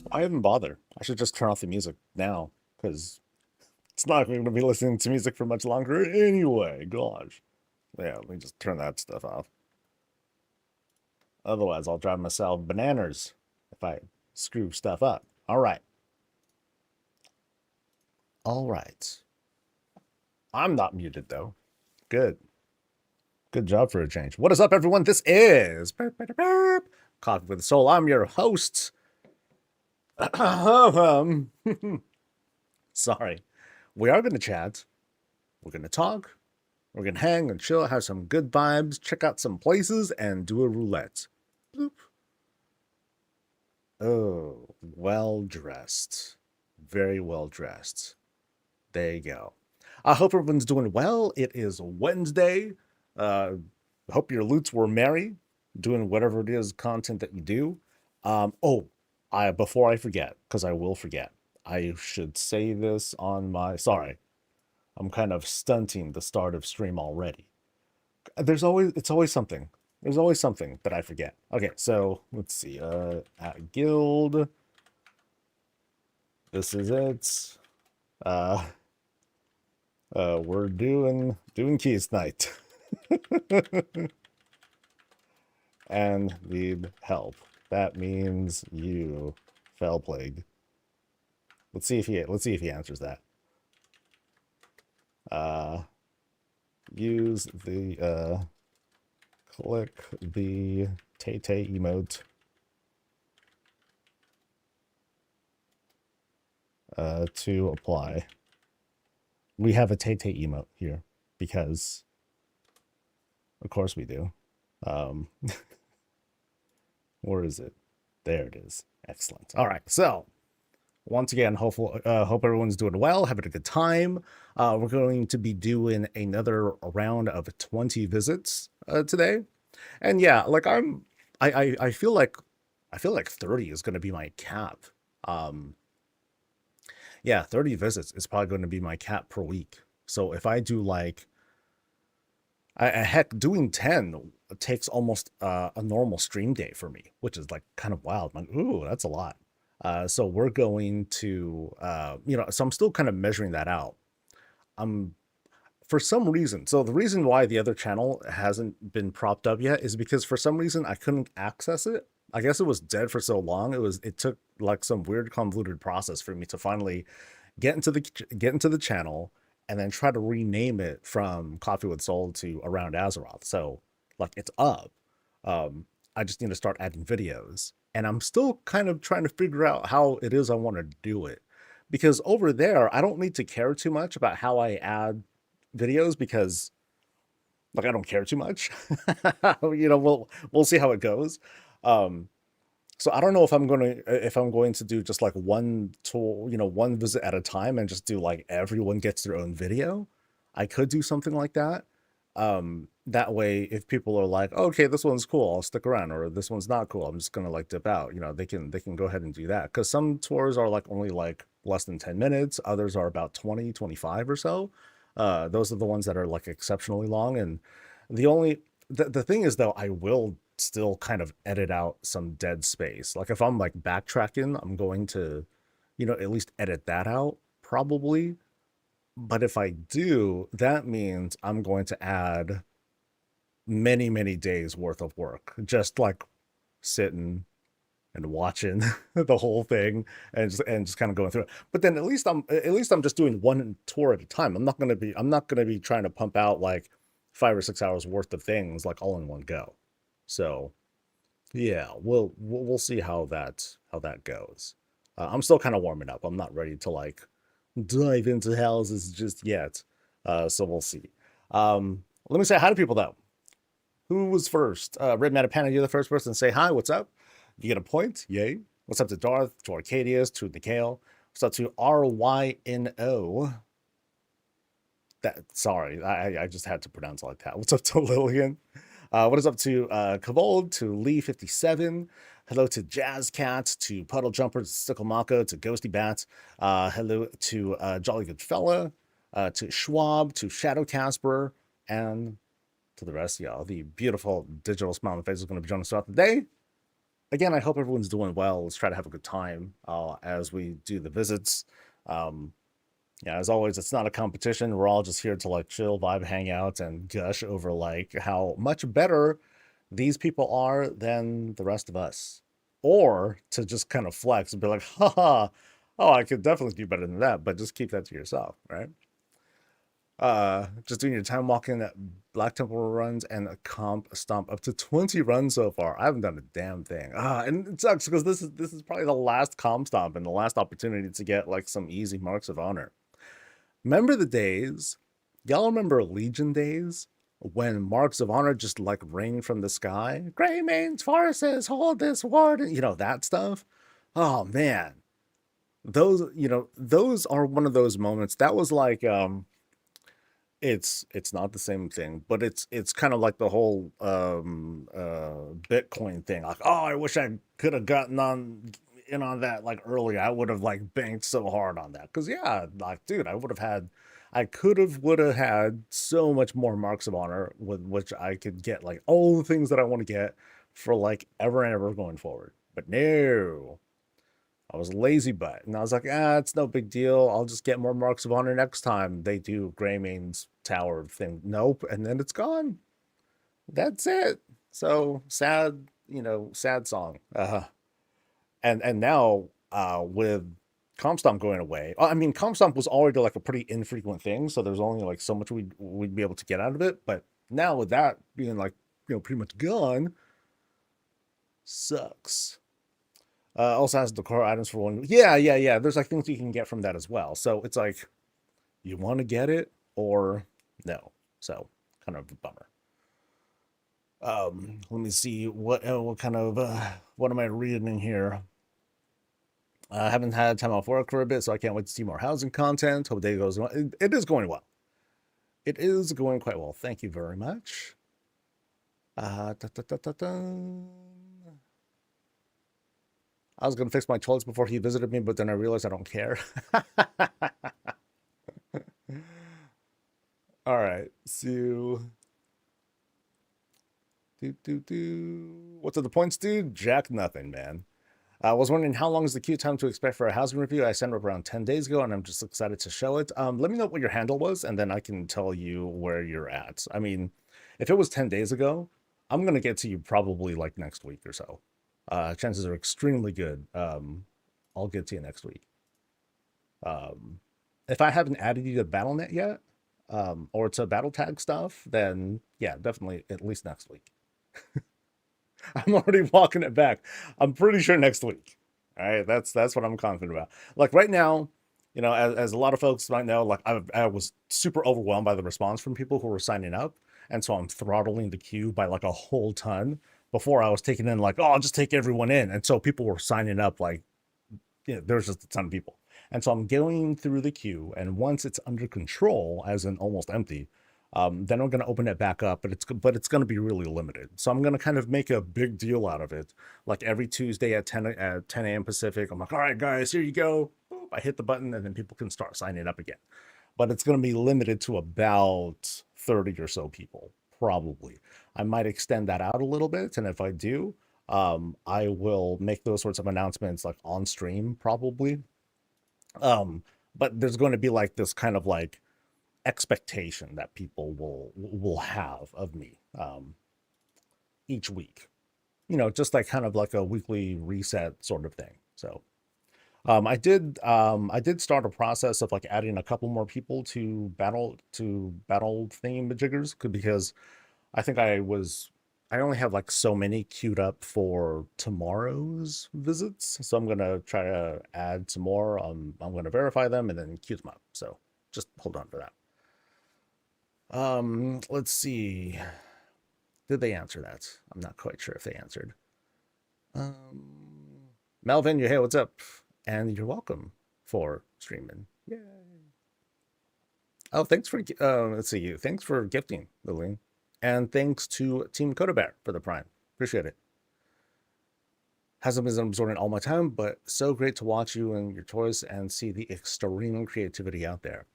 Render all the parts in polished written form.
Why even bother? I should just turn off the music now, because it's not going to be listening to music for much longer anyway. Gosh. Yeah, let me just turn that stuff off. Otherwise, I'll drive myself bananas if I screw stuff up. All right. All right. I'm not muted, though. Good. Good job for a change. What is up, everyone? This is Coffee with Soul. I'm your host. Sorry. We are going to chat. We're going to talk. We're going to hang and chill, have some good vibes, check out some places, and do a roulette. Bloop. Oh, well dressed. Very well dressed. There you go. I hope everyone's doing well. It is Wednesday. I hope your loots were merry, doing whatever it is content that you do. Before I forget, because I will forget, I should say this on my. Sorry, I'm kind of stunting the start of stream already. It's always something. There's always something that I forget. Okay, so let's see. At guild, this is it. Uh, we're doing keys night. And need help. That means you fell plague. Let's see if he answers that. Use the click the Tay-Tay emote to apply. We have a Tay-Tay emote here because of course we do. Where is it? There it is. Excellent. All right. So once again, hope everyone's doing well, having a good time. We're going to be doing another round of 20 visits today, and yeah, like I feel like 30 is going to be my cap. Yeah, 30 visits is probably going to be my cap per week. So if I do like, heck, doing 10 takes almost a normal stream day for me, which is like kind of wild. I'm like, ooh, that's a lot. So we're going to, so I'm still kind of measuring that out. For some reason, so the reason why the other channel hasn't been propped up yet is because for some reason I couldn't access it. I guess it was dead for so long. It took like some weird convoluted process for me to finally get into the channel and then try to rename it from Coffee with Soul to Around Azeroth. So like it's up. I just need to start adding videos. And I'm still kind of trying to figure out how it is I want to do it. Because over there, I don't need to care too much about how I add videos because like I don't care too much. We'll see how it goes. Um, so I don't know if I'm going to do just like one tool, one visit at a time and just do like everyone gets their own video. I could do something like that. That way, if people are like, okay, this one's cool, I'll stick around, or this one's not cool, I'm just gonna like dip out. They can go ahead and do that because some tours are like only like less than 10 minutes, others are about 20, 25 or so. Those are the ones that are like exceptionally long. And the thing is though, I will still kind of edit out some dead space. Like if I'm like backtracking, I'm going to, at least edit that out probably. But if I do, that means I'm going to add many, many days worth of work, just like sitting and watching the whole thing and just kind of going through it. But then at least I'm just doing one tour at a time. I'm not gonna be trying to pump out like 5 or 6 hours worth of things like all in one go. So yeah, we'll see how that goes. I'm still kind of warming up. I'm not ready to like dive into houses just yet. So we'll see. Let me say hi to people though. Who was first? Red Matapana, you're the first person to say hi. What's up? You get a point. Yay. What's up to Darth, to Arcadius, to Nikhil? What's up to RYNO? Sorry, I just had to pronounce it like that. What's up to Lillian? What is up to Kavold, to Lee57? Hello to Jazz Cat, to Puddle Jumper, to Stickle Mako, to Ghosty Bat. Hello to Jolly Good Fella, to Schwab, to Shadow Casper, and to the rest of y'all. The beautiful digital smile on the face is going to be joining us throughout the day. again, I hope everyone's doing well. Let's try to have a good time as we do the visits. Um, yeah, as always, it's not a competition. We're all just here to like chill, vibe, hang out, and gush over like how much better these people are than the rest of us. Or to just kind of flex and be like, haha, oh, I could definitely do better than that, but just keep that to yourself, right? Just doing your time walking at Black Temple runs and a comp stomp up to 20 runs so far. I haven't done a damn thing. And it sucks because this is probably the last comp stomp and the last opportunity to get like some easy marks of honor. Remember the days? Y'all remember Legion days? When marks of honor just like rain from the sky? Greymane's forces hold this ward, you know, that stuff. Oh man. Those are one of those moments. That was like it's not the same thing, but it's kind of like the whole Bitcoin thing. Like, oh, I wish I could have gotten in on that like earlier. I would have like banked so hard on that. Cause yeah, like dude, I would have had so much more marks of honor with which I could get like all the things that I want to get for like ever and ever going forward. But no. I was a lazy butt, and I was like, it's no big deal. I'll just get more marks of honor next time they do Greymane's tower thing. Nope, and then it's gone. That's it. So sad, sad song. And now with Comstomp going away, I mean, Comstomp was already like a pretty infrequent thing, so there's only like so much we'd be able to get out of it. But now with that being like pretty much gone, sucks. Also has decor items for one. Yeah. There's like things you can get from that as well. So it's like, you want to get it or no. So kind of a bummer. Let me see what kind of what am I reading in here? I haven't had time off work for a bit, so I can't wait to see more housing content. Hope day goes well. It is going well. It is going quite well. Thank you very much. I was going to fix my toilets before he visited me, but then I realized I don't care. All right. So, what's are the points, dude? Jack nothing, man. I was wondering how long is the queue time to expect for a housing review? I sent it around 10 days ago, and I'm just excited to show it. Let me know what your handle was, and then I can tell you where you're at. I mean, if it was 10 days ago, I'm going to get to you probably like next week or so. Chances are extremely good. I'll get to you next week. If I haven't added you to BattleNet yet, or to battle tag stuff, then yeah, definitely at least next week. I'm already walking it back. I'm pretty sure next week. All right, that's what I'm confident about. Like right now, as a lot of folks might know, like I was super overwhelmed by the response from people who were signing up, and so I'm throttling the queue by like a whole ton. Before I was taking in like, oh, I'll just take everyone in, and so people were signing up like, there's just a ton of people, and so I'm going through the queue, and once it's under control, as in almost empty, then I'm going to open it back up, but it's going to be really limited. So I'm going to kind of make a big deal out of it, like every Tuesday at 10 a.m. Pacific. I'm like, all right, guys, here you go. Boop, I hit the button, and then people can start signing up again. But it's going to be limited to about 30 or so people, probably. I might extend that out a little bit, and if I do, I will make those sorts of announcements like on stream, probably. But there's going to be like this kind of like expectation that people will have of me each week, just like kind of like a weekly reset sort of thing. So I did start a process of like adding a couple more people to battle thingamajiggers, because I think I only have like so many queued up for tomorrow's visits, so I'm gonna try to add some more. I'm gonna verify them and then queue them up. So just hold on for that. Let's see. Did they answer that? I'm not quite sure if they answered. Melvin, hey, what's up? And you're welcome for streaming. Yay. Oh, thanks for let's see you. Thanks for gifting, Lillian. And thanks to Team Codabear for the Prime. Appreciate it. Hasn't been absorbing all my time, but so great to watch you and your toys and see the extreme creativity out there.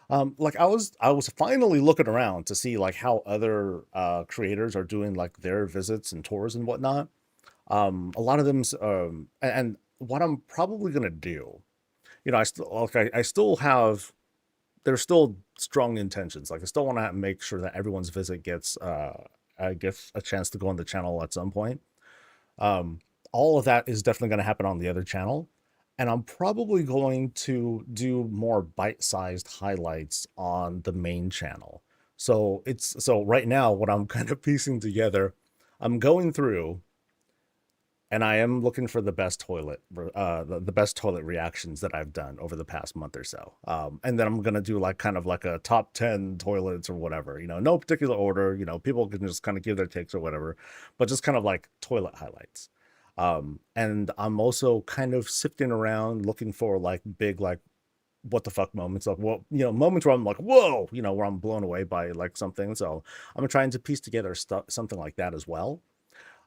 Like I was finally looking around to see like how other creators are doing like their visits and tours and whatnot. A lot of them's and what I'm probably gonna do, I still okay, I still have there's still strong intentions. Like I still want to make sure that everyone's visit gets a chance to go on the channel at some point. Um, all of that is definitely going to happen on the other channel, and I'm probably going to do more bite-sized highlights on the main channel. So right now, what I'm kind of piecing together, I'm going through and I am looking for the best the best toilet reactions that I've done over the past month or so. And then I'm gonna do like kind of like a top 10 toilets or whatever. No particular order. People can just kind of give their takes or whatever, but just kind of like toilet highlights. And I'm also kind of sifting around looking for like big like what the fuck moments, like moments where I'm like whoa, where I'm blown away by like something. So I'm trying to piece together stuff something like that as well.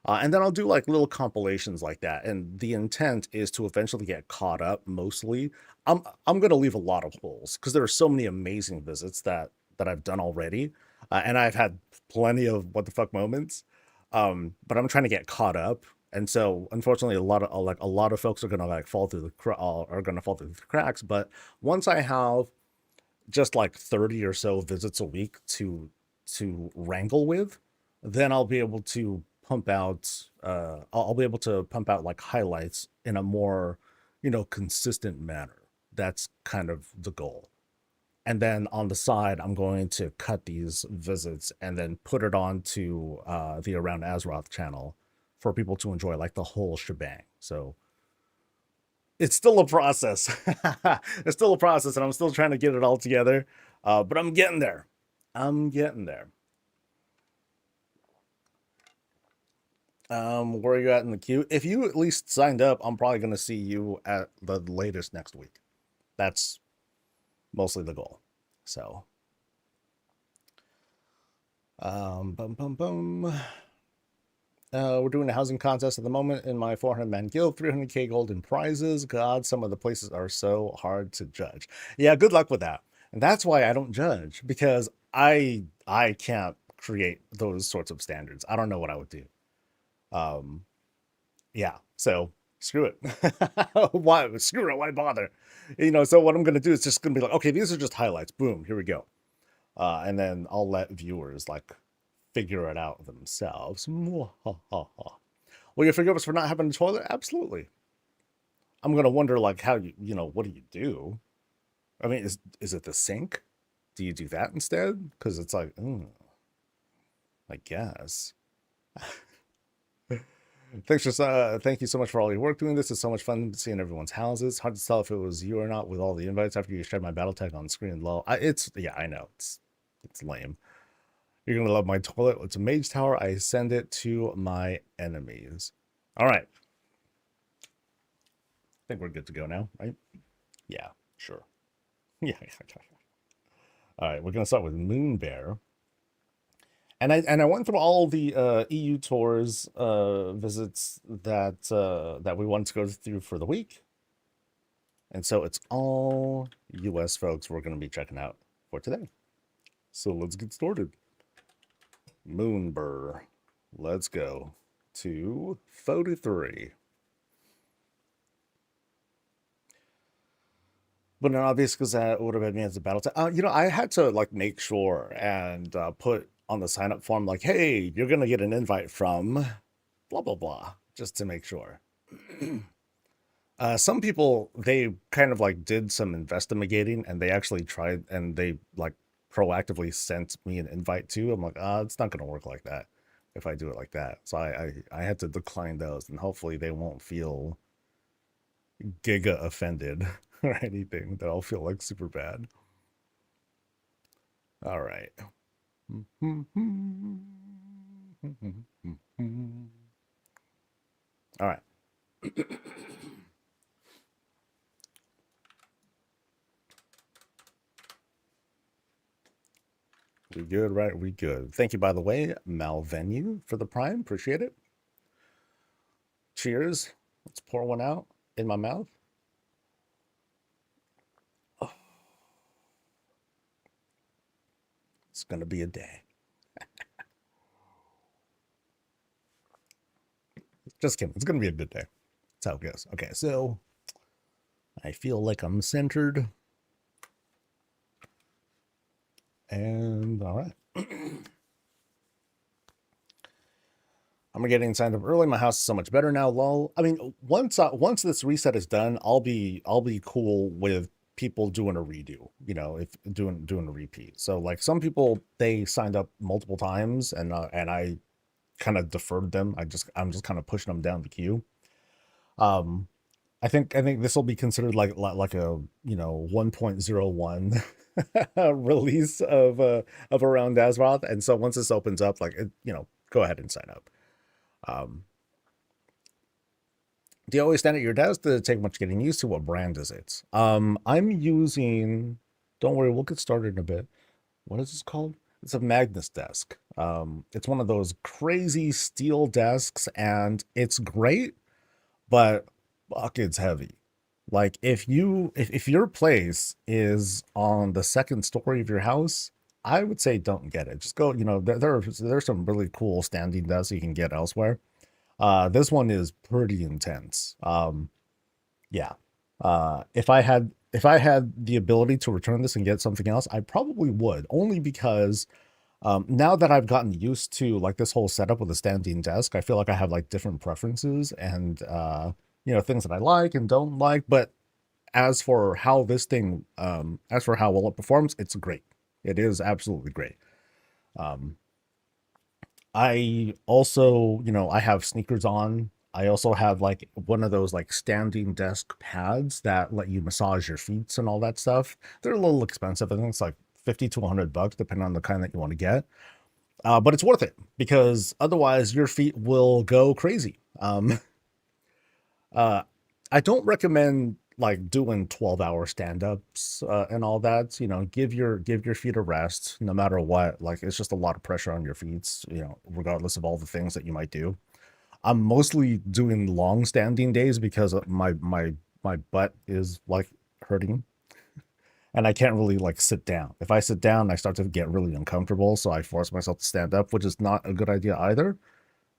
And then I'll do like little compilations like that. And the intent is to eventually get caught up mostly. I'm gonna leave a lot of holes because there are so many amazing visits that I've done already. And I've had plenty of what the fuck moments. But I'm trying to get caught up. And so unfortunately a lot of folks are gonna like are gonna fall through the cracks. But once I have just like 30 or so visits a week to wrangle with, then I'll be able to pump out I'll be able to pump out like highlights in a more, consistent manner. That's kind of the goal. And then on the side, I'm going to cut these visits and then put it onto the Around Azeroth channel for people to enjoy like the whole shebang. So it's still a process. It's still a process, and I'm still trying to get it all together. But I'm getting there. I'm getting there. Where are you at in the queue? If you at least signed up, I'm probably going to see you at the latest next week. That's mostly the goal. So, bum bum bum. We're doing a housing contest at the moment in my 400-man guild, 300k gold in prizes. God, some of the places are so hard to judge. Yeah, good luck with that. And that's why I don't judge, because I can't create those sorts of standards. I don't know what I would do. Um, yeah, so screw it. Why screw it? Why bother? So what I'm gonna do is just gonna be like, okay, these are just highlights. Boom, here we go. And then I'll let viewers like figure it out themselves. Will you forgive us for not having a toilet? Absolutely. I'm gonna wonder like how what do you do? I mean, is it the sink? Do you do that instead? Because it's like, I guess. Thank you so much for all your work doing this. It's so much fun seeing everyone's houses. Hard to tell if it was you or not with all the invites after you shared my battle tag on screen. Low. Yeah, I know it's lame. You're gonna love my toilet. It's a mage tower. I send it to my enemies. All right. I think we're good to go now, right? Yeah, sure. Yeah. All right, we're gonna start with Moon Bear. And I went through all the EU tours visits that we wanted to go through for the week. And so it's all US folks we're going to be checking out for today. So let's get started. Moonbur. Let's go to 43. But not obvious because that would have had me as a battle tag. I had to like make sure and put on the sign up form like, hey, you're gonna get an invite from blah blah blah, just to make sure. Some people, they kind of like did some investigating and they actually tried and they like proactively sent me an invite too. I'm like, it's not gonna work like that if I do it like that. So I had to decline those, and hopefully they won't feel giga offended or anything, that I'll feel like super bad. All right. All right. We good, right? We good. Thank you, by the way, Malvenue, for the prime. Appreciate it. Cheers. Let's pour one out in my mouth. Oh. It's gonna be a day. Just kidding. It's gonna be a good day. That's how it goes. Okay, so I feel like I'm centered. And all right. I'm getting signed up early. My house is so much better now. Lol. I mean, once this reset is done, I'll be cool with people doing a redo. You know, if doing a repeat. So like some people, they signed up multiple times, and I kind of deferred them. I'm just kind of pushing them down the queue. Um, I think this will be considered like a 1.01 release of around Azeroth, and so once this opens up, like go ahead and sign up. Um, do you always stand at your desk? Does it take much getting used to? What brand is it? I'm using. Don't worry, we'll get started in a bit. What is this called? It's a Magnus desk. It's one of those crazy steel desks, and it's great, but fuck, it's heavy. Like if your place is on the second story of your house, I would say don't get it. Just go, there's some really cool standing desks you can get elsewhere. This one is pretty intense. Yeah. If I had the ability to return this and get something else, I probably would, only because now that I've gotten used to like this whole setup with a standing desk, I feel like I have like different preferences and things that I like and don't like. But as for how well it performs, it's great. It is absolutely great. Um, I also, I have sneakers on. I also have like one of those like standing desk pads that let you massage your feet and all that stuff. They're a little expensive. I think it's like 50 to $100, depending on the kind that you want to get. But it's worth it because otherwise your feet will go crazy. Uh, I don't recommend like doing 12-hour stand-ups and all that. Give your feet a rest no matter what. Like it's just a lot of pressure on your feet, regardless of all the things that you might do. I'm mostly doing long standing days because my butt is like hurting and I can't really like sit down. If I sit down, I start to get really uncomfortable, so I force myself to stand up, which is not a good idea either.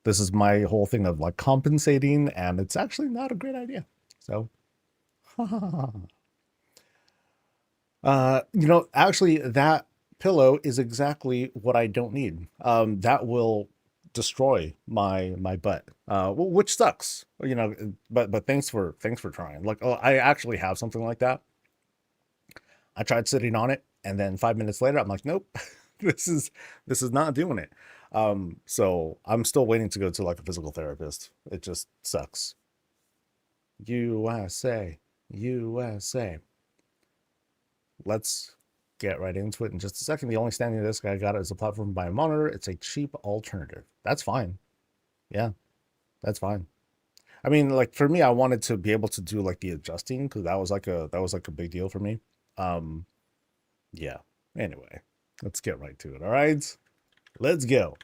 This is my whole thing of like compensating, and it's actually not a great idea. So, actually, that pillow is exactly what I don't need. That will destroy my butt, which sucks. But thanks for trying. Like, oh, I actually have something like that. I tried sitting on it, and then 5 minutes later, I'm like, nope, this is not doing it. So I'm still waiting to go to like a physical therapist. It just sucks. USA, USA. Let's get right into it in just a second. The only standing desk I got is a platform by a monitor. It's a cheap alternative. That's fine. Yeah, that's fine. I mean, like for me, I wanted to be able to do like the adjusting because that was like a big deal for me. Um, yeah. Anyway, let's get right to it. All right, let's go.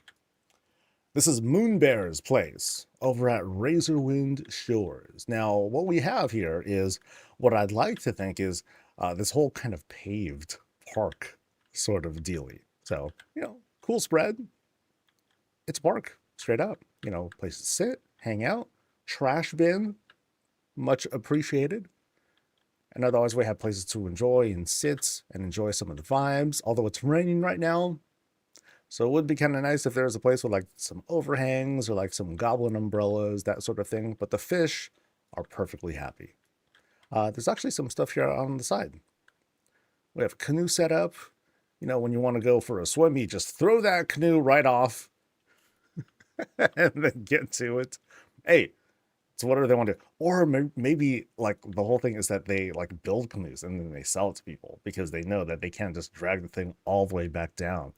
This is Moonbear's place over at Razorwind Shores. Now, what we have here is what I'd like to think is this whole kind of paved park sort of dealy. So, cool spread. It's a park, straight up. Place to sit, hang out, trash bin, much appreciated. And otherwise, we have places to enjoy and sit and enjoy some of the vibes. Although it's raining right now, so it would be kind of nice if there was a place with like some overhangs or like some goblin umbrellas, that sort of thing. But the fish are perfectly happy. There's actually some stuff here on the side. We have a canoe set up. When you want to go for a swim, you just throw that canoe right off and then get to it. Hey, it's whatever they want to do. Or maybe like the whole thing is that they like build canoes and then they sell it to people because they know that they can't just drag the thing all the way back down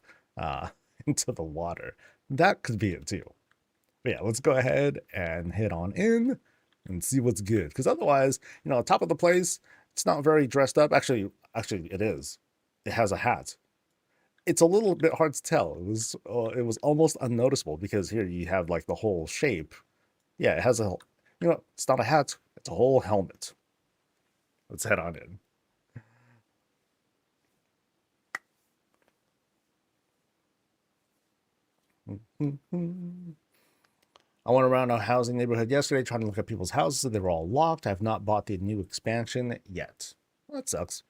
into the water. That could be it too. But yeah, let's go ahead and head on in and see what's good. Because otherwise, top of the place, it's not very dressed up. Actually, it is. It has a hat. It's a little bit hard to tell. It was almost unnoticeable because here you have like the whole shape. Yeah, it has it's not a hat. It's a whole helmet. Let's head on in. I went around our housing neighborhood yesterday trying to look at people's houses. They were all locked. I've not bought the new expansion yet. Well, that sucks.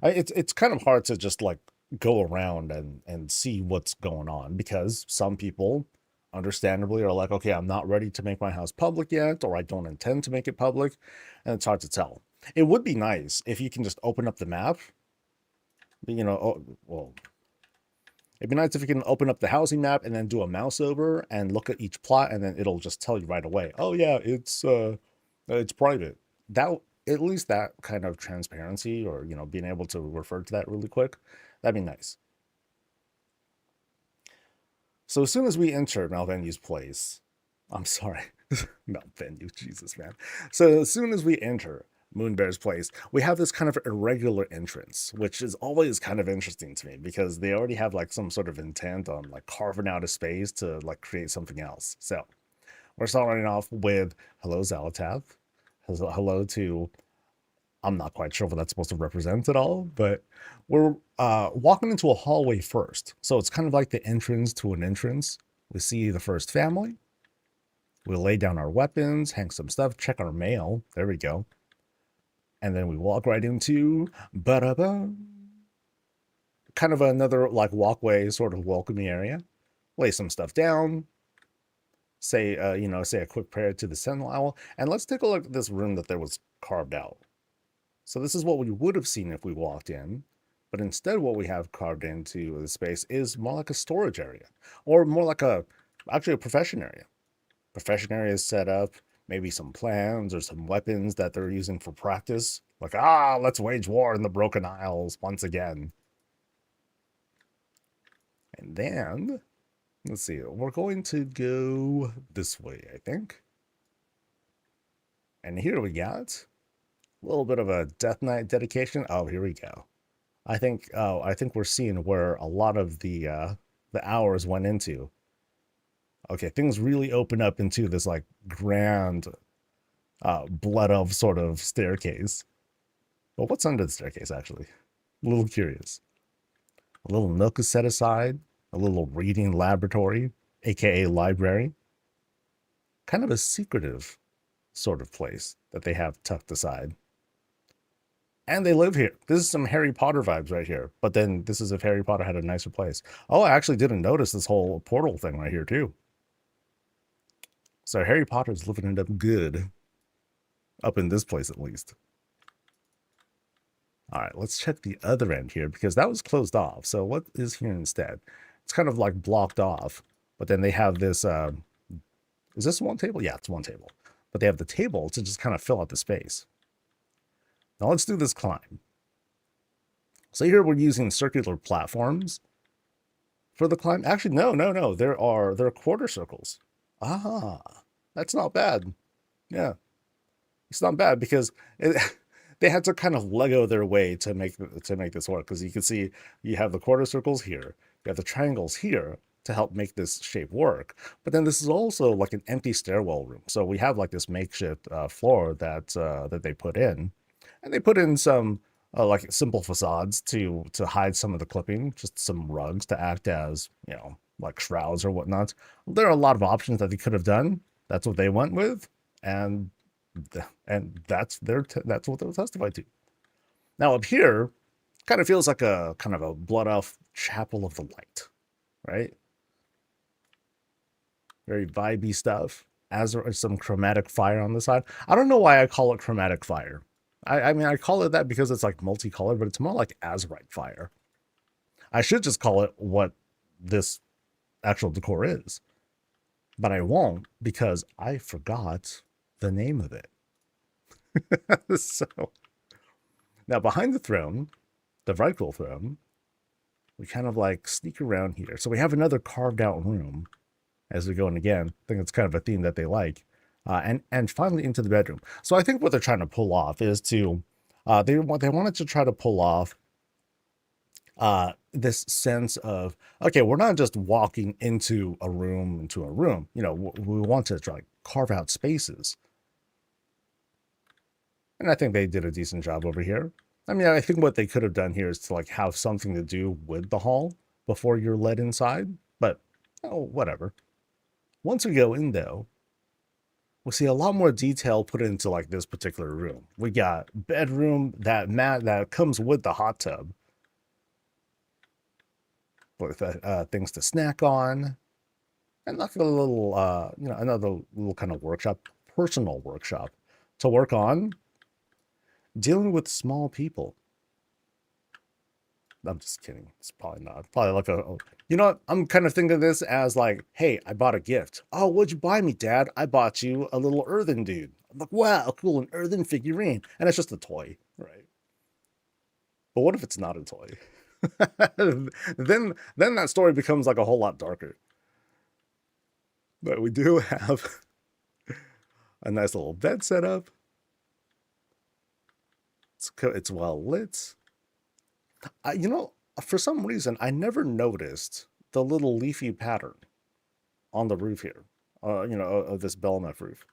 It's kind of hard to just like go around and see what's going on because some people understandably are like, okay, I'm not ready to make my house public yet, or I don't intend to make it public, and it's hard to tell. It would be nice if you can just open up the map, well, it'd be nice if you can open up the housing map and then do a mouse over and look at each plot, and then it'll just tell you right away, oh yeah, it's private. That, at least that kind of transparency, or being able to refer to that really quick, that'd be nice. So as soon as we enter Malvenue's place, I'm sorry, Malvenue, Jesus man. So as soon as we enter Moonbear's place, we have this kind of irregular entrance, which is always kind of interesting to me because they already have like some sort of intent on like carving out a space to like create something else. So we're starting off with hello Zalatath, hello to, I'm not quite sure what that's supposed to represent at all, but we're walking into a hallway first. So it's kind of like the entrance to an entrance. We see the first family. We lay down our weapons, hang some stuff, check our mail. There we go. And then we walk right into kind of another like walkway, sort of welcoming area. Lay some stuff down. Say a quick prayer to the Sentinel Owl, and let's take a look at this room that there was carved out. So this is what we would have seen if we walked in, but instead what we have carved into the space is more like a storage area, or more like actually a profession area. Profession area is set up, maybe some plans or some weapons that they're using for practice. Like, let's wage war in the Broken Isles once again. And then, let's see, we're going to go this way, I think. And here we got a little bit of a Death Knight dedication. Oh, here we go. I think we're seeing where a lot of the hours went into. Okay, things really open up into this like grand blood elf sort of staircase. But what's under the staircase actually? A little curious. A little nook is set aside, a little reading laboratory, aka library. Kind of a secretive sort of place that they have tucked aside. And they live here. This is some Harry Potter vibes right here. But then this is if Harry Potter had a nicer place. Oh, I actually didn't notice this whole portal thing right here too. So Harry Potter's living it up good. Up in this place at least. All right, let's check the other end here because that was closed off. So what is here instead? It's kind of like blocked off. But then they have this, is this one table? Yeah, it's one table. But they have the table to just kind of fill out the space. Now let's do this climb. So here we're using circular platforms for the climb. Actually, no. There are quarter circles. Ah, that's not bad. Yeah, it's not bad because they had to kind of Lego their way to make this work. Because you can see you have the quarter circles here, you have the triangles here to help make this shape work. But then this is also like an empty stairwell room. So we have like this makeshift floor that they put in, and they put in some like simple facades to hide some of the clipping, just some rugs to act as like shrouds or whatnot. There are a lot of options that they could have done. That's what they went with, and that's what they'll testify to. Now up here, kind of feels like a kind of a blood elf chapel of the light, right? Very vibey stuff. As there is some chromatic fire on the side. I don't know why I call it chromatic fire. I mean, I call it that because it's like multicolored, but it's more like azurite fire. I should just call it what this actual decor is, but I won't because I forgot the name of it. So now behind the throne, the rightful throne, we kind of like sneak around here. So we have another carved out room as we go in again. I think it's kind of a theme that they like. And finally into the bedroom. So I think what they're trying to pull off is to, they wanted to try to pull off this sense of, okay, we're not just walking into a room. We want to try to carve out spaces. And I think they did a decent job over here. I mean, I think what they could have done here is to like have something to do with the hall before you're led inside, but whatever. Once we go in though, we see a lot more detail put into like this particular room. We got bedroom, that mat that comes with the hot tub with things to snack on, and like a little, another little kind of workshop, personal workshop to work on dealing with small people. I'm just kidding. It's probably not. Probably like you know what? I'm kind of thinking of this as like, hey, I bought a gift. Oh, what'd you buy me, Dad? I bought you a little earthen dude. I'm like, wow, cool, an earthen figurine. And it's just a toy, right? But what if it's not a toy? then that story becomes like a whole lot darker. But we do have a nice little bed set up. It's well lit. For some reason, I never noticed the little leafy pattern on the roof here. Of this Belmeth roof.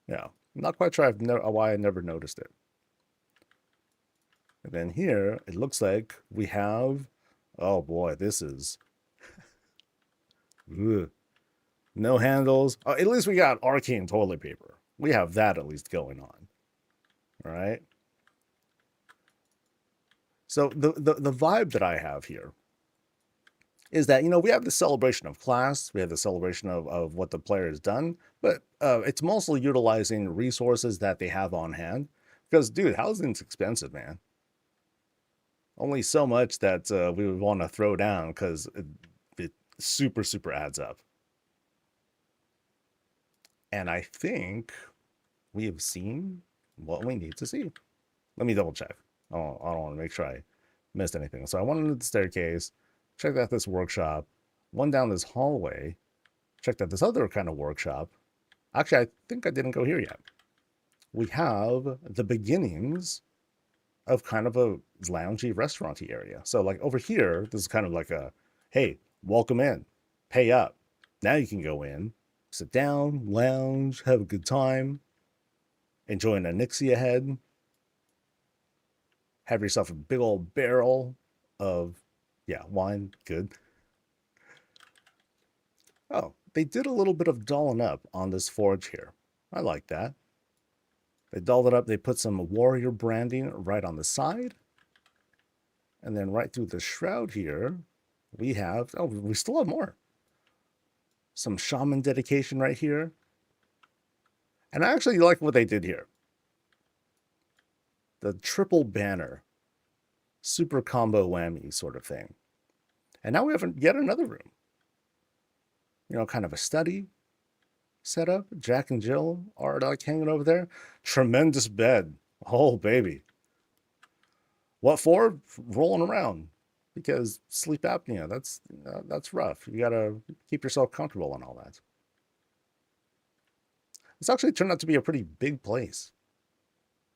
Yeah, I'm not quite sure why I never noticed it. And then here, it looks like we have, oh boy, this is, ugh, no handles. Oh, at least we got arcane toilet paper. We have that at least going on. All right. So the vibe that I have here is that, we have the celebration of class, we have the celebration of what the player has done, but it's mostly utilizing resources that they have on hand. Because, dude, housing's expensive, man. Only so much that we would want to throw down because it super, super adds up. And I think we have seen what we need to see. Let me double check. I don't want to make sure I missed anything. So I went into the staircase, checked out this workshop, went down this hallway, checked out this other kind of workshop. Actually, I think I didn't go here yet. We have the beginnings of kind of a loungy restauranty area. So like over here, this is kind of like a, hey, welcome in, pay up. Now you can go in, sit down, lounge, have a good time, enjoy an Anixia head, have yourself a big old barrel of, wine, good. Oh, they did a little bit of dolling up on this forge here. I like that. They dolled it up. They put some warrior branding right on the side. And then right through the shroud here, we still have more. Some shaman dedication right here. And I actually like what they did here. The triple banner. Super combo whammy sort of thing. And now we have yet another room. Kind of a study setup. Jack and Jill are like hanging over there. Tremendous bed. Oh, baby. What for? Rolling around. Because sleep apnea, that's rough. You got to keep yourself comfortable and all that. It's actually turned out to be a pretty big place.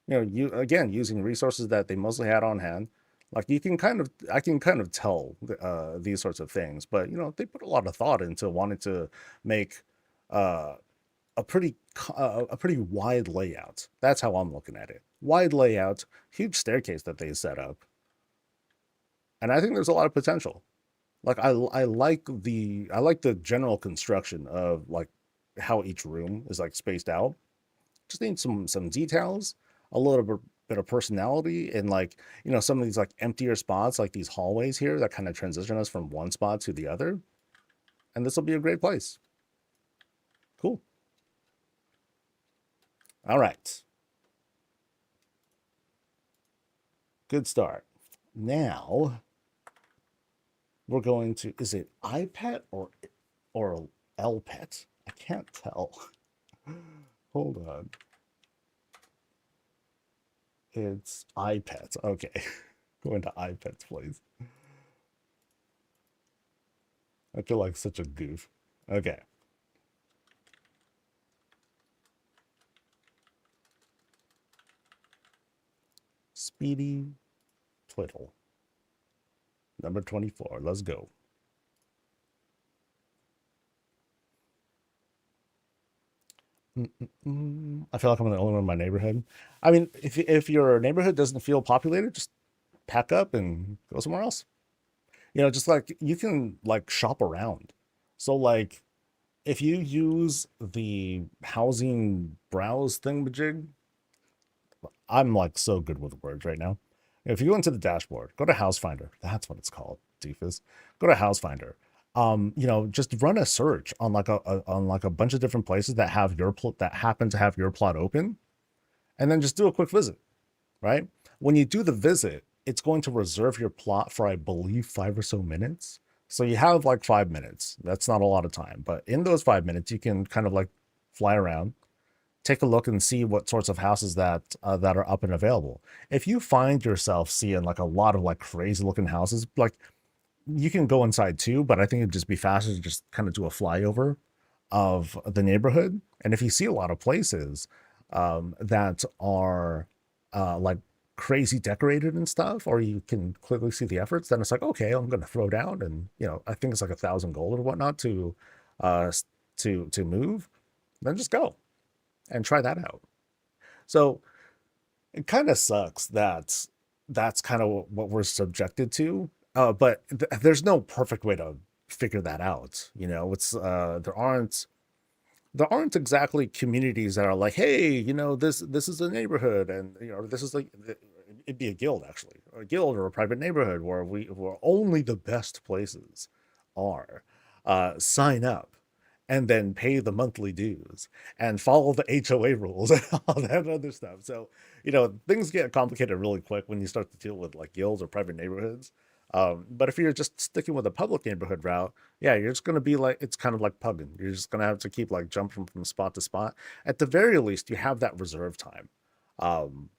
Using resources that they mostly had on hand. Like I can kind of tell these sorts of things, but they put a lot of thought into wanting to make a pretty wide layout. That's how I'm looking at it. Wide layout, huge staircase that they set up, and I think there's a lot of potential. Like I like the general construction of like how each room is like spaced out. Just need some details, a little bit of personality, and like some of these like emptier spots, like these hallways here that kind of transition us from one spot to the other. And this will be a great place. Cool. All right. Good start. Now we're going to, is it iPet or LPet? I can't tell. Hold on. It's iPets. Okay. Go into iPets, please. I feel like such a goof. Okay. Speedy Twiddle. Number 24. Let's go. I feel like I'm the only one in my neighborhood. I mean, if your neighborhood doesn't feel populated, just pack up and go somewhere else. Just like you can like shop around. So like if you use the housing browse thingamajig, I'm like so good with words right now. If you go into the dashboard, go to House Finder. That's what it's called, doofus. Go to House Finder. Just run a search on like a bunch of different places that have that happen to have your plot open, and then just do a quick visit. Right? When you do the visit, it's going to reserve your plot for, I believe, 5 or so minutes. So you have like 5 minutes. That's not a lot of time, but in those 5 minutes, you can kind of like fly around, take a look and see what sorts of houses that are up and available. If you find yourself seeing like a lot of like crazy looking houses, like you can go inside too, but I think it'd just be faster to just kind of do a flyover of the neighborhood. And if you see a lot of places that are like crazy decorated and stuff, or you can clearly see the efforts, then it's like, okay, I'm going to throw down, and I think it's like 1,000 gold or whatnot uh to move. Then just go and try that out. So it kind of sucks that that's kind of what we're subjected to. But there's no perfect way to figure that out. It's there aren't exactly communities that are like, hey, this is a neighborhood, and this is like, it'd be a guild, actually, a guild or a private neighborhood where only the best places are. Sign up and then pay the monthly dues and follow the HOA rules and all that other stuff. So, things get complicated really quick when you start to deal with like guilds or private neighborhoods. But if you're just sticking with a public neighborhood route, yeah, you're just going to be like, it's kind of like pugging. You're just going to have to keep like jumping from spot to spot. At the very least, you have that reserve time um,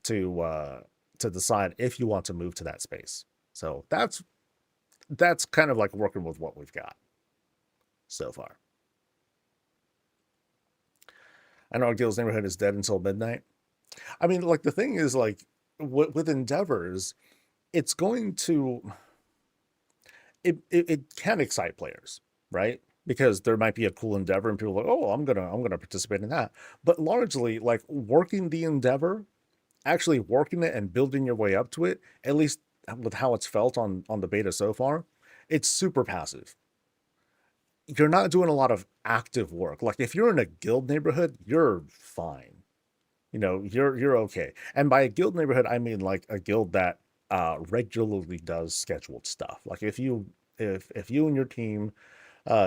to decide if you want to move to that space. So that's kind of like working with what we've got so far. I know our guild's neighborhood is dead until midnight. I mean, like the thing is, like with endeavors, it's going to it can excite players, right? Because there might be a cool endeavor and people are like, oh, I'm gonna participate in that. But largely, like working the endeavor, actually working it and building your way up to it, at least with how it's felt on the beta so far, it's super passive. You're not doing a lot of active work. Like if you're in a guild neighborhood, you're fine. You're okay. And by a guild neighborhood, I mean like a guild that regularly does scheduled stuff. Like if you and your team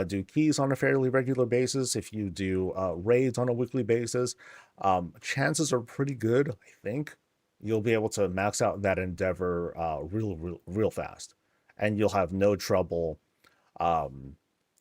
do keys on a fairly regular basis, if you do raids on a weekly basis, chances are pretty good, I think, you'll be able to max out that endeavor real fast, and you'll have no trouble um,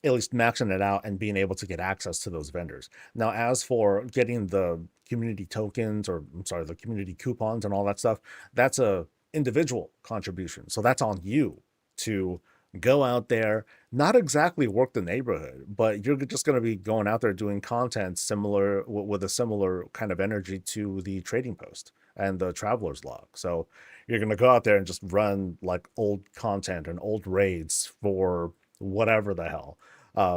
at least maxing it out and being able to get access to those vendors. Now, as for getting the community tokens, or I'm sorry, the community coupons and all that stuff, that's a individual contribution. So that's on you to go out there, not exactly work the neighborhood, but you're just going to be going out there doing content similar with a similar kind of energy to the trading post and the traveler's log. So you're going to go out there and just run like old content and old raids for whatever the hell,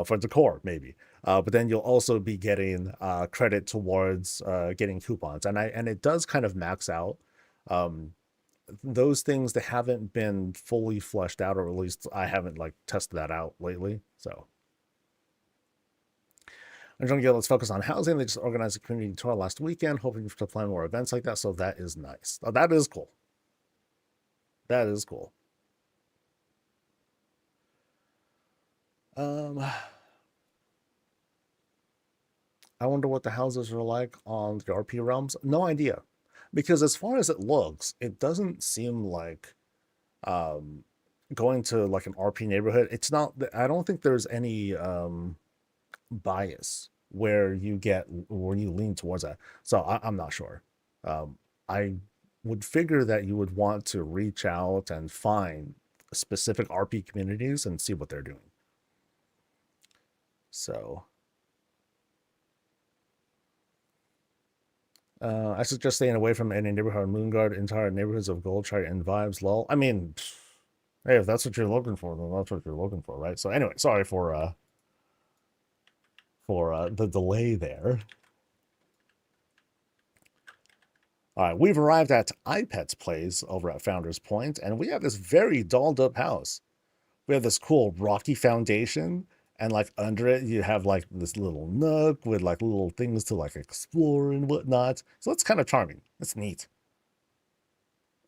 for decor maybe. But then you'll also be getting credit towards getting coupons, and it does kind of max out those things that haven't been fully fleshed out, or at least I haven't like tested that out lately. So I'm trying to get, let's focus on housing. They just organized a community tour last weekend, hoping to plan more events like that. So that is nice. Oh, that is cool. That is cool. I wonder what the houses are like on the RP realms. No idea, because as far as it looks, it doesn't seem like um, going to like an RP neighborhood. It's not. I don't think there's any bias where you lean towards that. So I'm not sure. I would figure that you would want to reach out and find specific RP communities and see what they're doing. So I suggest staying away from any neighborhood on Moonguard, entire neighborhoods of Goldshire and vibes. Lol. I mean, hey, if that's what you're looking for, then that's what you're looking for, right? So anyway, sorry for the delay there. All right, we've arrived at iPet's place over at Founders Point, and we have this very dolled up house. We have this cool rocky foundation And like under it, you have like this little nook with like little things to like explore and whatnot. So it's kind of charming. It's neat.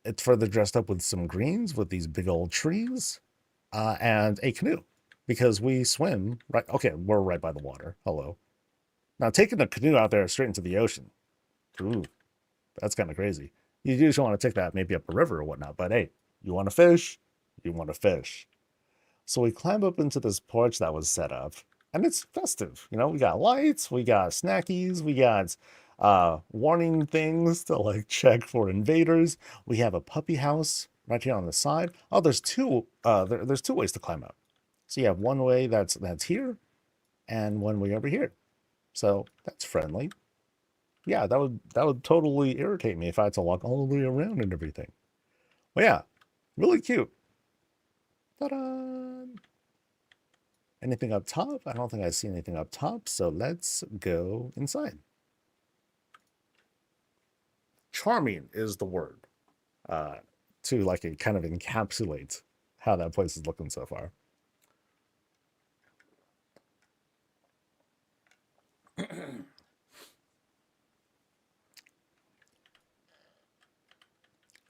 It's further dressed up with some greens with these big old trees and a canoe because we swim right. Okay, we're right by the water. Hello. Now taking the canoe out there straight into the ocean. Ooh, that's kind of crazy. You usually want to take that maybe up a river or whatnot, but hey, you want to fish? You want to fish. So we climb up into this porch that was set up, and it's festive. You know, we got lights, we got snackies, we got warning things to like check for invaders. We have a puppy house right here on the side. Oh, there's there's two ways to climb up. So you have one way that's here, and one way over here. So that's friendly. Yeah, that would totally irritate me if I had to walk all the way around and everything. Well, yeah, really cute. Ta-da! Anything up top? I don't think I see anything up top, so let's go inside. Charming is the word to like it kind of encapsulate how that place is looking so far.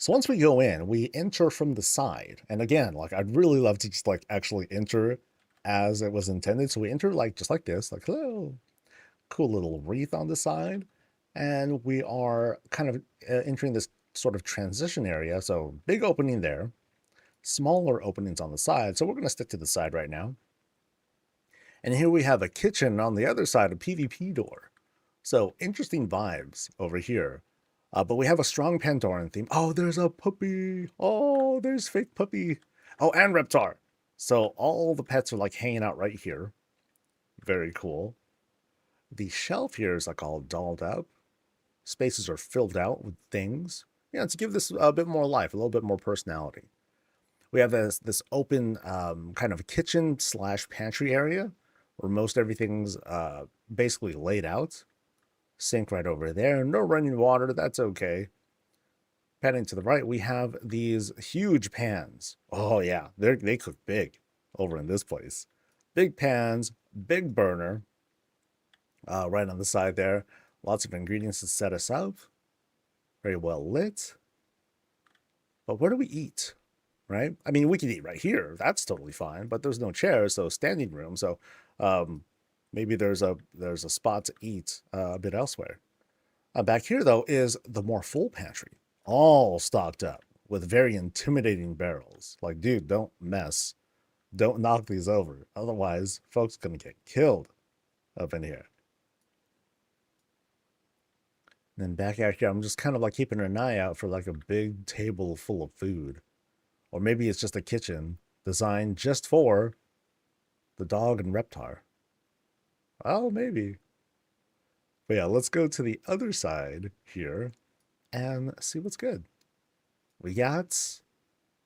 So once we go in, we enter from the side. And again, like I'd really love to just like actually enter as it was intended. So we enter like just like this, like hello, cool little wreath on the side. And we are kind of entering this sort of transition area. So big opening there, smaller openings on the side. So we're going to stick to the side right now. And here we have a kitchen on the other side, a PvP door. So interesting vibes over here. But we have a strong Pandoran theme. Oh, there's a puppy. Oh, there's fake puppy. Oh, and Reptar. So all the pets are like hanging out right here. Very cool. The shelf here is like all dolled up. Spaces are filled out with things. You know, to give this a bit more life, a little bit more personality. We have this open kind of kitchen / pantry area where most everything's basically laid out. Sink right over there. No running water. That's okay. Panning to the right, we have these huge pans. Oh yeah, they cook big over in this place. Big pans, big burner. Right on the side there. Lots of ingredients to set us up. Very well lit. But where do we eat? Right? I mean, we could eat right here. That's totally fine. But there's no chairs, so standing room. So maybe there's a spot to eat a bit elsewhere. Back here, though, is the more full pantry, all stocked up with very intimidating barrels. Like, dude, don't mess. Don't knock these over. Otherwise, folks gonna get killed up in here. And then back out here, I'm just kind of like keeping an eye out for like a big table full of food. Or maybe it's just a kitchen designed just for the dog and Reptar. Oh, maybe. But yeah, let's go to the other side here and see what's good. We got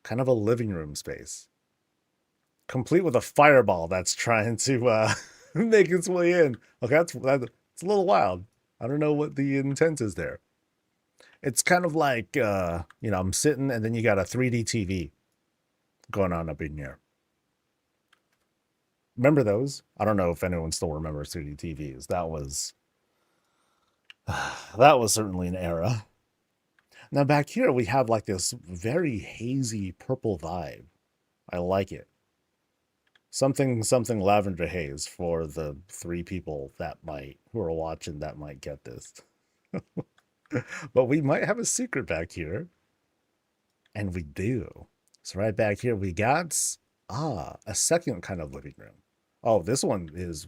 kind of a living room space, complete with a fireball that's trying to make its way in. Okay, that's a little wild. I don't know what the intent is there. It's kind of like, I'm sitting and then you got a 3D TV going on up in here. Remember those? I don't know if anyone still remembers 3D TVs. That was certainly an era. Now back here we have like this very hazy purple vibe. I like it. Something lavender haze for the 3 people who are watching that might get this. But we might have a secret back here. And we do. So right back here we got a second kind of living room. Oh, this one is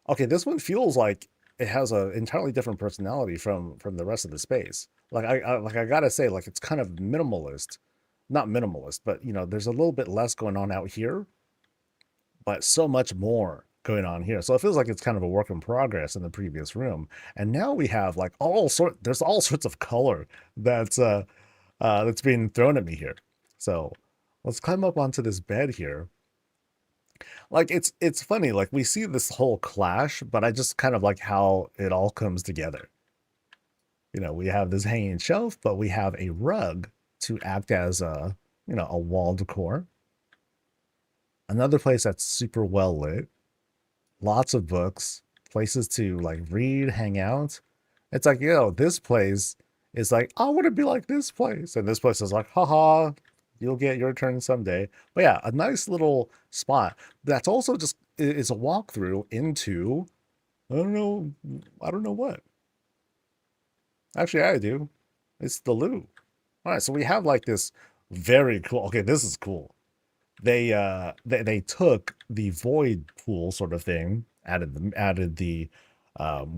okay. This one feels like it has an entirely different personality from the rest of the space. Like I gotta say, like it's kind of minimalist, not minimalist, but there's a little bit less going on out here, but so much more going on here. So it feels like it's kind of a work in progress in the previous room. And now we have like there's all sorts of color that's being thrown at me here. So let's climb up onto this bed here. Like it's funny, like we see this whole clash, but I just kind of like how it all comes together. We have this hanging shelf, but we have a rug to act as a wall decor. Another place that's super well lit. lots of books, places to like read, hang out. It's like, this place is like, I want to be like this place. And this place is like, haha, you'll get your turn someday. But yeah, a nice little spot. That's also just is a walkthrough into I don't know what. Actually, I do. It's the loo. All right, so we have like this very cool. Okay, this is cool. They took the void pool sort of thing, added the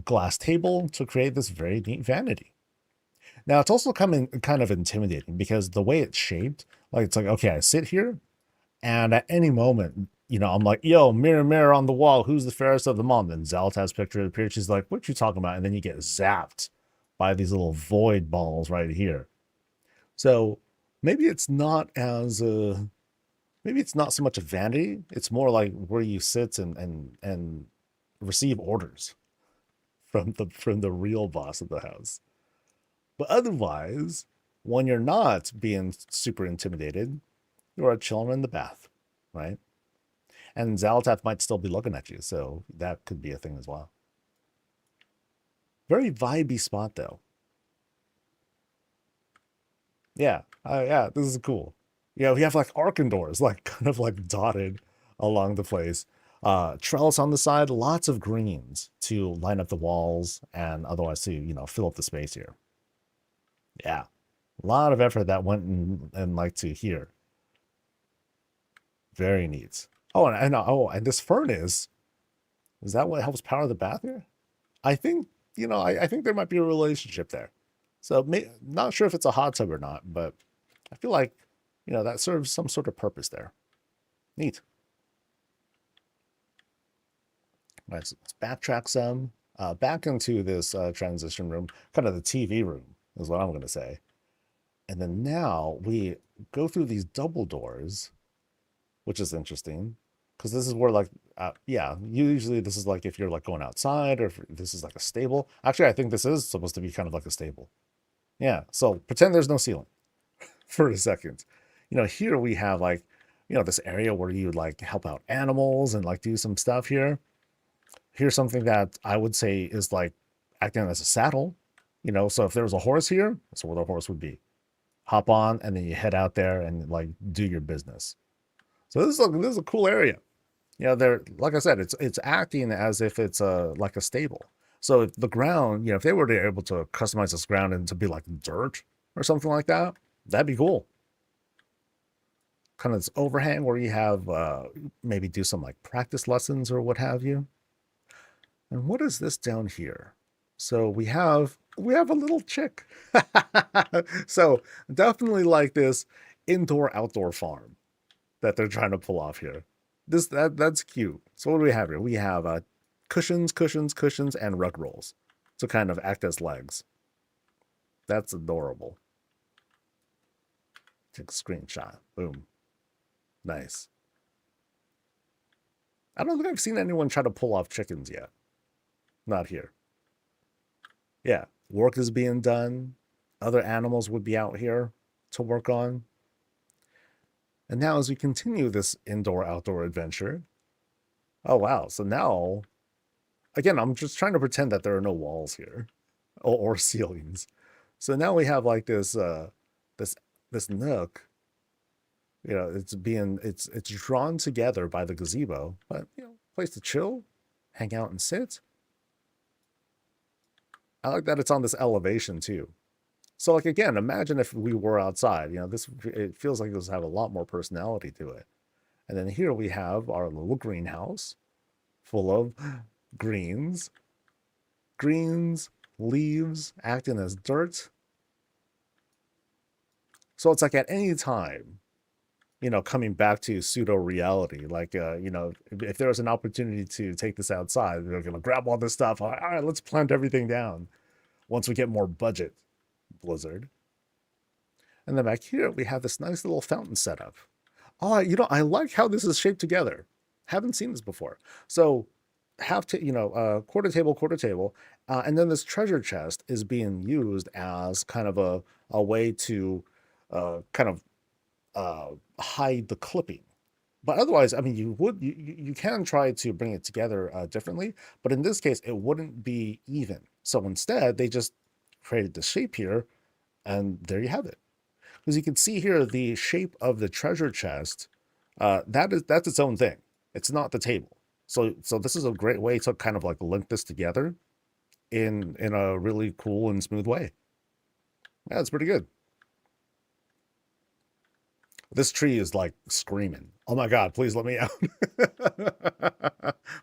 glass table to create this very neat vanity. Now it's also kind of intimidating because the way it's shaped, like it's like, okay, I sit here, and at any moment, I'm like, yo, mirror, mirror on the wall, who's the fairest of them all? And then Zaltaz's picture appears. She's like, what you talking about? And then you get zapped by these little void balls right here. So maybe it's not as maybe it's not so much a vanity. It's more like where you sit and receive orders from the real boss of the house. But otherwise, when you're not being super intimidated, you're chilling in the bath, right? And Zalatath might still be looking at you, so that could be a thing as well. Very vibey spot, though. Yeah, yeah, this is cool. Yeah, we have like Arkandors, like kind of like dotted along the place. Trellis on the side, lots of greens to line up the walls and otherwise to, fill up the space here. Yeah, a lot of effort that went in like to here. Very neat. Oh, and this furnace, is that what helps power the bath here? I think, I think there might be a relationship there. So not sure if it's a hot tub or not, but I feel like, that serves some sort of purpose there. Neat. All right, so let's backtrack some. Back into this transition room, kind of the TV room is what I'm going to say. And then now we go through these double doors, which is interesting because this is where like, yeah, usually this is like if you're like going outside or if this is like a stable. Actually, I think this is supposed to be kind of like a stable. Yeah, so pretend there's no ceiling for a second. Here we have like, this area where you would like help out animals and like do some stuff here. Here's something that I would say is like acting as a saddle, so if there was a horse here, that's where the horse would be. Hop on and then you head out there and like do your business. So this is a cool area. They're like I said, it's acting as if it's like a stable. So if the ground, if they were to able to customize this ground and to be like dirt or something like that, that'd be cool. Kind of this overhang where you have maybe do some like practice lessons or what have you. And what is this down here? So we have a little chick. So definitely like this indoor outdoor farm that they're trying to pull off here. That's cute. So what do we have here? We have cushions, and rug rolls to kind of act as legs. That's adorable. Take a screenshot. Boom. Nice. I don't think I've seen anyone try to pull off chickens yet. Not here. Yeah, work is being done. Other animals would be out here to work on. And now as we continue this indoor-outdoor adventure, oh wow, so now, again, I'm just trying to pretend that there are no walls here or ceilings. So now we have like this this nook. It's drawn together by the gazebo, but place to chill, hang out and sit. I like that it's on this elevation too. So like again, imagine if we were outside, it feels like this have a lot more personality to it. And then here we have our little greenhouse full of greens, leaves acting as dirt. So it's like at any time, coming back to pseudo reality, like, if there was an opportunity to take this outside, they're going to grab all this stuff. All right, let's plant everything down once we get more budget, Blizzard. And then back here, we have this nice little fountain setup. Oh, I like how this is shaped together. Haven't seen this before. So quarter table, and then this treasure chest is being used as kind of a way to kind of hide the clipping, But otherwise, I mean, you can try to bring it together differently, but in this case, it wouldn't be even. So instead, they just created the shape here, and there you have it. Because you can see here the shape of the treasure chest. That's its own thing. It's not the table. So this is a great way to kind of like link this together in a really cool and smooth way. Yeah, it's pretty good. This tree is like screaming. Oh my God, please let me out.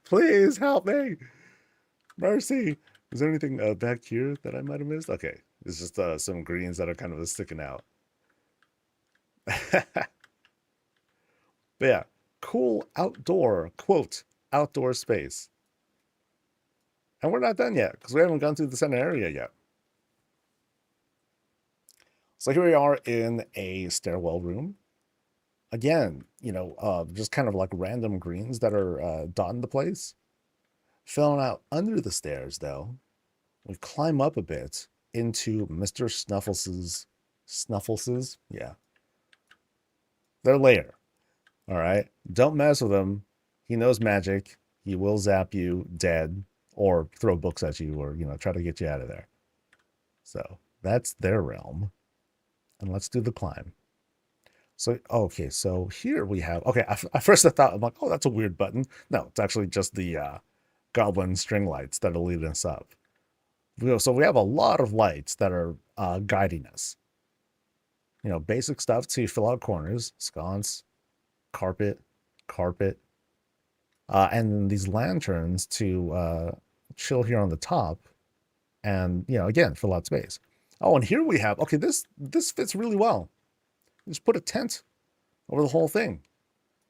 Please help me. Mercy. Is there anything back here that I might have missed? Okay, it's just some greens that are kind of sticking out. But yeah, cool outdoor, quote, outdoor space. And we're not done yet because we haven't gone through the center area yet. So here we are in a stairwell room. Again, just kind of like random greens that are dotting the place. Filling out under the stairs, though, we climb up a bit into Mr. Snuffles's, yeah, their lair. All right, don't mess with him. He knows magic. He will zap you dead or throw books at you or try to get you out of there. So that's their realm. And let's do the climb. So, okay, so here we have, okay, at first I thought, I'm like, oh, that's a weird button. No, it's actually just the goblin string lights that are leading us up. So we have a lot of lights that are guiding us. Basic stuff to fill out corners, sconce, carpet, and these lanterns to chill here on the top and, again, fill out space. Oh, and here we have, okay, this fits really well. Just put a tent over the whole thing.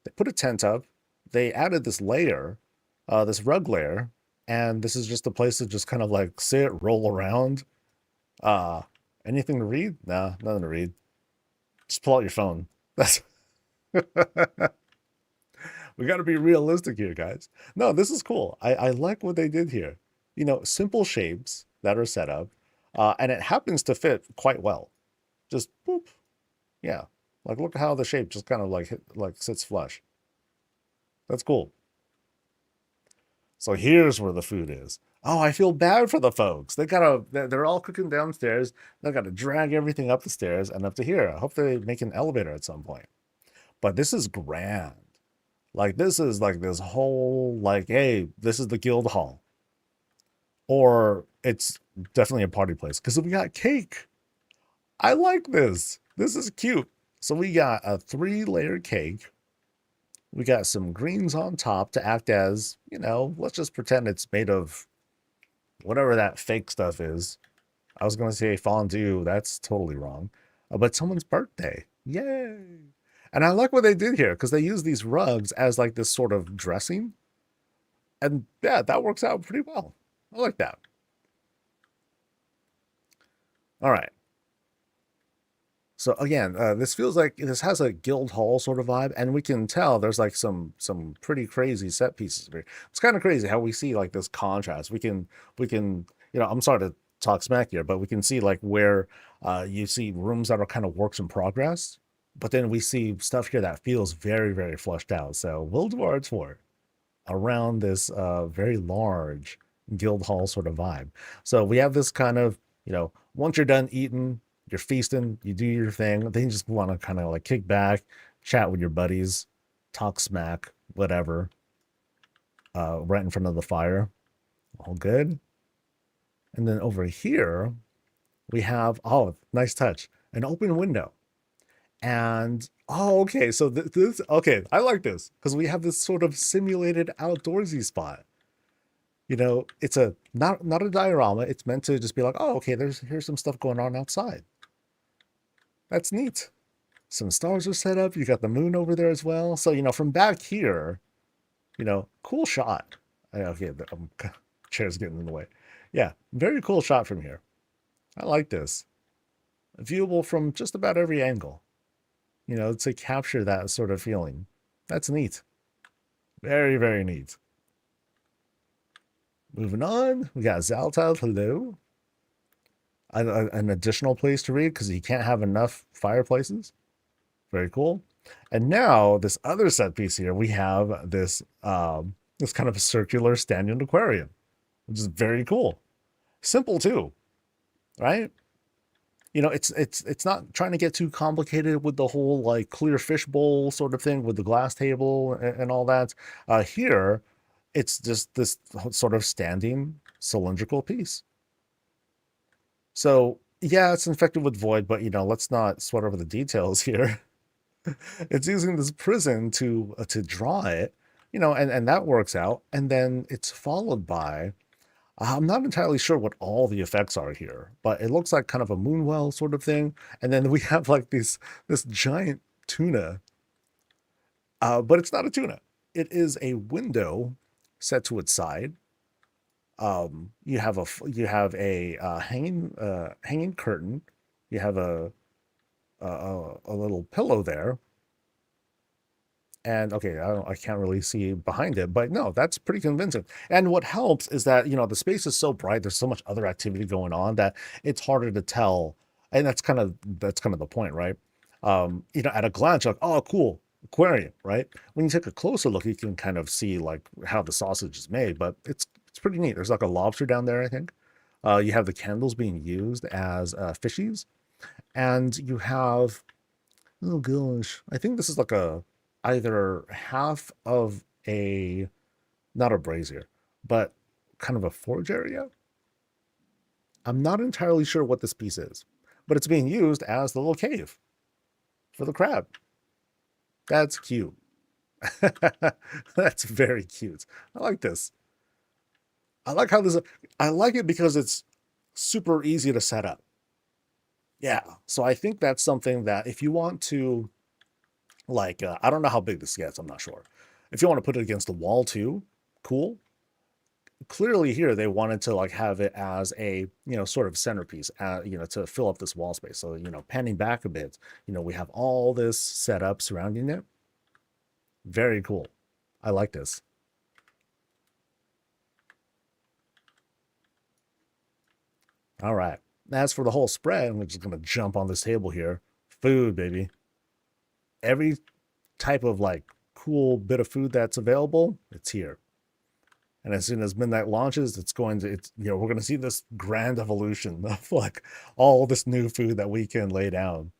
They put a tent up. They added this layer, this rug layer, and this is just a place to just kind of like sit, roll around. Anything to read? Nah, nothing to read. Just pull out your phone. That's we got to be realistic here, guys. No, this is cool. I like what they did here. Simple shapes that are set up, and it happens to fit quite well. Just boop. Yeah, like look at how the shape just kind of like sits flush. That's cool. So here's where the food is. Oh, I feel bad for the folks. They're all cooking downstairs. They gotta drag everything up the stairs and up to here. I hope they make an elevator at some point. But this is grand. Like this is like this whole like, hey, this is the guild hall. Or it's definitely a party place because we got cake. I like this. This is cute. So we got a 3-layer cake. We got some greens on top to act as, let's just pretend it's made of whatever that fake stuff is. I was going to say fondue. That's totally wrong. But someone's birthday. Yay. And I like what they did here because they use these rugs as like this sort of dressing. And yeah, that works out pretty well. I like that. All right. So again, this feels like this has a guild hall sort of vibe, and we can tell there's like some pretty crazy set pieces here. It's kind of crazy how we see like this contrast. We can I'm sorry to talk smack here, but we can see like where you see rooms that are kind of works in progress, but then we see stuff here that feels very, very fleshed out. So we'll do our tour around this very large guild hall sort of vibe. So we have this kind of, once you're done eating, you're feasting, you do your thing, then you just want to kind of like kick back, chat with your buddies, talk smack, whatever, right in front of the fire. All good. And then over here, we have, oh, nice touch, an open window. And, oh, okay, so this, okay, I like this, because we have this sort of simulated outdoorsy spot. It's not a diorama. It's meant to just be like, oh, okay, here's some stuff going on outside. That's neat. Some stars are set up. You got the moon over there as well. So, from back here, cool shot. Okay, the chair's getting in the way. Yeah, very cool shot from here. I like this. Viewable from just about every angle, to capture that sort of feeling. That's neat. Very, very neat. Moving on, we got Zaltal, hello. An additional place to read because you can't have enough fireplaces. Very cool. And now this other set piece here, we have this kind of circular stand-in aquarium, which is very cool. Simple too, right? It's not trying to get too complicated with the whole like clear fish bowl sort of thing with the glass table and all that. Here, it's just this sort of standing cylindrical piece. So yeah, it's infected with void, but let's not sweat over the details here. It's using this prism to draw it, and that works out. And then it's followed by I'm not entirely sure what all the effects are here, but it looks like kind of a moonwell sort of thing. And then we have like this giant tuna, but it's not a tuna. It is a window set to its side. You have a hanging curtain. You have a little pillow there. And okay, I can't really see behind it, but no, that's pretty convincing. And what helps is that the space is so bright. There's so much other activity going on that it's harder to tell. And that's kind of the point, right? At a glance, you're like, oh, cool aquarium, right? When you take a closer look, you can kind of see like how the sausage is made, but it's pretty neat. There's like a lobster down there, I think. You have the candles being used as fishies, and you have oh gosh, I think this is like a either half of a not a brazier, but kind of a forge area. I'm not entirely sure what this piece is, but it's being used as the little cave for the crab. That's cute. That's very cute. I like this. I like how this. I like it because it's super easy to set up. Yeah. So I think that's something that if you want to like I don't know how big this gets, I'm not sure. If you want to put it against the wall too, cool. Clearly here they wanted to like have it as a sort of centerpiece to fill up this wall space. So panning back a bit, we have all this set up surrounding it. Very cool. I like this. All right, as for the whole spread, I'm just gonna jump on this table here. Food, baby. Every type of like cool bit of food that's available, it's here. And as soon as midnight launches, we're going to see this grand evolution of like all this new food that we can lay down.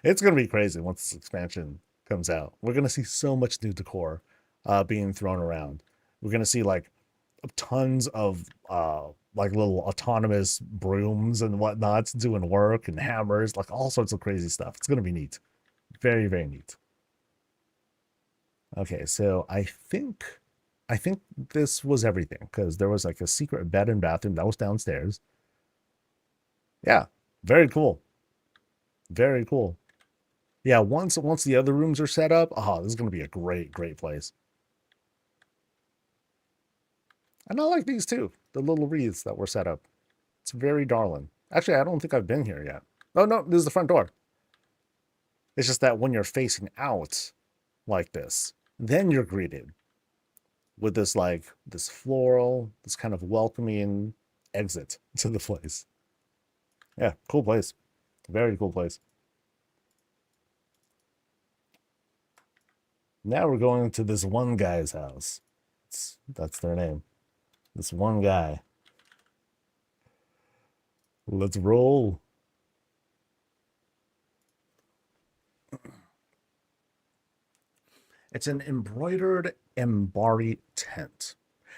It's going to be crazy once this expansion comes out. We're going to see so much new decor being thrown around. We're going to see like tons of like little autonomous brooms and whatnots doing work and hammers, like all sorts of crazy stuff. It's going to be neat. Very, very neat. Okay, so I think this was everything because there was like a secret bed and bathroom that was downstairs. Yeah, very cool. Very cool. Yeah, once the other rooms are set up, this is gonna be a great place. And I like these too, the little wreaths that were set up. It's very darling. Actually, I don't think I've been here yet. Oh no, this is the front door. It's just that when you're facing out like this, then you're greeted with this floral, this kind of welcoming exit to the place. Yeah, cool place. Very cool place. Now we're going to this one guy's house. That's their name. This one guy. Let's roll. It's an embroidered Embari tent.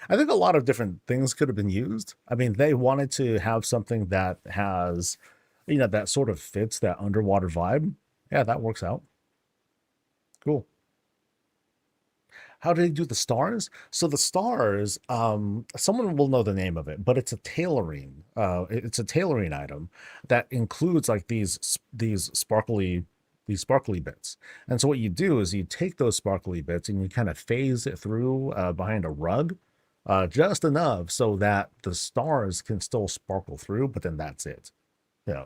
I think a lot of different things could have been used. I mean, they wanted to have something that has, that sort of fits that underwater vibe. Yeah, that works out. Cool. How did they do the stars? So the stars, someone will know the name of it, but it's a tailoring. It's a tailoring item that includes like these sparkly bits. And so what you do is you take those sparkly bits and you kind of phase it through behind a rug, just enough so that the stars can still sparkle through, but then that's it. Yeah.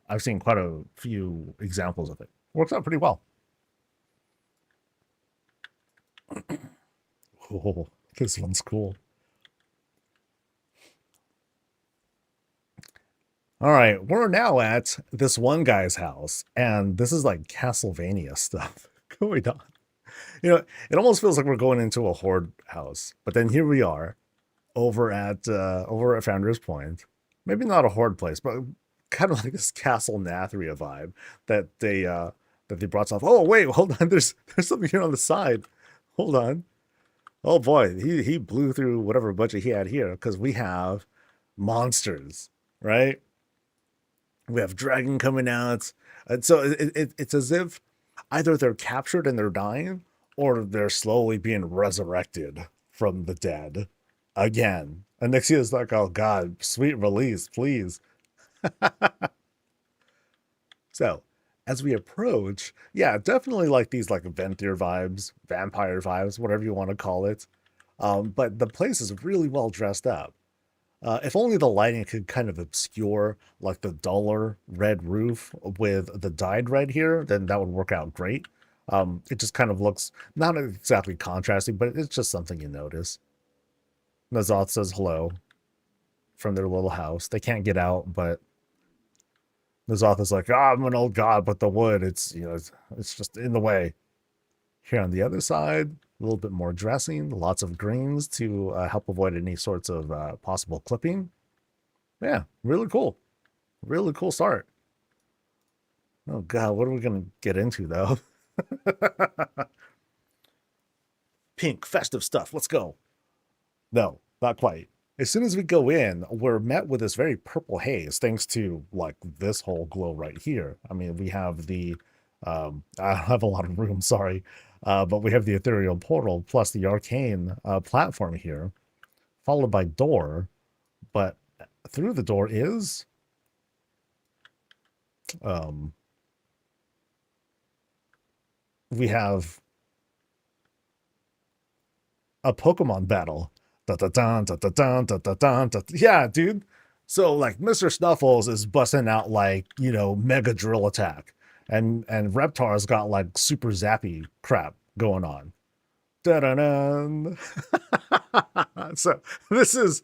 I've seen quite a few examples of it. Works out pretty well. Oh, this one's cool. All right, we're now at this one guy's house, and this is like Castlevania stuff going on. You know, it almost feels like we're going into a horde house, but then here we are over at Founder's Point. Maybe not a horde place, but kind of like this Castle Nathria vibe that they brought off. Oh wait, hold on. There's something here on the side. Hold on. Oh boy, he blew through whatever budget he had here because we have monsters, right? We have dragon coming out, and so it's as if either they're captured and they're dying, or they're slowly being resurrected from the dead again. And next year is like, oh god, sweet release, please. So as we approach, yeah, definitely like these like vampire vibes, vampire vibes, whatever you want to call it. But the place is really well dressed up. If only the lighting could kind of obscure like the duller red roof with the dyed red here, then that would work out great. It just kind of looks not exactly contrasting, but it's just something you notice. Nazoth says hello from their little house. They can't get out, but Nazoth is like, I'm an old god, but the wood, it's just in the way. Here on the other side, a little bit more dressing, lots of greens to help avoid any sorts of possible clipping. Yeah, really cool. Really cool start. Oh god, what are we gonna get into though? Pink, festive stuff, let's go. No, not quite. As soon as we go in, we're met with this very purple haze, thanks to like this whole glow right here. I mean, we have the I don't have a lot of room, sorry. But we have the ethereal portal plus the arcane platform here, followed by door. But through the door is we have a Pokemon battle. Da, da, da, da, da, da, da, da, da, da. Yeah, dude. So like Mr. Snuffles is busting out like, mega drill attack. And Reptar's got like super zappy crap going on. Da-da-da. So this is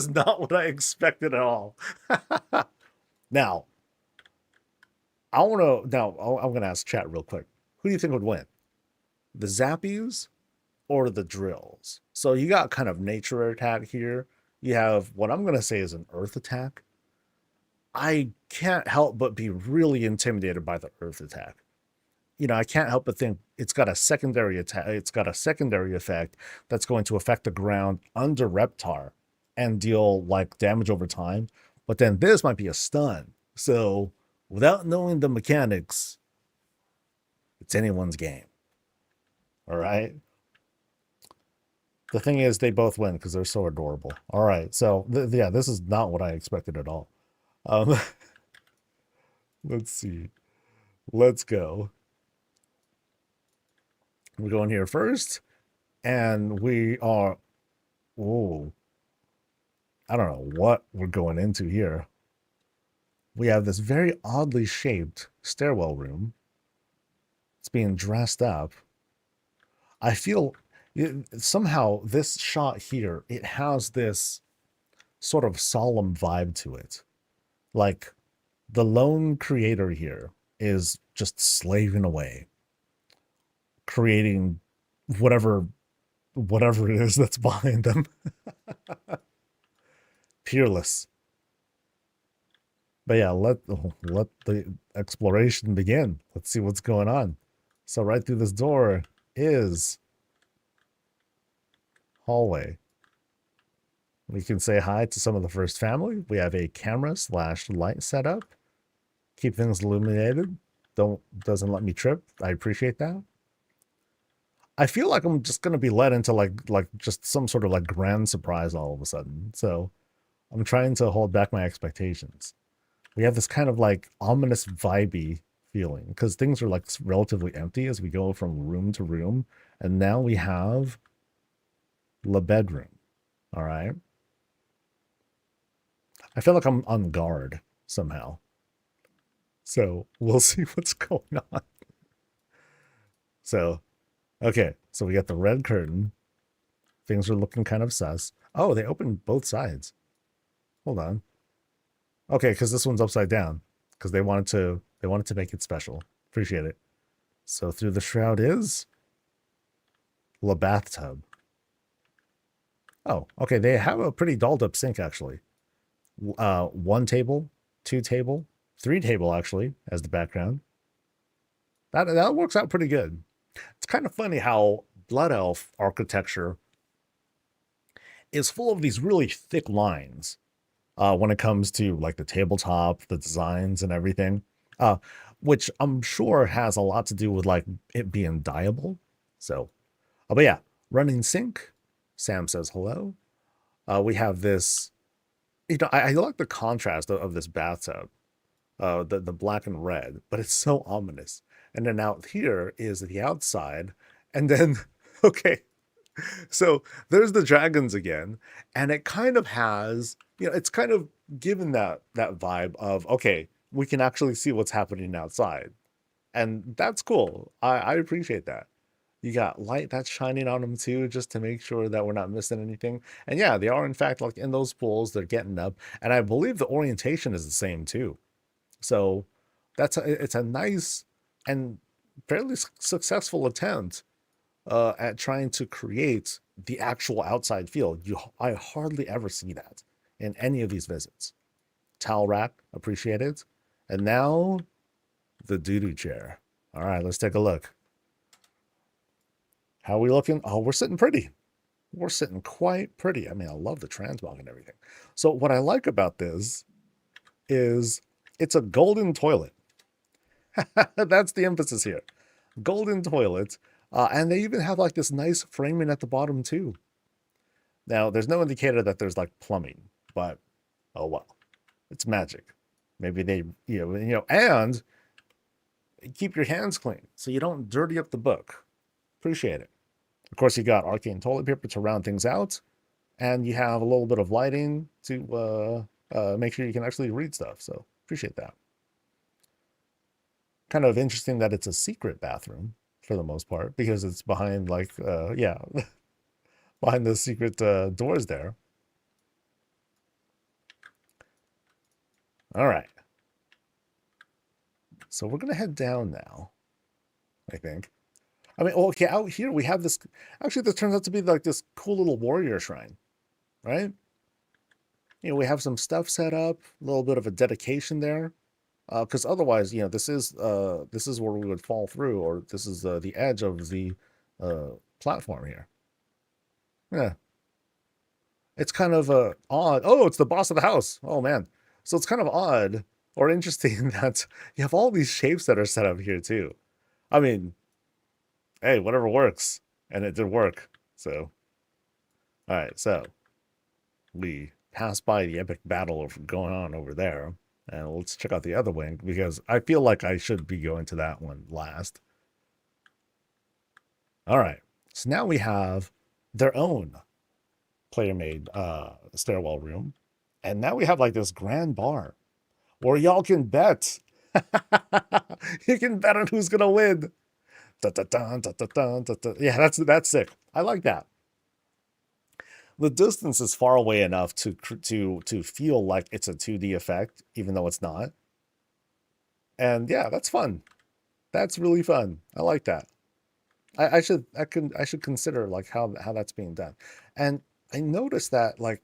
not what I expected at all. Now, I'm gonna ask chat real quick. Who do you think would win? The Zappies or the drills? So you got kind of nature attack here. You have what I'm gonna say is an earth attack. I can't help but be really intimidated by the earth attack. I can't help but think it's got a secondary attack. It's got a secondary effect that's going to affect the ground under Reptar and deal like damage over time. But then this might be a stun. So without knowing the mechanics, it's anyone's game. All right. The thing is, they both win because they're so adorable. All right. So yeah, this is not what I expected at all. Let's see. Let's go. We're going here first, and we are. Oh, I don't know what we're going into here. We have this very oddly shaped stairwell room. It's being dressed up. I feel somehow this shot here, it has this sort of solemn vibe to it. Like the lone creator here is just slaving away, creating whatever it is that's behind them. Peerless. But yeah, let the exploration begin. Let's see what's going on. So right through this door is hallway. We can say hi to some of the first family. We have a camera / light setup. Keep things illuminated. Doesn't let me trip. I appreciate that. I feel like I'm just gonna be led into like just some sort of like grand surprise all of a sudden. So I'm trying to hold back my expectations. We have this kind of like ominous vibey feeling because things are like relatively empty as we go from room to room. And now we have the bedroom. All right. I feel like I'm on guard somehow. So we'll see what's going on. So, okay. So we got the red curtain. Things are looking kind of sus. Oh, they opened both sides. Hold on. Okay, because this one's upside down. Because they wanted to make it special. Appreciate it. So through the shroud is La bathtub. Oh, okay. They have a pretty dolled up sink actually. One table, two table, three table actually as the background. That works out pretty good. It's kind of funny how Blood Elf architecture is full of these really thick lines when it comes to like the tabletop, the designs, and everything, uh, which I'm sure has a lot to do with like it being dyeable. So, but yeah, running sink. Sam says hello. We have this. I like the contrast of this bathtub, the black and red, but it's so ominous. And then out here is the outside, and then okay, so there's the dragons again, and it kind of has, it's kind of given that vibe of okay, we can actually see what's happening outside, and that's cool. I appreciate that. You got light that's shining on them too, just to make sure that we're not missing anything. And yeah, they are in fact like in those pools. They're getting up, and I believe the orientation is the same too. So it's a nice and fairly successful attempt at trying to create the actual outside field. I hardly ever see that in any of these visits. Towel rack, appreciate it. And now the doo-doo chair. All right, let's take a look. How are we looking? Oh, we're sitting pretty. We're sitting quite pretty. I mean, I love the transmog and everything. So what I like about this is it's a golden toilet. That's the emphasis here. Golden toilet. And they even have like this nice framing at the bottom too. Now, there's no indicator that there's like plumbing, but oh well, it's magic. Maybe they, and keep your hands clean so you don't dirty up the book. Appreciate it. Of course, you got arcane toilet paper to round things out, and you have a little bit of lighting to make sure you can actually read stuff. So appreciate that. Kind of interesting that it's a secret bathroom for the most part, because it's behind like, behind the secret doors there. All right. So we're going to head down now, I think. I mean, okay, out here we have this. Actually, this turns out to be like this cool little warrior shrine, right? We have some stuff set up, a little bit of a dedication there, because otherwise, this is where we would fall through, or this is the edge of the platform here. Yeah, it's kind of odd. Oh, it's the boss of the house. Oh man, so it's kind of odd or interesting that you have all these shapes that are set up here too. I mean, hey, whatever works, and it did work. So, all right, so we pass by the epic battle going on over there, and let's check out the other wing, because I feel like I should be going to that one last. All right, so now we have their own player-made stairwell room, and now we have like this grand bar where y'all can bet. You can bet on who's gonna win. Yeah, that's sick. I like that. The distance is far away enough to feel like it's a 2D effect, even though it's not. And yeah, that's fun. That's really fun. I like that. I should consider like how that's being done. And I noticed that like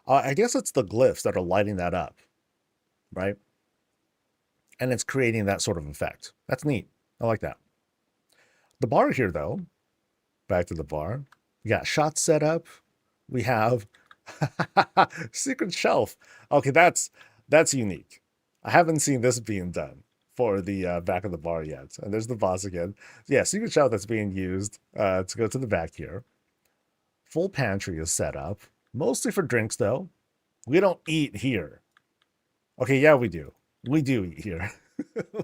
I guess it's the glyphs that are lighting that up, right? And it's creating that sort of effect. That's neat. I like that. The bar here, though, back to the bar. We got shots set up. We have secret shelf. Okay, that's unique. I haven't seen this being done for the back of the bar yet. And there's the boss again. Yeah, secret shelf that's being used to go to the back here. Full pantry is set up, mostly for drinks, though. We don't eat here. Okay, yeah, we do. We do eat here.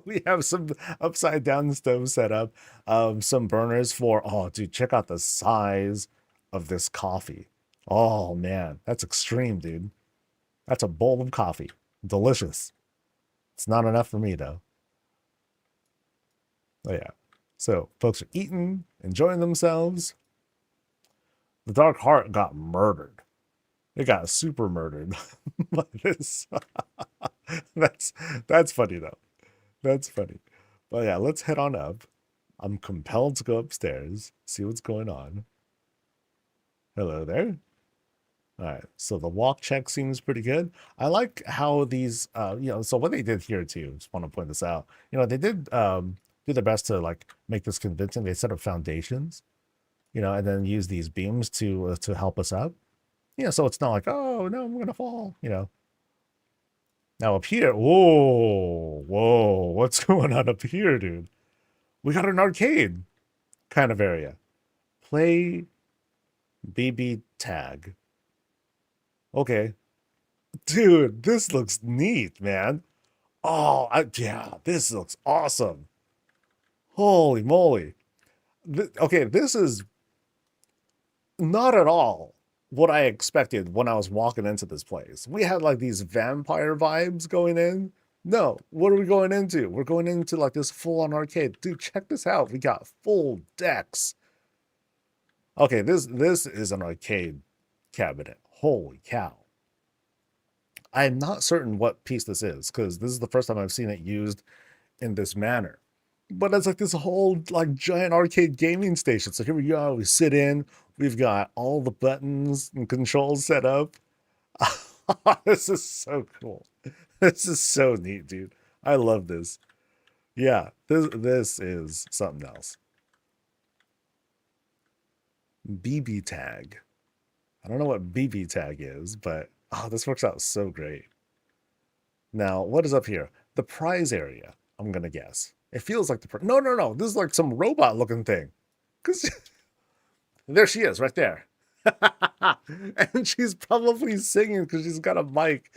We have some upside down stove set up, some burners for, oh, dude, check out the size of this coffee. Oh, man, that's extreme, dude. That's a bowl of coffee. Delicious. It's not enough for me, though. Oh, yeah. So, folks are eating, enjoying themselves. The Dark Heart got murdered. It got super murdered by this. That's that's funny though. That's funny. But yeah, let's head on up. I'm compelled to go upstairs, see what's going on. Hello there. All right, so the walk check seems pretty good. I like how these, so what they did here too, just want to point this out. They did do their best to like make this convincing. They set up foundations, and then use these beams to help us up. So it's not like, oh no, I'm gonna fall. Now up here, whoa, what's going on up here, dude? We got an arcade kind of area. Play BB tag. Okay. Dude, this looks neat, man. Oh, yeah, this looks awesome. Holy moly. Okay, this is not at all what I expected when I was walking into this place. We had like these vampire vibes going in. No, what are we going into? We're going into like this full-on arcade. Dude, check this out. We got full decks. Okay, this is an arcade cabinet. Holy cow. I'm not certain what piece this is because this is the first time I've seen it used in this manner. But it's like this whole like giant arcade gaming station. So here we go. We sit in. We've got all the buttons and controls set up. This is so cool. This is so neat, dude. I love this. Yeah, this is something else. BB tag. I don't know what BB tag is, but this works out so great. Now, what is up here? The prize area, I'm gonna guess. It feels like no. This is like some robot looking thing. Cause there she is, right there. And she's probably singing because she's got a mic.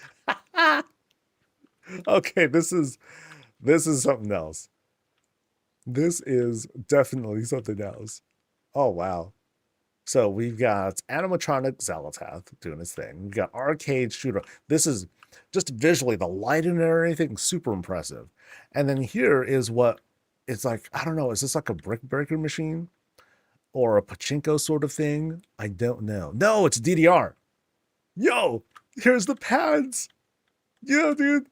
Okay, this is something else. This is definitely something else. Oh wow. So we've got animatronic Xalatath doing his thing. We've got arcade shooter. This is just visually the lighting and everything super impressive. And then here is what it's like. I don't know. Is this like a brick breaker machine or a pachinko sort of thing? I don't know. No, it's DDR. Yo, here's the pads. Yeah, dude.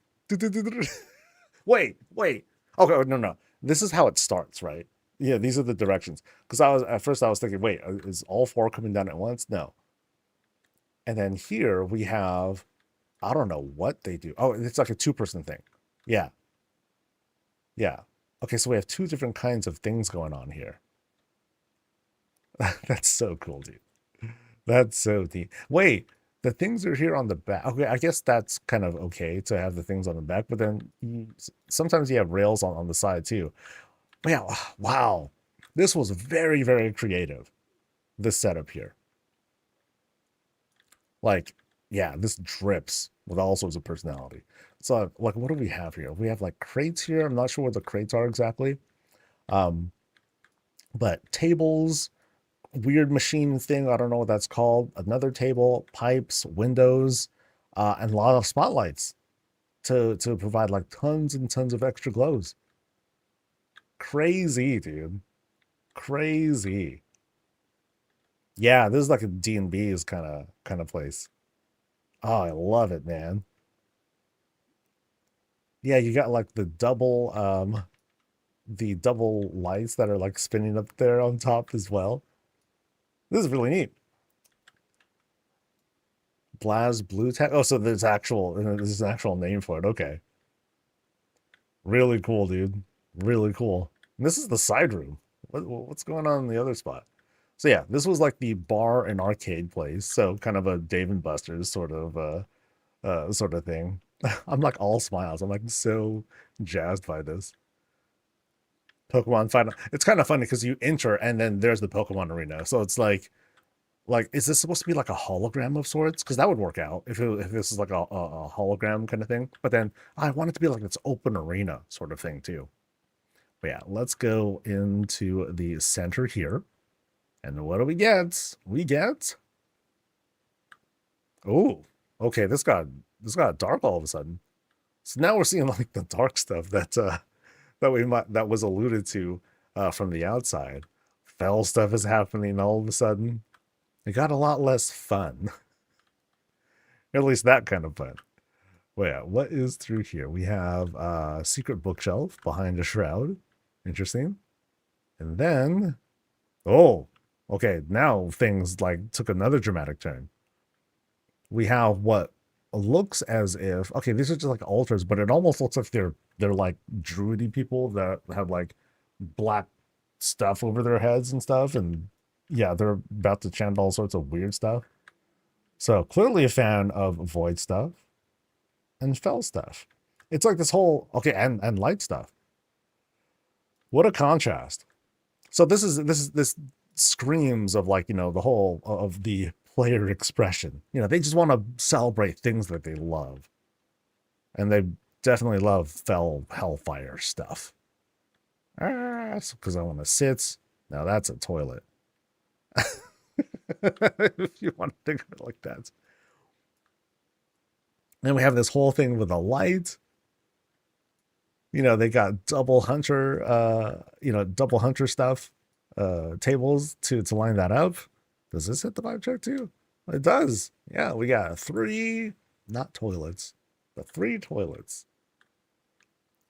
Wait. Okay, no. This is how it starts, right? Yeah, these are the directions. Because at first I was thinking, wait, is all four coming down at once? No. And then here we have, I don't know what they do. Oh, it's like a two-person thing. Yeah. Okay, so we have two different kinds of things going on here. That's so cool, dude. That's so neat. Wait, the things are here on the back. Okay, I guess that's kind of okay to have the things on the back, but then sometimes you have rails on the side too. But yeah, wow. This was very, very creative, this setup here. Like, yeah, this drips with all sorts of personality. So, like, what do we have here? We have, like, crates here. I'm not sure what the crates are exactly. But tables, weird machine thing. I don't know what that's called. Another table, pipes, windows, and a lot of spotlights to provide, like, tons and tons of extra glows. Crazy, dude. Crazy. Yeah, this is like a D&B's kind of place. Oh, I love it, man. Yeah, you got like the double lights that are like spinning up there on top as well. This is really neat. Blaz Blue Tech. Oh, so there's an actual name for it. Okay. Really cool, dude. Really cool. And this is the side room. What's going on in the other spot? So yeah, this was like the bar and arcade place. So kind of a Dave and Buster's sort of thing. I'm like all smiles. I'm like so jazzed by this. Pokemon Final. It's kind of funny because you enter and then there's the Pokemon arena. So it's like is this supposed to be like a hologram of sorts? Because that would work out if this is like a hologram kind of thing. But then I want it to be like this open arena sort of thing too. But yeah, let's go into the center here. And what do we get? We get. Oh, okay. This got dark all of a sudden. So now we're seeing like the dark stuff that was alluded to from the outside. Fell stuff is happening all of a sudden. It got a lot less fun. At least that kind of fun. Well, yeah, what is through here? We have a secret bookshelf behind a shroud. Interesting. And then, oh, okay, now things like took another dramatic turn. We have what looks as if, okay, these are just like altars, but it almost looks like they're like druidy people that have like black stuff over their heads and stuff, and yeah, they're about to chant all sorts of weird stuff. So clearly a fan of void stuff and fell stuff. It's like this whole okay, and light stuff. What a contrast. So this screams of like, the whole of the player expression. They just want to celebrate things that they love. And they definitely love fell hellfire stuff. That's because I want to sit. Now that's a toilet. If you want to think of it like that. Then we have this whole thing with a light. They got double hunter stuff, tables to line that up. Does this hit the vibe check too? It does. Yeah, we got 3, not toilets, but 3 toilets.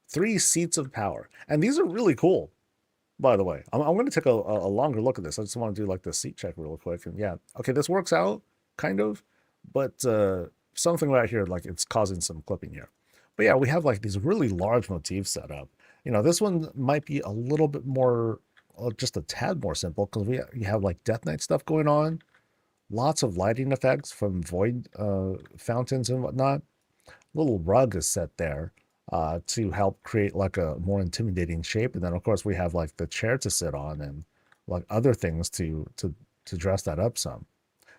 3 seats of power. And these are really cool, by the way. I'm going to take a longer look at this. I just want to do like the seat check real quick. And yeah, okay, this works out, kind of. But something right here, like it's causing some clipping here. But yeah, we have like these really large motifs set up. This one might be a little bit more, just a tad more simple, because you have like Death Knight stuff going on. Lots of lighting effects from void fountains and whatnot. Little rug is set there to help create like a more intimidating shape. And then of course we have like the chair to sit on and like other things to dress that up some.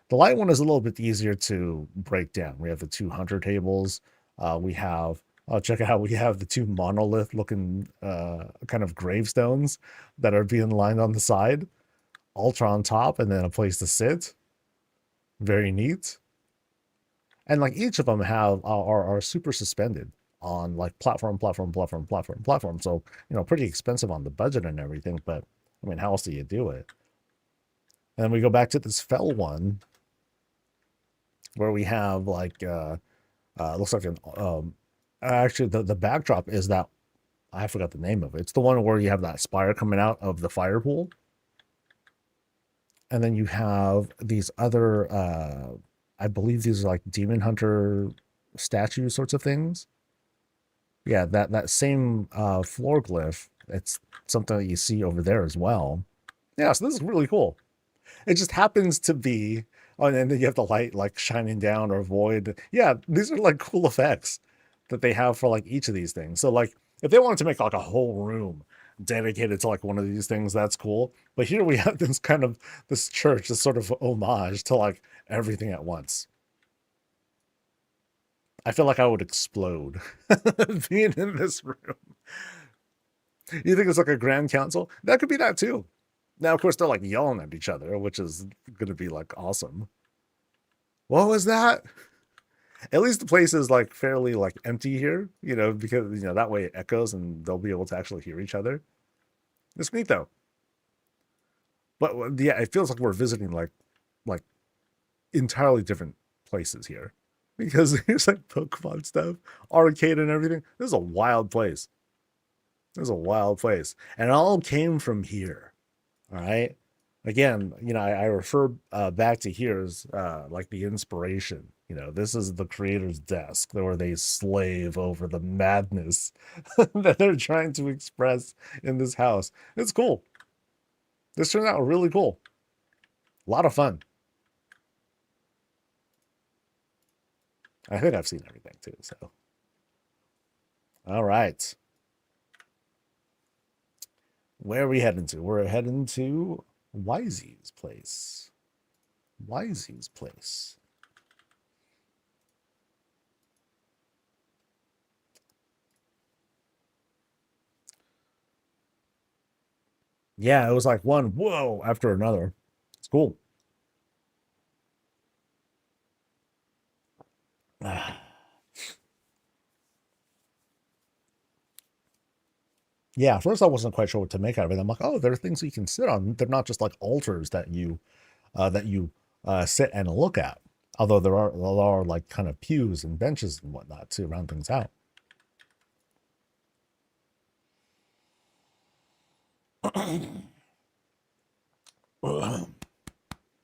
The light one is a little bit easier to break down. We have the 2 hunter tables. We have, check out, we have the 2 monolith looking kind of gravestones that are being lined on the side. Altar on top, and then a place to sit. Very neat. And like each of them are super suspended on like platform. So, pretty expensive on the budget and everything, but I mean, how else do you do it? And then we go back to this fell one where we have like looks like an actually the backdrop is that I forgot the name of it. It's the one where you have that spire coming out of the fire pool. And then you have these other I believe these are like demon hunter statue sorts of things. Yeah, that same floor glyph, it's something that you see over there as well. Yeah, so this is really cool. It just happens to be, oh, and then you have the light like shining down or void. Yeah, these are like cool effects that they have for like each of these things. So like if they wanted to make like a whole room dedicated to like one of these things, that's cool. But here we have this kind of this church, this sort of homage to like everything at once. I feel like I would explode being in this room. You think it's like a grand council? That could be that too. Now, of course, they're like yelling at each other, which is going to be like awesome. What was that? At least the place is like fairly like empty here, because that way it echoes and they'll be able to actually hear each other. It's neat though. But yeah, it feels like we're visiting like entirely different places here, because there's like Pokemon stuff, arcade and everything. This is a wild place. This is a wild place, and it all came from here. All right. Again, I refer back to here as like the inspiration. This is the creator's desk where they slave over the madness that they're trying to express in this house. It's cool. This turned out really cool. A lot of fun. I think I've seen everything too, so. All right. Where are we heading to? We're heading to Wisy's place. Wisy's place. Yeah, it was like one whoa after another. It's cool. Yeah, at first I wasn't quite sure what to make out of it. I'm like, oh, there are things you can sit on. They're not just like altars that you sit and look at. Although there are like kind of pews and benches and whatnot to round things out.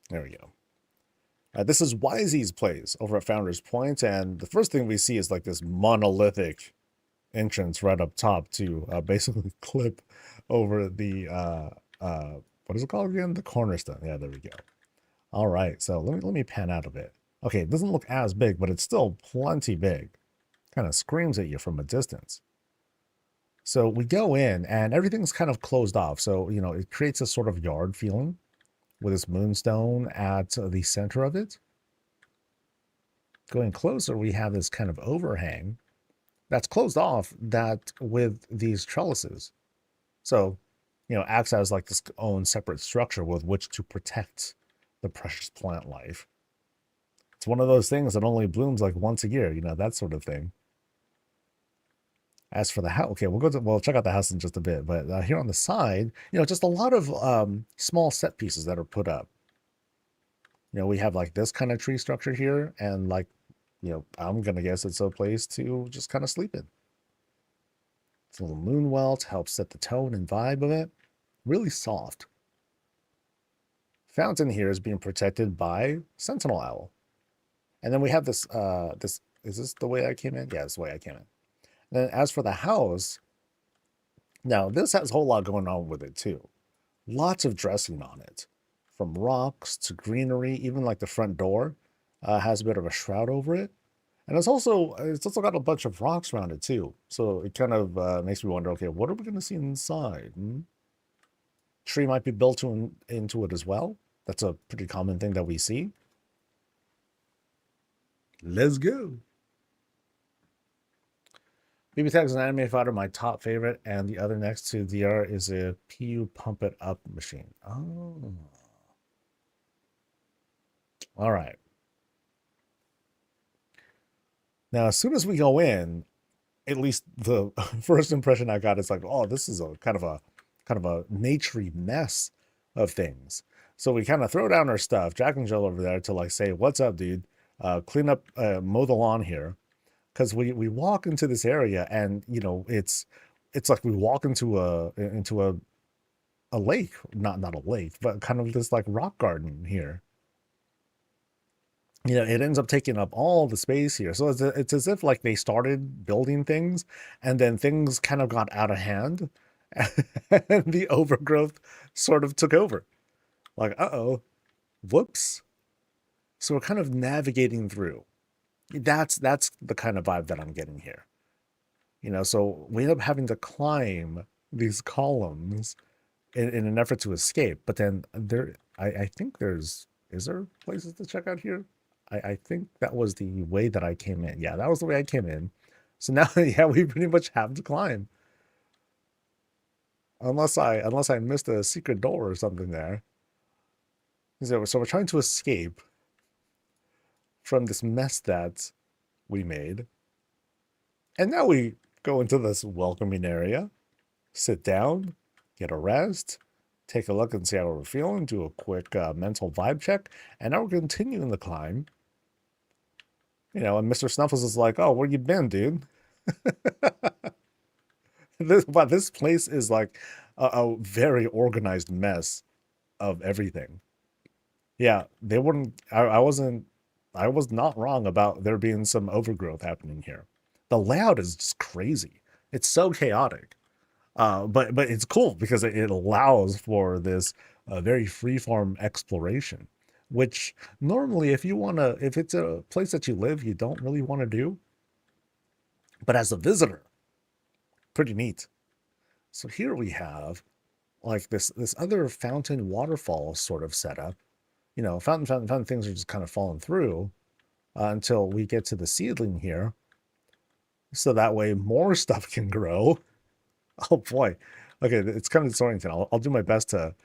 There we go. This is Wisy's place over at Founders Point, and the first thing we see is like this monolithic entrance right up top to basically clip over the what is it called again? The cornerstone. Yeah, there we go. All right, so let me pan out a bit. Okay, it doesn't look as big, but it's still plenty big. Kind of screams at you from a distance. So we go in, and everything's kind of closed off. So, you know, it creates a sort of yard feeling with this moonstone at the center of it. Going closer, we have this kind of overhang that's closed off that with these trellises. So, you know, acts as like this own separate structure with which to protect the precious plant life. It's one of those things that only blooms like once a year, you know, that sort of thing. As for the house, okay, we'll check out the house in just a bit, but here on the side, you know, just a lot of small set pieces that are put up. You know, we have like this kind of tree structure here, and like, you know, I'm gonna guess it's a place to just kind of sleep in. It's a little moon well to help set the tone and vibe of it. Really soft. Fountain here is being protected by Sentinel Owl. And then we have this, is this the way I came in? Yeah, this is the way I came in. And then as for the house, now this has a whole lot going on with it too. Lots of dressing on it. From rocks to greenery, even like the front door has a bit of a shroud over it. And it's also got a bunch of rocks around it too. So it kind of makes me wonder, okay, what are we going to see inside? Tree might be built into it as well. That's a pretty common thing that we see. Let's go. BB Tag is an anime fighter, my top favorite, and the other next to DR is a PU Pump It Up machine. Oh. All right. Now, as soon as we go in, at least the first impression I got is like, oh, this is a kind of a naturey mess of things. So we kind of throw down our stuff, Jack and Jill over there to like say, what's up, dude? Clean up, mow the lawn here. Because we walk into this area and, you know, it's like we walk into a lake, not a lake, but kind of this like rock garden here. You know, it ends up taking up all the space here. So it's as if like they started building things and then things kind of got out of hand and the overgrowth sort of took over. Like, uh-oh, whoops. So we're kind of navigating through. That's the kind of vibe that I'm getting here. You know, so we end up having to climb these columns in an effort to escape. But then I think is there places to check out here? I think that was the way that I came in. Yeah, that was the way I came in. So now, yeah, we pretty much have to climb. Unless I missed a secret door or something there. So we're trying to escape from this mess that we made. And now we go into this welcoming area, sit down, get a rest, take a look and see how we're feeling, do a quick mental vibe check, and now we're continuing the climb. You know, and Mr. Snuffles is like, oh, where you been, dude? This place is like a very organized mess of everything. Yeah, they wouldn't, I was not wrong about there being some overgrowth happening here. The layout is just crazy. It's so chaotic. But it's cool because it allows for this very freeform exploration, which normally if it's a place that you live, you don't really want to do. But as a visitor, pretty neat. So here we have like this other fountain waterfall sort of setup. You know, fountain things are just kind of falling through until we get to the seedling here. So that way more stuff can grow. Oh boy. Okay, it's kind of disorienting. I'll do my best to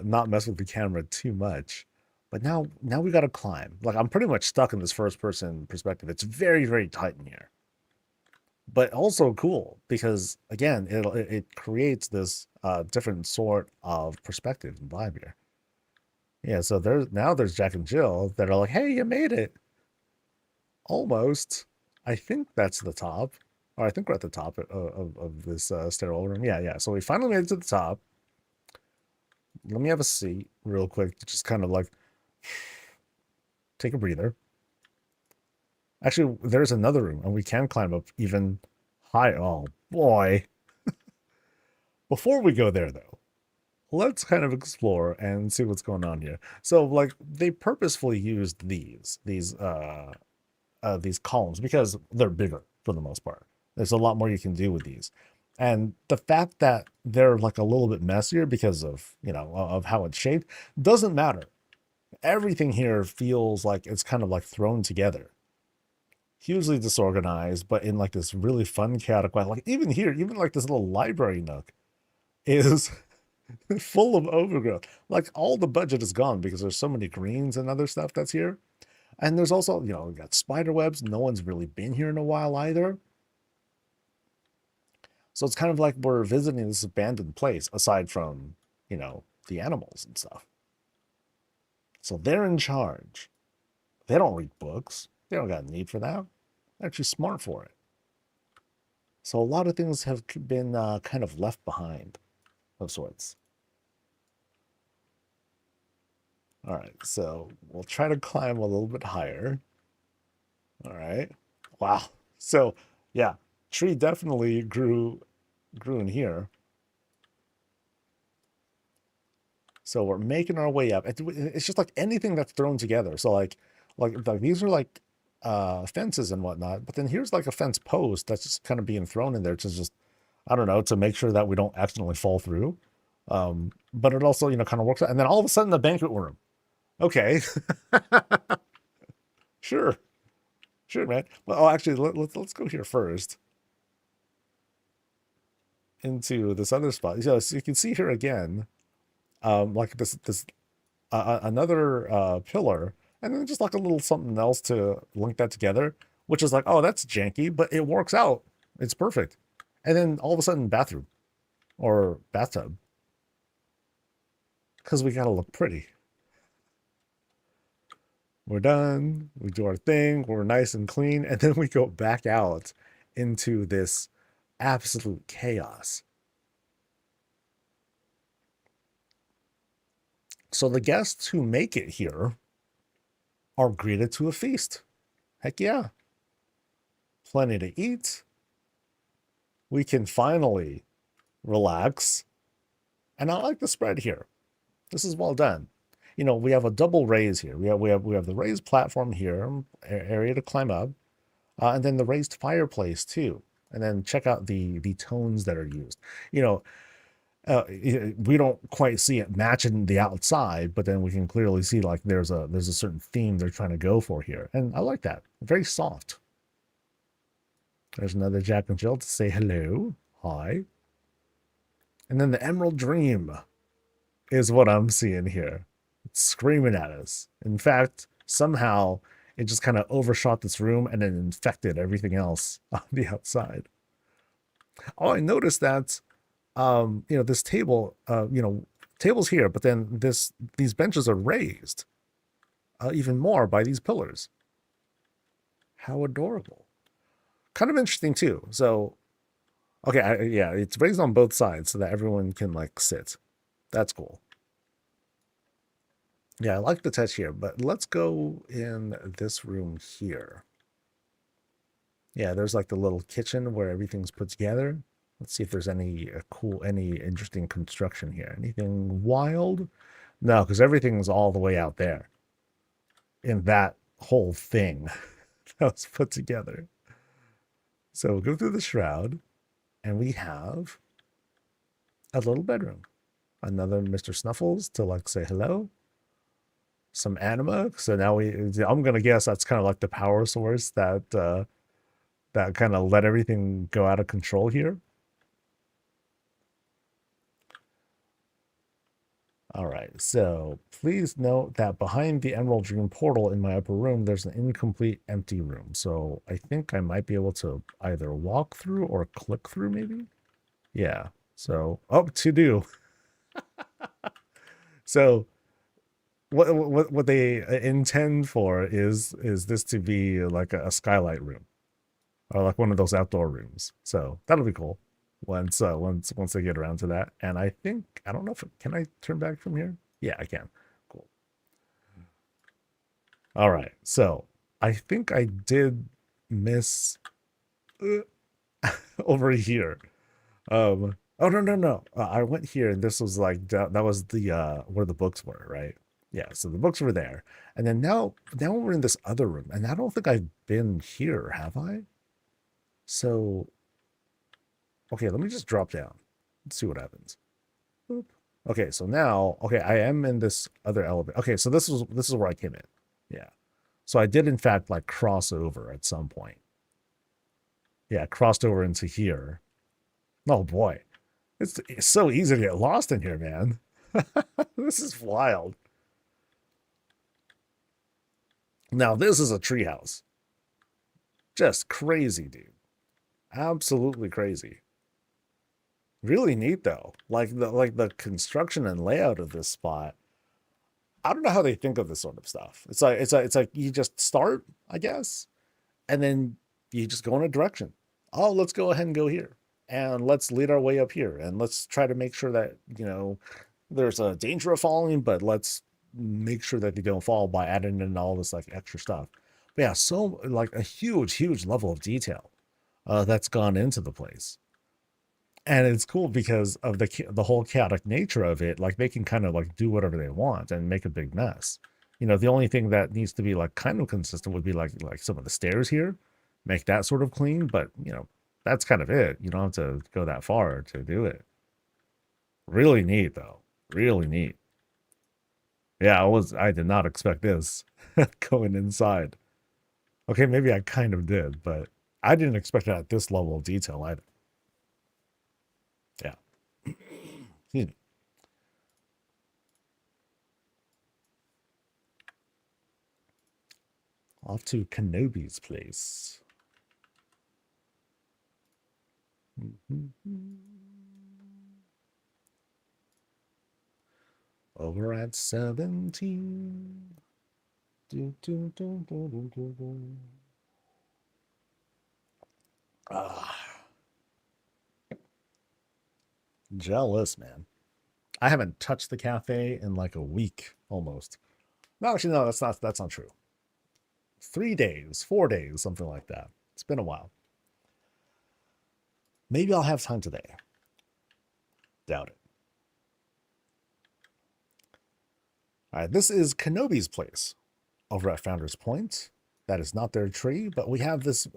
not mess with the camera too much. But now we got to climb. Like I'm pretty much stuck in this first person perspective. It's very, very tight in here. But also cool because again, it creates this different sort of perspective and vibe here. Yeah, so there's Jack and Jill that are like, hey, you made it. Almost. I think that's the top. Or I think we're at the top of this stairwell room. Yeah, yeah. So we finally made it to the top. Let me have a seat real quick to just kind of like take a breather. Actually, there's another room, and we can climb up even higher. Oh, boy. Before we go there, though, let's kind of explore and see what's going on here. So, like, they purposefully used these columns because they're bigger for the most part. There's a lot more you can do with these. And the fact that they're like a little bit messier because of, of how it's shaped doesn't matter. Everything here feels like it's kind of like thrown together. Hugely disorganized, but in like this really fun, chaotic way. Like even here, even like this little library nook is full of overgrowth. Like all the budget is gone because there's so many greens and other stuff that's here. And there's also, we got spider webs. No one's really been here in a while either. So it's kind of like we're visiting this abandoned place, aside from, the animals and stuff. So they're in charge. They don't read books. They don't got a need for that. They're too smart for it. So a lot of things have been kind of left behind of sorts. All right, so we'll try to climb a little bit higher. All right. Wow. So yeah, tree definitely grew in here. So we're making our way up. It's just like anything that's thrown together. So like these are like fences and whatnot, but then here's like a fence post that's just kind of being thrown in there to just, I don't know, to make sure that we don't accidentally fall through. But it also, kind of works out. And then all of a sudden the banquet room. Okay. Sure. Sure, man. Well, actually, let's go here first into this other spot. So you can see here again, like this another pillar, and then just like a little something else to link that together, which is like, oh, that's janky, but it works out. It's perfect. And then all of a sudden, bathroom or bathtub, because we gotta look pretty. We're done. We do our thing. We're nice and clean, and then we go back out into this absolute chaos. So the guests who make it here are greeted to a feast. Heck yeah. Plenty to eat. We can finally relax. And I like the spread here. This is well done. We have a double raise here. We have the raised platform here, area to climb up, and then the raised fireplace too. And then check out the tones that are used. We don't quite see it matching the outside, but then we can clearly see like there's a certain theme they're trying to go for here, and I like that. Very soft. There's another Jack and Jill to say hello, hi, and then the Emerald Dream is what I'm seeing here. It's screaming at us. In fact, somehow it just kind of overshot this room and then infected everything else on the outside. Oh, I noticed that this table, tables here, but then these benches are raised even more by these pillars. How adorable. Kind of interesting too. So, okay, yeah, it's raised on both sides so that everyone can like sit. That's cool. Yeah, I like the touch here, but let's go in this room here. Yeah, there's like the little kitchen where everything's put together. Let's see if there's any any interesting construction here. Anything wild? No, because everything's all the way out there in that whole thing that was put together. So we'll go through the shroud, and we have a little bedroom. Another Mr. Snuffles to like say hello. Some anima. So now I'm gonna guess that's kind of like the power source that that kind of let everything go out of control here. All right, so please note that behind the Emerald Dream portal in my upper room, there's an incomplete empty room. So I think I might be able to either walk through or click through maybe. Yeah, so, to do. So what they intend for is this to be like a skylight room or like one of those outdoor rooms. So that'll be cool once they get around to that. And I think I don't know if can I turn back from here? Yeah, I can. Cool. All right. So I think I did miss over here. Oh no. I went here and this was like that was the where the books were, right? Yeah, so the books were there. And then now we're in this other room. And I don't think I've been here, have I? So okay, let me just drop down. Let's see what happens. Boop. Okay, so now okay, I am in this other elevator. Okay, so this is where I came in. Yeah. So I did in fact like cross over at some point. Yeah, crossed over into here. Oh boy. It's so easy to get lost in here, man. This is wild. Now this is a treehouse. Just crazy, dude. Absolutely crazy. Really neat though. Like the construction and layout of this spot. I don't know how they think of this sort of stuff. It's like you just start, I guess, and then you just go in a direction. Oh, let's go ahead and go here. And let's lead our way up here. And let's try to make sure that, there's a danger of falling, but let's make sure that they don't fall by adding in all this like extra stuff. But yeah, so like a huge level of detail that's gone into the place. And it's cool because of the whole chaotic nature of it. Like they can kind of like do whatever they want and make a big mess. The only thing that needs to be like kind of consistent would be like some of the stairs here, make that sort of clean. But that's kind of it. You don't have to go that far to do it. Really neat though. Really neat. Yeah, I did not expect this going inside. Okay, maybe I kind of did, but I didn't expect it at this level of detail either. Yeah. Excuse me. Off to Kenobi's place. Over at 17. Ah, jealous, man. I haven't touched the cafe in like a week almost. No, actually, no, that's not true. 3 days, 4 days, something like that. It's been a while. Maybe I'll have time today. Doubt it. All right, this is Kenobi's place over at Founder's Point. That is not their tree, but we have this,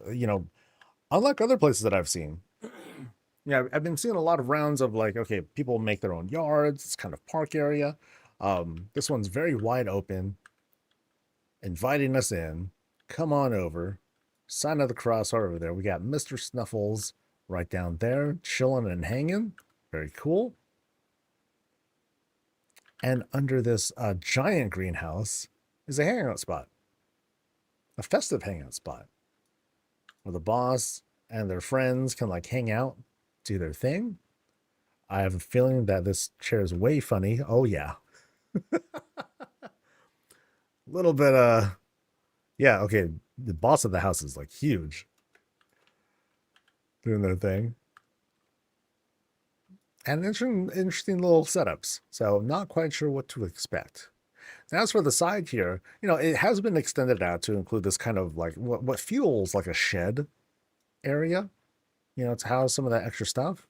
unlike other places that I've seen. Yeah, I've been seeing a lot of rounds of like, okay, people make their own yards. It's kind of park area. This one's very wide open, inviting us in. Come on over. Sign of the cross over there. We got Mr. Snuffles right down there, chilling and hanging. Very cool. And under this giant greenhouse is a hangout spot, a festive hangout spot, where the boss and their friends can like hang out, do their thing. I have a feeling that this chair is way funny. Oh yeah. A little bit yeah, okay. The boss of the house is like huge. Doing their thing. And interesting little setups. So not quite sure what to expect. Now, as for the side here, it has been extended out to include this kind of like what feels like a shed area, to house some of that extra stuff.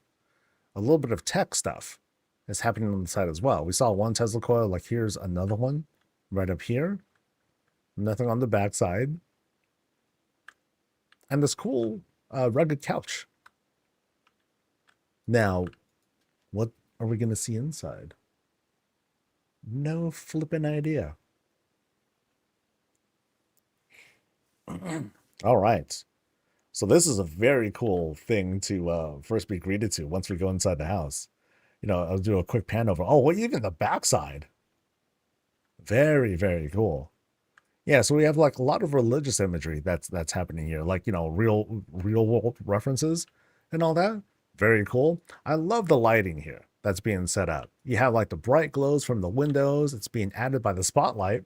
A little bit of tech stuff is happening on the side as well. We saw one Tesla coil, like here's another one right up here. Nothing on the back side. And this cool rugged couch. Now, what are we going to see inside? No flipping idea. All right. So this is a very cool thing to first be greeted to once we go inside the house. I'll do a quick pan over. Oh, well, even the backside. Very, very cool. Yeah, so we have like a lot of religious imagery that's happening here, like real world references and all that. Very cool. I love the lighting here. that's being set up. You have like the bright glows from the windows. It's being added by the spotlight.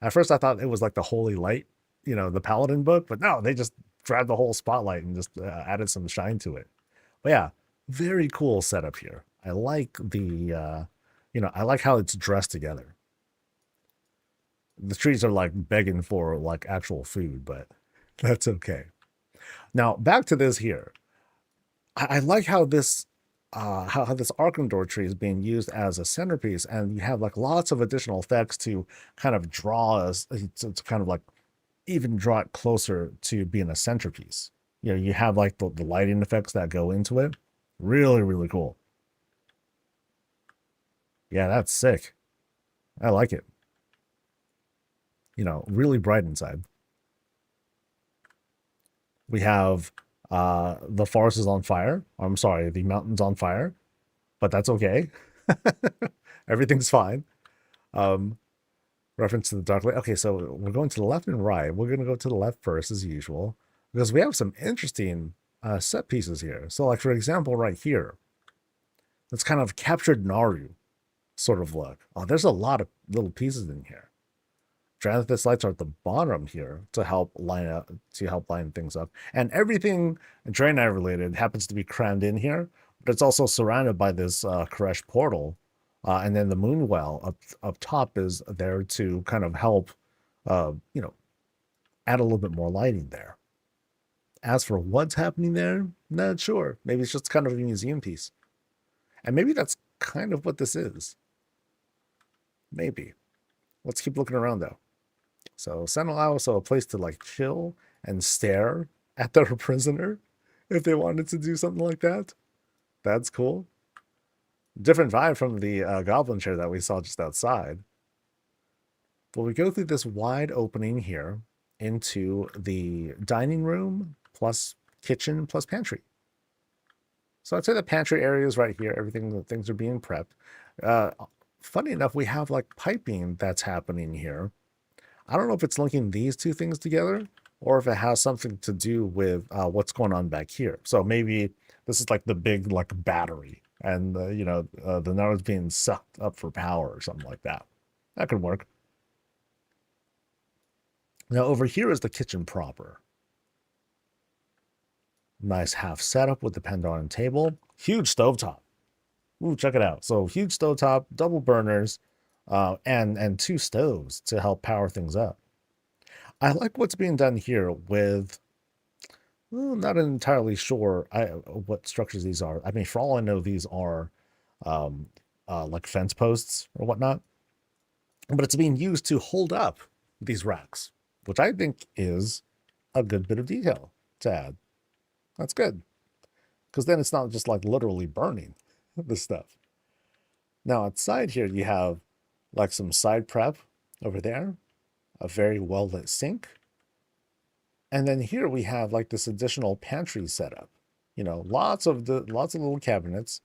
At first, I thought it was like the holy light, the Paladin book, but no, they just grabbed the whole spotlight and just added some shine to it. But yeah, very cool setup here. I like I like how it's dressed together. The trees are like begging for like actual food, but that's okay. Now back to this here. I like how this how this Arkandor tree is being used as a centerpiece, and you have like lots of additional effects to kind of draw us to kind of like even draw it closer to being a centerpiece. You have like the lighting effects that go into it. Really, really cool. Yeah, that's sick. I like it. Really bright inside. We have the forest is on fire. I'm sorry, the mountain's on fire, but that's okay. Everything's fine. Reference to the dark light. Okay, so we're going to the left and right. We're going to go to the left first as usual because we have some interesting set pieces here. So like, for example, right here, it's kind of captured Naru sort of look. Oh, there's a lot of little pieces in here. Drathis lights are at the bottom here to help line things up. And everything Draenei related happens to be crammed in here, but it's also surrounded by this Koresh portal. And then the Moonwell up top is there to kind of help, add a little bit more lighting there. As for what's happening there, not sure. Maybe it's just kind of a museum piece. And maybe that's kind of what this is. Maybe. Let's keep looking around though. So Sentinel also a place to like chill and stare at their prisoner if they wanted to do something like that. That's cool. Different vibe from the goblin chair that we saw just outside. But we go through this wide opening here into the dining room plus kitchen plus pantry. So I'd say the pantry area is right here. Things are being prepped. Funny enough, we have like piping that's happening here. I don't know if it's linking these two things together or if it has something to do with what's going on back here. So maybe this is like the big like battery and the Naru's being sucked up for power or something like that. That could work. Now over here is the kitchen proper. Nice half setup with the Pandoran table. Huge stovetop. Ooh, check it out. So huge stovetop, double burners, and two stoves to help power things up. I like what's being done here with, not entirely sure what structures these are. I mean, for all I know, these are like fence posts or whatnot. But it's being used to hold up these racks, which I think is a good bit of detail to add. That's good. Because then it's not just like literally burning this stuff. Now outside here, you have like some side prep over there, a very well lit sink. And then here we have like this additional pantry setup. Lots of little cabinets.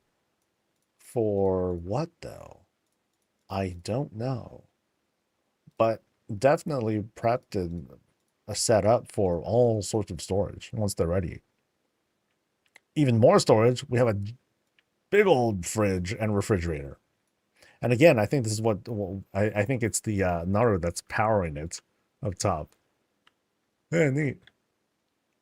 For what though? I don't know. But definitely prepped and set up for all sorts of storage once they're ready. Even more storage, we have a big old fridge and refrigerator. And again, I think this is I think it's the Naru that's powering it up top. Yeah, neat.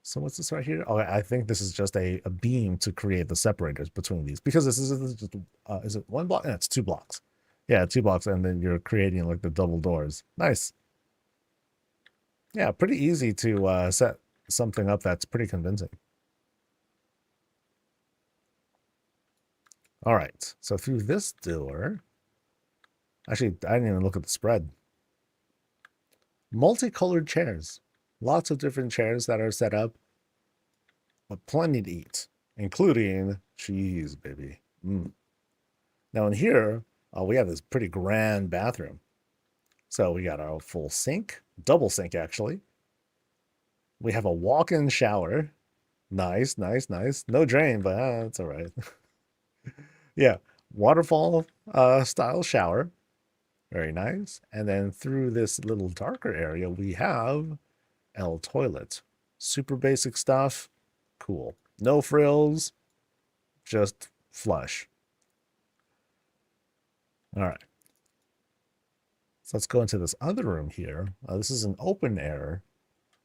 So what's this right here? Oh, I think this is just a beam to create the separators between these because this is just, is it one block? No, it's 2 blocks. Yeah, 2 blocks, and then you're creating like the double doors. Nice. Yeah, pretty easy to set something up that's pretty convincing. All right, so through this door, actually, I didn't even look at the spread. Multicolored chairs. Lots of different chairs that are set up, but plenty to eat, including cheese, baby. Now in here, we have this pretty grand bathroom. So we got our full sink, double sink actually. We have a walk-in shower. Nice, nice, nice. No drain, but that's all right. Yeah, waterfall style shower. Very nice. And then through this little darker area, we have L toilet. Super basic stuff. Cool. No frills, just flush. All right. So let's go into this other room here. This is an open air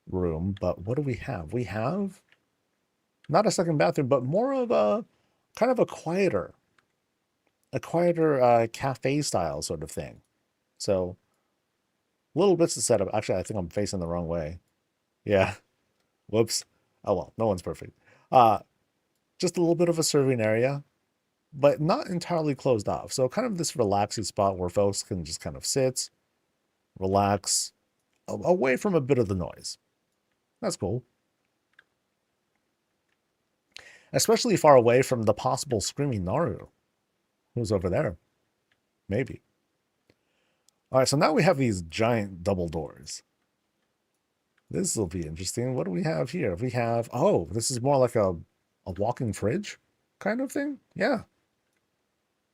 room, but what do we have? We have not a second bathroom, but more of a kind of a quieter cafe style sort of thing. So little bits of setup. Actually, I think I'm facing the wrong way. Yeah. Whoops. Oh well, no one's perfect. Uh, just a little bit of a serving area, but not entirely closed off. So kind of this relaxing spot where folks can just kind of sit, relax, away from a bit of the noise. That's cool. Especially far away from the possible screaming Naru, who's over there. Maybe. All right, so now we have these giant double doors. This will be interesting. What do we have here? We have, oh, this is more like a walk-in fridge kind of thing. Yeah.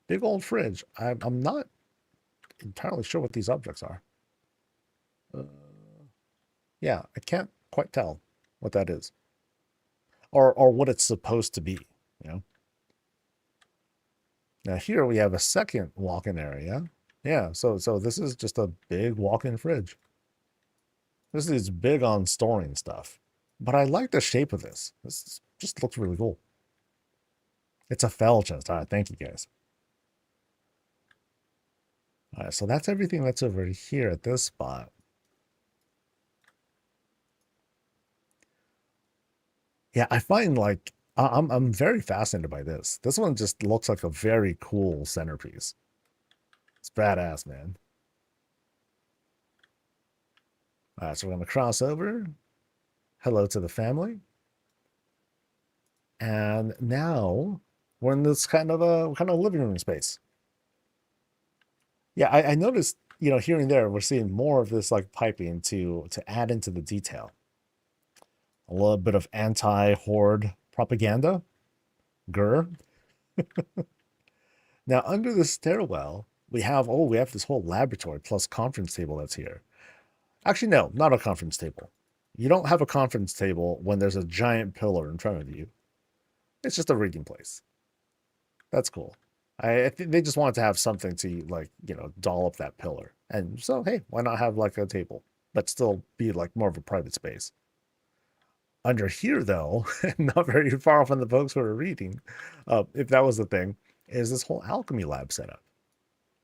Big old fridge. I'm not entirely sure what these objects are. Yeah, I can't quite tell what that is. Or what it's supposed to be, you know. Now here we have a second walk-in area. Yeah, so this is just a big walk-in fridge. This is big on storing stuff. But I like the shape of this. This just looks really cool. It's a fell chest. All right, thank you guys. All right, so that's everything that's over here at this spot. Yeah, I find like I'm very fascinated by this. This one just looks like a very cool centerpiece. It's badass, man. All right, so we're gonna cross over. Hello to the family. And now we're in this kind of a living room space. Yeah, I noticed, here and there, we're seeing more of this like piping to add into the detail. A little bit of anti-horde propaganda. Grr. Now under the stairwell, we have this whole laboratory plus conference table that's here. Actually, no, not a conference table. You don't have a conference table when there's a giant pillar in front of you. It's just a reading place. That's cool. I think they just wanted to have something to like, doll up that pillar. And so, hey, why not have like a table, but still be like more of a private space. Under here, though, not very far from the folks who are reading, if that was the thing, is this whole alchemy lab setup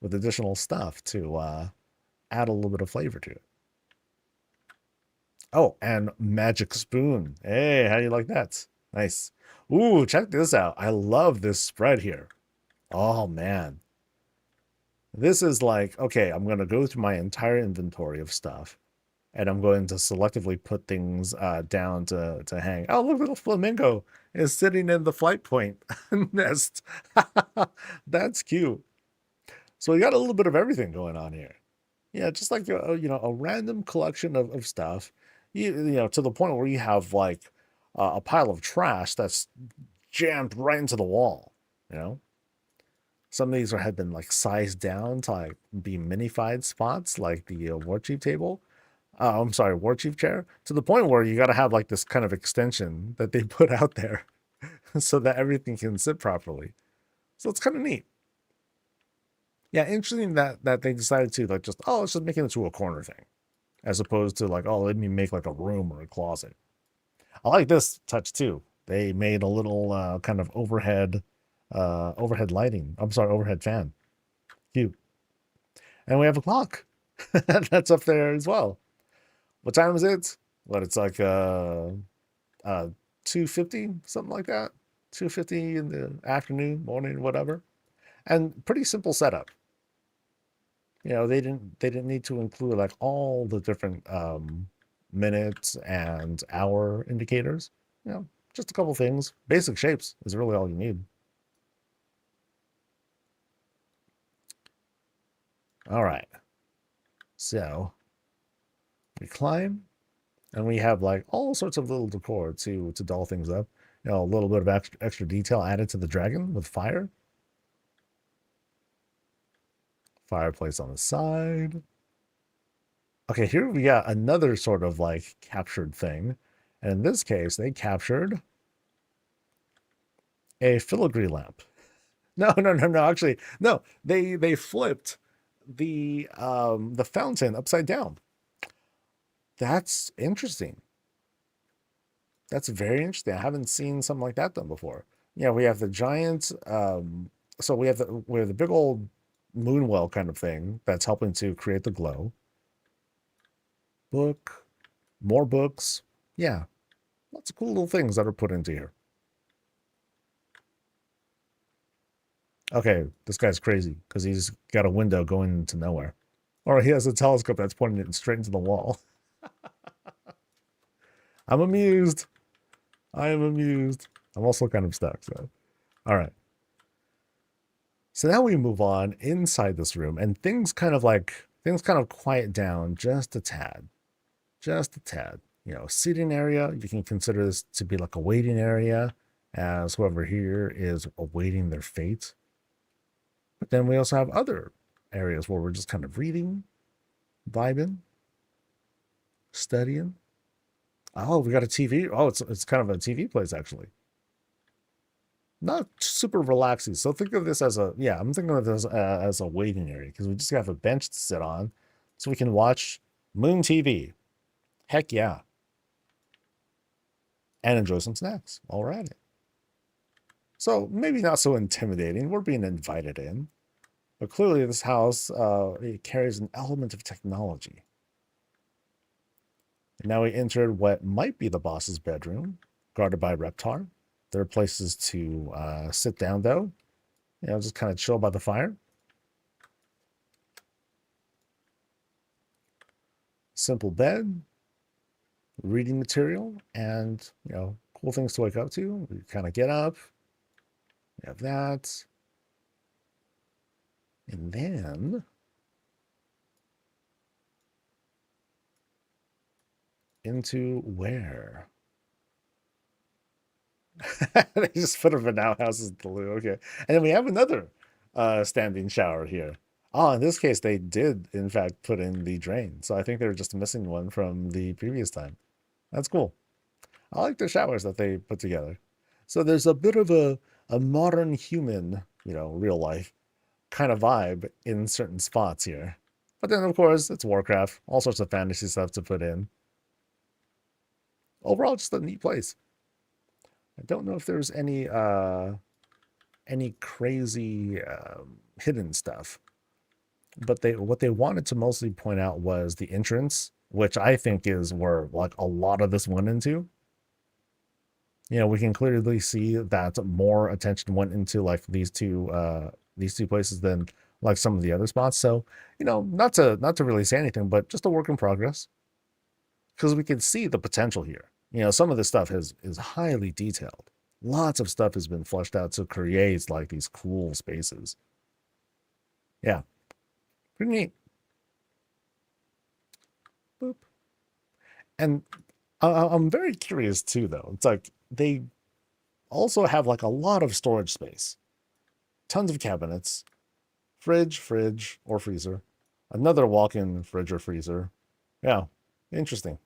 with additional stuff to add a little bit of flavor to it. Oh, and magic spoon. Hey, how do you like that? Nice. Ooh, check this out. I love this spread here. Oh, man. This is like, okay, I'm going to go through my entire inventory of stuff, and I'm going to selectively put things down to hang. Oh, look, little flamingo is sitting in the flight point nest. That's cute. So we got a little bit of everything going on here. Yeah, just like a random collection of stuff. To the point where you have like a pile of trash that's jammed right into the wall. Some of these have been like sized down to like be minified spots, like the war chief table. I'm sorry, war chief chair. To the point where you got to have like this kind of extension that they put out there, so that everything can sit properly. So it's kind of neat. Yeah, interesting that they decided to like let's just make it into a corner thing, as opposed to like, oh, let me make like a room or a closet. I like this touch too. They made a little kind of overhead lighting. I'm sorry, overhead fan. Cute. And we have a clock that's up there as well. What time is it? What, it's like 2:50, something like that. 2:50 in the afternoon, morning, whatever. And pretty simple setup. They didn't need to include like all the different minutes and hour indicators. Just a couple things. Basic shapes is really all you need. All right. So we climb, and we have like all sorts of little decor to doll things up. A little bit of extra detail added to the dragon with fire. Fireplace on the side. Okay, here we got another sort of like captured thing. And in this case, they captured a filigree lamp. No. Actually, no. They flipped the fountain upside down. That's interesting. That's very interesting. I haven't seen something like that done before. Yeah, we have the giant. So we have the big old moon well kind of thing that's helping to create the glow. Book, more books. Yeah, lots of cool little things that are put into here. Okay, this guy's crazy because he's got a window going into nowhere. Or he has a telescope that's pointing it straight into the wall. I'm amused. I am amused. I'm also kind of stuck, so. All right. So now we move on inside this room, and things kind of quiet down just a tad. Just a tad. You know, seating area, you can consider this to be like a waiting area, as whoever here is awaiting their fate. But then we also have other areas where we're just kind of reading, vibing, studying. Oh, we got a TV. Oh, it's kind of a TV place actually. Not super relaxing. So think of this as I'm thinking of this as a waiting area because we just have a bench to sit on, so we can watch Moon TV. Heck yeah, and enjoy some snacks. All right. So maybe not so intimidating. We're being invited in, but clearly this house it carries an element of technology. And now we entered what might be the boss's bedroom, guarded by Reptar. There are places to sit down, though. You know, just kind of chill by the fire. Simple bed, reading material, and, you know, cool things to wake up to. We kind of get up. We have that. And then into where? They just put a now houses the loo. Okay. And then we have another standing shower here. Oh, in this case, they did, in fact, put in the drain. So I think they were just missing one from the previous time. That's cool. I like the showers that they put together. So there's a bit of a modern human, you know, real life kind of vibe in certain spots here. But then, of course, it's Warcraft, all sorts of fantasy stuff to put in. Overall, just a neat place. I don't know if there's any crazy hidden stuff, but what they wanted to mostly point out was the entrance, which I think is where like a lot of this went into. You know, we can clearly see that more attention went into like these two places than like some of the other spots. So, you know, not to really say anything, but just a work in progress because we can see the potential here. You know, some of this stuff is highly detailed. Lots of stuff has been fleshed out to create like these cool spaces. Yeah, pretty neat. Boop. And I'm very curious too, though. It's like they also have like a lot of storage space, tons of cabinets, fridge or freezer, another walk-in fridge or freezer. Yeah, interesting.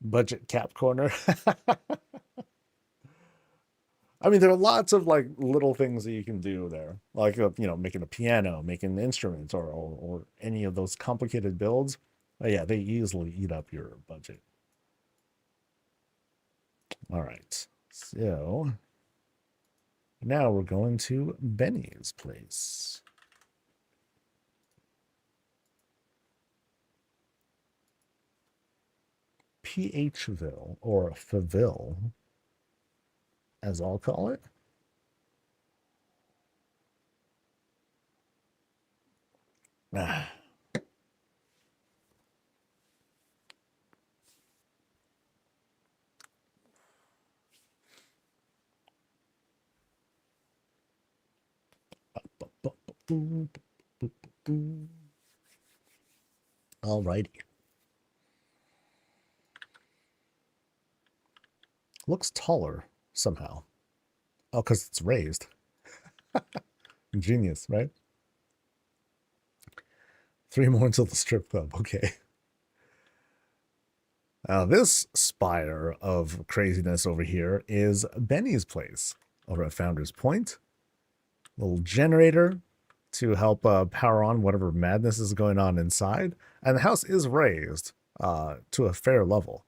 Budget cap corner. I mean, there are lots of like little things that you can do there, like you know, making a piano, making instruments, or any of those complicated builds. But yeah, they easily eat up your budget. All right, so now we're going to Benny's place. PHville or Faville, as I'll call it. Ah. All righty. Looks taller somehow. Oh, because it's raised. Genius, right? 3 more until the strip club. Okay. This spire of craziness over here is Benny's place over at Founder's Point. Little generator to help power on whatever madness is going on inside. And the house is raised to a fair level.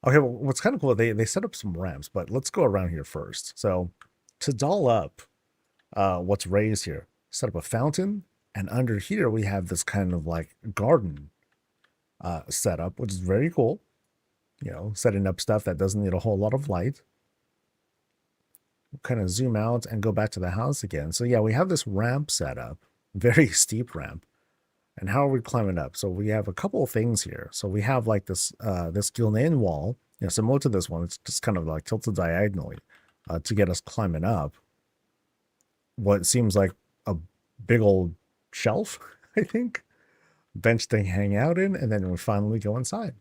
Okay, well, what's kind of cool, they set up some ramps, but let's go around here first. So to doll up what's raised here, set up a fountain, and under here we have this kind of like garden setup, which is very cool. You know, setting up stuff that doesn't need a whole lot of light. We'll kind of zoom out and go back to the house again. So yeah, we have this ramp set up, very steep ramp. And how are we climbing up? So we have a couple of things here. So we have like this this Gilnean wall, you know, similar to this one. It's just kind of like tilted diagonally to get us climbing up what seems like a big old shelf, I think, bench to hang out in, and then we finally go inside.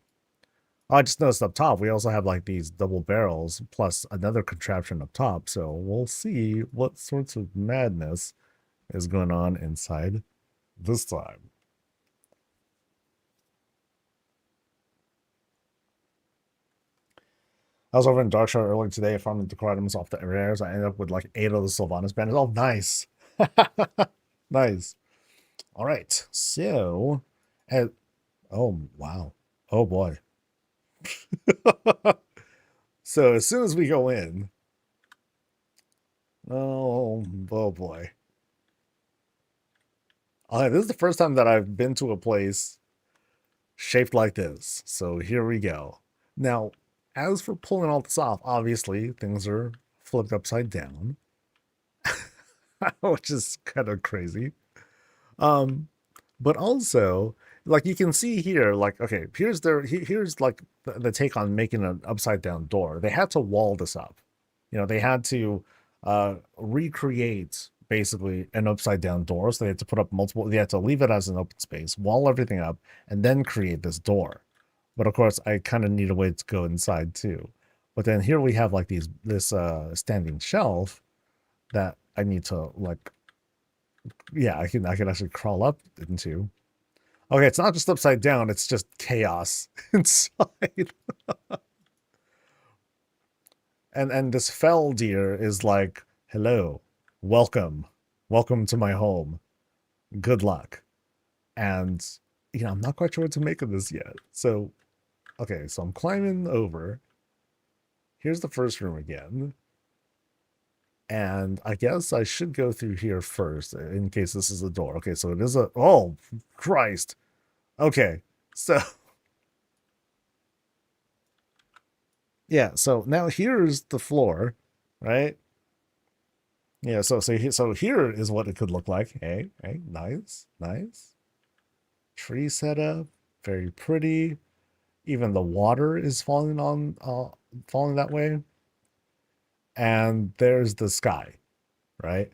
Oh, I just noticed up top, we also have like these double barrels plus another contraption up top. So we'll see what sorts of madness is going on inside this time. I was over in Darkshire earlier today farming decor items off the rares. I ended up with like 8 of the Sylvanas banners. Oh, nice. Nice. All right. So, oh, wow. Oh, boy. So as soon as we go in, oh boy. All right, this is the first time that I've been to a place shaped like this. So here we go. Now, as for pulling all this off, obviously things are flipped upside down, which is kind of crazy. But also, like you can see here, like, okay, here's like the take on making an upside down door. They had to wall this up. You know, they had to recreate basically an upside down door. So they had to put up multiple, they had to leave it as an open space, wall everything up, and then create this door. But of course, I kind of need a way to go inside too. But then here we have like this standing shelf that I need to like, yeah, I can actually crawl up into. Okay, it's not just upside down, it's just chaos inside. And this fell deer is like, hello, welcome to my home, good luck. And you know, I'm not quite sure what to make of this yet. So okay, so I'm climbing over. Here's the first room again. And I guess I should go through here first in case this is a door. Okay, so it is a, oh Christ. Okay, so yeah, so now here's the floor, right? Yeah, so here is what it could look like. Hey, nice. Tree setup, very pretty. Even the water is falling that way. And there's the sky, right?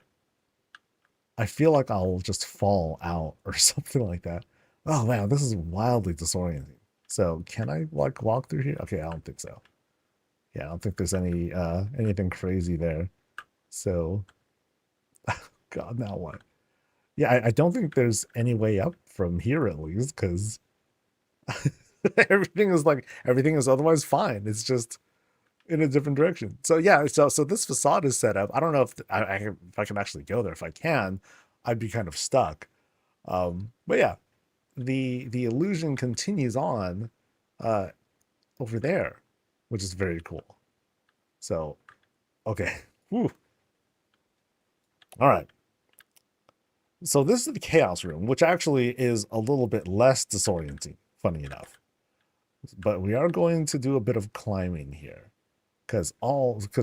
I feel like I'll just fall out or something like that. Oh man, this is wildly disorienting. So can I like walk through here? Okay, I don't think so. Yeah, I don't think there's anything crazy there. So God, now what? Yeah, I don't think there's any way up from here at least, because everything is otherwise fine. It's just in a different direction. So yeah, so this facade is set up. I don't know if if I can actually go there. If I can, I'd be kind of stuck. But yeah, the illusion continues on over there, which is very cool. So okay. Whew. All right. So this is the chaos room, which actually is a little bit less disorienting, funny enough. But we are going to do a bit of climbing here. Because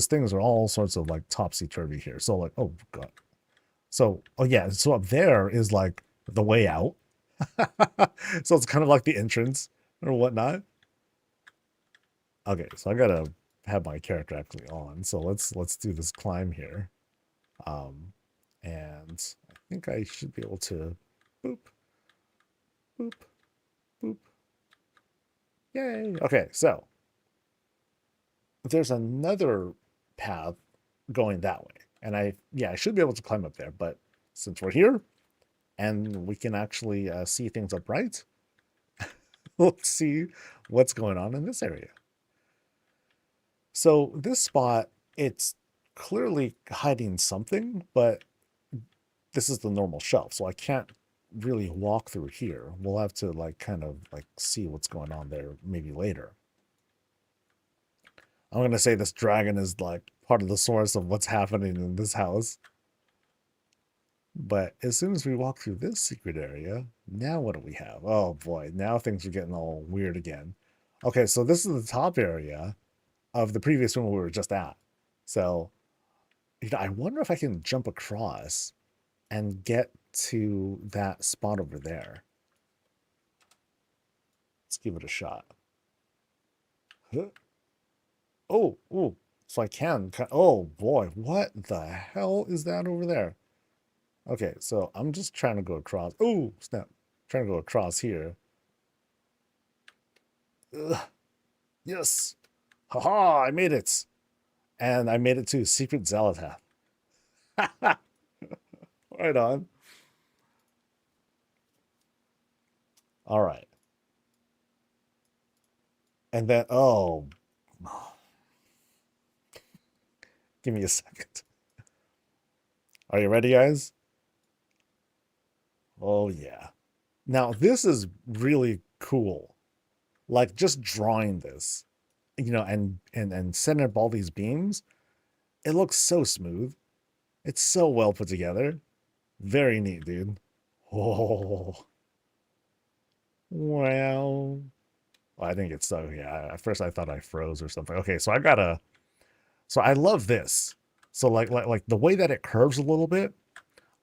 things are all sorts of like topsy-turvy here. So like, oh god. So oh yeah, so up there is like the way out. So it's kind of like the entrance or whatnot. Okay, so I gotta have my character actually on. So let's do this climb here. And I think I should be able to boop, boop, boop. Yay. Okay, so there's another path going that way. And I should be able to climb up there, but since we're here and we can actually see things upright, let's see what's going on in this area. So this spot, it's clearly hiding something, but this is the normal shelf, so I can't really walk through here. We'll have to like kind of like see what's going on there maybe later. I'm gonna say this dragon is like part of the source of what's happening in this house. But as soon as we walk through this secret area, now what do we have? Oh boy, now things are getting all weird again. Okay, so this is the top area of the previous one we were just at. So, I wonder if I can jump across and get to that spot over there. Let's give it a shot. Huh? Oh, oh, so I can. Oh boy, what the hell is that over there? Okay, so I'm just trying to go across. Oh, snap. Trying to go across here. Ugh. Yes. Haha, I made it. And I made it to Secret Zealotath. Right on. All right. And then, oh. Give me a second. Are you ready, guys? Oh, yeah. Now, this is really cool. Like, just drawing this, and setting up all these beams, it looks so smooth. It's so well put together. Very neat, dude. Oh. Well. I think it's so, yeah. At first I thought I froze or something. Okay, so I love this. So like the way that it curves a little bit,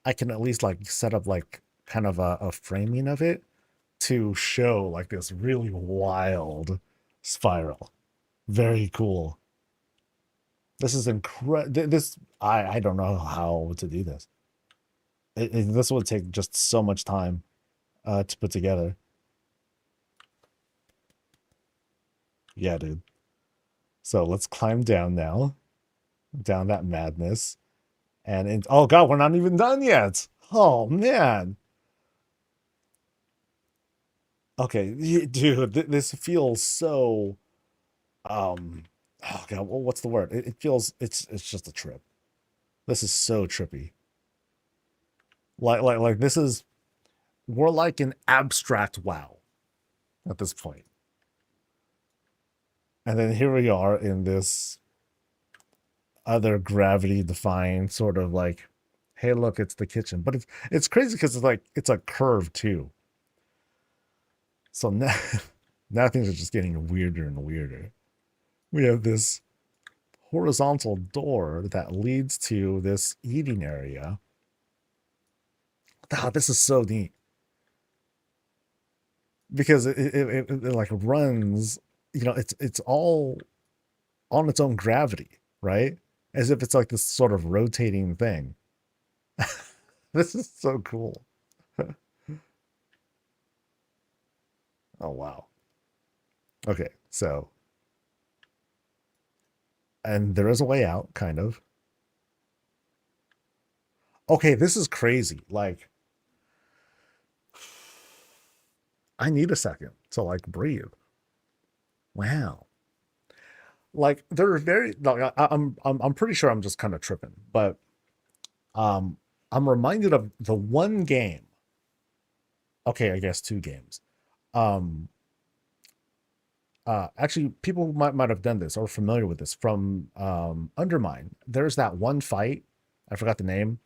I can at least like set up like kind of a framing of it to show like this really wild spiral. Very cool. This is incredible. I don't know how to do this. This would take just so much time to put together. Yeah, dude. So let's climb down now, down that madness, oh god, we're not even done yet. Oh man. Okay, dude, this feels so oh god, what's the word? It feels it's just a trip. This is so trippy. Like this is we're like an abstract WoW at this point. And then here we are in this other gravity defying sort of like, hey, look, it's the kitchen. But it's crazy because it's like it's a curve too. So now things are just getting weirder and weirder. We have this horizontal door that leads to this eating area. Ah, this is so neat. Because it like runs, it's all on its own gravity, right? As if it's like this sort of rotating thing. This is so cool. Oh, wow. Okay, so. And there is a way out, kind of. Okay, this is crazy. Like, I need a second to like breathe. Wow. Like they're very like I'm pretty sure I'm just kind of tripping, but I'm reminded of the one game. Okay, I guess two games. Um Actually people might have done this or familiar with this from Undermine. There's that one fight, I forgot the name,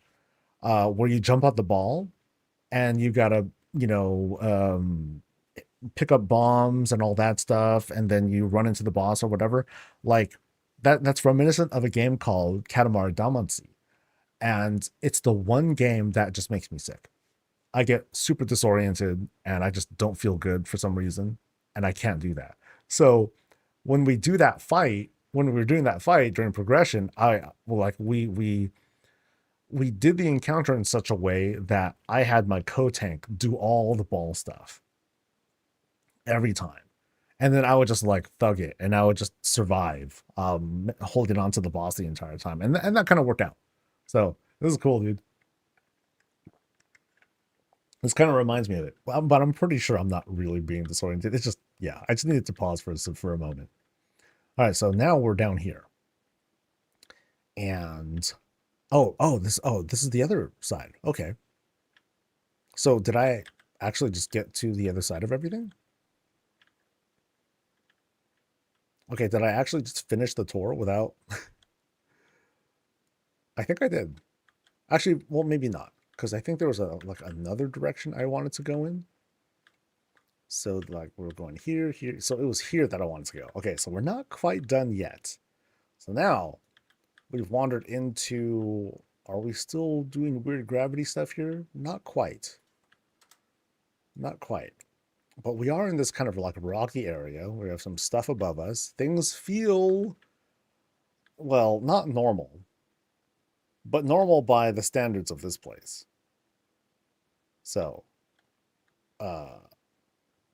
where you jump out the ball and you gotta, pick up bombs and all that stuff, and then you run into the boss or whatever. Like that's reminiscent of a game called Katamari Damacy. And it's the one game that just makes me sick. I get super disoriented and I just don't feel good for some reason, and I can't do that. So when we do that fight, when we were doing that fight during progression, we did the encounter in such a way that I had my co-tank do all the ball stuff every time. And then I would just like thug it and I would just survive, holding on to the boss the entire time. And that kind of worked out. So this is cool, dude. This kind of reminds me of it, but I'm pretty sure I'm not really being disoriented. It's just Yeah, I just needed to pause for a moment. All right, so now we're down here. And this is the other side. Okay. So did I actually just get to the other side of everything? Okay, did I actually just finish the tour without I think I did. Actually, well, maybe not, because I think there was another direction I wanted to go in. So like we're going here, here. So it was here that I wanted to go. Okay, so we're not quite done yet. So now we've wandered into, are we still doing weird gravity stuff here? Not quite. Not quite. But we are in this kind of like rocky area. We have some stuff above us. Things feel, well, not normal, but normal by the standards of this place. So, uh,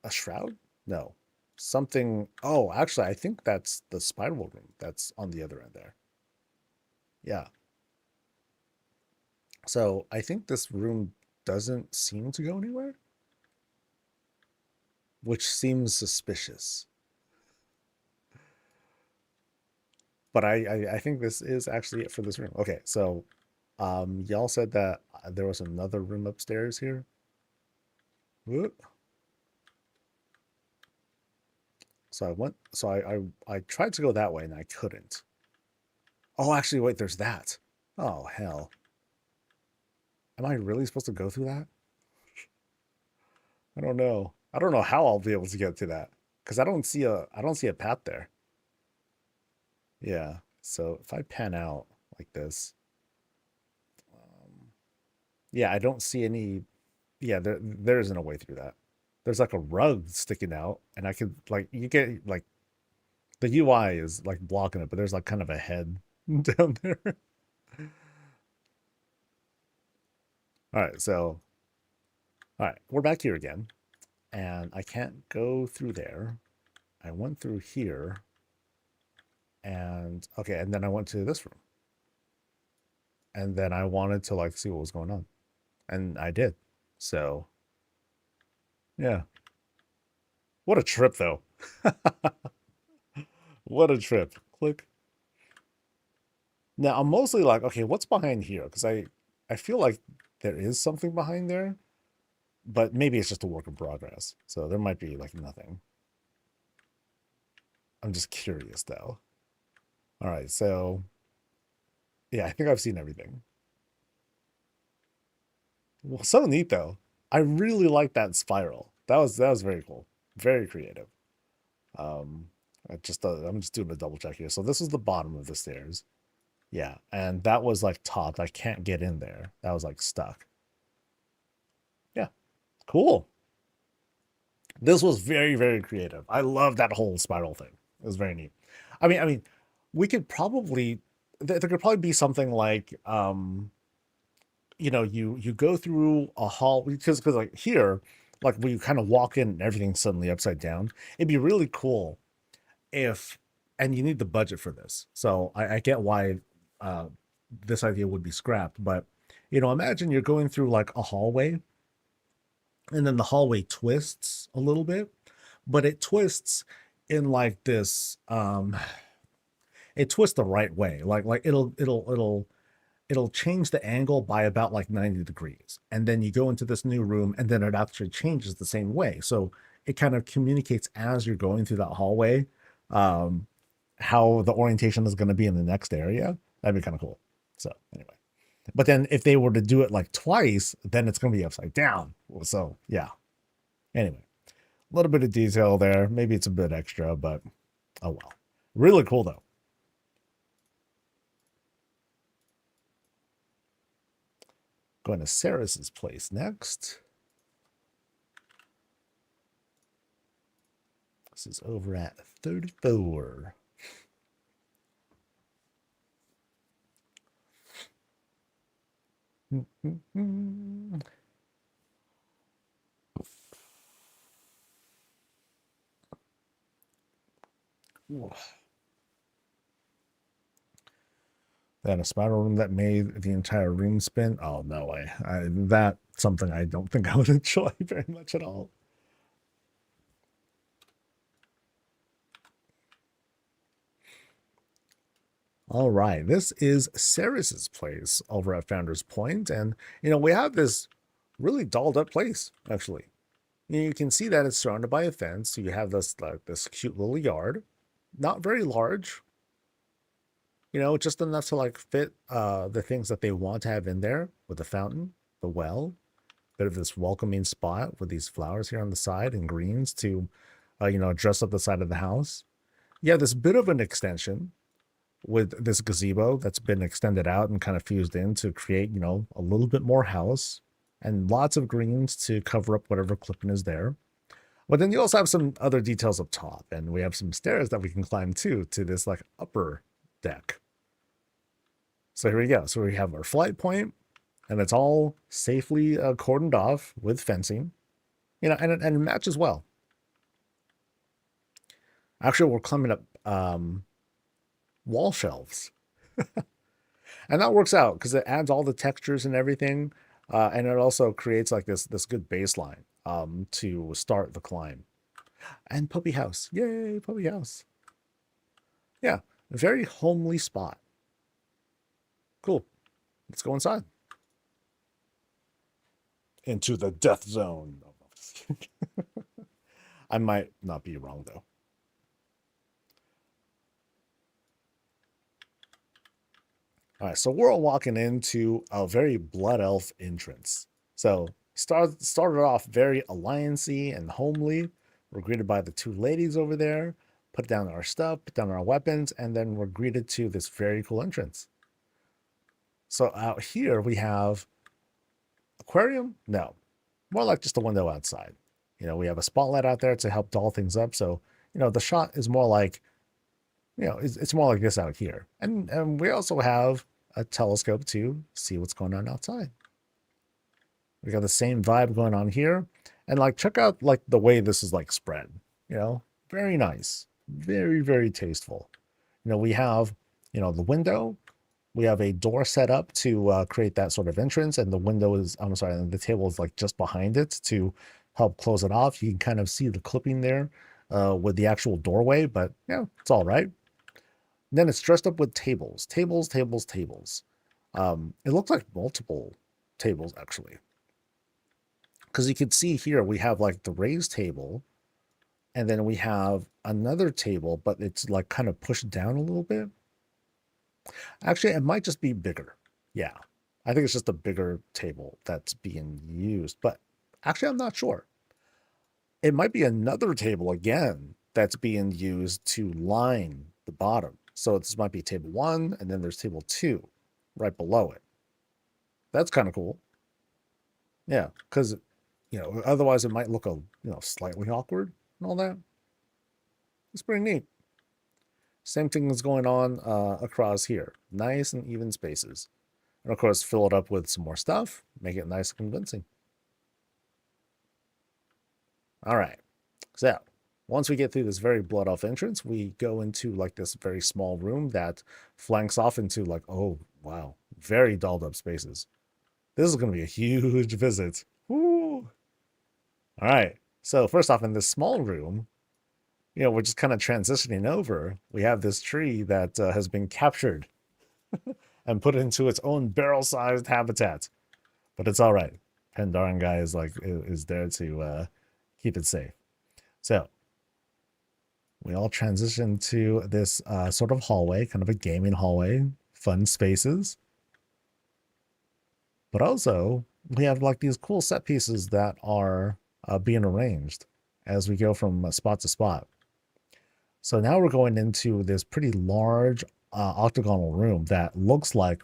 a shroud? No. Something. Oh, actually, I think that's the spiral room that's on the other end there. Yeah. So I think this room doesn't seem to go anywhere, which seems suspicious. But I think this is actually it for this room. Okay, so y'all said that there was another room upstairs here. Whoop. So I went. So I tried to go that way and I couldn't. Oh, actually, wait. There's that. Oh hell. Am I really supposed to go through that? I don't know. I don't know how I'll be able to get to that because I don't see a path there. Yeah. So if I pan out like this, yeah, I don't see any. Yeah, there isn't a way through that. There's like a rug sticking out, and I could like you get like the UI is like blocking it, but there's like kind of a head down there. All right, so all right, we're back here again, and I can't go through there. I went through here, and okay, and then I went to this room, and then I wanted to like see what was going on, and I did. So yeah, what a trip though. What a trip. Click. Now I'm mostly like, okay, what's behind here? Because I feel like there is something behind there, but maybe it's just a work in progress. So there might be like nothing. I'm just curious though. All right, so yeah, I think I've seen everything. Well, so neat though. I really like that spiral. That was very cool. Very creative. Um, I'm just doing a double check here. So this is the bottom of the stairs. Yeah, and that was like top. I can't get in there. That was like stuck. Yeah, cool. This was very, very creative. I love that whole spiral thing. It was very neat. I mean, we could probably there could probably be something like you go through a hall because like here, like when you kind of walk in and everything's suddenly upside down. It'd be really cool if, and you need the budget for this. So I get why uh this idea would be scrapped, but imagine you're going through like a hallway and then the hallway twists a little bit, but it twists in like this it twists the right way. Like it'll change the angle by about like 90 degrees. And then you go into this new room and then it actually changes the same way. So it kind of communicates as you're going through that hallway um how the orientation is going to be in the next area. That'd be kind of cool. So anyway. But then if they were to do it like twice, then it's going to be upside down. So yeah. Anyway, a little bit of detail there. Maybe it's a bit extra, but oh well. Really cool though. Going to Saris's place next. This is over at 34. Then a spiral room that made the entire room spin. Oh no way! That's something I don't think I would enjoy very much at all. All right, this is Ceres's place over at Founder's Point, and we have this really dolled up place actually. You can see that it's surrounded by a fence, so you have this cute little yard, not very large, just enough to like fit the things that they want to have in there with the fountain, the well, bit of this welcoming spot with these flowers here on the side and greens to, dress up the side of the house. Yeah, this bit of an extension with this gazebo that's been extended out and kind of fused in to create, a little bit more house and lots of greens to cover up whatever clipping is there. But then you also have some other details up top, and we have some stairs that we can climb to this like upper deck. So here we go. So we have our flight point, and it's all safely cordoned off with fencing, and it matches well. Actually, we're climbing up wall shelves. And that works out because it adds all the textures and everything. And it also creates like this good baseline to start the climb. And puppy house. Yay, puppy house. Yeah, a very homely spot. Cool. Let's go inside. Into the death zone. I might not be wrong though. All right, so we're all walking into a very blood elf entrance. So started off very alliance-y and homely. We're greeted by the two ladies over there, put down our stuff, put down our weapons, and then we're greeted to this very cool entrance. So out here we have aquarium? No, more like just a window outside. We have a spotlight out there to help doll things up. So, the shot is more like, it's more like this out here. And we also have a telescope to see what's going on outside. We got the same vibe going on here. And like, check out like the way this is like spread, very nice, very, very tasteful. We have, the window, we have a door set up to create that sort of entrance. And the window is, I'm sorry, the table is like just behind it to help close it off. You can kind of see the clipping there with the actual doorway, but yeah, it's all right. Then it's dressed up with tables. It looks like multiple tables, actually. Because you can see here, we have like the raised table, and then we have another table, but it's like kind of pushed down a little bit. Actually, it might just be bigger. Yeah, I think it's just a bigger table that's being used, but actually, I'm not sure. It might be another table again that's being used to line the bottom. So this might be table 1, and then there's table 2 right below it. That's kind of cool. Yeah, because, otherwise it might look slightly awkward and all that. It's pretty neat. Same thing is going on across here. Nice and even spaces. And of course, fill it up with some more stuff. Make it nice and convincing. All right. So once we get through this very blood off entrance, we go into like this very small room that flanks off into like, oh, wow, very dolled up spaces. This is going to be a huge visit. Woo! All right. So first off, in this small room, we're just kind of transitioning over. We have this tree that has been captured and put into its own barrel-sized habitat. But it's all right. Pandaren guy is there to keep it safe. So we all transition to this sort of hallway, kind of a gaming hallway, fun spaces. But also, we have like these cool set pieces that are being arranged as we go from spot to spot. So now we're going into this pretty large octagonal room that looks like,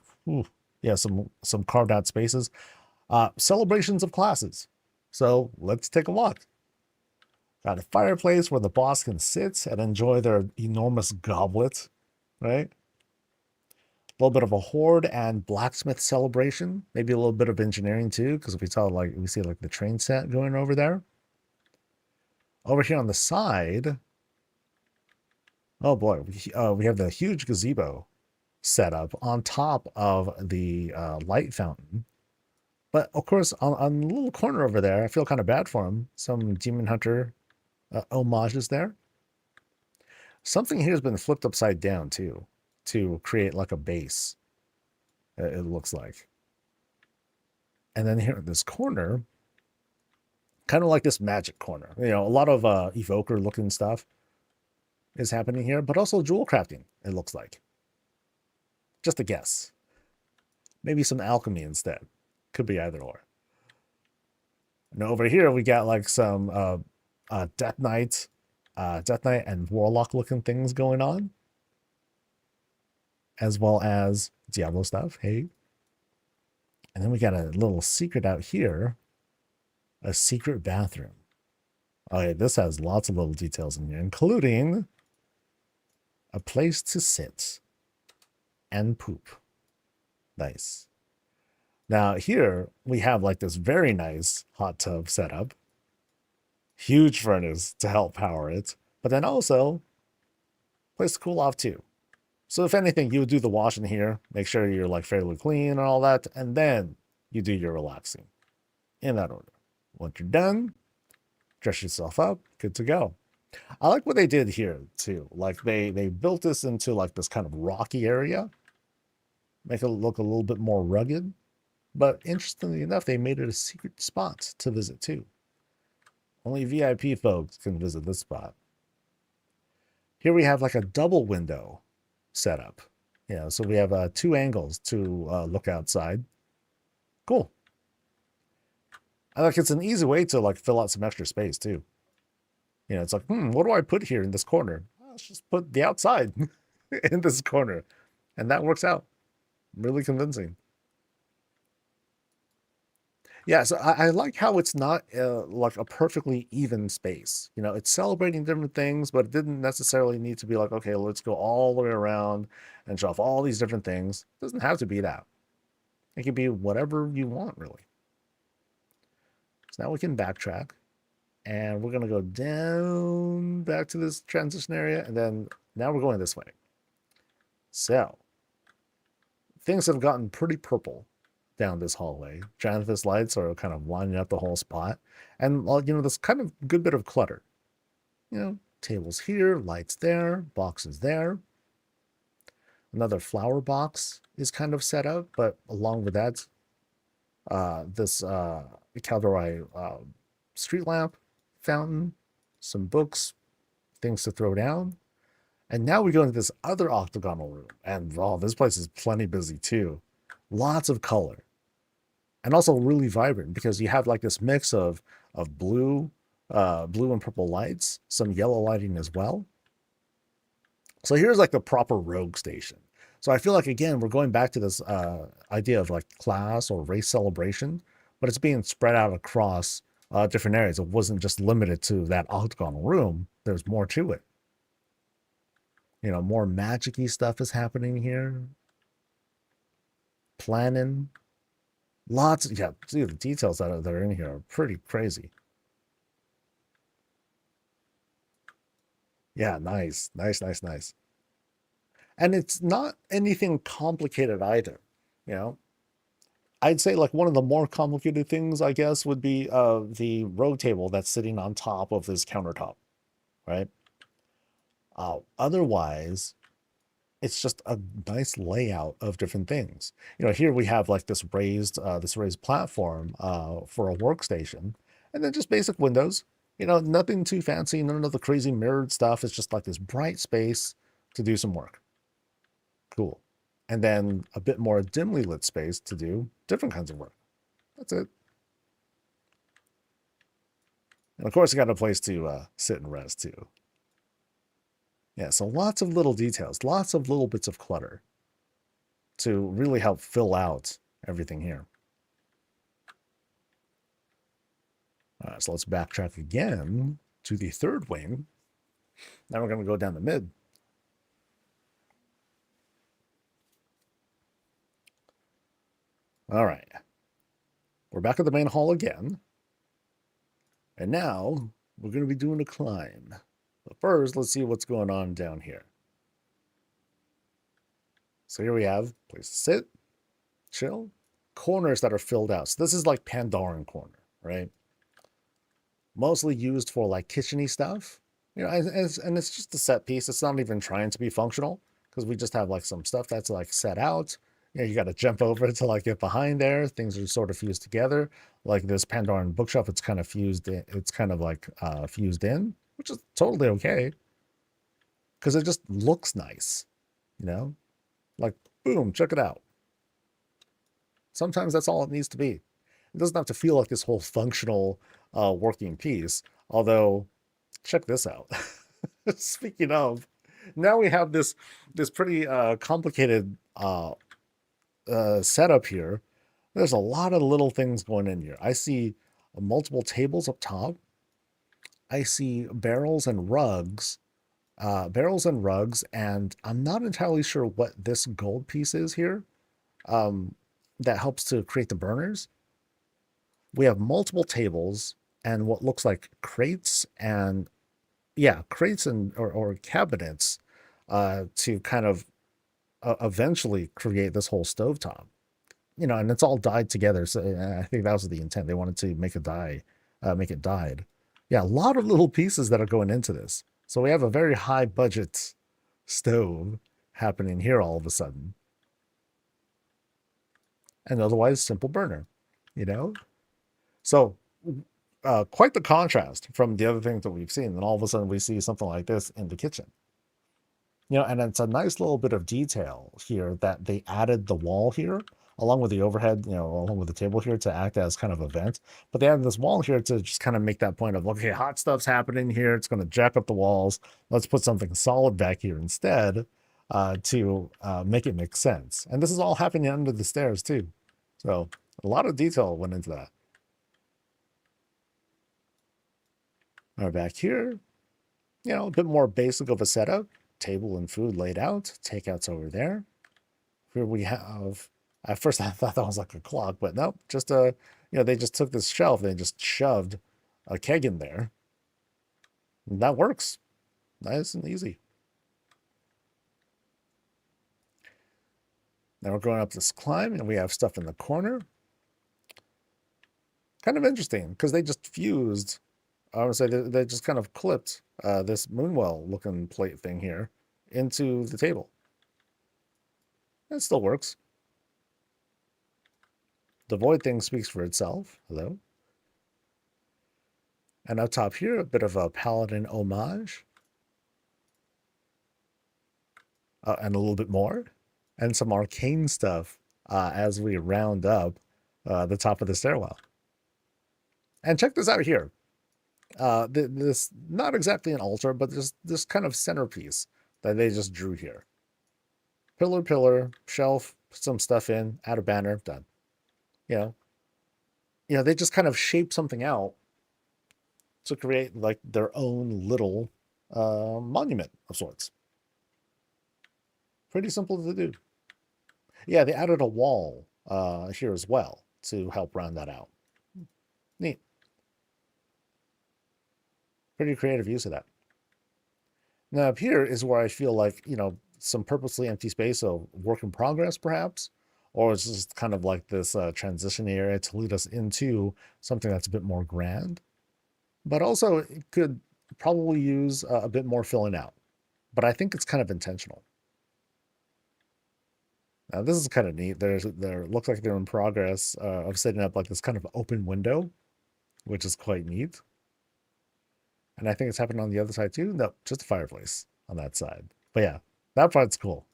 some carved out spaces. Celebrations of classes. So let's take a walk. Got a fireplace where the boss can sit and enjoy their enormous goblet, right? A little bit of a horde and blacksmith celebration. Maybe a little bit of engineering too, because we see the train set going over there. Over here on the side, oh boy, we have the huge gazebo set up on top of the light fountain. But of course, on the little corner over there, I feel kind of bad for him. Some Demon Hunter homages there. Something here has been flipped upside down too. to create like a base, it looks like. And then here in this corner, kind of like this magic corner, you know, a lot of evoker looking stuff is happening here, but also jewel crafting, it looks like. Just a guess. Maybe some alchemy instead. Could be either or. And over here we got like some Death Knight and Warlock looking things going on, as well as Diablo stuff. Hey. And then we got a little secret out here, a secret bathroom. Okay, this has lots of little details in here, including a place to sit and poop. Nice. Now here we have like this very nice hot tub setup, huge furnace to help power it, but then also place to cool off too. So if anything, you would do the washing here, make sure you're like fairly clean and all that, and then you do your relaxing in that order. Once you're done, dress yourself up, good to go. I like what they did here too. Like they built this into like this kind of rocky area, make it look a little bit more rugged. But interestingly enough, they made it a secret spot to visit too. Only VIP folks can visit this spot. Here we have like a double window setup. Yeah, so we have 2 angles to look outside. Cool. I like it's an easy way to like fill out some extra space too. You know, it's like, what do I put here in this corner? Let's just put the outside in this corner. And that works out. Really convincing. Yeah, so I like how it's not like a perfectly even space. You know, it's celebrating different things, but it didn't necessarily need to be like, okay, let's go all the way around and show off all these different things. It doesn't have to be that. It can be whatever you want, really. So now we can backtrack. And we're going to go down back to this transition area. And then now we're going this way. So things have gotten pretty purple down this hallway. Janithus lights are kind of lining up the whole spot. And, you know, this kind of good bit of clutter. You know, tables here, lights there, boxes there. Another flower box is kind of set up, but along with that, this Caldori street lamp, fountain, some books, things to throw down. And now we go into this other octagonal room. And, oh, this place is plenty busy too. Lots of color. And also really vibrant because you have like this mix of blue and purple lights, some yellow lighting as well. So here's like the proper rogue station. So I feel like, again, we're going back to this idea of like class or race celebration, but it's being spread out across different areas. It wasn't just limited to that octagonal room. There's more to it. You know, more magic-y stuff is happening here. Planning. Lots of, yeah, see the details that are in here are pretty crazy. Yeah, nice. And it's not anything complicated either, you know. I'd say like one of the more complicated things, I guess, would be the rogue table that's sitting on top of this countertop, right? Otherwise, it's just a nice layout of different things. You know, here we have like this raised platform for a workstation, and then just basic windows. You know, nothing too fancy, none of the crazy mirrored stuff. It's just like this bright space to do some work. Cool. And then a bit more dimly lit space to do different kinds of work. That's it. And of course, you got a place to sit and rest too. Yeah, so lots of little details, lots of little bits of clutter to really help fill out everything here. All right, so let's backtrack again to the third wing. Now we're going to go down the mid. All right. We're back at the main hall again. And now we're going to be doing a climb. But first, let's see what's going on down here. So here we have place to sit, chill, corners that are filled out. So this is like Pandoran corner, right? Mostly used for like kitchen-y stuff. You know, and it's just a set piece. It's not even trying to be functional because we just have like some stuff that's like set out. You know, you got to jump over to like get behind there. Things are sort of fused together. Like this Pandoran bookshelf, it's kind of fused in, it's kind of like fused in, which is totally okay because it just looks nice, you know? Like, boom, check it out. Sometimes that's all it needs to be. It doesn't have to feel like this whole functional working piece. Although, check this out. Speaking of, now we have this pretty complicated setup here. There's a lot of little things going in here. I see multiple tables up top. I see barrels and rugs, and I'm not entirely sure what this gold piece is here. That helps to create the burners. We have multiple tables and what looks like crates and crates and or cabinets to kind of eventually create this whole stovetop. You know, and it's all dyed together. So I think that was the intent. They wanted to make make it dyed. Yeah, a lot of little pieces that are going into this. So we have a very high budget stove happening here all of a sudden. And otherwise simple burner, you know? So quite the contrast from the other things that we've seen. And all of a sudden we see something like this in the kitchen. You know, and it's a nice little bit of detail here that they added the wall here, along with the overhead, you know, along with the table here to act as kind of a vent. But they added this wall here to just kind of make that point of, okay, hot stuff's happening here. It's going to jack up the walls. Let's put something solid back here instead to make it make sense. And this is all happening under the stairs too. So a lot of detail went into that. All right, back here, you know, a bit more basic of a setup. Table and food laid out. Takeouts over there. Here we have, at first I thought that was like a clock, but no, just you know, they just took this shelf, they just shoved a keg in there. And that works. Nice and easy. Now we're going up this climb and we have stuff in the corner. Kind of interesting because they just fused, I would say they just kind of clipped this Moonwell looking plate thing here into the table. It still works. The void thing speaks for itself. Hello. And up top here, a bit of a paladin homage. And a little bit more. And some arcane stuff as we round up the top of the stairwell. And check this out here. This, not exactly an altar, but this kind of centerpiece that they just drew here. Pillar, shelf, put some stuff in, add a banner, done. You know, they just kind of shape something out to create like their own little monument of sorts. Pretty simple to do. Yeah, they added a wall here as well to help round that out. Neat. Pretty creative use of that. Now up here is where I feel like, you know, some purposely empty space, so work in progress perhaps, or it's just kind of like this transition area to lead us into something that's a bit more grand. But also it could probably use a bit more filling out. But I think it's kind of intentional. Now this is kind of neat. There looks like they're in progress of setting up like this kind of open window, which is quite neat. And I think it's happening on the other side too. No, just a fireplace on that side. But yeah, that part's cool.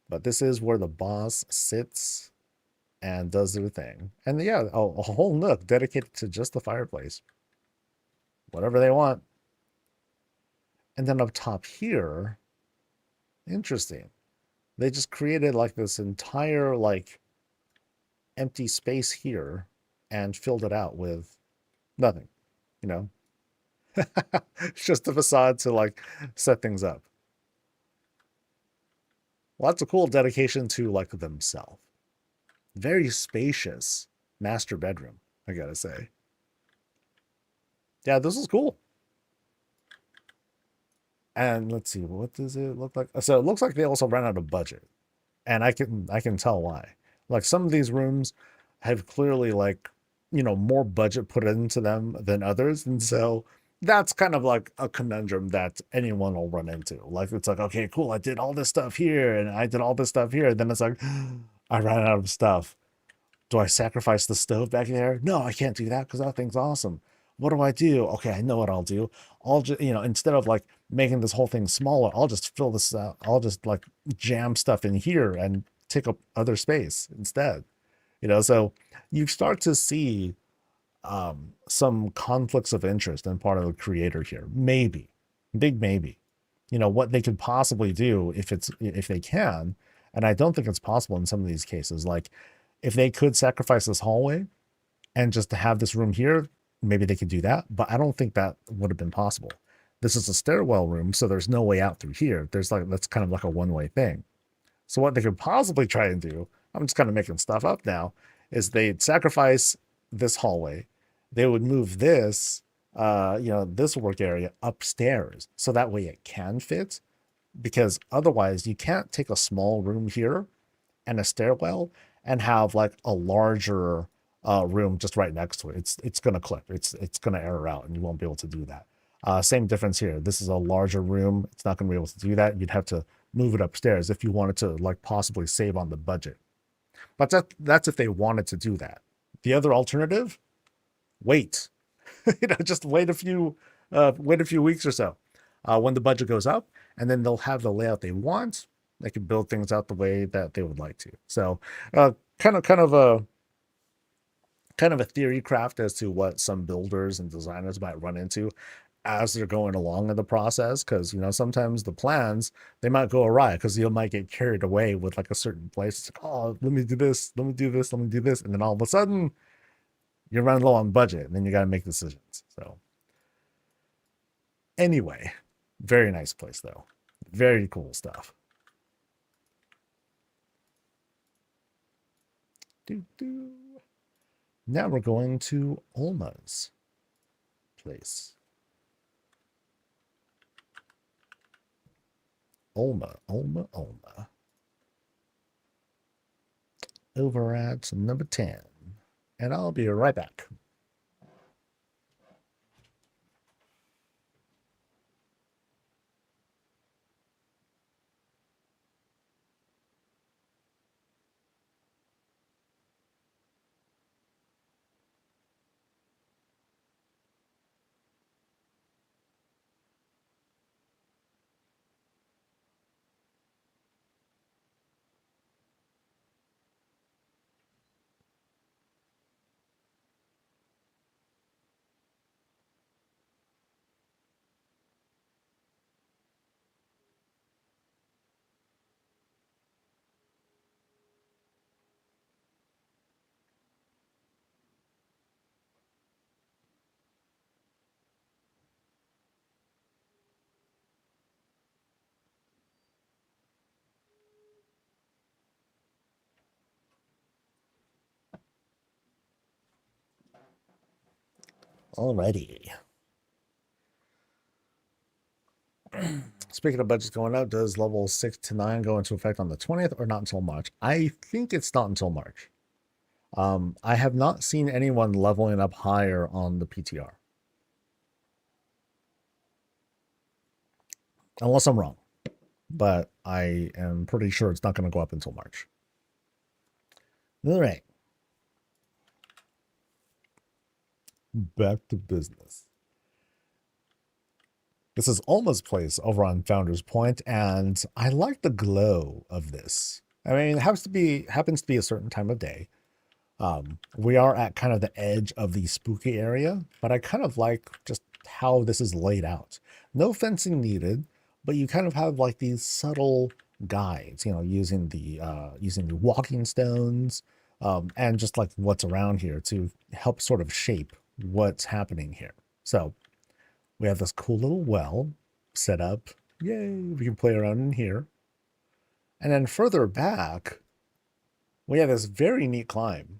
But this is where the boss sits and does their thing. And yeah, a whole nook dedicated to just the fireplace. Whatever they want. And then up top here, interesting. They just created like this entire like empty space here and filled it out with nothing, you know. It's just a facade to like set things up. Lots of cool dedication to like themselves. Very spacious master bedroom, I gotta say. Yeah, this is cool. And let's see, what does it look like? So it looks like they also ran out of budget. And I can tell why. Like some of these rooms have clearly like, you know, more budget put into them than others. And so that's kind of like a conundrum that anyone will run into. Like, it's like, okay, cool, I did all this stuff here and I did all this stuff here. And then it's like, I ran out of stuff. Do I sacrifice the stove back there? No, I can't do that because that thing's awesome. What do I do? Okay, I know what I'll do. I'll just, instead of like making this whole thing smaller, I'll just fill this out. I'll just like jam stuff in here and take up other space instead. So you start to see some conflicts of interest in part of the creator here. Maybe, big maybe. What they could possibly do if they can, and I don't think it's possible in some of these cases. Like, if they could sacrifice this hallway and just to have this room here, maybe they could do that. But I don't think that would have been possible. This is a stairwell room, so there's no way out through here. That's kind of like a one-way thing. So what they could possibly try and do, I'm just kind of making stuff up now, is they'd sacrifice this hallway. They would move this, this work area upstairs, so that way it can fit. Because otherwise, you can't take a small room here and a stairwell and have like a larger room just right next to it. It's gonna clip. It's gonna error out, and you won't be able to do that. Same difference here. This is a larger room. It's not gonna be able to do that. You'd have to move it upstairs if you wanted to like possibly save on the budget. But that's if they wanted to do that. The other alternative, wait. Just wait a few weeks or so when the budget goes up, and then they'll have the layout they want. They can build things out the way that they would like to. So kind of a theory craft as to what some builders and designers might run into as they're going along in the process. Because sometimes the plans, they might go awry because you might get carried away with like a certain place. It's like, oh, let me do this, let me do this, let me do this, and then all of a sudden you're running low on budget, and then you got to make decisions. So anyway, very nice place though, very cool stuff. Now we're going to Alma's place. Alma. Over at number 10. And I'll be right back. Alrighty. Speaking of budgets going up, does level 6 to 9 go into effect on the 20th or not until March? I think it's not until March. I have not seen anyone leveling up higher on the PTR. Unless I'm wrong. But I am pretty sure it's not going to go up until March. All right. Back to business. This is Alma's place over on Founder's Point, and I like the glow of this. I mean, it happens to be a certain time of day. We are at kind of the edge of the spooky area, but I kind of like just how this is laid out. No fencing needed, but you kind of have like these subtle guides, using the walking stones, and just like what's around here to help sort of shape what's happening here. So we have this cool little well set up. Yay, we can play around in here. And then further back, we have this very neat climb.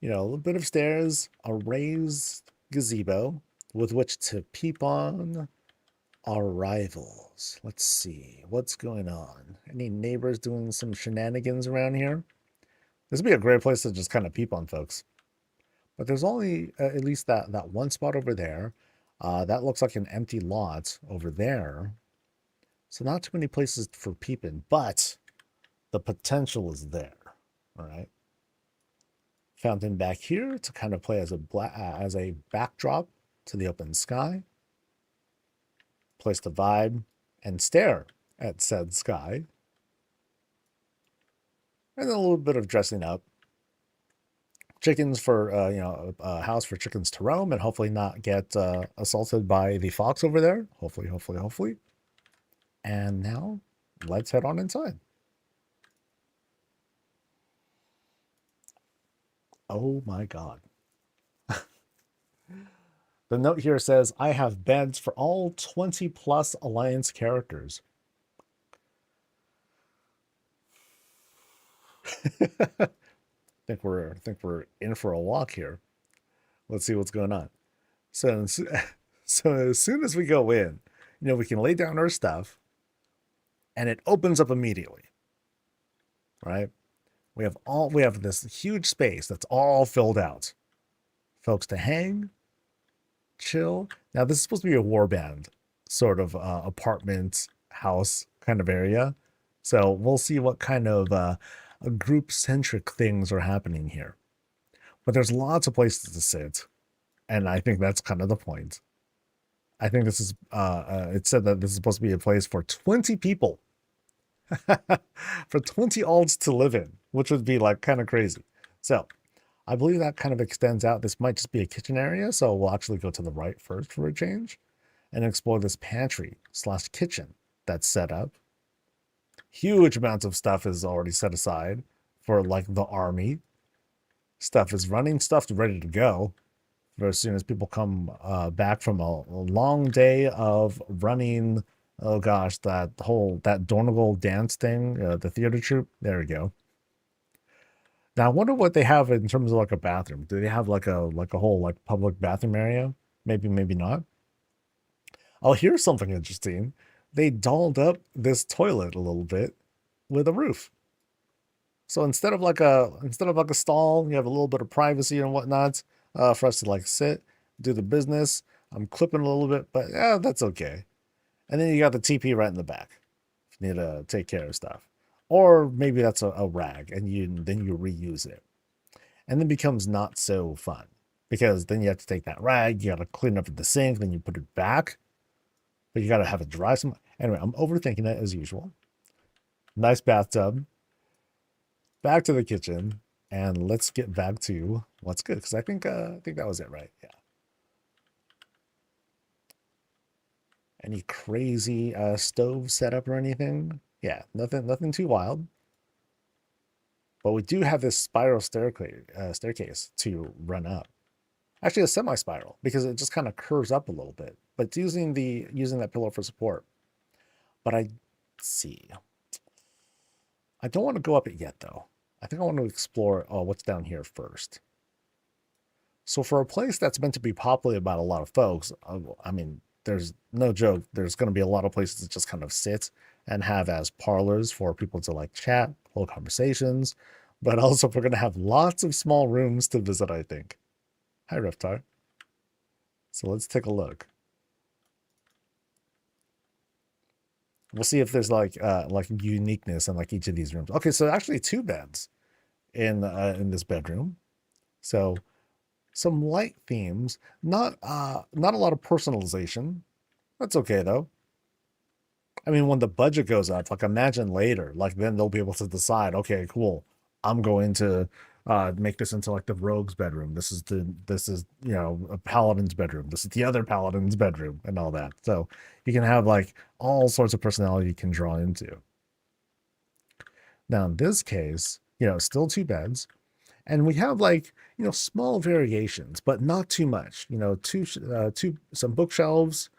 A little bit of stairs, a raised gazebo with which to peep on our rivals. Let's see, what's going on? Any neighbors doing some shenanigans around here? This would be a great place to just kind of peep on folks. But there's only at least that one spot over there. That looks like an empty lot over there. So not too many places for peeping, but the potential is there. All right. Fountain back here to kind of play as a backdrop to the open sky. Place to vibe and stare at said sky. And then a little bit of dressing up. Chickens for, a house for chickens to roam and hopefully not get assaulted by the fox over there. Hopefully. And now let's head on inside. Oh my God. The note here says, I have beds for all 20 plus Alliance characters. I think we're in for a walk here. Let's see what's going on. So as soon as we go in, we can lay down our stuff and it opens up immediately. Right? We have this huge space that's all filled out. Folks to hang, chill. Now this is supposed to be a warband sort of apartment house kind of area. So we'll see what kind of group-centric things are happening here. But there's lots of places to sit. And I think that's kind of the point. I think this is, it said that this is supposed to be a place for 20 people. For 20 alts to live in, which would be like kind of crazy. So I believe that kind of extends out. This might just be a kitchen area. So we'll actually go to the right first for a change and explore this pantry / kitchen that's set up. Huge amounts of stuff is already set aside for like the army. Stuff is running, stuff ready to go for as soon as people come back from a long day of running. Oh gosh, that Dornagle dance thing, the theater troupe. There we go. Now I wonder what they have in terms of like a bathroom. Do they have like a whole like public bathroom area? Maybe not. Oh, here's something interesting. They dolled up this toilet a little bit with a roof. So instead of like a stall, you have a little bit of privacy and whatnot for us to like sit, do the business. I'm clipping a little bit, but yeah, that's okay. And then you got the TP right in the back if you need to take care of stuff. Or maybe that's a rag and then you reuse it. And then becomes not so fun because then you have to take that rag, you got to clean up at the sink, then you put it back. But you got to have it dry some. Anyway, I'm overthinking it as usual. Nice bathtub. Back to the kitchen. And let's get back to what's good. Because I think that was it, right? Yeah. Any crazy stove setup or anything? Yeah, nothing too wild. But we do have this spiral staircase to run up. Actually, a semi-spiral because it just kind of curves up a little bit. But using that pillar for support. But I don't want to go up it yet though. I think I want to explore what's down here first. So for a place that's meant to be populated by a lot of folks, I mean, there's no joke. There's going to be a lot of places to just kind of sit and have as parlors for people to like chat, hold conversations. But also we're going to have lots of small rooms to visit, I think. Hi, Reptar. So let's take a look. We'll see if there's like uniqueness in like each of these rooms. Okay, so actually 2 beds in this bedroom. So some light themes, not a lot of personalization. That's okay though. I mean, when the budget goes up, like imagine later, like then they'll be able to decide, okay, cool, I'm going to make this into like the rogue's bedroom. This is a paladin's bedroom. This is the other paladin's bedroom and all that. So you can have like all sorts of personality you can draw into. Now in this case, still 2 beds. And we have like, small variations, but not too much. Some bookshelves,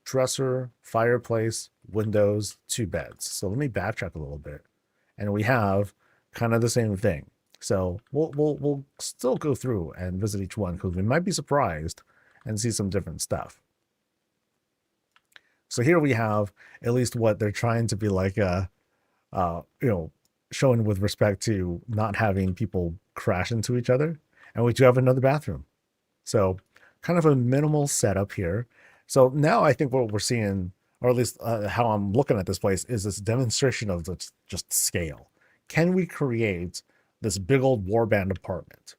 dresser, fireplace, windows, 2 beds. So let me backtrack a little bit. And we have kind of the same thing. So we'll still go through and visit each one because we might be surprised and see some different stuff. So here we have at least what they're trying to be like showing with respect to not having people crash into each other. And we do have another bathroom. So kind of a minimal setup here. So now I think what we're seeing, or at least how I'm looking at this place, is this demonstration of just scale. Can we create this big old warband apartment?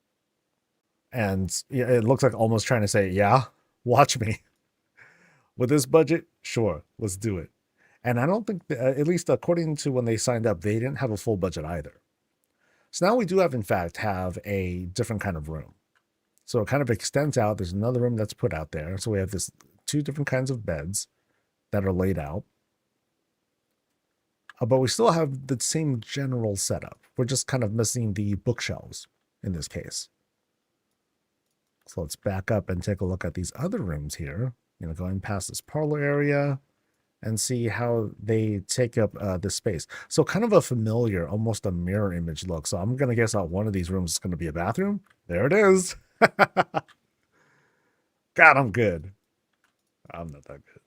And it looks like almost trying to say, yeah, watch me. With this budget, sure, let's do it. And I don't think, at least according to when they signed up, they didn't have a full budget either. So now we do have, in fact, have a different kind of room. So it kind of extends out. There's another room that's put out there. So we have this two different kinds of beds that are laid out. But we still have the same general setup. We're just kind of missing the bookshelves in this case. So let's back up and take a look at these other rooms here. Going past this parlor area and see how they take up this space. So kind of a familiar, almost a mirror image look. So I'm going to guess that one of these rooms is going to be a bathroom. There it is. God, I'm good. I'm not that good.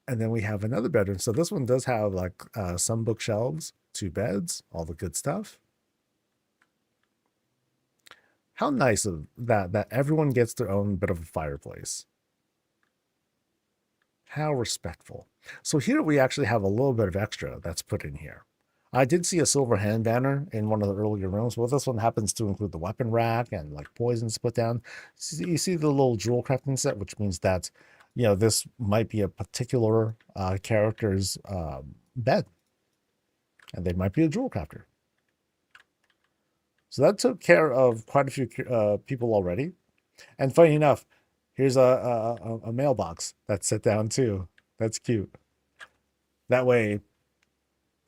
And then we have another bedroom. So this one does have like some bookshelves, 2 beds, all the good stuff. How nice of that everyone gets their own bit of a fireplace. How respectful. So here we actually have a little bit of extra that's put in here. I did see a silver hand banner in one of the earlier rooms. Well, this one happens to include the weapon rack and like poisons put down. So you see the little jewel crafting set, which means that, this might be a particular character's bed. And they might be a jewel crafter. So that took care of quite a few people already. And funny enough, here's a mailbox that's set down too. That's cute. That way,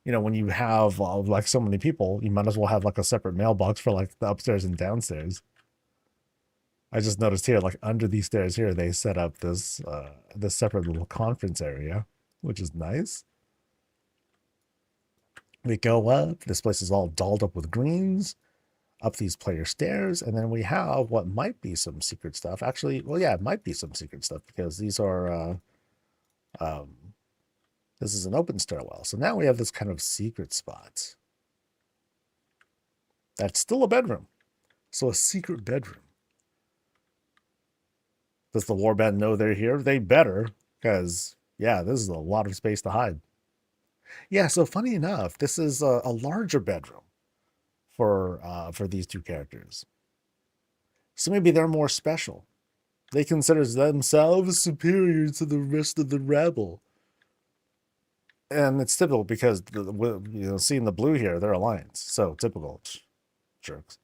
when you have like so many people, you might as well have like a separate mailbox for like the upstairs and downstairs. I just noticed here, like under these stairs here, they set up this separate little conference area, which is nice. We go up. This place is all dolled up with greens. Up these player stairs, and then we have what might be some secret stuff. Actually, well, yeah, it might be some secret stuff because these are this is an open stairwell. So now we have this kind of secret spot. That's still a bedroom. So a secret bedroom. Does the warband know they're here? They better, because yeah, this is a lot of space to hide. Yeah, so funny enough, this is a larger bedroom for these 2 characters. So maybe they're more special. They consider themselves superior to the rest of the rabble. And it's typical because, seeing the blue here, they're alliance. So typical. Jerks.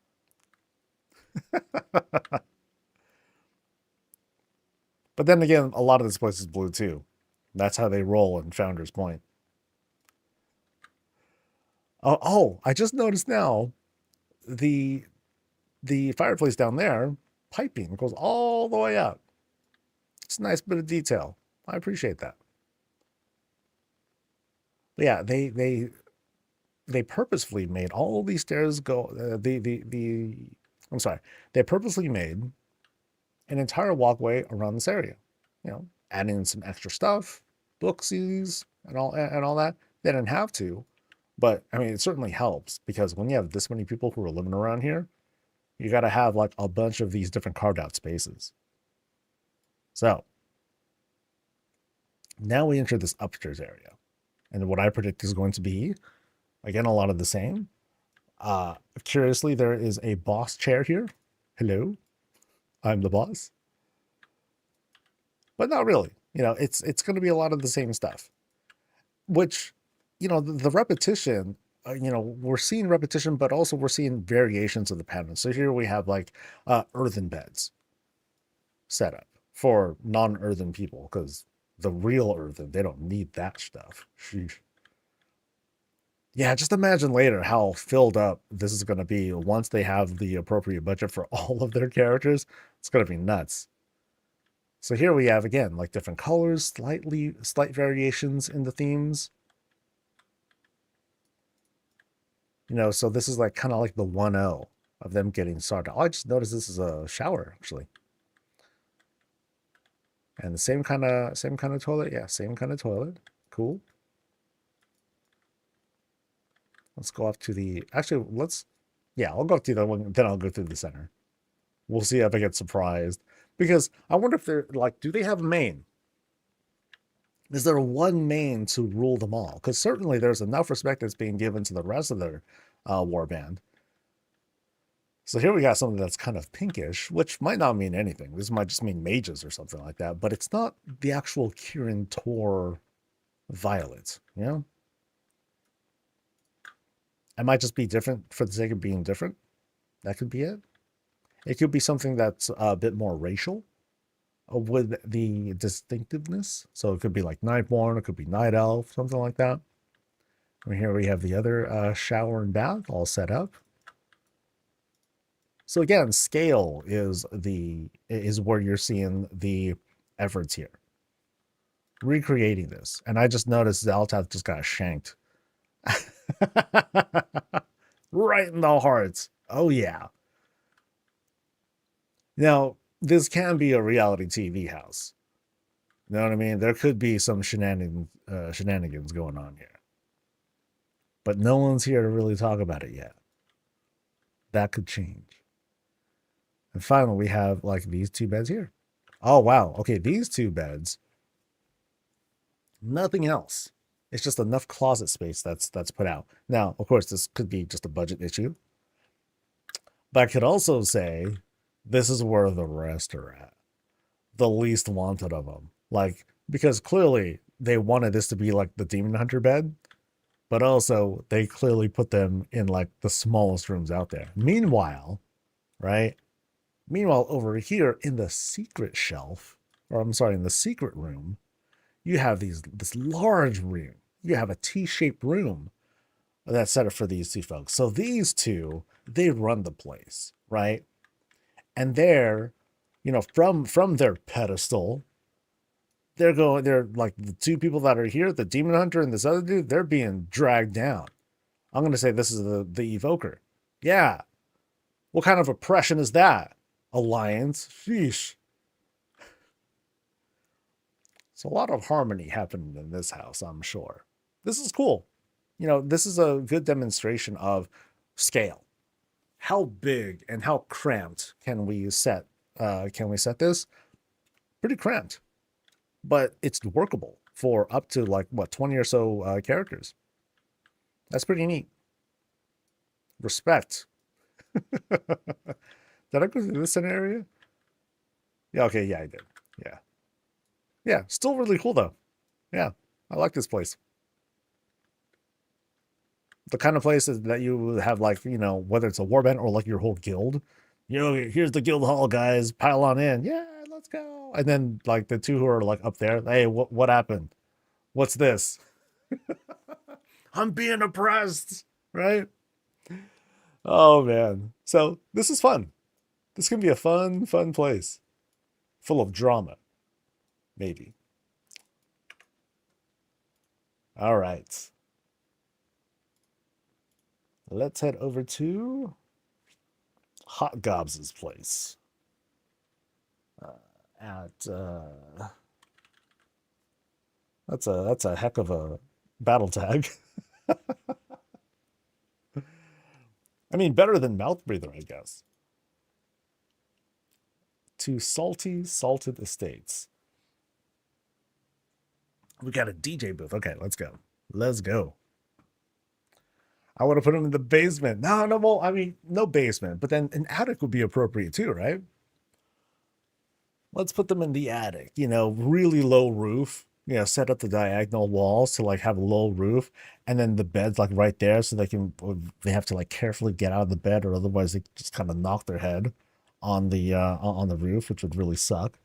But then again, a lot of this place is blue too. That's how they roll in Founder's Point. Oh, I just noticed now the fireplace down there, piping goes all the way up. It's a nice bit of detail. I appreciate that. But yeah, they purposefully made all these stairs go. I'm sorry. They purposely made an entire walkway around this area. Adding some extra stuff, booksies, and all that. They didn't have to, but I mean, it certainly helps because when you have this many people who are living around here, you got to have like a bunch of these different carved out spaces. So now we enter this upstairs area. And what I predict is going to be, again, a lot of the same. Curiously, there is a boss chair here. Hello, I'm the boss. But not really. It's going to be a lot of the same stuff. Which, the repetition, we're seeing repetition, but also we're seeing variations of the pattern. So here we have like earthen beds set up for non-earthen people because the real earthen, they don't need that stuff. Sheesh. Yeah, just imagine later how filled up this is going to be once they have the appropriate budget for all of their characters. It's going to be nuts. So here we have, again, like different colors, slight variations in the themes. So this is like kind of like the 1-0 of them getting started. Oh, I just noticed this is a shower, actually. And the same kind of toilet. Yeah, same kind of toilet. Cool. Let's go up to the, actually, I'll go up to the one, then I'll go through the center. We'll see if I get surprised. Because I wonder if they're like, do they have a main? Is there one main to rule them all? Because certainly there's enough respect that's being given to the rest of their warband. So here we got something that's kind of pinkish, which might not mean anything. This might just mean mages or something like that, but it's not the actual Kirin Tor violet, you know? It might just be different for the sake of being different. That could be it. It could be something that's a bit more racial with the distinctiveness. So it could be like Nightborn, it could be Night Elf, something like that. And here we have the other shower and bath all set up. So again, scale is where you're seeing the efforts here. Recreating this. And I just noticed Zaltath just got shanked. Right in the heart. Oh yeah. Now, this can be a reality TV house. You know what I mean? There could be some shenanigans going on here. But no one's here to really talk about it yet. That could change. And finally, we have like these two beds here. Oh, wow. Okay, these two beds. Nothing else. It's just enough closet space that's put out. Now, of course, this could be just a budget issue. But I could also say this is where the rest are at. The least wanted of them. Like, because clearly they wanted this to be like the Demon Hunter bed, but also they clearly put them in like the smallest rooms out there. Meanwhile, right? Meanwhile, over here in the secret shelf, or I'm sorry, in the secret room, you have this large room. You have a T-shaped room that's set up for these two folks. So these two, they run the place, right? And they're, you know, from their pedestal, they're like the two people that are here, the Demon Hunter and this other dude, they're being dragged down. I'm going to say this is the Evoker. Yeah. What kind of oppression is that? Alliance? Sheesh. So a lot of harmony happened in this house, I'm sure. This is cool. You know, this is a good demonstration of scale. How big and how cramped can we set this? Pretty cramped. But it's workable for up to like what, 20 or so characters. That's pretty neat. Respect. Did I go through this scenario? Yeah, okay, yeah, I did. Yeah. Yeah, still really cool though. Yeah, I like this place. The kind of places that you have like, you know, whether it's a warband or like your whole guild. You know, here's the guild hall, guys. Pile on in. Yeah, let's go. And then like the two who are like up there. Hey, what happened? What's this? I'm being oppressed, right? Oh man. So this is fun. This can be a fun place. Full of drama. Maybe. All right. Let's head over to Hot Gobs' place. That's a heck of a battle tag. I mean, better than Mouth Breather, I guess. To Salty Salted Estates. We got a DJ booth. Okay, let's go. Let's go. I want to put them in the basement. No, well, I mean, no basement, but then an attic would be appropriate too, right? Let's put them in the attic, you know, really low roof, you know, set up the diagonal walls to like have a low roof, and then the bed's like right there so they have to like carefully get out of the bed, or otherwise they just kind of knock their head on the roof, which would really suck.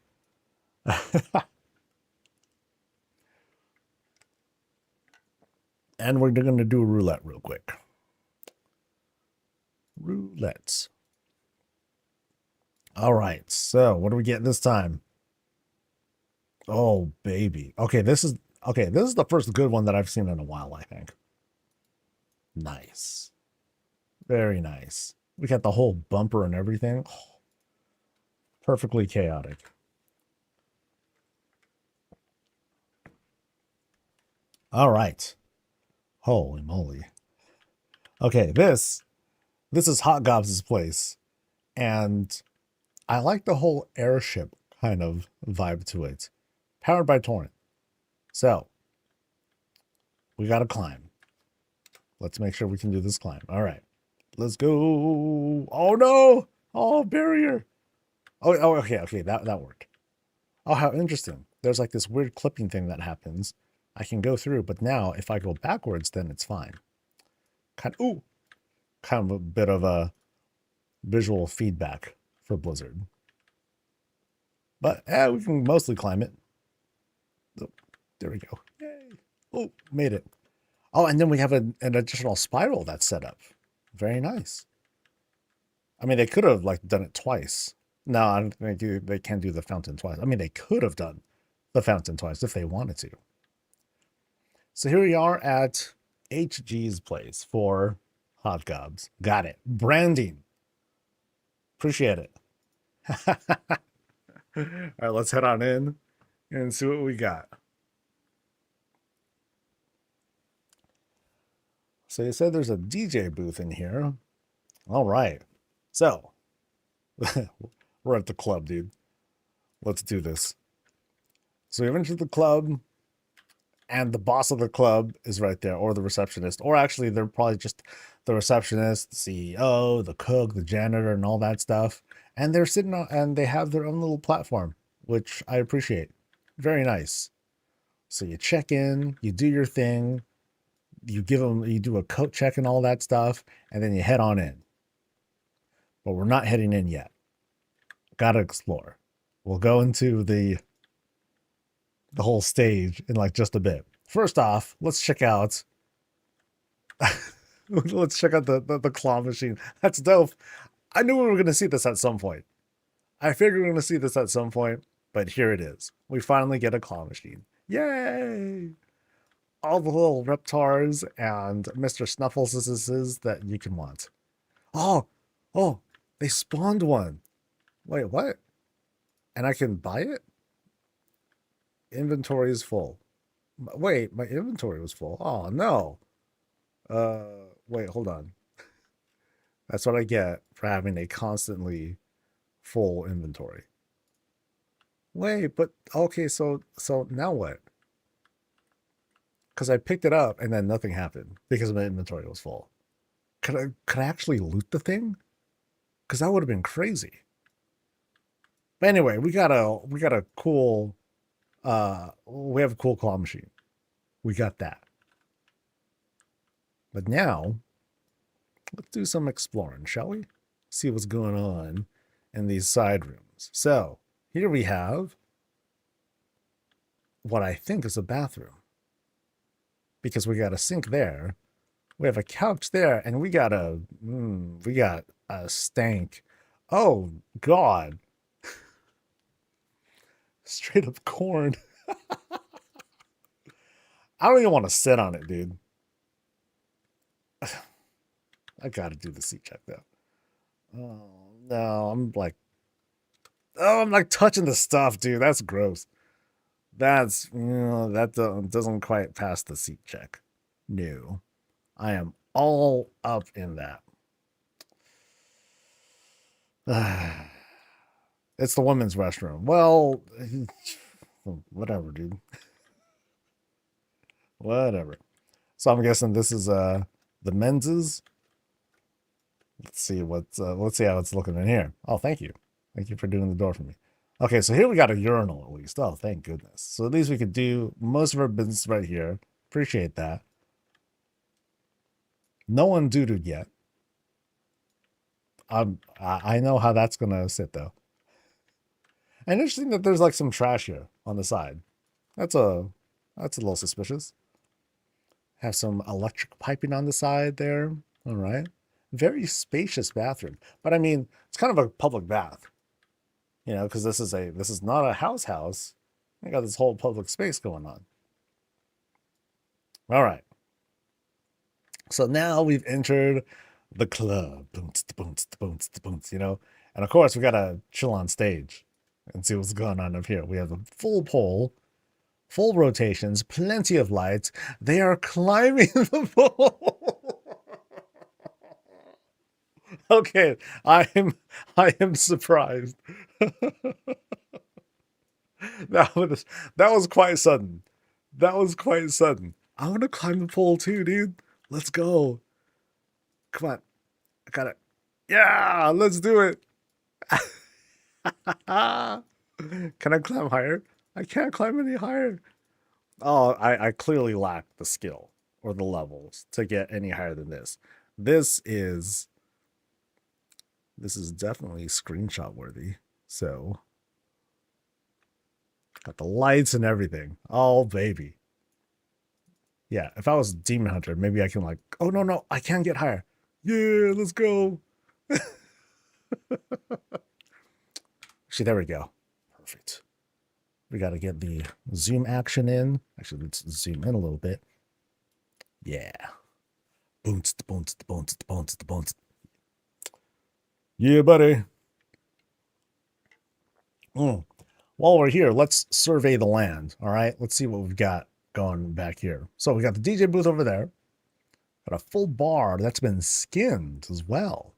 And we're going to do a roulette real quick. Roulette. All right, so what do we get this time? Oh, baby. Okay, this is the first good one that I've seen in a while, I think. Nice. Very nice. We got the whole bumper and everything. Oh, perfectly chaotic. All right. Holy moly. Okay, this is Hot Gobs' place. And I like the whole airship kind of vibe to it. Powered by torrent. So we got to climb. Let's make sure we can do this climb. All right, let's go. Oh no! Oh, barrier. Oh, okay. That worked. Oh, how interesting. There's like this weird clipping thing that happens. I can go through, but now if I go backwards, then it's fine. Kind of a bit of a visual feedback for Blizzard. But we can mostly climb it. Oh, there we go. Yay. Oh, made it. Oh, and then we have an additional spiral that's set up. Very nice. I mean, they could have like done it twice. No, I don't think they can't do the fountain twice. I mean, they could have done the fountain twice if they wanted to. So here we are at HG's place for hot gobs. Got it. Branding. Appreciate it. All right, let's head on in and see what we got. So you said there's a DJ booth in here. All right. So we're at the club, dude. Let's do this. So we've entered the club, and the boss of the club is right there, or the receptionist, or actually they're probably just the receptionist, the CEO, the cook, the janitor, and all that stuff. And they're sitting on, and they have their own little platform, which I appreciate. Very nice. So you check in, you do your thing, you do a coat check and all that stuff, and then you head on in. But we're not heading in yet. Gotta explore. We'll go into the whole stage in like just a bit. First off, let's check out the claw machine. That's dope. I knew we were going to see this at some point. I figured we were going to see this at some point, but here it is. We finally get a claw machine. Yay! All the little Reptars and Mr. Snuffleses that you can want. Oh, they spawned one. Wait, what? And I can buy it? Inventory is full. Wait, my inventory was full. Oh, no. Wait, hold on. That's what I get for having a constantly full inventory. Wait, but okay, so now what? Because I picked it up and then nothing happened because my inventory was full. Could I actually loot the thing? Because that would have been crazy. But anyway, we got a cool we have a cool claw machine. We got that. But now let's do some exploring, shall we? See what's going on in these side rooms. So here we have what I think is a bathroom, because we got a sink there, we have a couch there, and we got a stank. Oh God. Straight up corn. I don't even want to sit on it, dude. I gotta do the seat check though. Oh no, I'm like touching the stuff, dude. That's gross. That's, that doesn't quite pass the seat check. No, I am all up in that. It's the women's restroom. Well, whatever, dude. Whatever. So I'm guessing this is the men's. Let's see how it's looking in here. Oh, thank you. Thank you for doing the door for me. Okay, so here we got a urinal at least. Oh, thank goodness. So at least we could do most of our business right here. Appreciate that. No one doo-dooed yet. I know how that's gonna sit though. And interesting that there's like some trash here on the side. That's a little suspicious. Have some electric piping on the side there. All right. Very spacious bathroom. But I mean, it's kind of a public bath. You know, because this is not a house. I got this whole public space going on. All right. So now we've entered the club. You know, and of course we gotta chill on stage and see what's going on up here. We have a full pole, full rotations, plenty of lights. They are climbing the pole. Okay, I am surprised. That was that was quite sudden. That was quite sudden. I want to climb the pole too, dude. Let's go. Come on. I got it. Yeah, let's do it. Can I climb higher? I can't climb any higher. Oh, I clearly lack the skill or the levels to get any higher than this. This is definitely screenshot worthy. So got the lights and everything. Oh baby. Yeah, if I was Demon Hunter, maybe I can like, oh no, I can't get higher. Yeah, let's go. See, there we go. Perfect. We got to get the zoom action in. Actually, let's zoom in a little bit. Yeah. Boons, boons, boons, boons, boons. Yeah, buddy. While we're here, let's survey the land. All right, let's see what we've got going back here. So we got the DJ booth over there. Got a full bar that's been skinned as well.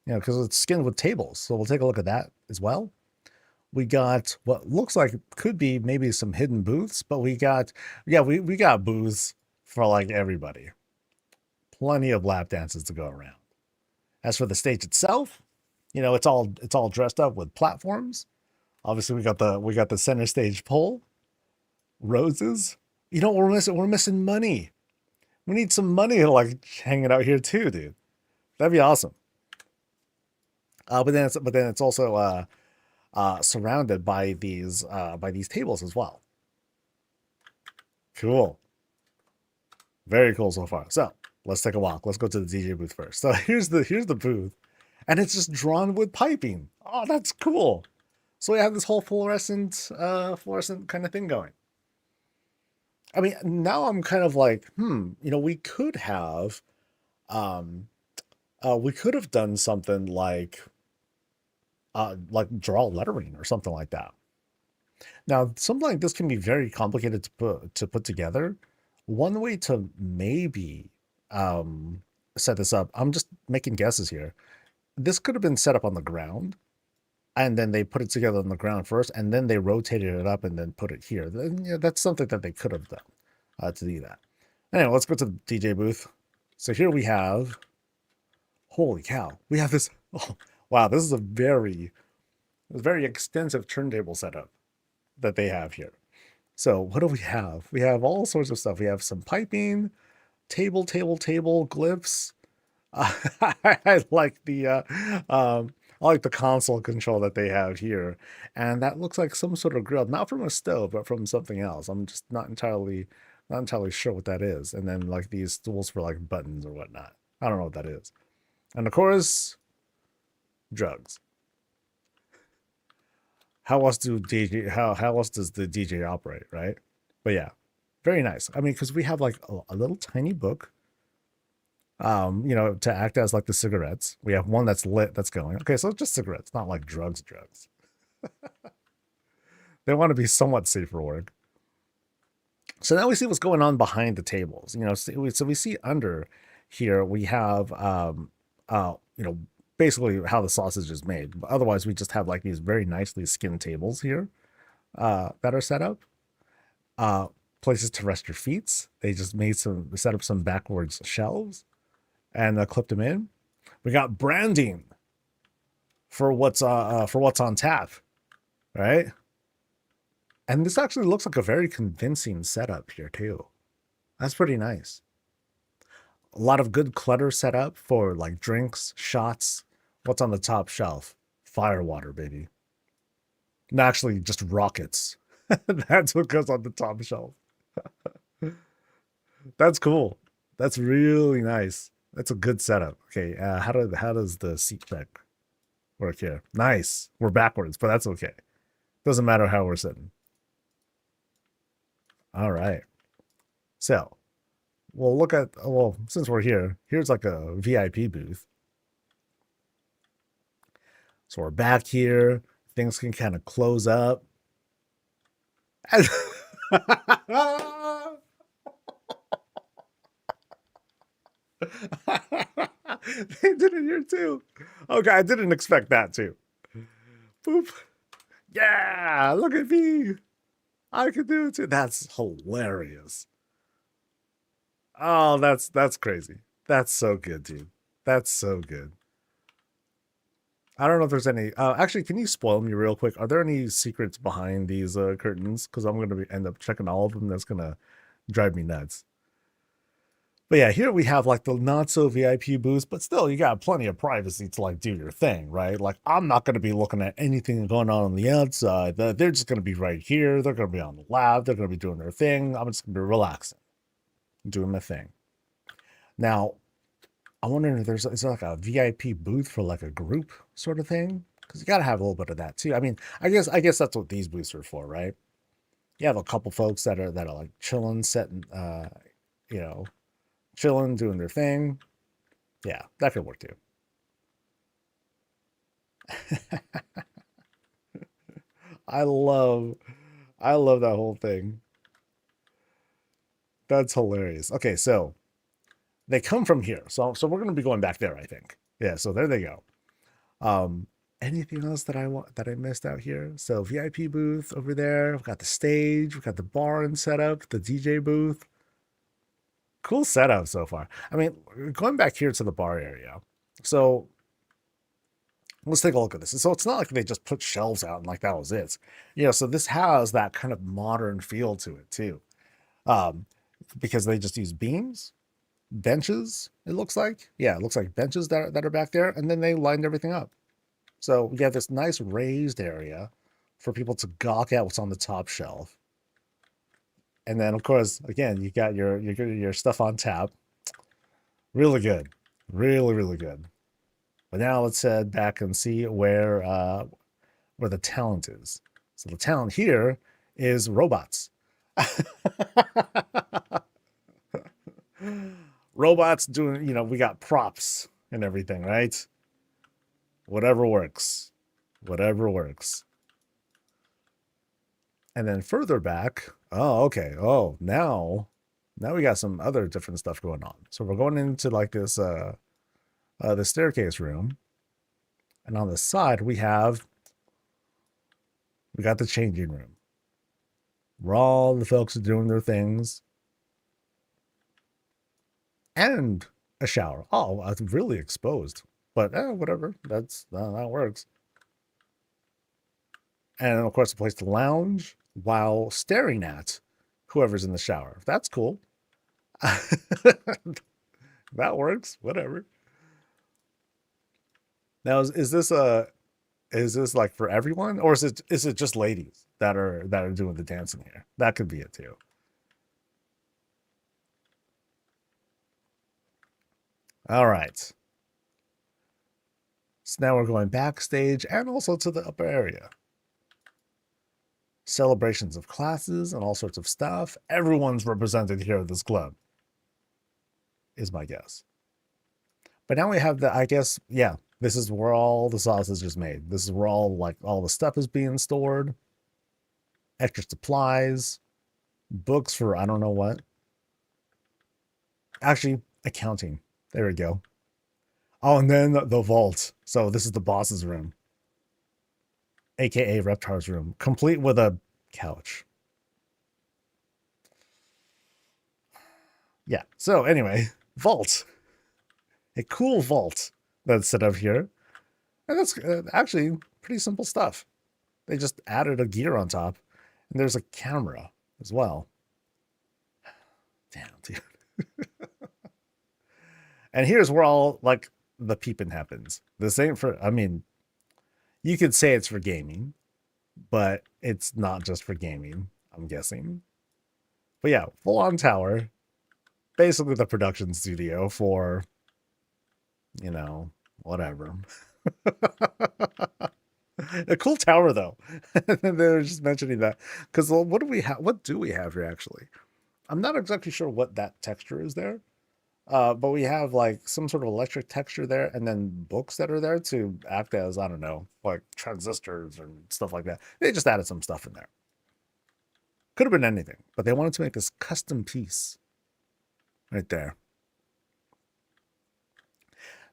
You know, because it's skinned with tables. So we'll take a look at that as well. We got what looks like could be maybe some hidden booths, but we got, yeah, we got booths for like everybody. Plenty of lap dances to go around. As for the stage itself, you know, it's all dressed up with platforms. Obviously, we got the center stage pole, roses. You know what we're missing? We're missing money. We need some money like hanging out here too, dude. That'd be awesome. But then it's also surrounded by these tables as well. Cool. Very cool so far. So let's take a walk. Let's go to the DJ booth first. So here's the booth, and it's just drawn with piping. Oh, that's cool. So we have this whole fluorescent kind of thing going. I mean, now I'm kind of like, you know, we could have done something like draw lettering or something like that. Now, something like this can be very complicated to put together. One way to maybe set this up, I'm just making guesses here. This could have been set up on the ground, and then they put it together on the ground first, and then they rotated it up and then put it here. Then, yeah, that's something that they could have done to do that. Anyway, let's go to the DJ booth. So here we have, holy cow, we have this. Oh, wow, this is a very extensive turntable setup that they have here. So what do we have? We have all sorts of stuff. We have some piping, table, glyphs. I like the console control that they have here, and that looks like some sort of grill, not from a stove, but from something else. I'm just not entirely sure what that is. And then like these tools for like buttons or whatnot. I don't know what that is. And of course, drugs. How else does the DJ operate, right? But yeah, very nice. I mean, because we have like a little tiny book, you know, to act as like the cigarettes. We have one that's lit, that's going. Okay, so it's just cigarettes, not like drugs. They want to be somewhat safe for work. So now we see what's going on behind the tables. You know, so we see under here we have, you know, basically how the sausage is made. But otherwise, we just have like these very nicely skinned tables here that are set up. Places to rest your feet. They just set up some backwards shelves and clipped them in. We got branding for what's on tap, right? And this actually looks like a very convincing setup here too. That's pretty nice. A lot of good clutter set up for like drinks, shots. What's on the top shelf? Firewater, baby. No, actually, just rockets. That's what goes on the top shelf. That's cool. That's really nice. That's a good setup. Okay, how does the seat check work here? Nice. We're backwards, but that's okay. Doesn't matter how we're sitting. All right. So, we'll look at, well, since we're here, here's like a VIP booth. So we're back here. Things can kind of close up. They did it here too. Okay, I didn't expect that too. Boop. Yeah, look at me. I could do it too. That's hilarious. Oh, that's crazy. That's so good, dude. That's so good. I don't know if there's any. Actually, can you spoil me real quick? Are there any secrets behind these curtains? Because I'm gonna end up checking all of them. That's gonna drive me nuts. But yeah, here we have like the not so VIP booths, but still, you got plenty of privacy to like do your thing, right? Like, I'm not gonna be looking at anything going on the outside. They're just gonna be right here. They're gonna be on the lab. They're gonna be doing their thing. I'm just gonna be relaxing, doing my thing. Now, I'm wondering if is there like a VIP booth for like a group sort of thing? Because you got to have a little bit of that too. I mean, I guess that's what these booths are for, right? You have a couple folks that are like chilling, setting, you know, chilling, doing their thing. Yeah, that could work too. I love, I love that whole thing. That's hilarious. Okay, so they come from here, so we're gonna be going back there, I think. Yeah, so there they go. Um, Anything else that I missed out here? So VIP booth over there. We've got the stage. We've got the bar and setup. The DJ booth. Cool setup so far. I mean, going back here to the bar area. So let's take a look at this. So it's not like they just put shelves out and like that was it. So this has that kind of modern feel to it too. Um, because they just use beams, benches. It looks like, yeah, it looks like benches that are back there, and then they lined everything up. So we have this nice raised area for people to gawk at what's on the top shelf. And then, of course, again, you got your stuff on tap. Really good, really really good. But now let's head back and see where the talent is. So the talent here is robots. Robots doing, we got props and everything, right? Whatever works. Whatever works. And then further back, oh, okay. Oh, now we got some other different stuff going on. So we're going into like this the staircase room. And on the side we got the changing room. Where all the folks are doing their things. And a shower. Oh, it's really exposed. But whatever. That works. And of course, a place to lounge while staring at whoever's in the shower. That's cool. That works. Whatever. Now, is this like for everyone, or is it just ladies that are doing the dancing here? That could be it too. All right. So now we're going backstage and also to the upper area. Celebrations of classes and all sorts of stuff. Everyone's represented here at this club, is my guess. But now we have I guess, yeah, this is where all the sausage is made. This is where all the stuff is being stored. Extra supplies, books for I don't know what. Actually, accounting. There we go. Oh, and then the vault. So this is the boss's room, aka Reptar's room, complete with a couch. Yeah. So anyway, vault. A cool vault that's set up here. And that's actually pretty simple stuff. They just added a gear on top, and there's a camera as well. Damn, dude. And here's where all like the peeping happens. This ain't for, I mean, you could say it's for gaming, but it's not just for gaming, I'm guessing. But yeah, full on tower. Basically the production studio for, whatever. A cool tower though. They were just mentioning that because what do we have? What do we have here actually? I'm not exactly sure what that texture is there, but we have like some sort of electric texture there, and then books that are there to act as I don't know, like transistors and stuff like that. They just added some stuff in there. Could have been anything, but they wanted to make this custom piece right there.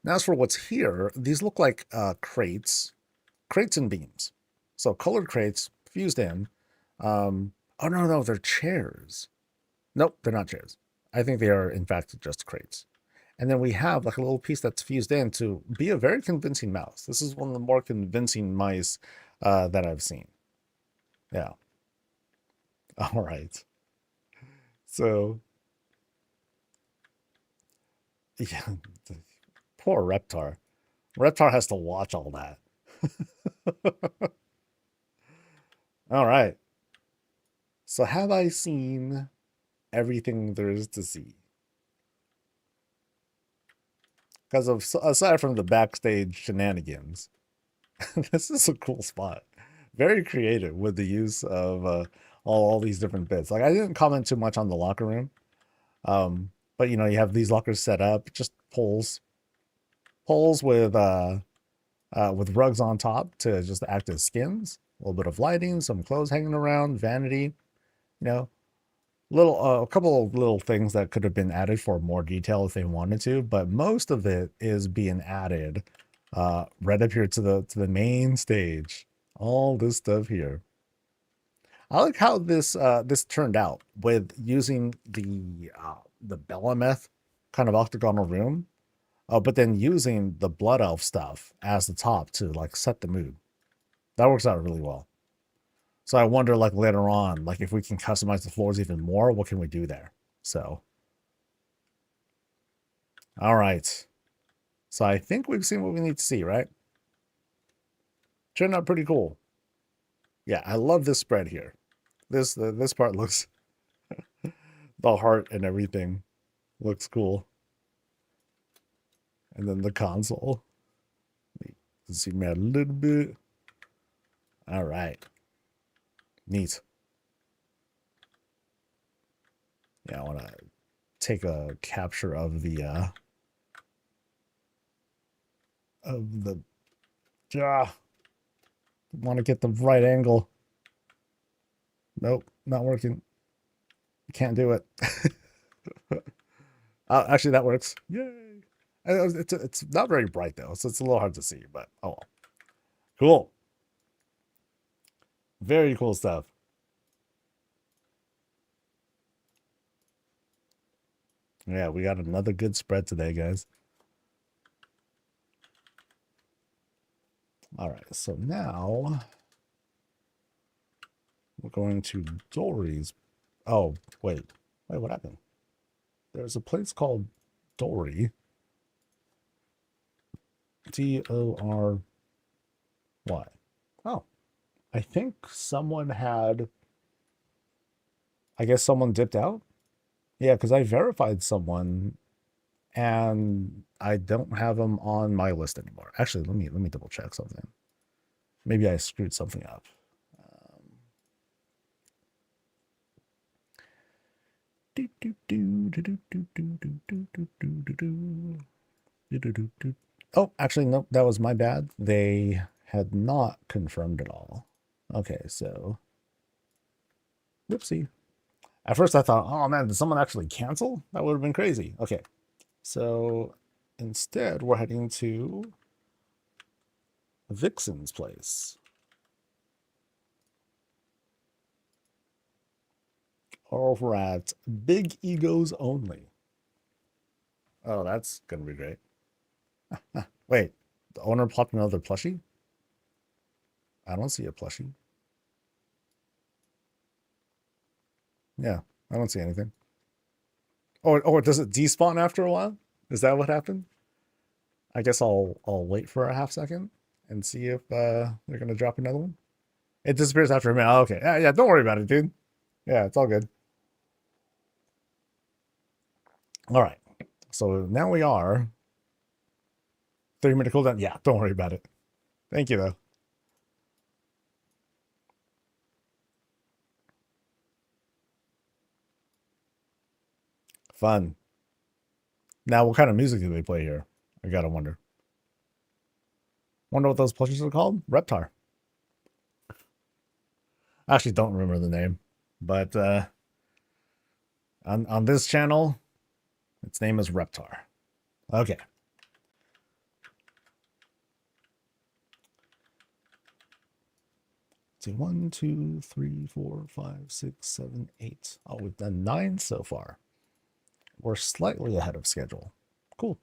Now, as for what's here, these look like crates and beams. So colored crates fused in. Oh, no, no, they're chairs. Nope, they're not chairs. I think they are, in fact, just crates. And then we have like a little piece that's fused in to be a very convincing mouse. This is one of the more convincing mice that I've seen. Yeah. All right. So, yeah, poor Reptar. Reptar has to watch all that. All right. So have I seen everything there is to see? Because of aside from the backstage shenanigans, this is a cool spot. Very creative with the use of all these different bits. Like I didn't comment too much on the locker room, but you know you have these lockers set up, just poles with rugs on top to just act as skins. A little bit of lighting, some clothes hanging around, vanity. You know, little a couple of little things that could have been added for more detail if they wanted to, but most of it is being added right up here to the main stage. All this stuff here. I like how this turned out with using the Belemeth kind of octagonal room, but then using the Blood Elf stuff as the top to like set the mood. That works out really well. So I wonder, like later on, like if we can customize the floors even more, what can we do there? So, all right. So I think we've seen what we need to see, right? Turned out pretty cool. Yeah, I love this spread here. This part looks, the heart and everything looks cool. And then the console. Zoom out a little bit. All right. Neat. Yeah, I want to take a capture of the want to get the right angle. Nope, not working. Can't do it. Actually, that works. Yay! It's not very bright though, so it's a little hard to see. But oh well. Cool. Very cool stuff. Yeah, we got another good spread today, guys. All right, so now we're going to Dory's. Oh, wait, what happened? There's a place called Dory. Dory. Oh, I think someone had. I guess someone dipped out. Yeah, because I verified someone, and I don't have them on my list anymore. Actually, let me double check something. Maybe I screwed something up. Oh, actually, nope, that was my bad. They had not confirmed it all. Okay, so whoopsie. At first I thought, oh man, did someone actually cancel? That would have been crazy. Okay, so instead we're heading to Vixen's place. Over at Big Egos Only. Oh, that's gonna be great. Wait, the owner popped another plushie? I don't see a plushie. Yeah, I don't see anything. Oh, does it despawn after a while? Is that what happened? I guess I'll wait for a half second and see if they're gonna drop another one. It disappears after a minute. Oh, okay. Yeah, don't worry about it, dude. Yeah, it's all good. All right. So now we are 30-minute cooldown. Yeah, don't worry about it. Thank you though. Fun. Now, what kind of music do they play here? I gotta wonder. Wonder what those plushies are called? Reptar. I actually don't remember the name, but on this channel, its name is Reptar. Okay. see, 1, 2, 3, 4, 5, 6, 7, 8. Oh, we've done 9 so far. We're slightly ahead of schedule. Cool.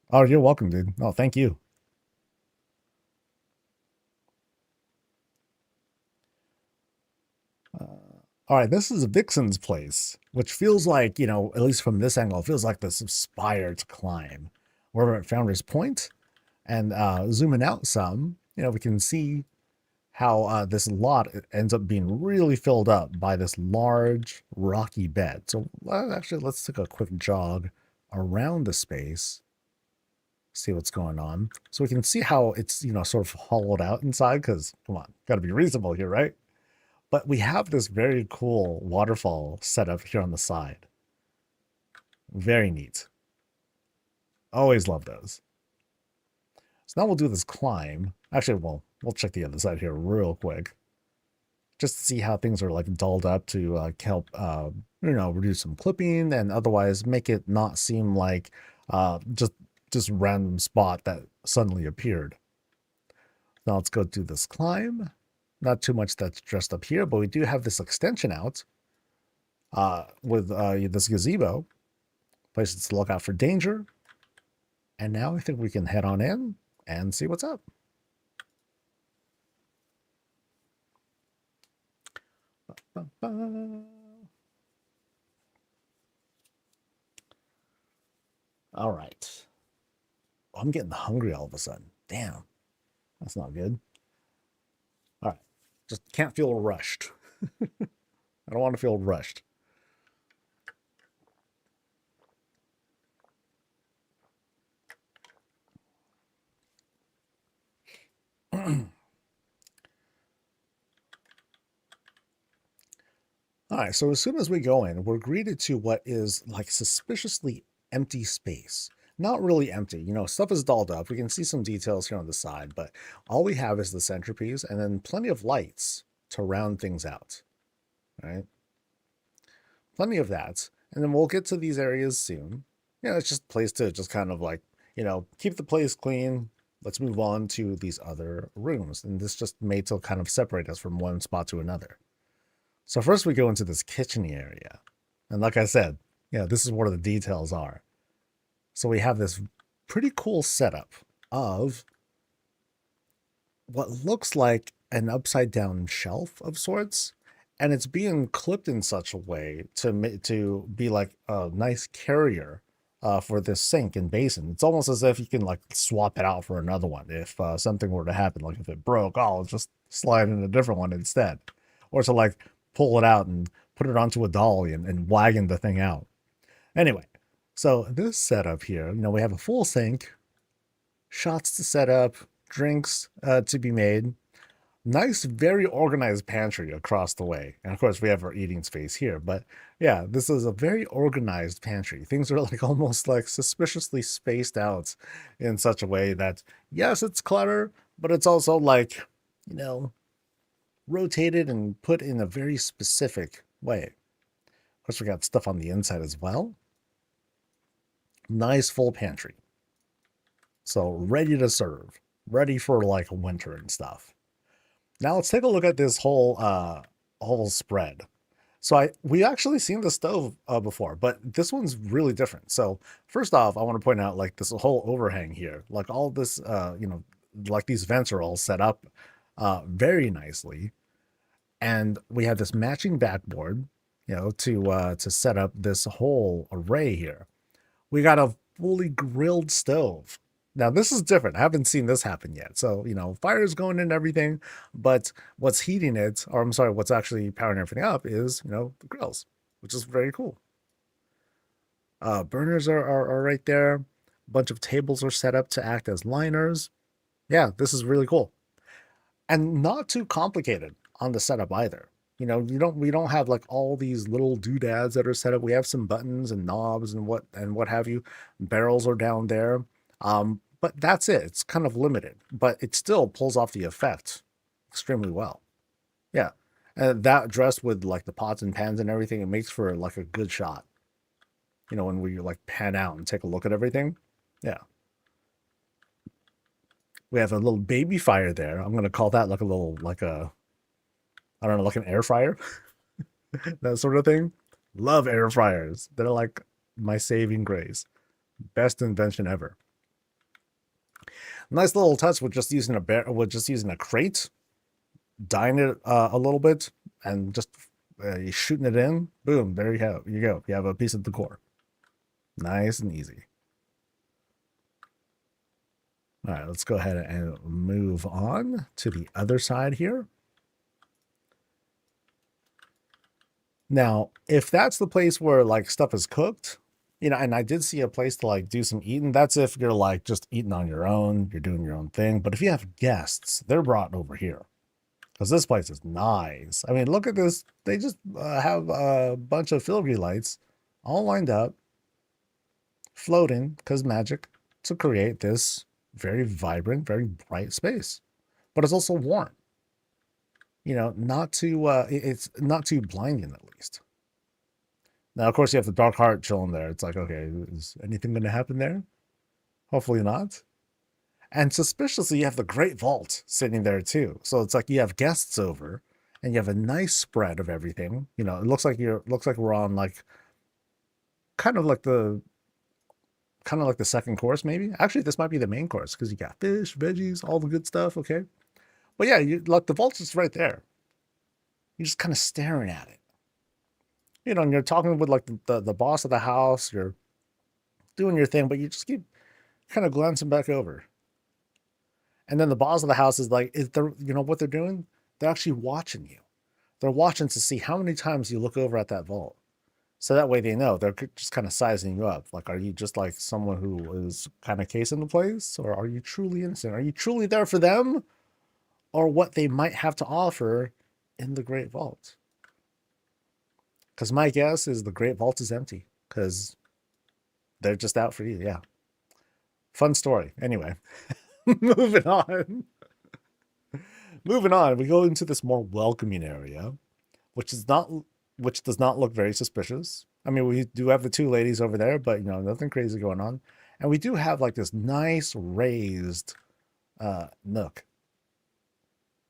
Oh, you're welcome, dude. Oh, thank you. All right, this is Vixen's place, which feels like, you know, at least from this angle, it feels like this spire to climb. We're at Founder's Point, and zooming out some, you know, we can see how this lot ends up being really filled up by this large rocky bed. So actually, let's take a quick jog around the space, see what's going on. So we can see how it's, you know, sort of hollowed out inside, because, come on, got to be reasonable here, right? But we have this very cool waterfall set up here on the side. Very neat. Always love those. So now we'll do this climb. Actually, we'll check the other side here real quick, just to see how things are like dolled up to help, you know, reduce some clipping and otherwise make it not seem like just random spot that suddenly appeared. Now let's go do this climb. Not too much that's dressed up here, but we do have this extension out with this gazebo. Places to look out for danger. And now I think we can head on in and see what's up. All right. Oh, I'm getting hungry all of a sudden. Damn. That's not good. All right. Just can't feel rushed. I don't want to feel rushed. All right, so as soon as we go in, we're greeted to what is like suspiciously empty space. Not really empty, you know, stuff is dolled up. We can see some details here on the side, but all we have is the centerpiece and then plenty of lights to round things out, right? Plenty of that. And then we'll get to these areas soon. Yeah, it's just a place to just kind of like, you know, keep the place clean. Let's move on to these other rooms. And this just made to kind of separate us from one spot to another. So first we go into this kitchen area. And like I said, yeah, this is where the details are. So we have this pretty cool setup of what looks like an upside down shelf of sorts. And it's being clipped in such a way to be like a nice carrier for this sink and basin. It's almost as if you can like swap it out for another one. If something were to happen, like if it broke, I'll just slide in a different one instead. Or to like pull it out and put it onto a dolly and wagon the thing out. Anyway, so this setup here, you know, we have a full sink, shots to set up, drinks to be made, nice, very organized pantry across the way. And of course, we have our eating space here. But yeah, this is a very organized pantry. Things are like almost like suspiciously spaced out in such a way that, yes, it's clutter, but it's also like, you know, rotated and put in a very specific way. Of course, we got stuff on the inside as well. Nice full pantry. So ready to serve, ready for like winter and stuff. Now let's take a look at this whole spread. So we actually seen the stove before, but this one's really different. So first off, I want to point out like this whole overhang here, like all this, you know, like these vents are all set up very nicely. And we have this matching backboard, you know, to set up this whole array here. We got a fully grilled stove. Now this is different. I haven't seen this happen yet. So, you know, fire's going in and everything, but what's heating it, or I'm sorry, what's actually powering everything up is, you know, the grills, which is very cool. Burners are right there. A bunch of tables are set up to act as liners. Yeah, this is really cool. And not too complicated on the setup either. You know, we don't have like all these little doodads that are set up. We have some buttons and knobs and what have you. Barrels are down there. But that's it. It's kind of limited, but it still pulls off the effect extremely well. Yeah. And that dressed with like the pots and pans and everything, it makes for like a good shot. You know, when we like pan out and take a look at everything. Yeah. We have a little baby fire there. I'm gonna call that like a little, like a, I don't know, like an air fryer, that sort of thing. Love air fryers. They're like my saving grace. Best invention ever. Nice little touch with just using a crate, dyeing it a little bit, and just shooting it in. Boom, there you go. You have a piece of decor. Nice and easy. All right, let's go ahead and move on to the other side here. Now, if that's the place where like stuff is cooked, you know, and I did see a place to like do some eating, that's if you're like just eating on your own, you're doing your own thing. But if you have guests, they're brought over here because this place is nice. I mean, look at this. They just have a bunch of filigree lights all lined up, floating because magic, to create this very vibrant, very bright space. But it's also warm. You know, not too it's not too blinding at least. Now, of course, you have the dark heart chilling there. It's like, okay, is anything going to happen there? Hopefully not. And suspiciously, you have the Great Vault sitting there too. So it's like you have guests over, and you have a nice spread of everything. You know, it looks like we're on like kind of like the second course, maybe. Actually, this might be the main course because you got fish, veggies, all the good stuff. Okay, but yeah, you like the vault's just right there. You're just kind of staring at it. You know, and you're talking with like the boss of the house. You're doing your thing, but you just keep kind of glancing back over. And then the boss of the house is like, you know what they're doing? They're actually watching you. They're watching to see how many times you look over at that vault. So that way they know. They're just kind of sizing you up. Like, are you just like someone who is kind of casing the place? Or are you truly innocent? Are you truly there for them? Or what they might have to offer in the Great Vault? Because my guess is the Great Vault is empty. Because they're just out for you. Yeah. Fun story. Anyway, moving on. Moving on, we go into this more welcoming area, which does not look very suspicious. I mean, we do have the two ladies over there, but you know, nothing crazy going on. And we do have like this nice raised nook.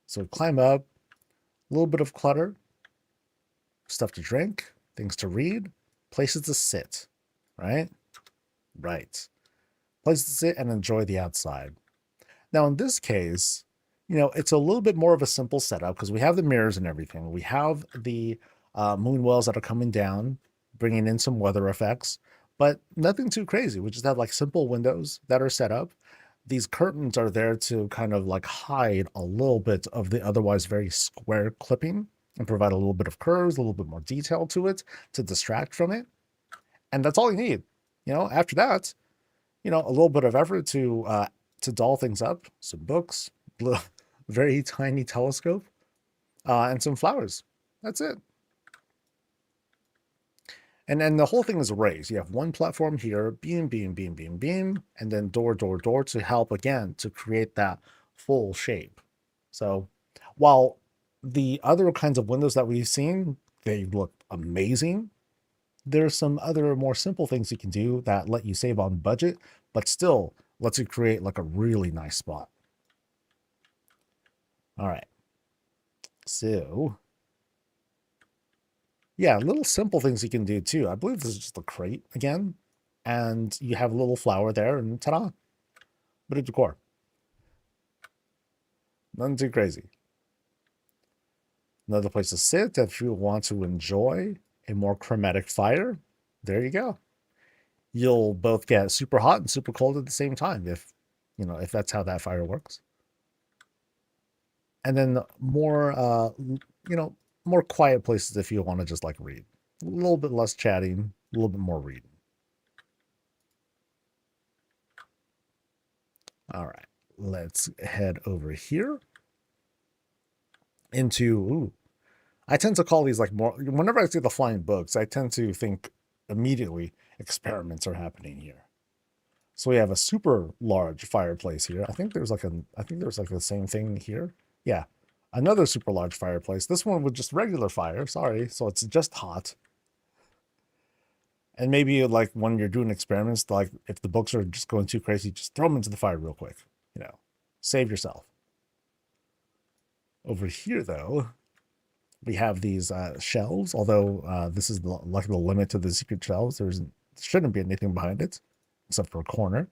So climb up, a little bit of clutter, stuff to drink, things to read, places to sit, right? Right. Places to sit and enjoy the outside. Now, in this case, you know, it's a little bit more of a simple setup because we have the mirrors and everything. We have the moon wells that are coming down, bringing in some weather effects, but nothing too crazy. We just have like simple windows that are set up. These curtains are there to kind of like hide a little bit of the otherwise very square clipping and provide a little bit of curves, a little bit more detail to it to distract from it. And that's all you need. You know, after that, you know, a little bit of effort to doll things up, some books, very tiny telescope, and some flowers. That's it. And then the whole thing is raised. You have one platform here, beam, beam, beam, beam, beam, and then door, door, door to help again to create that full shape. So while the other kinds of windows that we've seen, they look amazing, there's some other more simple things you can do that let you save on budget, but still lets you create like a really nice spot. All right. So yeah, little simple things you can do too. I believe this is just a crate again. And you have a little flower there and ta-da. Bit of decor. Nothing too crazy. Another place to sit if you want to enjoy a more chromatic fire. There you go. You'll both get super hot and super cold at the same time if, you know, if that's how that fire works. And then more, you know, more quiet places if you want to just like read. A little bit less chatting, a little bit more reading. All right, let's head over here into, ooh, I tend to call these like more, whenever I see the flying books, I tend to think immediately experiments are happening here. So we have a super large fireplace here. I think there's like the same thing here. Yeah, another super large fireplace. This one with just regular fire. Sorry, so it's just hot. And maybe like when you're doing experiments, like if the books are just going too crazy, just throw them into the fire real quick. You know, Save yourself. Over here, though, we have these shelves, although this is like the limit to the secret shelves. There shouldn't be anything behind it, except for a corner.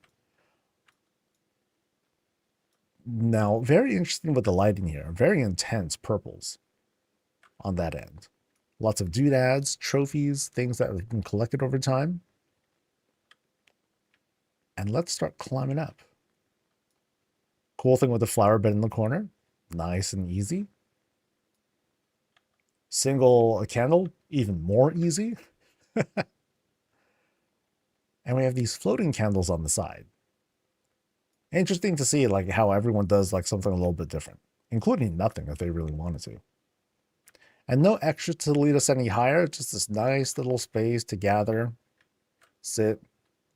Now, very interesting with the lighting here. Very intense purples on that end. Lots of doodads, trophies, things that have been collected over time. And let's start climbing up. Cool thing with the flower bed in the corner. Nice and easy. Single candle, even more easy. And we have these floating candles on the side. Interesting to see like how everyone does like something a little bit different, including nothing if they really wanted to. And no extra to lead us any higher, just this nice little space to gather, sit,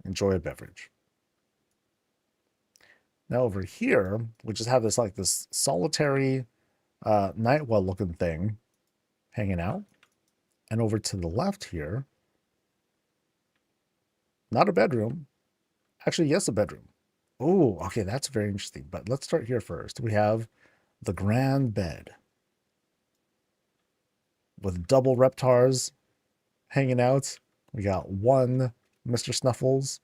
enjoy a beverage. Now over here, we just have this like this solitary night well looking thing hanging out. And over to the left here, not a bedroom. Actually, yes, a bedroom. Oh, okay, that's very interesting. But let's start here first. We have the grand bed with double reptars hanging out. We got one Mr. Snuffles.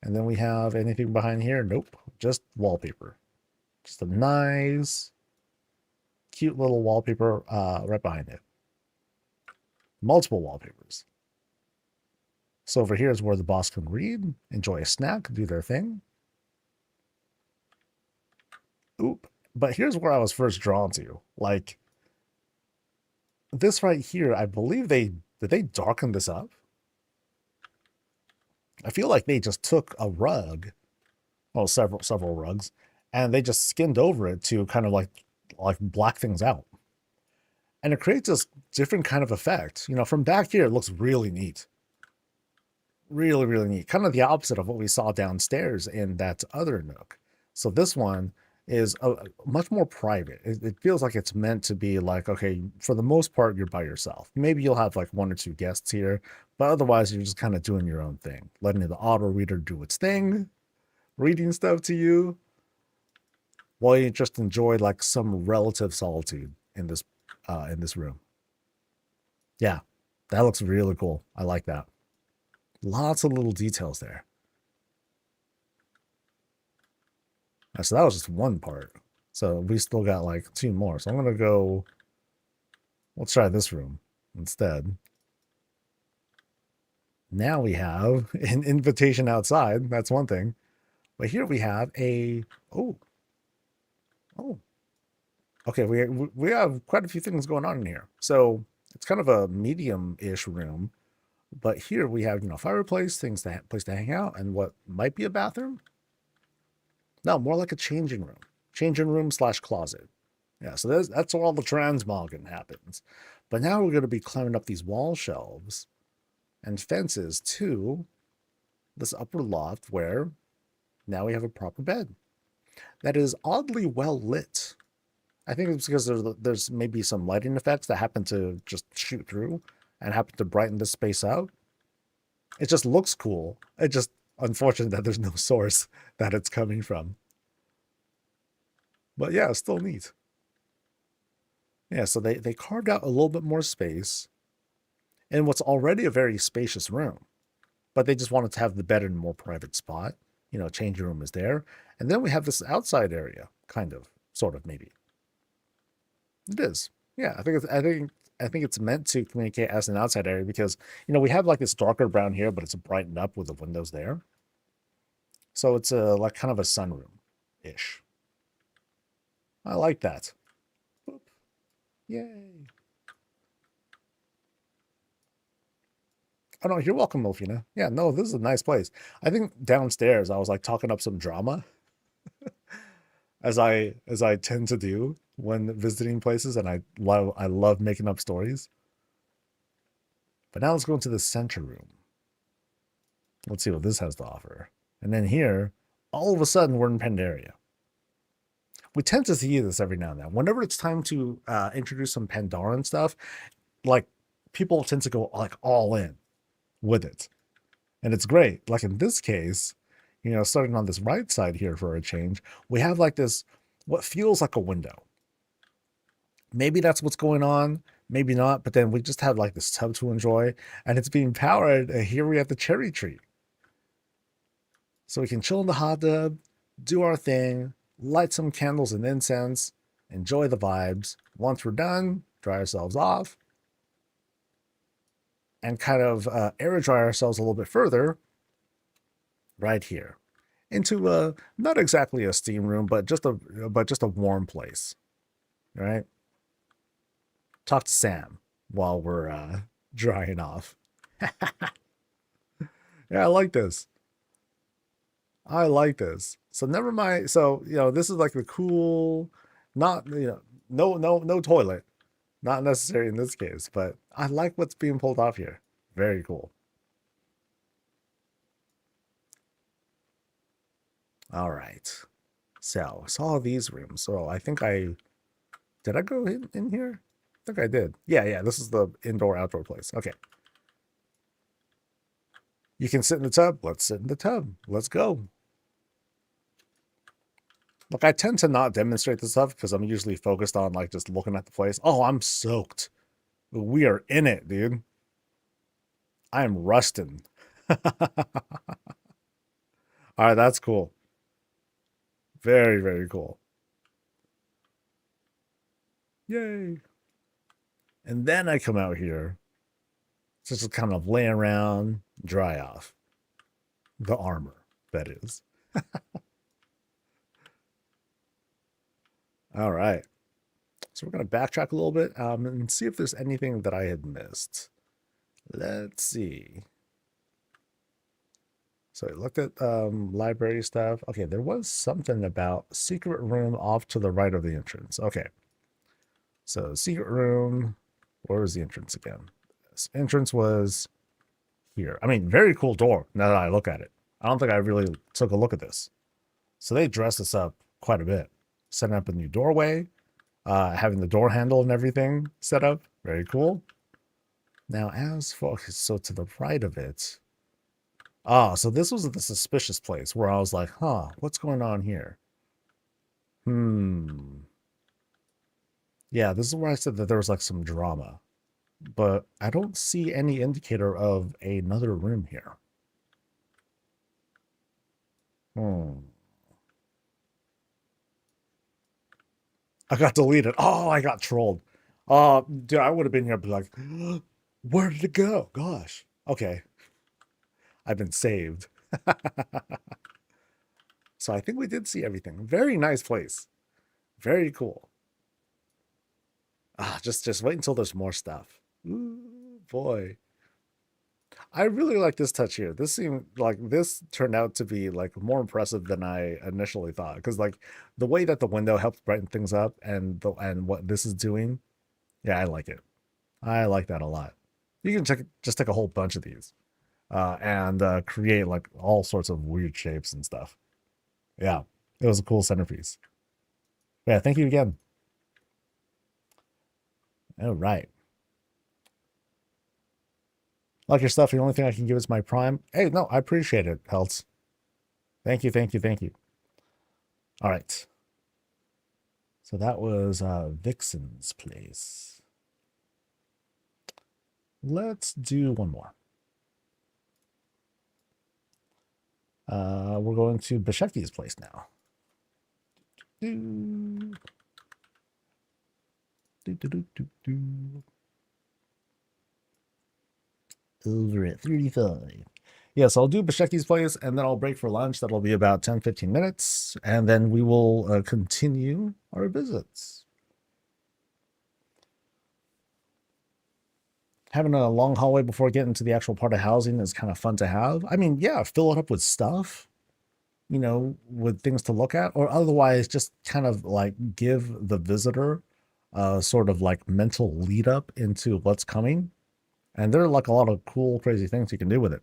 And then we have anything behind here? Nope, just wallpaper. Just a nice, cute little wallpaper right behind it. Multiple wallpapers. So over here is where the boss can read, enjoy a snack, do their thing. Oop. But here's where I was first drawn to. Like, this right here, I believe did they darken this up? I feel like they just took a rug, well, several rugs, and they just skinned over it to kind of like black things out. And it creates this different kind of effect. You know, from back here, it looks really neat. Really, really neat. Kind of the opposite of what we saw downstairs in that other nook. So this one is much more private. It feels like it's meant to be like, okay, for the most part, you're by yourself. Maybe you'll have like one or two guests here, but otherwise you're just kind of doing your own thing, letting the auto reader do its thing, reading stuff to you, while you just enjoy like some relative solitude in this room. Yeah, that looks really cool. I like that. Lots of little details there. So that was just one part. So we still got like two more. So I'm going to go, let's try this room instead. Now we have an invitation outside. That's one thing. But here we have a, oh. Okay, we have quite a few things going on in here. So it's kind of a medium-ish room. But here we have, you know, fireplace, place to hang out, and what might be a bathroom. No, more like a changing room. Changing room / closet. Yeah, so that's where all the transmogging happens. But now we're going to be climbing up these wall shelves and fences to this upper loft where now we have a proper bed that is oddly well lit. I think it's because there's maybe some lighting effects that happen to just shoot through and happen to brighten this space out. It just looks cool. It's just unfortunate that there's no source that it's coming from. But yeah, it's still neat. Yeah, so they carved out a little bit more space in what's already a very spacious room. But they just wanted to have the bed in a more private spot. You know, changing room is there. And then we have this outside area, kind of, sort of, maybe. It is. Yeah, I think it's meant to communicate as an outside area because, you know, we have like this darker brown here, but it's brightened up with the windows there. So it's like kind of a sunroom-ish. I like that. Boop. Yay. Oh, no, you're welcome, Milfina. Yeah, no, this is a nice place. I think downstairs I was like talking up some drama as I tend to do when visiting places, and I love making up stories. But now let's go into the center room. Let's see what this has to offer. And then here, all of a sudden, we're in Pandaria. We tend to see this every now and then. Whenever it's time to introduce some Pandaren stuff, like people tend to go like all in with it. And it's great. Like in this case, you know, starting on this right side here for a change, we have like this what feels like a window. Maybe that's what's going on, maybe not, but then we just have like this tub to enjoy, and it's being powered, and here we have the cherry tree. So we can chill in the hot tub, do our thing, light some candles and incense, enjoy the vibes. Once we're done, dry ourselves off, and kind of air dry ourselves a little bit further right here into not exactly a steam room, but just a warm place. All right. Talk to Sam while we're drying off. Yeah, I like this. I like this. So never mind. So, this is like the cool, not, no toilet. Not necessary in this case, but I like what's being pulled off here. Very cool. All right. So I saw these rooms. So I think did I go in here? I think I did. Yeah. This is the indoor outdoor place. Okay. You can sit in the tub. Let's sit in the tub. Let's go. Look, I tend to not demonstrate this stuff because I'm usually focused on like just looking at the place. Oh, I'm soaked. We are in it, dude. I am rusting. All right, that's cool. Very, very cool. Yay. And then I come out here. Just kind of lay around, dry off. The armor, that is. All right. So we're going to backtrack a little bit and see if there's anything that I had missed. Let's see. So I looked at library stuff. Okay, there was something about secret room off to the right of the entrance. Okay. So secret room, where was the entrance again? This entrance was here. I mean, very cool door now that I look at it. I don't think I really took a look at this. So they dressed this up quite a bit. Setting up a new doorway, having the door handle and everything set up. Very cool. Now, as for, so to the right of it. So this was the suspicious place where I was like, what's going on here? Yeah, this is where I said that there was like some drama. But I don't see any indicator of another room here. I got deleted. Oh, I got trolled. Dude, I would have been here, but like, where did it go? Gosh. Okay. I've been saved. So I think we did see everything. Very nice place. Very cool. Just wait until there's more stuff. Ooh, boy. I really like this touch here. This seemed like this turned out to be like more impressive than I initially thought. Because like the way that the window helped brighten things up and what this is doing, yeah, I like it. I like that a lot. You can just take a whole bunch of these and create like all sorts of weird shapes and stuff. Yeah, it was a cool centerpiece. Yeah, thank you again. All right. Like your stuff, the only thing I can give is my prime. Hey, no, I appreciate it, Peltz. Thank you. All right. So that was Vixen's place. Let's do one more. We're going to Basheki's place now. Over at 35. Yes, I'll do Basheki's place, and then I'll break for lunch. That'll be about 10-15 minutes, and then we will continue our visits. Having a long hallway before getting to the actual part of housing is kind of fun to have. I mean, yeah, fill it up with stuff, with things to look at, or otherwise just kind of like give the visitor sort of like mental lead up into what's coming. And there are like a lot of cool, crazy things you can do with it.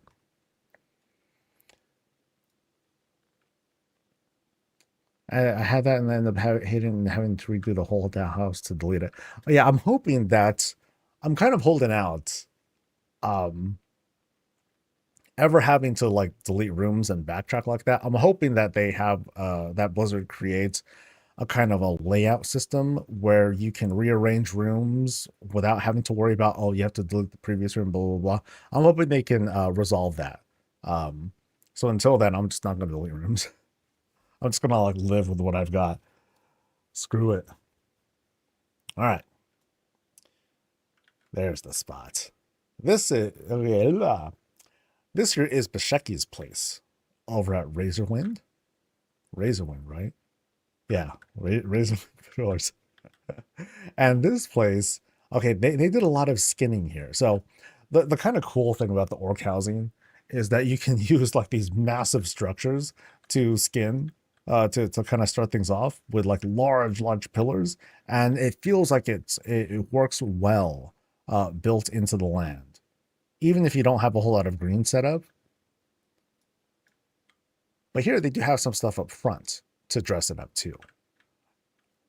I had that and I ended up having to redo the whole house to delete it. But yeah, I'm hoping that I'm kind of holding out ever having to like delete rooms and backtrack like that. I'm hoping that they have that Blizzard creates a kind of a layout system where you can rearrange rooms without having to worry about, oh, you have to delete the previous room, blah, blah, blah. I'm hoping they can resolve that. So until then, I'm just not going to delete rooms. I'm just going to like live with what I've got. Screw it. All right. There's the spot. This is, okay, this here is Basheki's place over at Razorwind. Razorwind, right? Yeah, Razorwind Pillars. And this place, okay, they did a lot of skinning here. So the kind of cool thing about the orc housing is that you can use like these massive structures to skin, to kind of start things off with like large pillars, and it feels like it works well built into the land, even if you don't have a whole lot of green set up. But here they do have some stuff up front to dress it up too,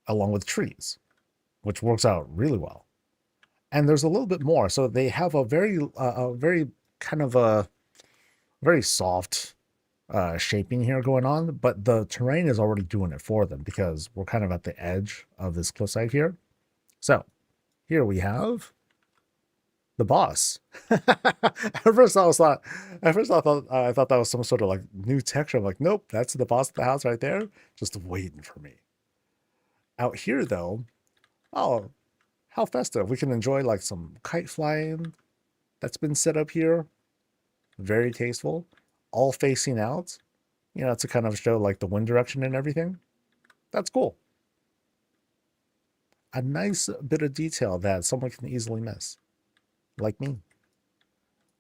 along with trees, which works out really well. And there's a little bit more. So they have a very kind of a very soft shaping here going on, but the terrain is already doing it for them because we're kind of at the edge of this cliffside here. So here we have the boss. At first I thought that was some sort of like new texture. I'm like, nope, that's the boss of the house right there, just waiting for me. Out here though, oh, how festive. We can enjoy like some kite flying that's been set up here. Very tasteful. All facing out, you know, to kind of show like the wind direction and everything. That's cool. A nice bit of detail that someone can easily miss, like me.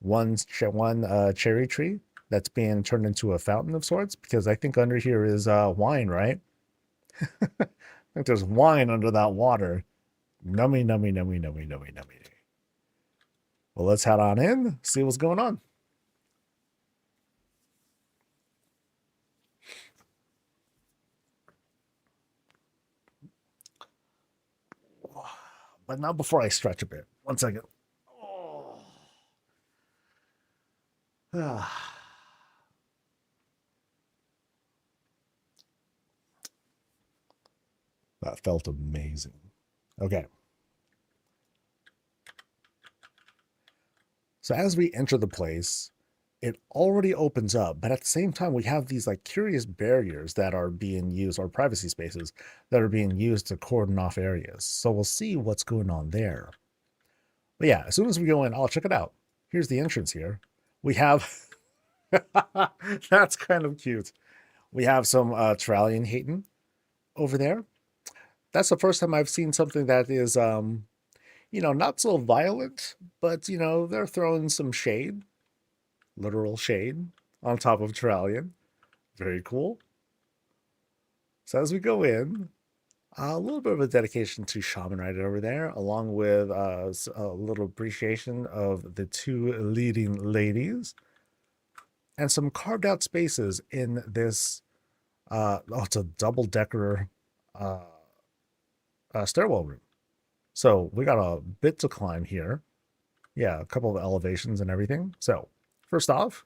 One cherry tree that's being turned into a fountain of sorts, because I think under here is wine, right? I think there's wine under that water. Nummy, nummy, nummy, nummy, nummy, nummy. Well, let's head on in, see what's going on. But not before I stretch a bit. 1 second. Oh. That felt amazing. Okay. So as we enter the place, it already opens up, but at the same time, we have these like curious barriers that are being used, or privacy spaces that are being used to cordon off areas. So we'll see what's going on there. But yeah, as soon as we go in, oh, check it out. Here's the entrance here. We have, that's kind of cute. We have some Trallian Hayton over there. That's the first time I've seen something that is, you know, not so violent, but, you know, they're throwing some shade, literal shade, on top of Trallian. Very cool. So as we go in, a little bit of a dedication to Shaman right over there, along with a little appreciation of the two leading ladies, and some carved out spaces in this, oh, it's a double-decker stairwell room. So we got a bit to climb here. Yeah, a couple of elevations and everything. So first off,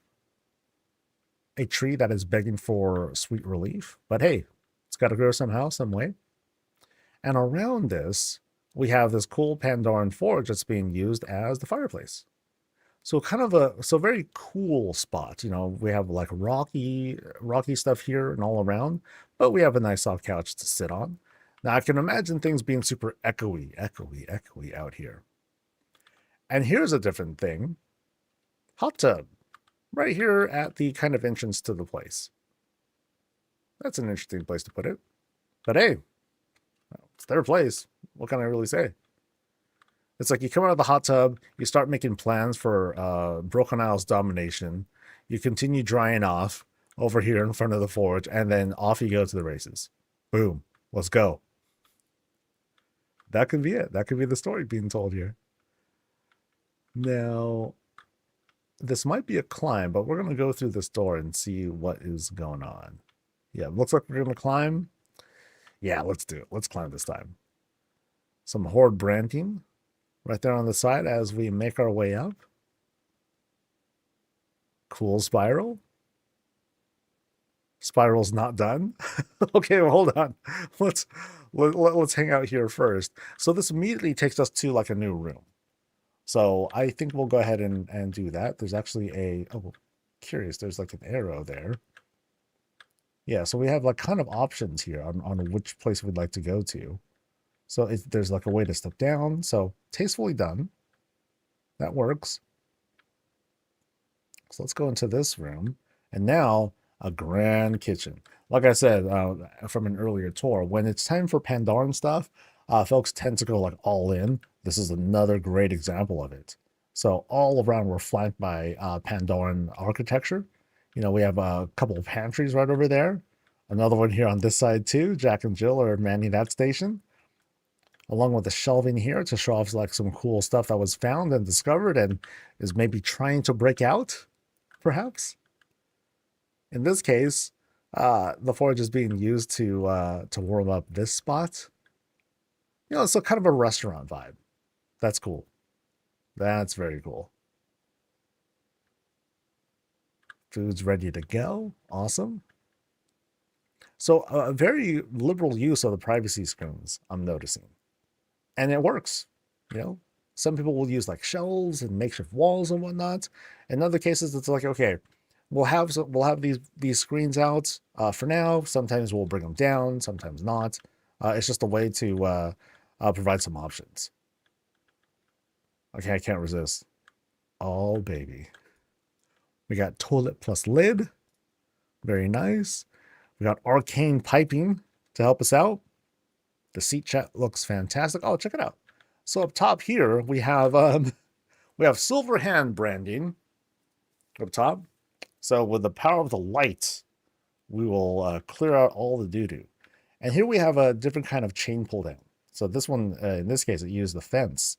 a tree that is begging for sweet relief, but hey, it's got to grow somehow, some way. And around this, we have this cool Pandoran forge that's being used as the fireplace. So kind of a very cool spot. You know, we have like rocky stuff here and all around, but we have a nice soft couch to sit on. Now I can imagine things being super echoey out here. And here's a different thing. Hot tub. Right here at the kind of entrance to the place. That's an interesting place to put it. But hey, it's their place. What can I really say? It's like you come out of the hot tub, you start making plans for Broken Isles domination. You continue drying off over here in front of the forge, and then off you go to the races. Boom. Let's go. That could be it. That could be the story being told here. Now, this might be a climb, but we're going to go through this door and see what is going on. Yeah, looks like we're going to climb. Yeah, let's do it. Let's climb this time. Some horde branding right there on the side as we make our way up. Cool spiral. Spiral's not done. Okay, well, hold on. Let's hang out here first. So this immediately takes us to like a new room. So I think we'll go ahead and do that. There's actually a, oh, curious, there's like an arrow there. Yeah, so we have like kind of options here on which place we'd like to go to. So there's like a way to step down. So tastefully done. That works. So let's go into this room. And now a grand kitchen. Like I said from an earlier tour, when it's time for Pandaran stuff, folks tend to go like all in. This is another great example of it. So all around we're flanked by Pandaran architecture. You know, we have a couple of pantries right over there. Another one here on this side too. Jack and Jill are manning that station. Along with the shelving here to show off like some cool stuff that was found and discovered and is maybe trying to break out, perhaps. In this case, the forge is being used to warm up this spot. You know, it's a kind of a restaurant vibe. That's cool. That's very cool. Food's ready to go. Awesome. So a very liberal use of the privacy screens, I'm noticing. And it works, you know. Some people will use like shelves and makeshift walls and whatnot. In other cases, it's like, okay, we'll have these screens out for now. Sometimes we'll bring them down, sometimes not. It's just a way to provide some options. Okay, I can't resist. Oh, baby. We got toilet plus lid. Very nice. We got arcane piping to help us out. The seat chat looks fantastic. Oh, check it out. So up top here, we have silver hand branding up top. So with the power of the light, we will clear out all the doo-doo. And here we have a different kind of chain pull down. So this one, in this case, it used the fence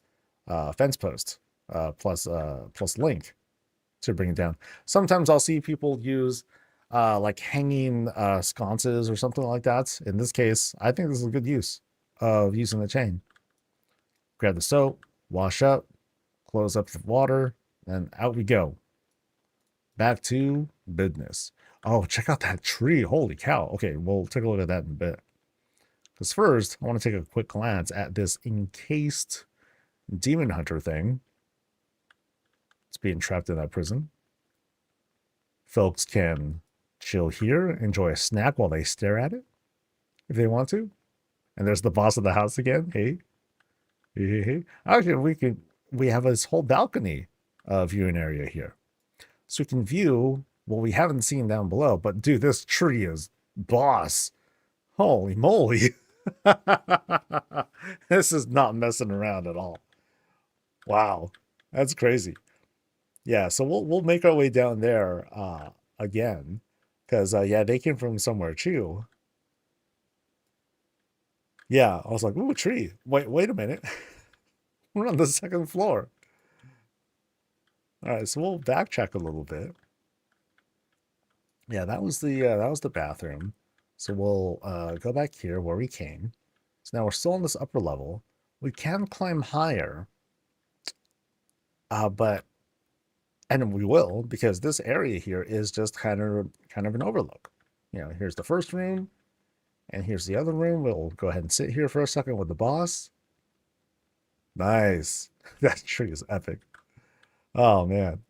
post plus link to bring it down. Sometimes I'll see people use like hanging sconces or something like that. In this case, I think this is a good use of using the chain. Grab the soap, wash up, close up the water, and out we go. Back to business. Oh, check out that tree. Holy cow. Okay, we'll take a look at that in a bit. Because first, I want to take a quick glance at this encased demon hunter thing. It's being trapped in that prison. Folks can chill here, enjoy a snack while they stare at it, if they want to. And there's the boss of the house again. Hey. Actually, we have this whole balcony viewing area here. So we can view what we haven't seen down below. But dude, this tree is boss. Holy moly. This is not messing around at all. Wow. That's crazy. Yeah, so we'll make our way down there again. Because yeah, they came from somewhere too. Yeah, I was like, ooh, tree. Wait a minute. We're on the second floor. All right, so we'll backtrack a little bit. Yeah, that was the bathroom. So we'll go back here where we came. So now we're still on this upper level. We can climb higher. And we will, because this area here is just kind of an overlook. You know, here's the first room, and here's the other room. We'll go ahead and sit here for a second with the boss. Nice. That tree is epic. Oh man.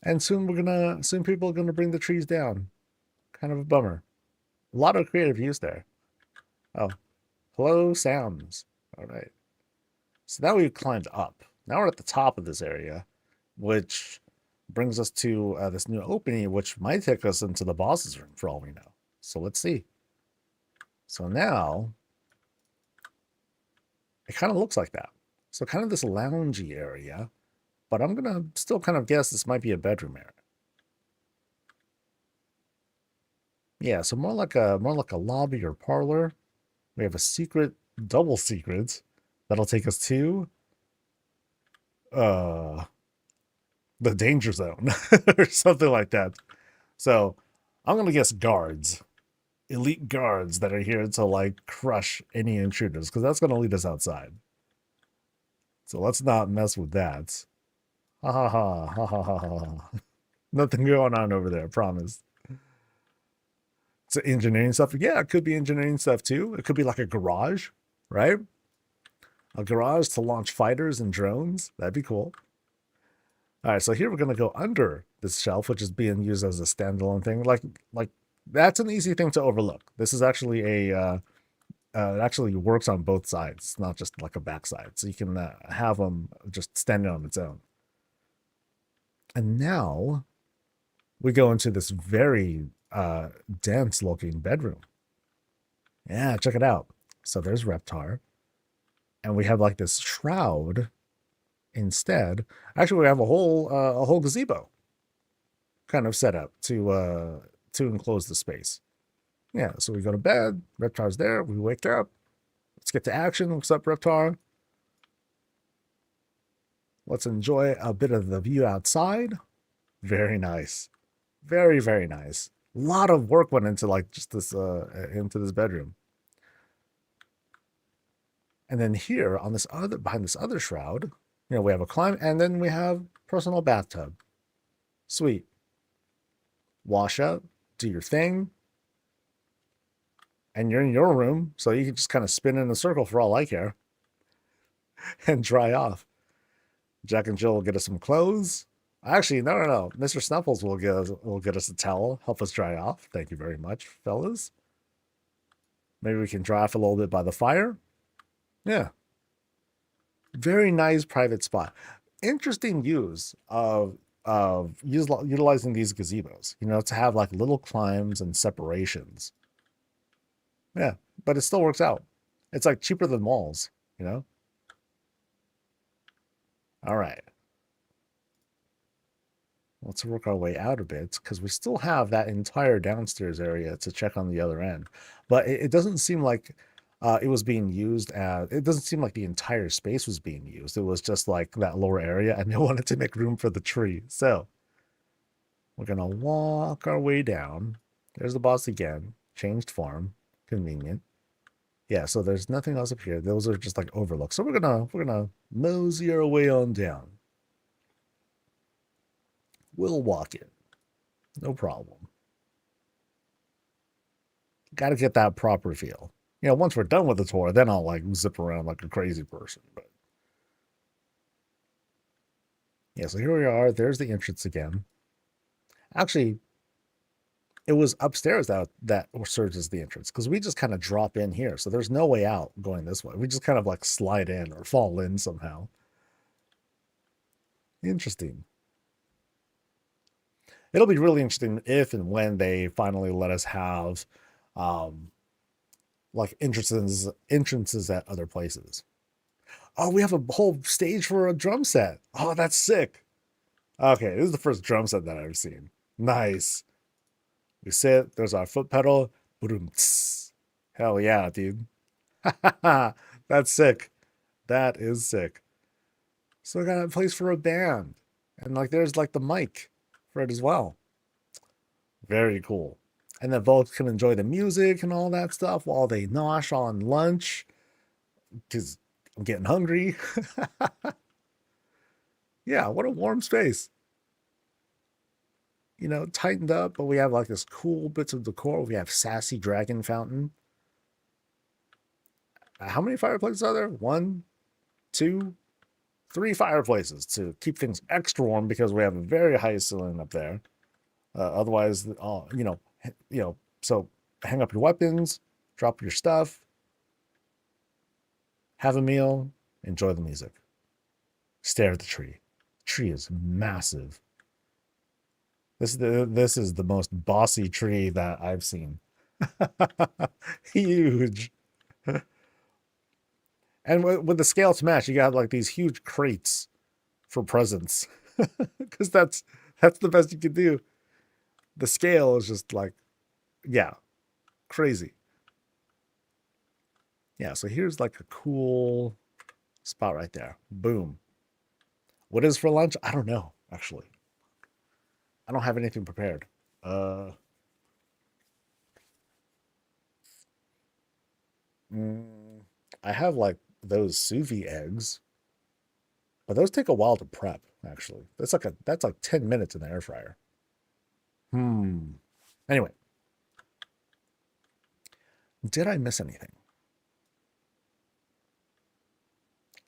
And soon people are gonna bring the trees down. Kind of a bummer. A lot of creative use there. Oh, hello sounds. All right. So now we've climbed up. Now we're at the top of this area, which brings us to this new opening, which might take us into the boss's room for all we know. So let's see. So now it kind of looks like that. So kind of this loungy area, but I'm gonna still kind of guess this might be a bedroom area. Yeah, so more like a lobby or parlor. We have a double secret that'll take us to the danger zone or something like that. So I'm gonna guess guards, elite guards that are here to like crush any intruders, because that's gonna lead us outside. So let's not mess with that. Ha ha ha ha ha ha ha. Nothing going on over there, I promise. It's engineering stuff. Yeah, it could be engineering stuff too. It could be like a garage, right? A garage to launch fighters and drones. That'd be cool. All right, so here we're gonna go under this shelf, which is being used as a standalone thing. Like that's an easy thing to overlook. This is actually it actually works on both sides. It's not just like a backside, so you can have them just standing on its own. And now we go into this very dense looking bedroom. Yeah, check it out. So there's Reptar, and we have like this shroud instead. Actually, we have a whole gazebo kind of set up to enclose the space. Yeah, so we go to bed. Reptar's there. We wake up. Let's get to action. What's up, Reptar? Let's enjoy a bit of the view outside. Very nice. Very, very nice. A lot of work went into like just this into this bedroom. And then here on this other behind this other shroud, we have a climb, and then we have personal bathtub. Sweet. Wash up, do your thing. And you're in your room, so you can just kind of spin in a circle for all I care. And dry off. Jack and Jill will get us some clothes. Actually, no. Mr. Snuffles will get us a towel, help us dry off. Thank you very much, fellas. Maybe we can dry off a little bit by the fire. Yeah. Very nice private spot. Interesting use of utilizing these gazebos, to have like little climbs and separations. Yeah, but it still works out. It's like cheaper than malls, All right. Let's work our way out a bit because we still have that entire downstairs area to check on the other end. But it doesn't seem like it was being used it doesn't seem like the entire space was being used. It was just like that lower area, and they wanted to make room for the tree. So we're going to walk our way down. There's the boss again. Changed form. Convenient. Yeah, so there's nothing else up here. Those are just like overlooks. So we're gonna mosey our way on down. We'll walk it. No problem. Got to get that proper feel. Once we're done with the tour, then I'll like zip around like a crazy person. But yeah, so here we are. There's the entrance again. Actually, it was upstairs that serves as the entrance because we just kind of drop in here. So there's no way out going this way. We just kind of like slide in or fall in somehow. Interesting. It'll be really interesting if and when they finally let us have like entrances at other places. Oh, we have a whole stage for a drum set. Oh, that's sick. Okay, this is the first drum set that I've seen. Nice. We sit, there's our foot pedal. Boom. Hell yeah, dude. That's sick. That is sick. So I got a place for a band. And like there's like the mic for it as well. Very cool. And then folks can enjoy the music and all that stuff while they nosh on lunch. Because I'm getting hungry. Yeah, what a warm space. Tightened up, but we have like this cool bits of decor. We have sassy dragon fountain. How many fireplaces are there? 1, 2, 3 fireplaces to keep things extra warm because we have a very high ceiling up there. Otherwise, so hang up your weapons, drop your stuff, have a meal, enjoy the music, stare at the tree. The tree is massive. This is the most bossy tree that I've seen. Huge. And with the scale to match, you got like these huge crates for presents. Because that's the best you can do. The scale is just like, yeah, crazy. Yeah, so here's like a cool spot right there. Boom. What is for lunch? I don't know, actually. I don't have anything prepared. I have like those sous vide eggs, but those take a while to prep. Actually, that's like 10 minutes in the air fryer. Anyway, Did I miss anything?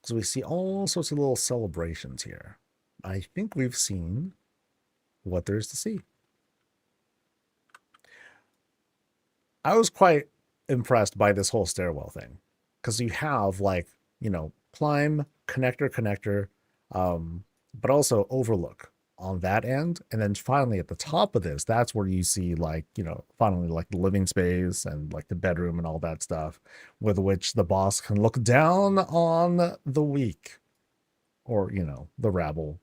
Because we see all sorts of little celebrations here. I think we've seen what there is to see. I was quite impressed by this whole stairwell thing. Because you have, like, you know, climb, connector, but also overlook on that end. And then finally at the top of this, that's where you see, like, you know, finally like the living space and like the bedroom and all that stuff, with which the boss can look down on the weak, or, you know, the rabble,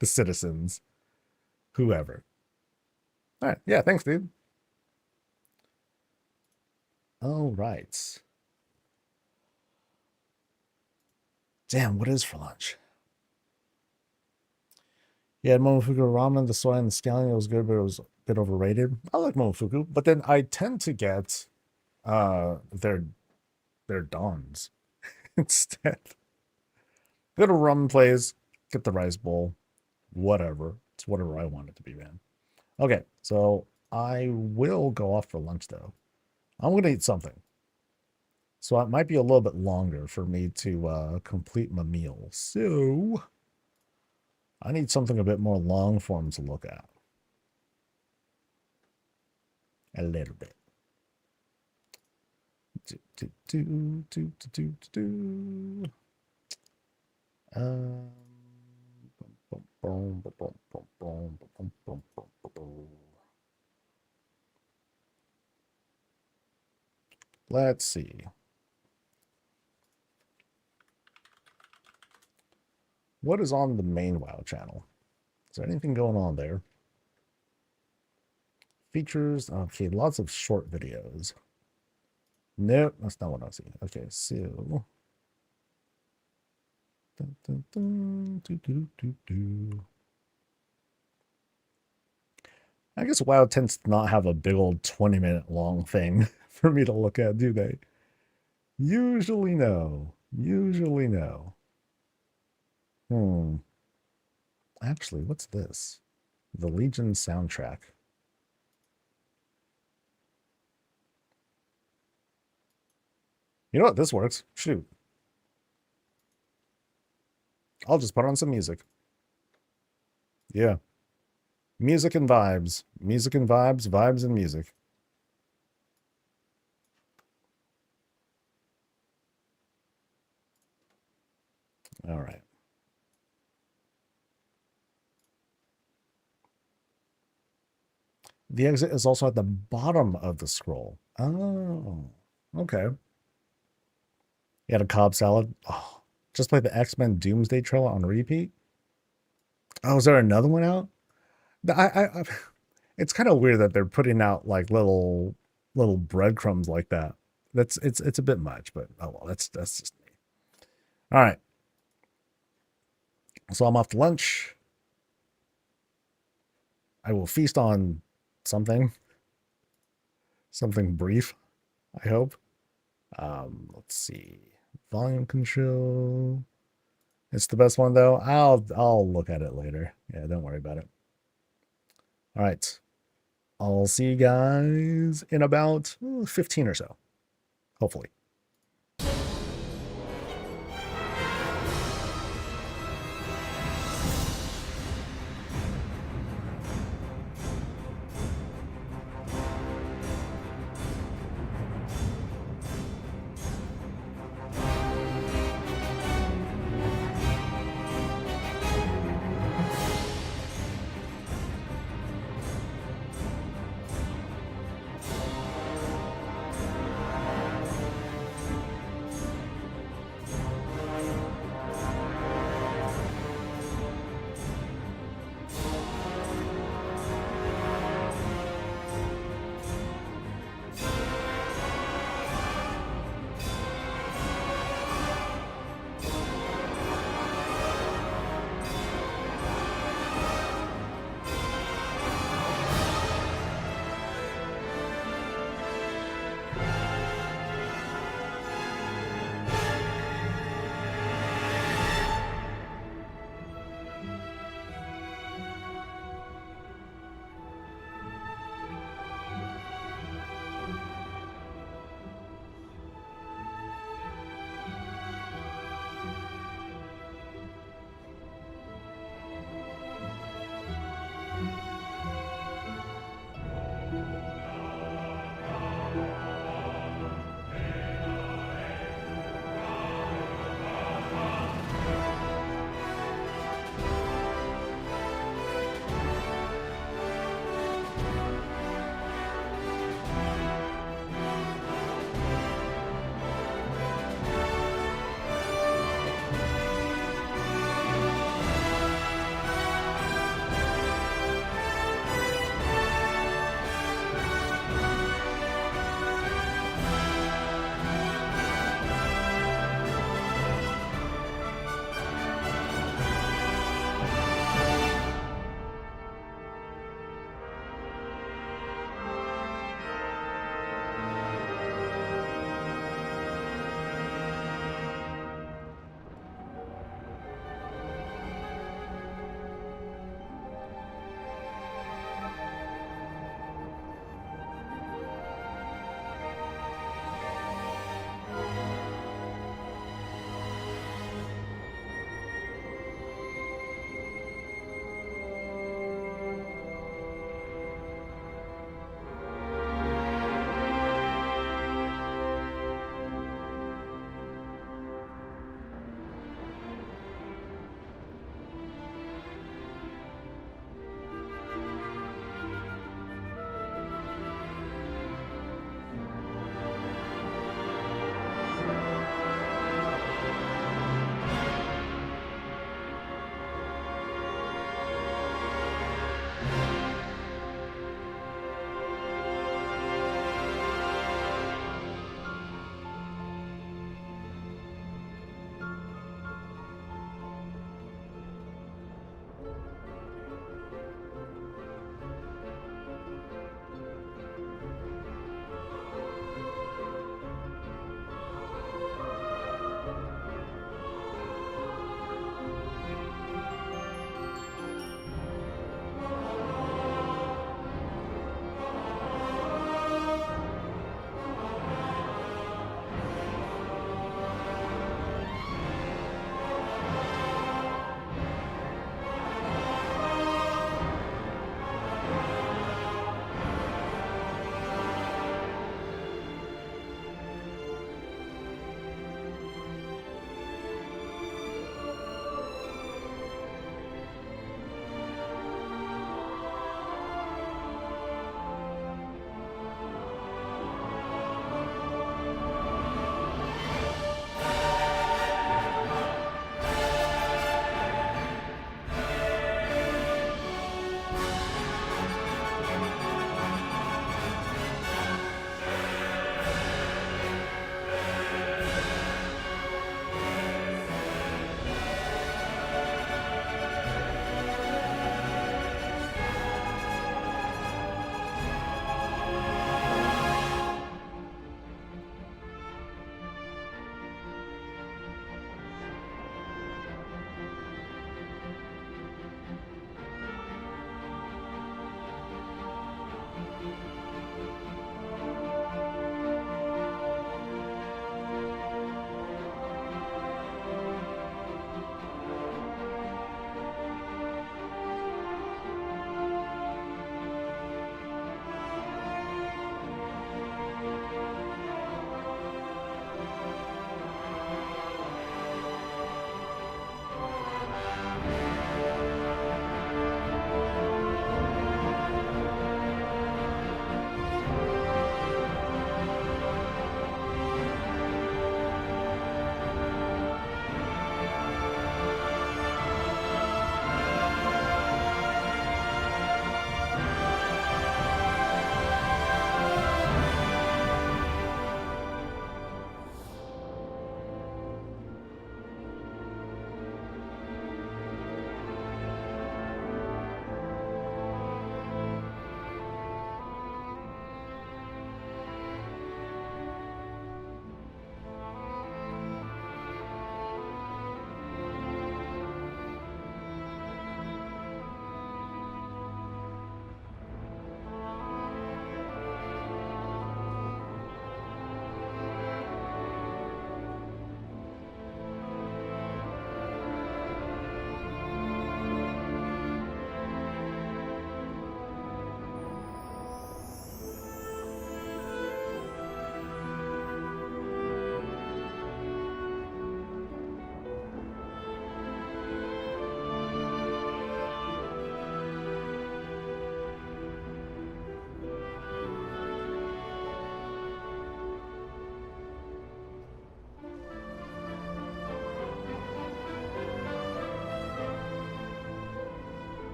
the citizens, whoever. All right. Yeah. Thanks, dude. All right. Damn, what is for lunch? Yeah, Momofuku ramen, the soy and the scallion, it was good, but it was a bit overrated. I like Momofuku, but then I tend to get their dons instead. Go to ramen place, get the rice bowl, whatever. It's whatever I want it to be, man. Okay, so I will go off for lunch though. I'm gonna eat something. So it might be a little bit longer for me to complete my meal. So I need something a bit more long form to look at. A little bit. Let's see. What is on the main WoW channel? Is there anything going on there? Features. Okay, lots of short videos. Nope, that's not what I see. Okay, so. I guess WoW tends to not have a big old 20-minute long thing for me to look at, do they? Usually no. Usually no. Actually, what's this? The Legion soundtrack. You know what? This works. Shoot. I'll just put on some music. Yeah. Music and vibes. Music and vibes. Vibes and music. All right. The exit is also at the bottom of the scroll. Oh, okay. You had a Cobb salad. Oh, just play the X-Men Doomsday trailer on repeat. Oh, is there another one out? It's kind of weird that they're putting out like little breadcrumbs like that. It's a bit much, but oh well, that's just me. All right. So I'm off to lunch. I will feast on something brief, I hope. Let's see. Volume control. It's the best one though. I'll look at it later. Yeah, don't worry about it. All right. I'll see you guys in about 15 or so. Hopefully.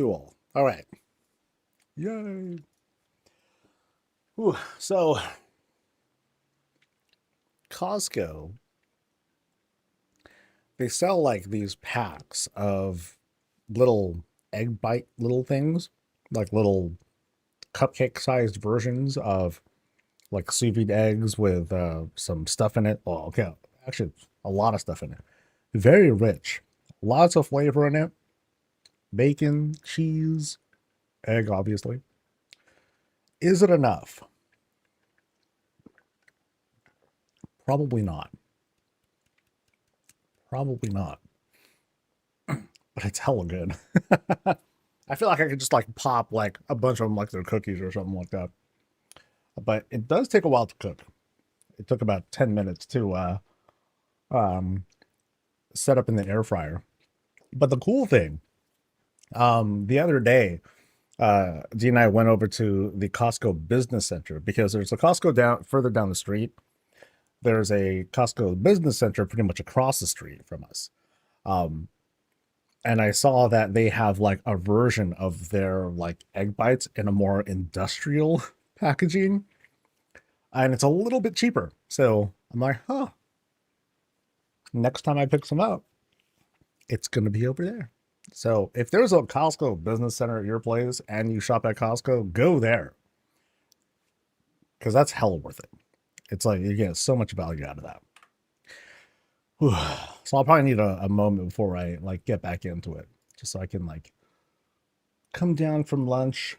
Cool. All right. Yay. Ooh, so Costco, they sell like these packs of little egg bite little things, like little cupcake sized versions of like sous vide eggs with some stuff in it. Oh, okay. Actually, a lot of stuff in it. Very rich. Lots of flavor in it. Bacon, cheese, egg, obviously. Is it enough? Probably not. Probably not. But it's hella good. I feel like I could just like pop like a bunch of them like they're cookies or something like that. But it does take a while to cook. It took about 10 minutes to um, set up in the air fryer. But the cool thing, the other day, Dee and I went over to the Costco Business Center because there's a Costco down further down the street. There's a Costco Business Center pretty much across the street from us. Um, and I saw that they have like a version of their like egg bites in a more industrial packaging, and it's a little bit cheaper. So I'm like, huh. Next time I pick some up, it's gonna be over there. So if there's a Costco Business Center at your place and you shop at Costco, go there because that's hella worth it. It's like you get so much value out of that. Whew. So I'll probably need a moment before I like get back into it, just so I can like come down from lunch,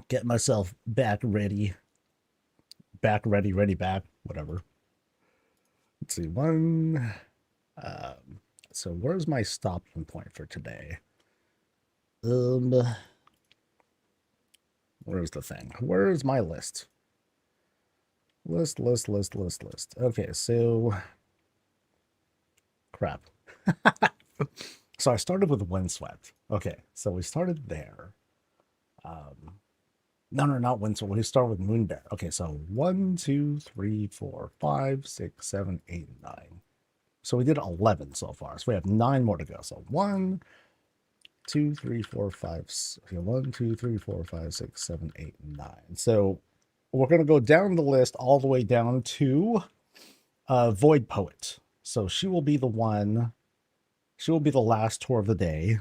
get myself back ready, ready back, whatever. Let's see, one. So where's my stopping point for today? Where's the thing? Where's my list? List. Okay, so crap. So I started with Windswept. Okay, so we started there. No, not Windswept. We start with Moonbear. Okay, so 1, 2, 3, 4, 5, 6, 7, 8, 9. So we did 11 so far. So we have 9 more to go. So 1, 2, 3, 4, 5. Okay, 1, 2, 3, 4, 5, 6, 7, 8, 9. So we're going to go down the list all the way down to Void Poet. So she will be the one. She will be the last tour of the day.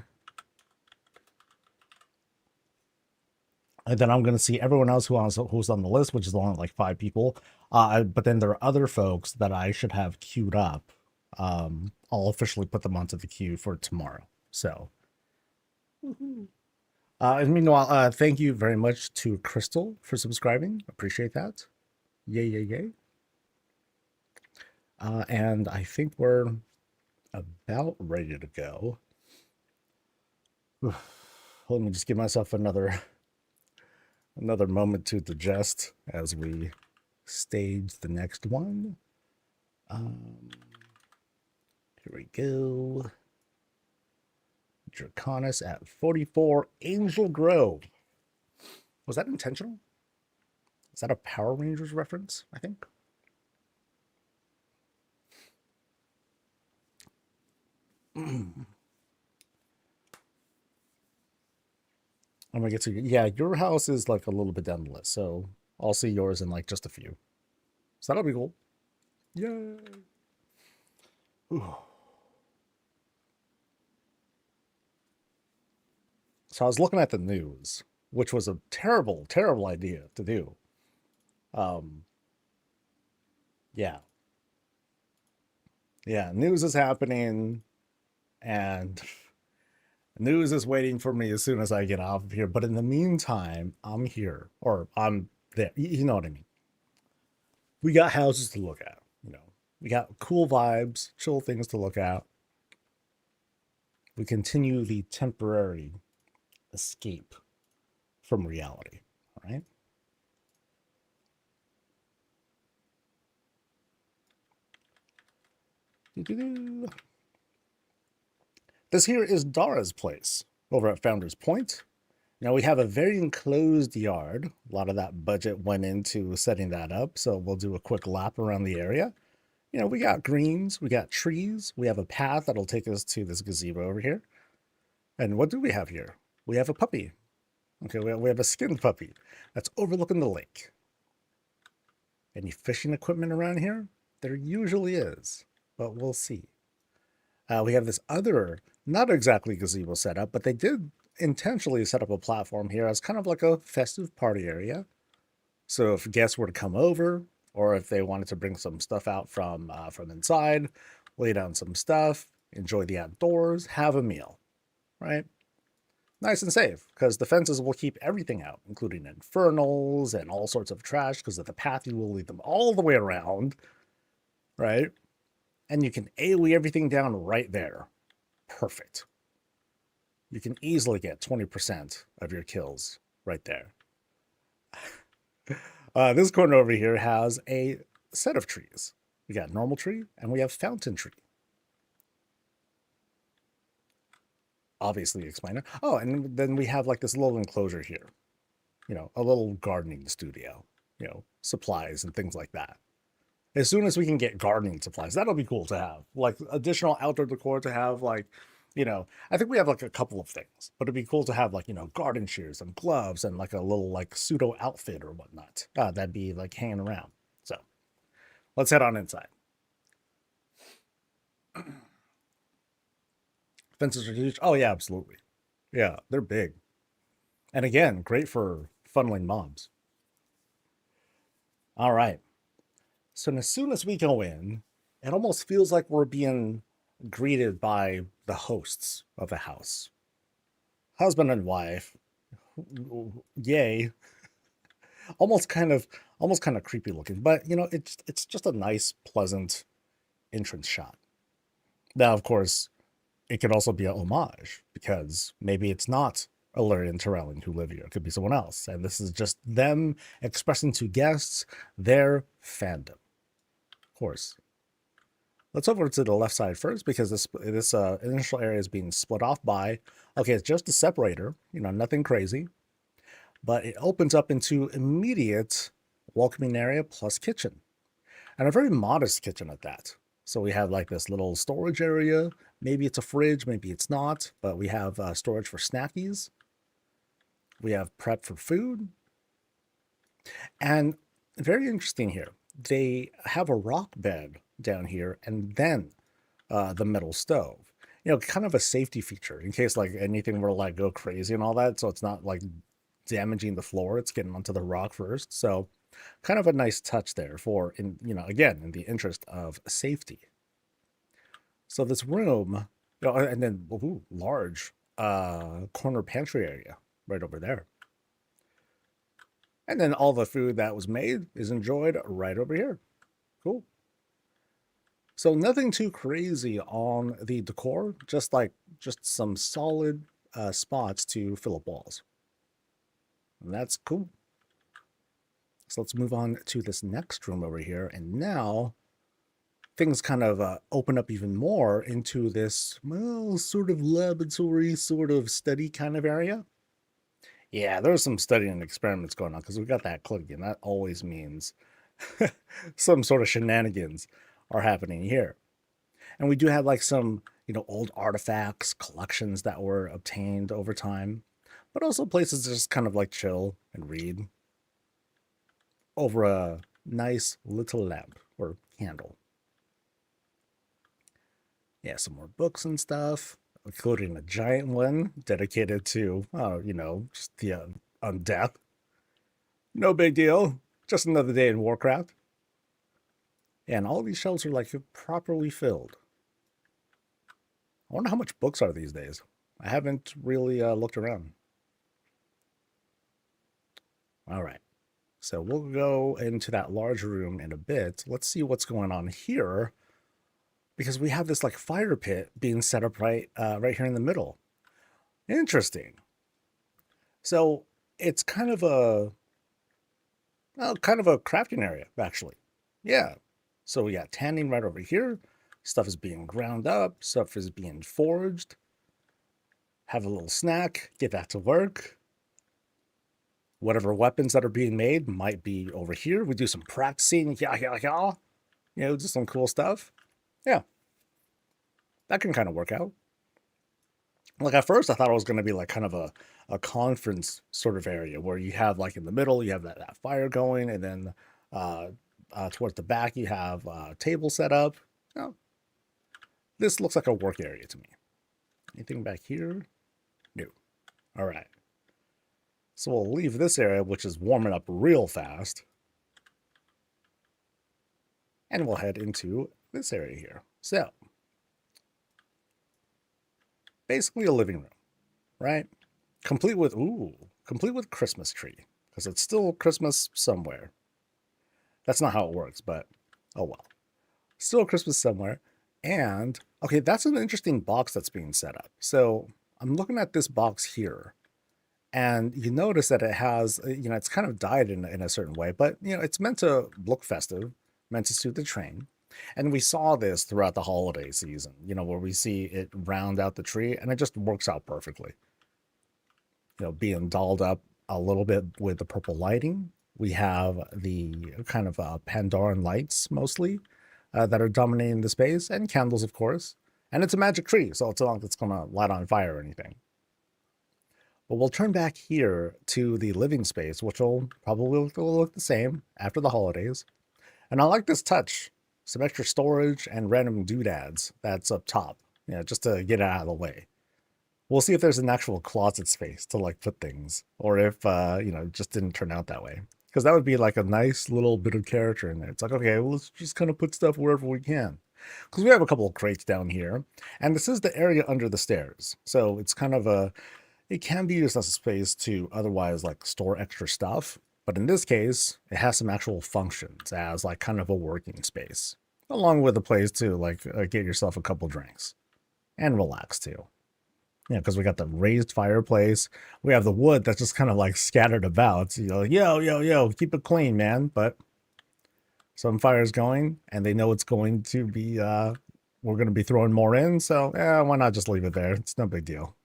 And then I'm going to see everyone else who's on the list, which is only like 5 people. But then there are other folks that I should have queued up. I'll officially put them onto the queue for tomorrow. So, and meanwhile, thank you very much to Crystal for subscribing. Appreciate that. Yay. And I think we're about ready to go. Let me just give myself another moment to digest as we stage the next one. Here we go. Draconis at 44. Angel Grove. Was that intentional? Is that a Power Rangers reference, I think? I'm gonna get to, yeah, your house is like a little bit down the list, so I'll see yours in like just a few. So that'll be cool. Yay. Ooh. So I was looking at the news, which was a terrible idea to do. Yeah, news is happening, and news is waiting for me as soon as I get off of here. But in the meantime, I'm here, or I'm there. You know what I mean? We got houses to look at, we got cool vibes, chill things to look at. We continue the temporary escape from reality, all right? This here is Dara's place over at Founders Point. Now we have a very enclosed yard. A lot of that budget went into setting that up, so we'll do a quick lap around the area. We got greens, we got trees, we have a path that'll take us to this gazebo over here. And what do we have here? We have a puppy. Okay, we have a skinned puppy that's overlooking the lake. Any fishing equipment around here? There usually is, but we'll see. We have this other, not exactly gazebo setup, but they did intentionally set up a platform here as kind of like a festive party area. So if guests were to come over, or if they wanted to bring some stuff out from inside, lay down some stuff, enjoy the outdoors, have a meal, right? Nice and safe, because the fences will keep everything out, including infernals and all sorts of trash, because of the path you will lead them all the way around, right? And you can AoE everything down right there. Perfect. You can easily get 20% of your kills right there. This corner over here has a set of trees. We got normal tree and we have fountain tree. Obviously explainer. Oh, and then we have like this little enclosure here. You know, a little gardening studio. You know, supplies and things like that. As soon as we can get gardening supplies, that'll be cool to have. Like additional outdoor decor to have, like, you know, I think we have like a couple of things, but it'd be cool to have like, you know, garden shears and gloves and like a little like pseudo outfit or whatnot. That'd be like hanging around. So let's head on inside. Fences are huge. Oh yeah, absolutely. Yeah, they're big. And again, great for funneling mobs. All right. So as soon as we go in, it almost feels like we're being greeted by the hosts of the house. Husband and wife. Yay. Almost kind of creepy looking, but you know, it's just a nice, pleasant entrance shot. Now, of course, it could also be a homage because maybe it's not Illyrian Terrelling who live here. It could be someone else. And this is just them expressing to guests their fandom. Of course. Let's over to the left side first because this initial area is being split off by, okay, it's just a separator, you know, nothing crazy. But it opens up into immediate welcoming area plus kitchen. And a very modest kitchen at that. So we have like this little storage area. Maybe it's a fridge, maybe it's not, but we have storage for snackies. We have prep for food. And very interesting here, they have a rock bed down here and then the metal stove. You know, kind of a safety feature in case like anything were to like go crazy and all that. So it's not like damaging the floor, it's getting onto the rock first. So kind of a nice touch there for, you know, again, in the interest of safety. So this room, you know, and then large corner pantry area right over there. And then all the food that was made is enjoyed right over here. Cool. So nothing too crazy on the decor, just some solid spots to fill up walls. And that's cool. So let's move on to this next room over here. And now things kind of open up even more into this, well, sort of laboratory, sort of study kind of area. Yeah, there's some studying and experiments going on because we got that clicking. That always means some sort of shenanigans are happening here. And we do have like some, you know, old artifacts, collections that were obtained over time, but also places to just kind of like chill and read over a nice little lamp or candle. Yeah, some more books and stuff, including a giant one dedicated to, you know, just the death. No big deal. Just another day in Warcraft. And all these shelves are like properly filled. I wonder how much books are these days. I haven't really looked around. All right. So we'll go into that large room in a bit. Let's see what's going on here. Because we have this like fire pit being set up right here in the middle. Interesting. So it's kind of a crafting area, actually. Yeah. So we got tanning right over here. Stuff is being ground up. Stuff is being forged. Have a little snack. Get back to work. Whatever weapons that are being made might be over here. We do some practicing. Yeah. You know, just some cool stuff. Yeah. That can kind of work out. Like at first I thought it was going to be like kind of a conference sort of area where you have like in the middle, you have that fire going, and then uh, towards the back, you have a table set up. Oh, this looks like a work area to me. Anything back here? No. All right. So we'll leave this area, which is warming up real fast. And we'll head into this area here. So, basically a living room, right? Complete with Christmas tree. Because it's still Christmas somewhere. That's not how it works, but oh well. Still Christmas somewhere. And, okay, that's an interesting box that's being set up. So, I'm looking at this box here. And you notice that it has, it's kind of dyed in a certain way, but, it's meant to look festive, meant to suit the train. And we saw this throughout the holiday season, where we see it round out the tree, and it just works out perfectly. Being dolled up a little bit with the purple lighting. We have the kind of Pandoran lights, mostly, that are dominating the space, and candles, of course. And it's a magic tree, so it's not like it's going to light on fire or anything. But we'll turn back here to the living space, which will probably look the same after the holidays. And I like this touch. Some extra storage and random doodads that's up top, just to get it out of the way. We'll see if there's an actual closet space to like put things, or if, it just didn't turn out that way. Because that would be like a nice little bit of character in there. It's like, okay, well, let's just kind of put stuff wherever we can. Because we have a couple of crates down here, and this is the area under the stairs. So it's kind of it can be used as a space to otherwise like store extra stuff. But in this case, it has some actual functions as like kind of a working space, along with a place to like get yourself a couple drinks and relax too. Because we got the raised fireplace. We have the wood that's just kind of like scattered about. Yo, keep it clean, man. But some fire's going, and they know it's going to be, we're going to be throwing more in. So, why not just leave it there? It's no big deal.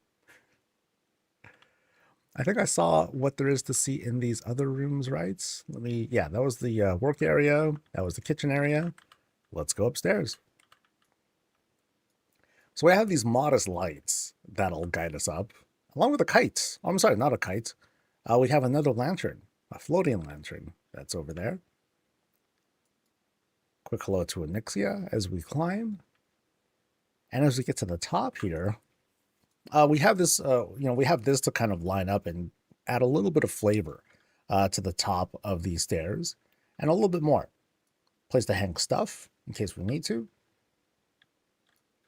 I think I saw what there is to see in these other rooms, right? That was the work area. That was the kitchen area. Let's go upstairs. So we have these modest lights that'll guide us up, along with a kite. Oh, I'm sorry, not a kite. We have another lantern, a floating lantern that's over there. Quick hello to Anixia as we climb. And as we get to the top here, we have this, we have this to kind of line up and add a little bit of flavor to the top of these stairs, and a little bit more. Place to hang stuff in case we need to.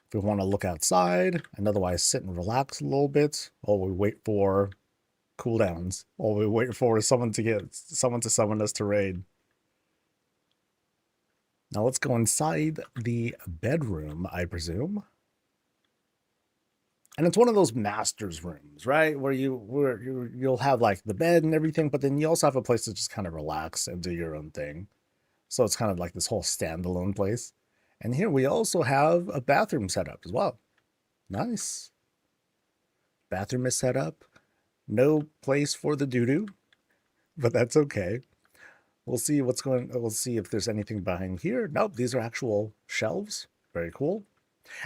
If we want to look outside and otherwise sit and relax a little bit while we wait for cooldowns, while we wait for someone to summon us to raid. Now let's go inside the bedroom, I presume. And it's one of those master's rooms, right? Where you'll have like the bed and everything, but then you also have a place to just kind of relax and do your own thing. So it's kind of like this whole standalone place. And here we also have a bathroom set up as well. Nice. Bathroom is set up. No place for the doo-doo, but that's okay. We'll see we'll see if there's anything behind here. Nope, these are actual shelves. Very cool.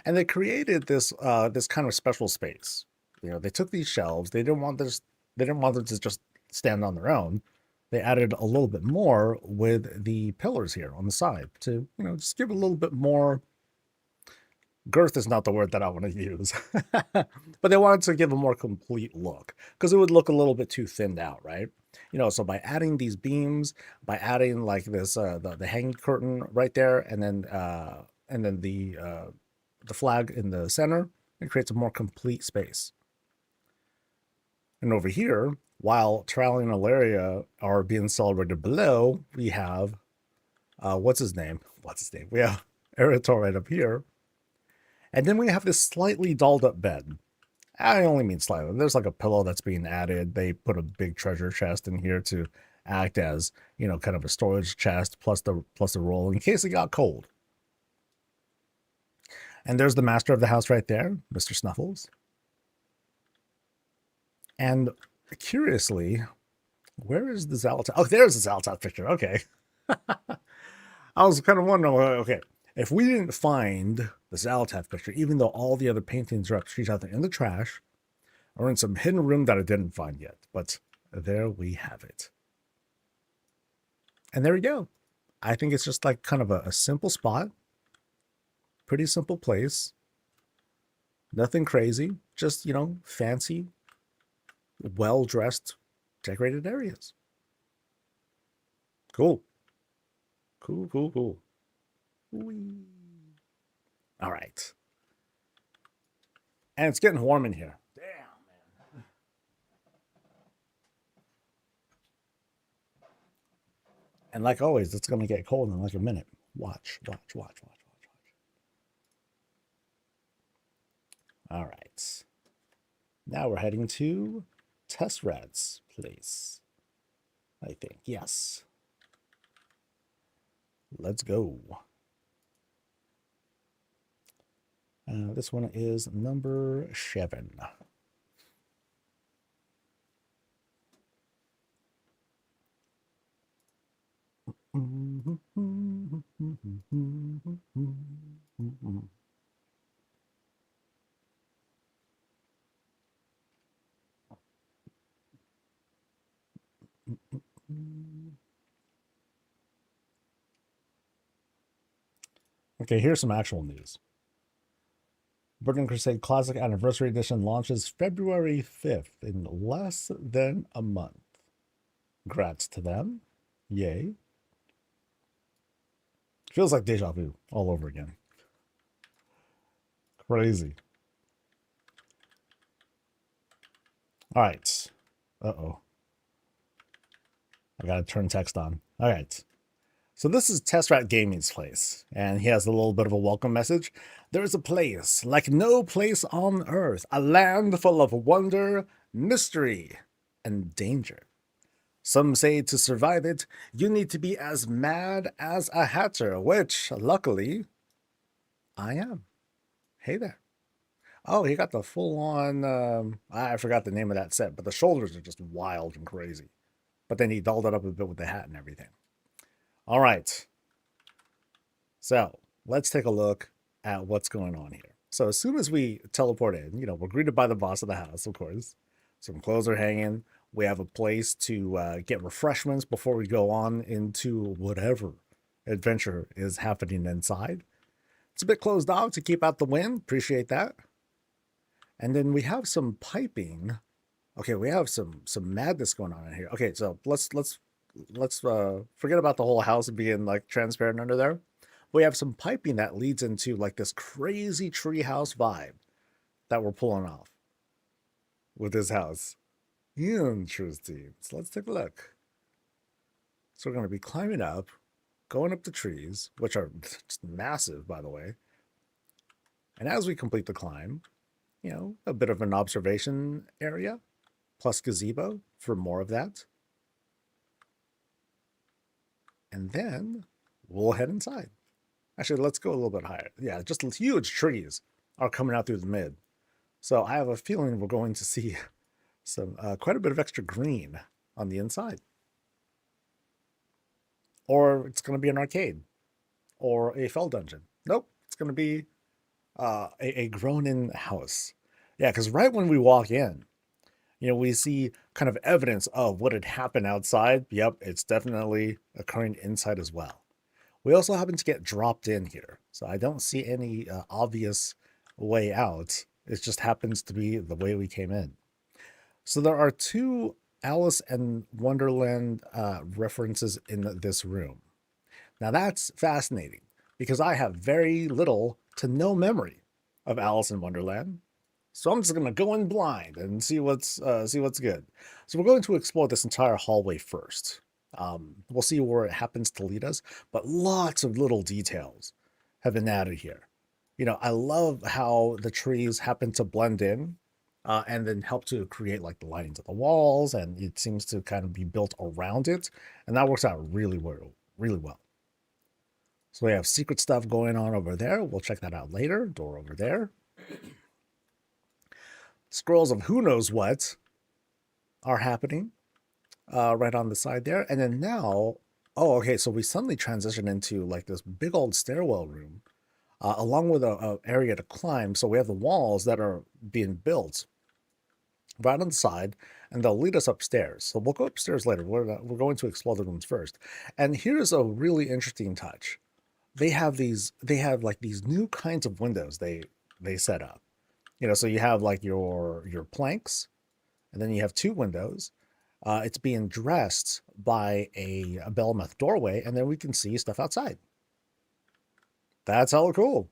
And they created this this kind of special space. They took these shelves. They didn't want them to just stand on their own. They added a little bit more with the pillars here on the side to, just give a little bit more. Girth is not the word that I want to use, but they wanted to give a more complete look because it would look a little bit too thinned out, right? So by adding these beams, by adding like this, the hanging curtain right there, and then the flag in the center, it creates a more complete space. And over here, while Trally and Ilaria are being celebrated below, we have, what's his name? We have Eritol right up here. And then we have this slightly dolled up bed. I only mean slightly. There's like a pillow that's being added. They put a big treasure chest in here to act as, kind of a storage chest plus the roll in case it got cold. And there's the master of the house right there, Mr. Snuffles. And curiously, where is the Zaltat? Oh, there's the Zaltat picture. Okay. I was kind of wondering, okay, if we didn't find the Zaltat picture, even though all the other paintings are up street out there in the trash, or in some hidden room that I didn't find yet. But there we have it. And there we go. I think it's just like kind of a simple spot. Pretty simple place. Nothing crazy. Just, you know, fancy, well-dressed, decorated areas. Cool. Cool, cool, cool. Whee. All right. And it's getting warm in here. Damn, man. And like always, it's going to get cold in like a minute. Watch, watch, watch, watch, watch, watch. All right. Now we're heading to Tesrat's place. I think. Yes. Let's go. This one is number 7. Okay, here's some actual news. Burning Crusade Classic Anniversary Edition launches February 5th in less than a month. Congrats to them. Yay. Feels like deja vu all over again. Crazy. All right. Uh-oh. I gotta turn text on. All right. So this is Tesrat Gaming's place, and he has a little bit of a welcome message. There is a place like no place on earth, a land full of wonder, mystery, and danger. Some say to survive it, you need to be as mad as a hatter, which, luckily, I am. Hey there. Oh, he got the full-on, I forgot the name of that set, but the shoulders are just wild and crazy. But then he dolled it up a bit with the hat and everything. All right. So let's take a look at what's going on here. So as soon as we teleport in, you know, we're greeted by the boss of the house, of course. Some clothes are hanging. We have a place to get refreshments before we go on into whatever adventure is happening inside. It's a bit closed off to keep out the wind. Appreciate that. And then we have some piping. Okay, we have some madness going on in here. Okay, so let's forget about the whole house being like transparent under there. We have some piping that leads into like this crazy treehouse vibe that we're pulling off with this house. Interesting. So let's take a look. So we're going to be climbing up, going up the trees, which are just massive, by the way. And as we complete the climb, you know, a bit of an observation area, plus gazebo for more of that. And then we'll head inside. Actually, let's go a little bit higher. Yeah, just huge trees are coming out through the mid. So I have a feeling we're going to see some quite a bit of extra green on the inside. Or it's going to be an arcade or a fell dungeon. Nope, it's going to be a grown-in house. Yeah, because right when we walk in, you know, we see kind of evidence of what had happened outside. Yep, it's definitely occurring inside as well. We also happen to get dropped in here, so I don't see any obvious way out. It just happens to be the way we came in. So there are 2 Alice in Wonderland references in this room. Now that's fascinating because I have very little to no memory of Alice in Wonderland. So I'm just going to go in blind and see what's good. So we're going to explore this entire hallway first. We'll see where it happens to lead us, but lots of little details have been added here. You know, I love how the trees happen to blend in and then help to create like the lines of the walls, and it seems to kind of be built around it, and that works out really well, really well. So we have secret stuff going on over there. We'll check that out later. Door over there. Scrolls of who knows what are happening right on the side there. And then now, oh, okay, so we suddenly transition into like this big old stairwell room along with a area to climb. So we have the walls that are being built right on the side, and they'll lead us upstairs. So we'll go upstairs later. We're going to explore the rooms first. And here's a really interesting touch. They have like these new kinds of windows they set up. So you have like your planks, and then you have two windows. It's being dressed by a Belmeth doorway, and then we can see stuff outside. That's hella cool.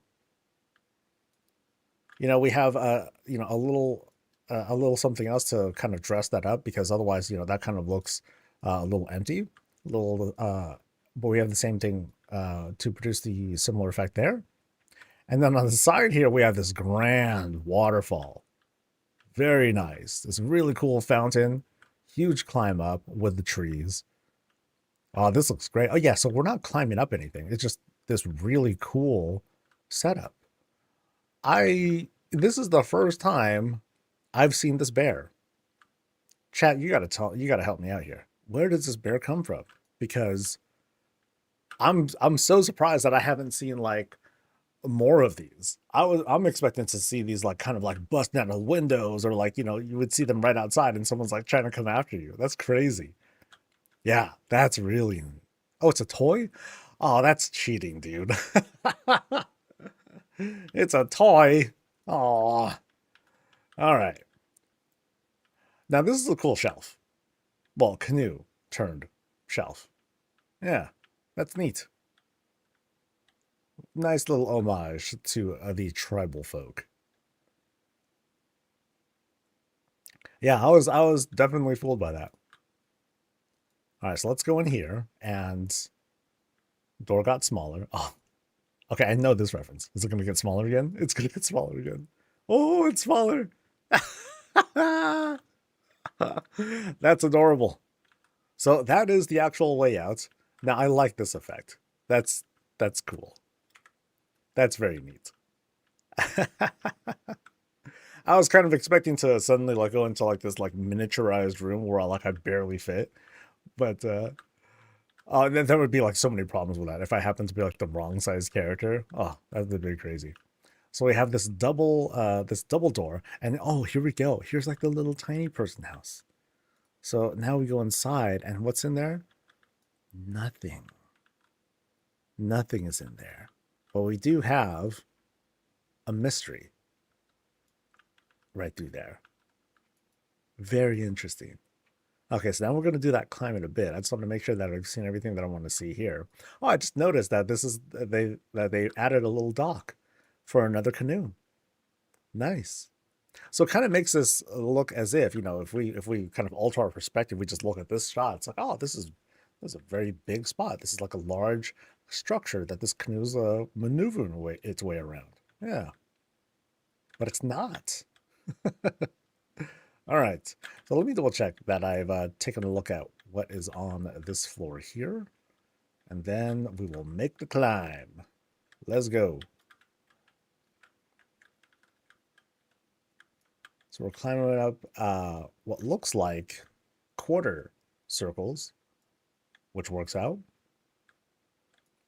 We have a little something else to kind of dress that up, because otherwise, that kind of looks a little empty, but we have the same thing to produce the similar effect there. And then on the side here, we have this grand waterfall. Very nice. This really cool fountain, huge climb up with the trees. Oh, this looks great. Oh yeah, so we're not climbing up anything. It's just this really cool setup. This is the first time I've seen this bear. Chat, you gotta help me out here. Where does this bear come from? Because I'm so surprised that I haven't seen like more of these. I'm expecting to see these like kind of like busting out of windows, or like, you would see them right outside and someone's like trying to come after you. That's crazy. Yeah, that's really. Oh, it's a toy? Oh, that's cheating, dude. It's a toy. Oh. All right. Now this is a cool shelf. Well, canoe turned shelf. Yeah, that's neat. Nice little homage to the tribal folk. Yeah, I was definitely fooled by that. All right, so let's go in here, and door got smaller. Oh, okay, I know this reference. Is it going to get smaller again? It's going to get smaller again. Oh, it's smaller. That's adorable. So that is the actual layout. Now I like this effect. That's cool. That's very neat. I was kind of expecting to suddenly like go into like this like miniaturized room where I barely fit, but then there would be like so many problems with that if I happened to be like the wrong size character. Oh, that would be crazy. So we have this double door, and oh, here we go. Here's like the little tiny person house. So now we go inside, and what's in there? Nothing. Nothing is in there. But we do have a mystery right through there. Very interesting. Okay, so now we're going to do that climb in a bit. I just want to make sure that I've seen everything that I want to see here. Oh, I just noticed that they added a little dock for another canoe. Nice. So it kind of makes this look as if, if we kind of alter our perspective, we just look at this shot. It's like, oh, this is a very big spot. This is like a large structure that this canoe's maneuvering its way around. Yeah. But it's not. All right. So let me double check that I've taken a look at what is on this floor here. And then we will make the climb. Let's go. So we're climbing up what looks like quarter circles, which works out.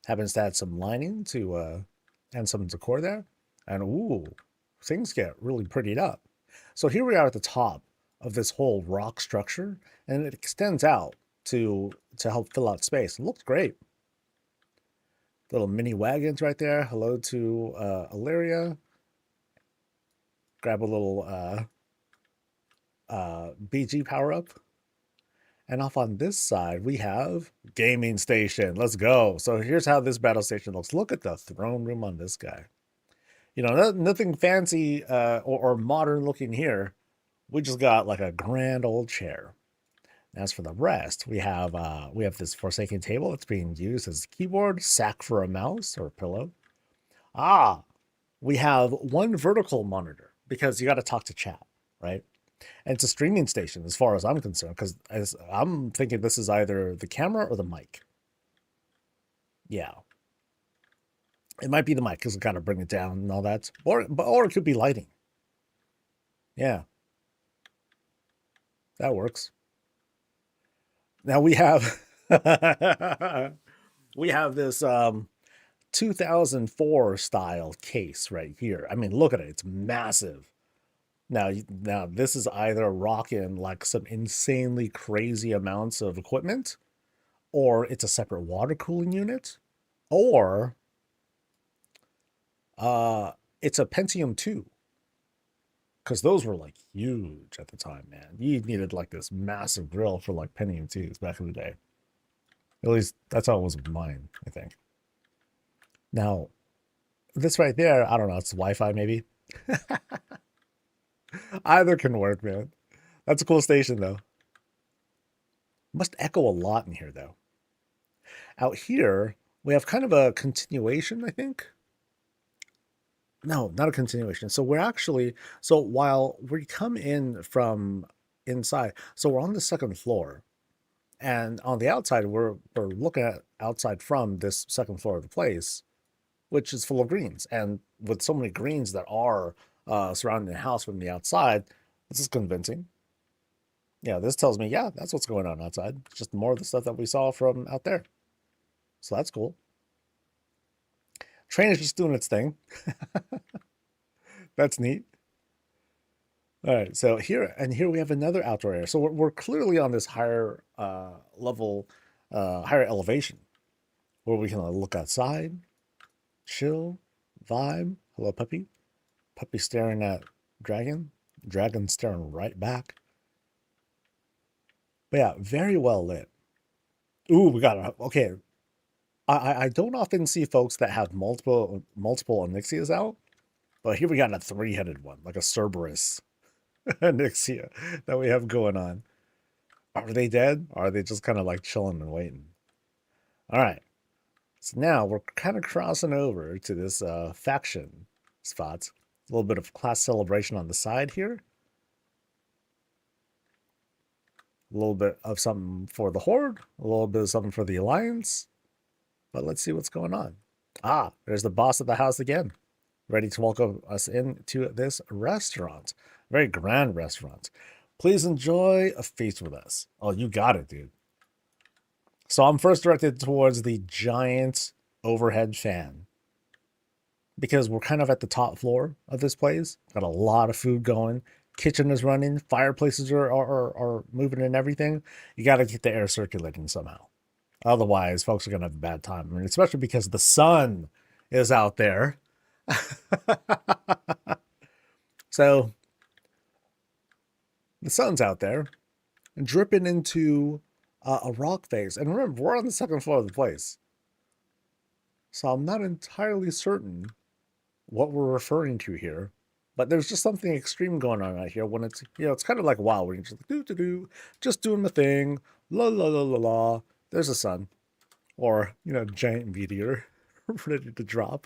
Happens to add some lining to and some decor there. And ooh, things get really prettied up. So here we are at the top of this whole rock structure, and it extends out to help fill out space. It looks great. Little mini wagons right there. Hello to Illyria. Grab a little BG power up. And off on this side, we have gaming station. Let's go. So here's how this battle station looks. Look at the throne room on this guy. Nothing fancy or modern looking here. We just got like a grand old chair. As for the rest, we have this Forsaken table. It's being used as a keyboard, sack for a mouse or a pillow. We have one vertical monitor because you got to talk to chat, right? And it's a streaming station as far as I'm concerned, because I'm thinking this is either the camera or the mic. Yeah. It might be the mic because it got to bring it down and all that. Or it could be lighting. Yeah. That works. Now we have this 2004 style case right here. I mean, look at it. It's massive. Now this is either rocking like some insanely crazy amounts of equipment, or it's a separate water cooling unit, or uh, it's a Pentium 2, because those were like huge at the time, man. You needed like this massive grill for like Pentium 2s back in the day. At least that's how it was with mine, I think. Now, this right there, I don't know, it's Wi-Fi maybe. Either can work, man. That's a cool station though. Must echo a lot in here though. Out here, we have kind of a continuation, I think. No, not a continuation. So we're actually, so while we come in from inside, so we're on the second floor, and on the outside, we're looking at outside from this second floor of the place, which is full of greens. And with so many greens that are surrounding the house from the outside, this is convincing. Yeah, this tells me, yeah, that's what's going on outside. Just more of the stuff that we saw from out there. So that's cool. Train is just doing its thing. That's neat. All right, so here we have another outdoor area. So we're clearly on this higher level, higher elevation, where we can look outside, chill, vibe. Hello, puppy. Puppy staring at dragon. Dragon staring right back. But yeah, very well lit. Ooh, we got a okay. I don't often see folks that have multiple Onyxias out, but here we got a three-headed one, like a Cerberus Onyxia that we have going on. Are they dead? Or are they just kind of like chilling and waiting? All right. So now we're kind of crossing over to this faction spot. A little bit of class celebration on the side here. A little bit of something for the Horde. A little bit of something for the Alliance. But let's see what's going on. Ah, there's the boss of the house again, ready to welcome us into this restaurant. Very grand restaurant. Please enjoy a feast with us. Oh, you got it, dude. So I'm first directed towards the giant overhead fan, because we're kind of at the top floor of this place. Got a lot of food going. Kitchen is running. Fireplaces are moving and everything. You got to get the air circulating somehow. Otherwise, folks are going to have a bad time. I mean, especially because the sun is out there. So the sun's out there and dripping into a rock face. And remember, we're on the second floor of the place. So I'm not entirely certain what we're referring to here. But there's just something extreme going on right here when it's, it's kind of like WoW, where you're just like, do, just doing the thing, la, la, la, la, la. There's a sun. Or, giant meteor ready to drop.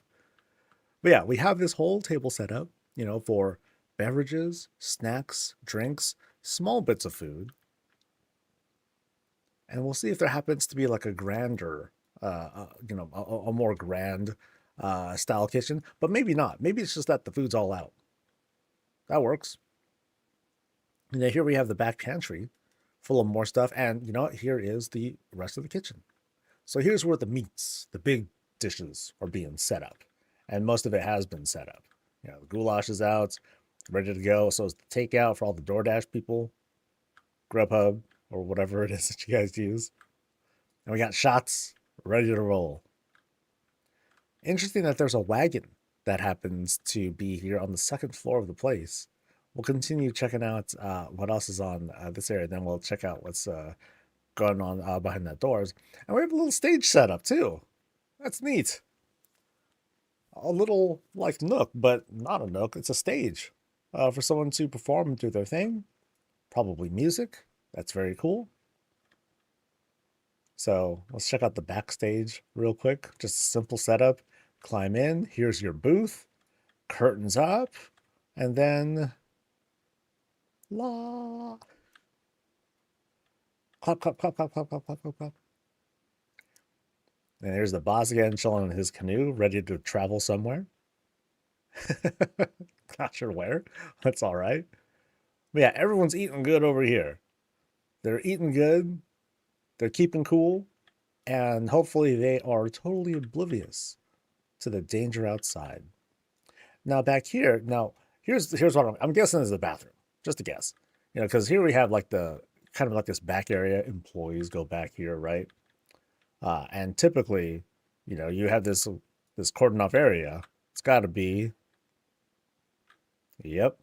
But yeah, we have this whole table set up, for beverages, snacks, drinks, small bits of food. And we'll see if there happens to be like a grander, a more grand style kitchen. But maybe not. Maybe it's just that the food's all out. That works. And then here we have the back pantry full of more stuff. And, here is the rest of the kitchen. So here's where the meats, the big dishes, are being set up. And most of it has been set up. The goulash is out, ready to go. So is the takeout for all the DoorDash people, Grubhub, or whatever it is that you guys use. And we got shots ready to roll. Interesting that there's a wagon that happens to be here on the second floor of the place. We'll continue checking out what else is on this area. Then we'll check out what's going on behind that doors. And we have a little stage set up too. That's neat. A little like nook, but not a nook. It's a stage for someone to perform and do their thing. Probably music. That's very cool. So let's check out the backstage real quick. Just a simple setup. Climb in. Here's your booth. Curtains up. And then la. Clap, clap, clap, clap, clap, clap, clap, clap, clap. And here's the boss again, chilling in his canoe, ready to travel somewhere. Not sure where. That's all right. But yeah, everyone's eating good over here. They're eating good. They're keeping cool. And hopefully they are totally oblivious to the danger outside. Now back here, Here's what I'm guessing is the bathroom. Just a guess. You know, because here we have like the kind of like this back area. Employees go back here, right? And typically, you know, you have this cordon off area. It's got to be, yep,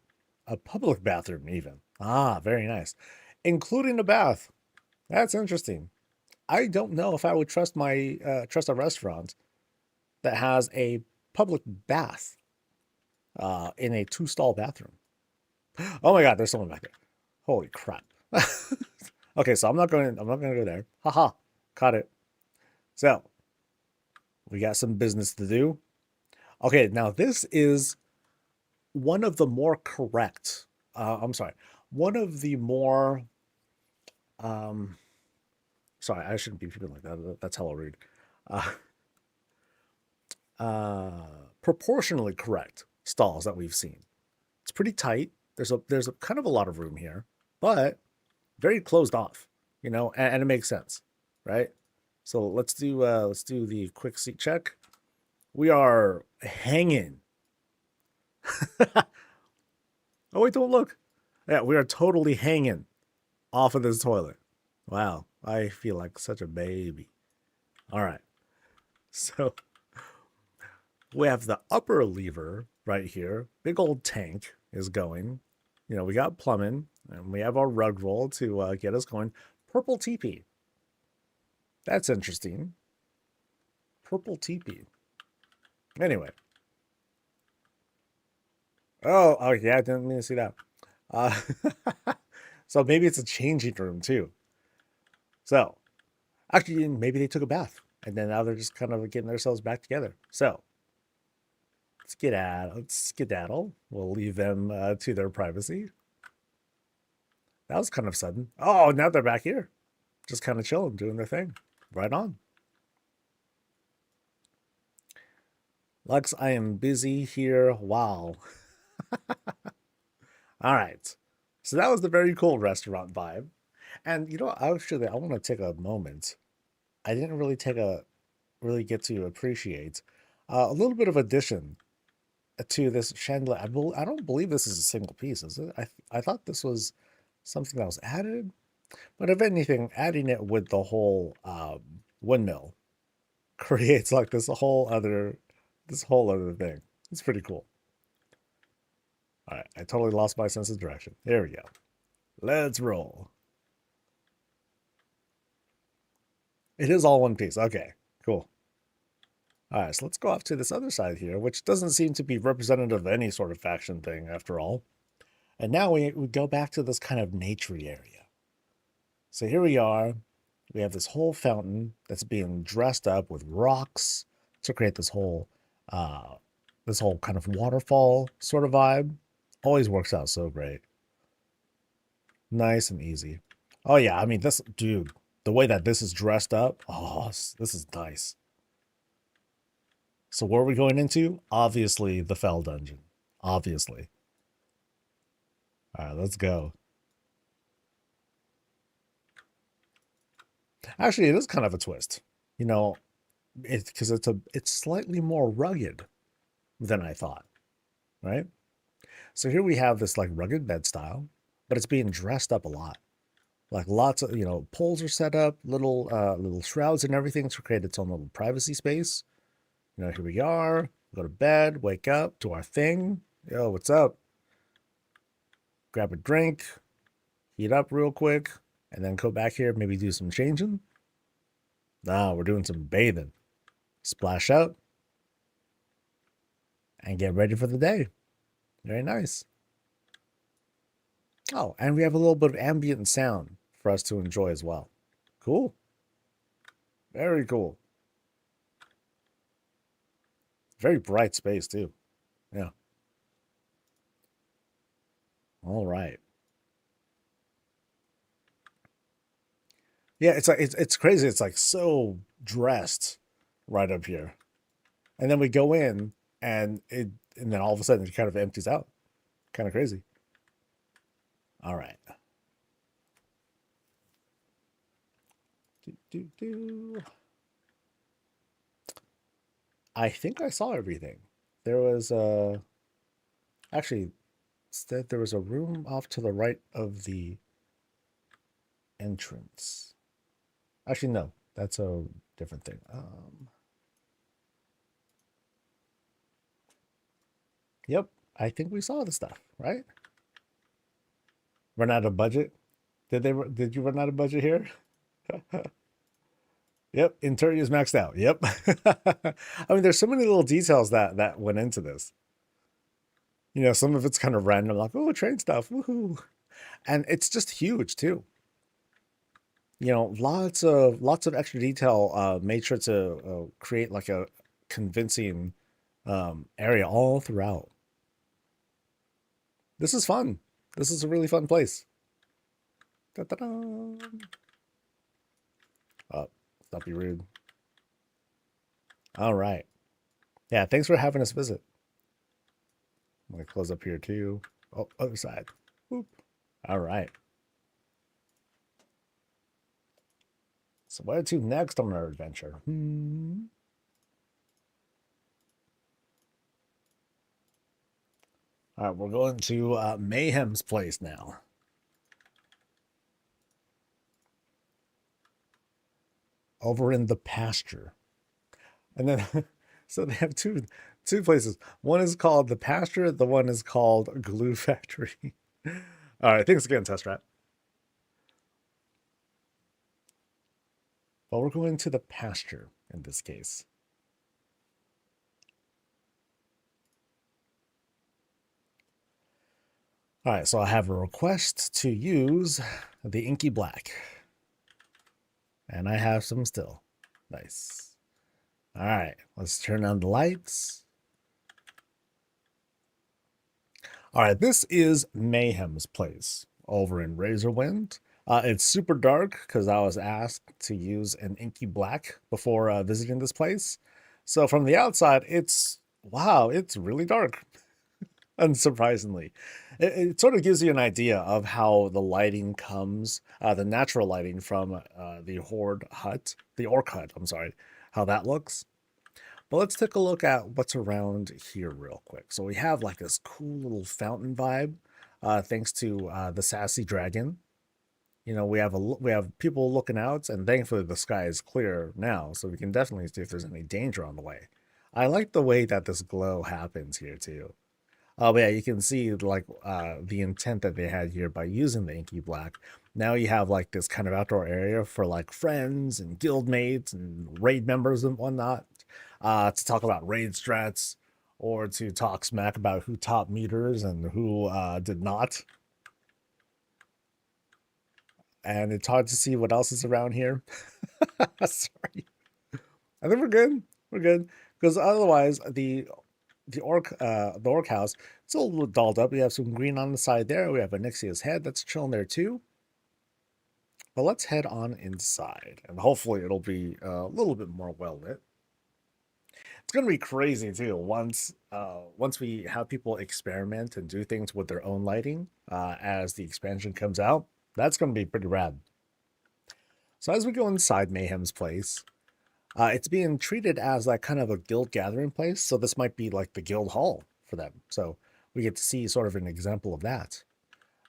a public bathroom even. Ah, very nice, including a bath. That's interesting. I don't know if I would trust my trust a restaurant that has a public bath in a two-stall bathroom. Oh my God, there's someone back there. Holy crap. Okay, so I'm not going to go there. Haha, caught it. So we got some business to do. Okay, now this is one of the more correct. I'm sorry, one of the more. Um, sorry, I shouldn't be feeling like that. That's hella rude. Uh, Proportionally correct stalls that we've seen. It's pretty tight. There's a kind of a lot of room here, but very closed off, you know, and it makes sense, right? So let's do the quick seat check. We are hanging. Oh wait, don't look. Yeah, we are totally hanging off of this toilet. Wow, I feel like such a baby. All right, so we have the upper lever right here. Big old tank is going. You know, we got plumbing, and we have our rug roll to get us going. Purple teepee. That's interesting. Purple teepee. Anyway. Oh, yeah, I didn't mean to see that. Uh, so maybe it's a changing room too. So actually, maybe they took a bath and then now they're just kind of getting themselves back together. So let's skedaddle. We'll leave them to their privacy. That was kind of sudden. Oh, now they're back here, just kind of chilling, doing their thing. Right on. Lux, I am busy here. Wow. All right. So that was the very cool restaurant vibe. And you know, actually, I want to take a moment. I didn't really get to appreciate a little bit of addition to this chandelier. I don't believe this is a single piece, is it? I thought this was something that was added, but if anything, adding it with the whole windmill creates like this whole other thing. It's pretty cool. All right, I totally lost my sense of direction. There we go. Let's roll. It is all one piece. Okay, cool. All right, so let's go off to this other side here, which doesn't seem to be representative of any sort of faction thing after all. And now we go back to this kind of naturey area. So here we are. We have this whole fountain that's being dressed up with rocks to create uh, this whole kind of waterfall sort of vibe. Always works out so great. Nice and easy. Oh yeah, I mean this, dude, the way that this is dressed up, oh, this is nice. So what are we going into? Obviously the Fell Dungeon. Obviously. All right, let's go. Actually, it is kind of a twist. You know, it's because it's slightly more rugged than I thought, right? So here we have this like rugged bed style, but it's being dressed up a lot. Like lots of, you know, poles are set up, little shrouds and everything to create its own little privacy space. You know, here we are, go to bed, wake up, do our thing. Yo, what's up? Grab a drink, heat up real quick, and then go back here, maybe do some changing. Nah, we're doing some bathing. Splash out and get ready for the day. Very nice. Oh, and we have a little bit of ambient sound for us to enjoy as well. Cool. Very cool. Very bright space too. Yeah. All right. Yeah, it's like it's crazy. It's like so dressed right up here. And then we go in and then all of a sudden it kind of empties out. Kind of crazy. All right. I think I saw everything. There was actually Instead, there was a room off to the right of the entrance. Actually, no, that's a different thing. Yep, I think we saw the stuff, right? Run out of budget? Did you run out of budget here? Yep, interior is maxed out. Yep. I mean, there's so many little details that went into this. You know, some of it's kind of random, like, oh, train stuff, woohoo. And it's just huge too. You know, lots of extra detail made sure to create like a convincing area all throughout. This is fun. This is a really fun place. Da-da-da. Oh, stop be rude. All right. Yeah, thanks for having us visit. I'm gonna close up here too. Oh, other side. Whoop. All right. So where to next on our adventure? All right, we're going to Mayhem's place now. Over in the pasture. And then, so they have two places. One is called the pasture. The one is called Glue Factory. All right, thanks again, Tesrat. Well, we're going to the pasture in this case. All right, so I have a request to use the inky black. And I have some still. Nice. All right, let's turn on the lights. All right, this is Mayhem's place over in Razorwind. It's super dark because I was asked to use an inky black before visiting this place. So from the outside, wow, it's really dark. Unsurprisingly, it sort of gives you an idea of how the lighting comes, the natural lighting from the Orc hut, I'm sorry, how that looks. But let's take a look at what's around here real quick. So we have like this cool little fountain vibe, thanks to the sassy dragon. You know, we have people looking out, and thankfully the sky is clear now, so we can definitely see if there's any danger on the way. I like the way that this glow happens here too. But yeah, you can see like the intent that they had here by using the inky black. Now you have like this kind of outdoor area for like friends and guildmates and raid members and whatnot, to talk about raid strats or to talk smack about who topped meters and who did not. And it's hard to see what else is around here. Sorry. I think we're good. We're good. Because otherwise the orc house, it's a little dolled up. We have some green on the side there. We have Anixia's head that's chilling there too. But let's head on inside, and hopefully it'll be a little bit more well lit. It's gonna be crazy too once we have people experiment and do things with their own lighting as the expansion comes out. That's gonna be pretty rad. So as we go inside Mayhem's place, it's being treated as like kind of a guild gathering place. So this might be like the guild hall for them. So we get to see sort of an example of that.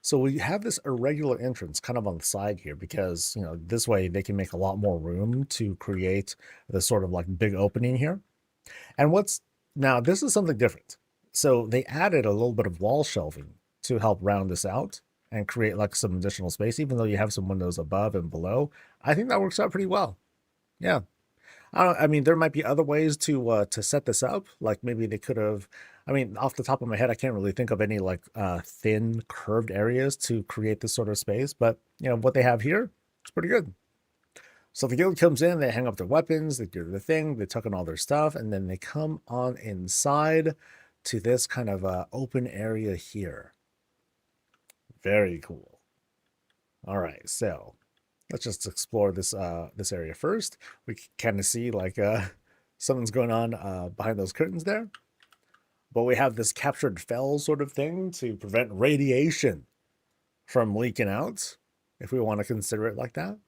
So we have this irregular entrance kind of on the side here because, you know, this way they can make a lot more room to create this sort of like big opening here. And now this is something different. So they added a little bit of wall shelving to help round this out and create like some additional space, even though you have some windows above and below. I think that works out pretty well. Yeah. I mean, there might be other ways to set this up. Like maybe they could have. I mean, off the top of my head, I can't really think of any like thin curved areas to create this sort of space. But you know what they have here, it's pretty good. So the guild comes in, they hang up their weapons, they do the thing, they tuck in all their stuff, and then they come on inside to this kind of open area here. Very cool. All right, so let's just explore this area first. We can kind of see like something's going on behind those curtains there. But we have this captured fell sort of thing to prevent radiation from leaking out, if we want to consider it like that.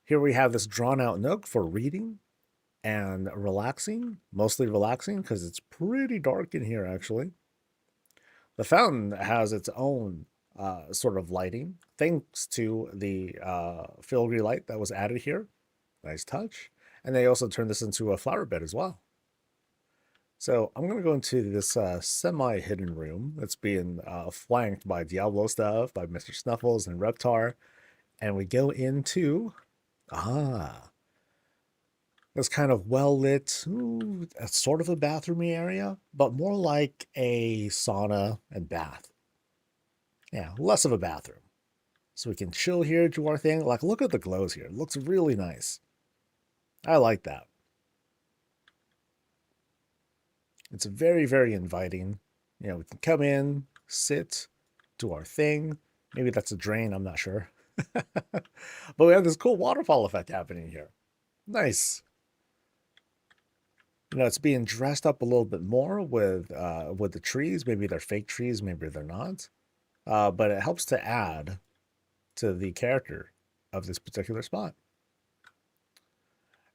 Here we have this drawn out nook for reading and relaxing, mostly relaxing because it's pretty dark in here actually. The fountain has its own sort of lighting thanks to the filigree light that was added here. Nice touch. And they also turned this into a flower bed as well. So I'm going to go into this semi-hidden room that's being flanked by Diablo stuff, by Mr. Snuffles and Reptar. And we go into, this kind of well-lit, sort of a bathroomy area, but more like a sauna and bath. Yeah, less of a bathroom. So we can chill here, do our thing. Like, look at the glows here. It looks really nice. I like that. It's very, very inviting. You know, we can come in, sit, do our thing. Maybe that's a drain, I'm not sure. But we have this cool waterfall effect happening here. Nice. You know, it's being dressed up a little bit more with the trees. Maybe they're fake trees, maybe they're not. But it helps to add to the character of this particular spot.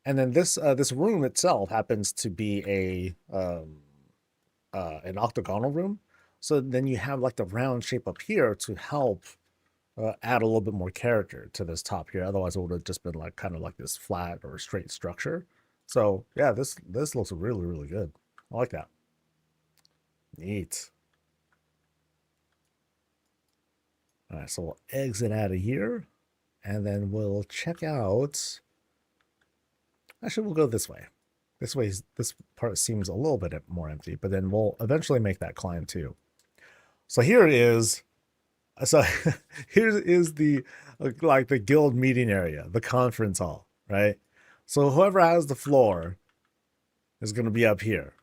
And then this room itself happens to be an octagonal room. So then you have like the round shape up here to help add a little bit more character to this top here. Otherwise, it would have just been like kind of like this flat or straight structure. So yeah, this looks really, really good. I like that. Neat. All right, so we'll exit out of here, and then we'll check out. Actually, we'll go this way. This part seems a little bit more empty, but then we'll eventually make that climb too. So here it is. So here is the like the guild meeting area, the conference hall, right? So whoever has the floor is going to be up here,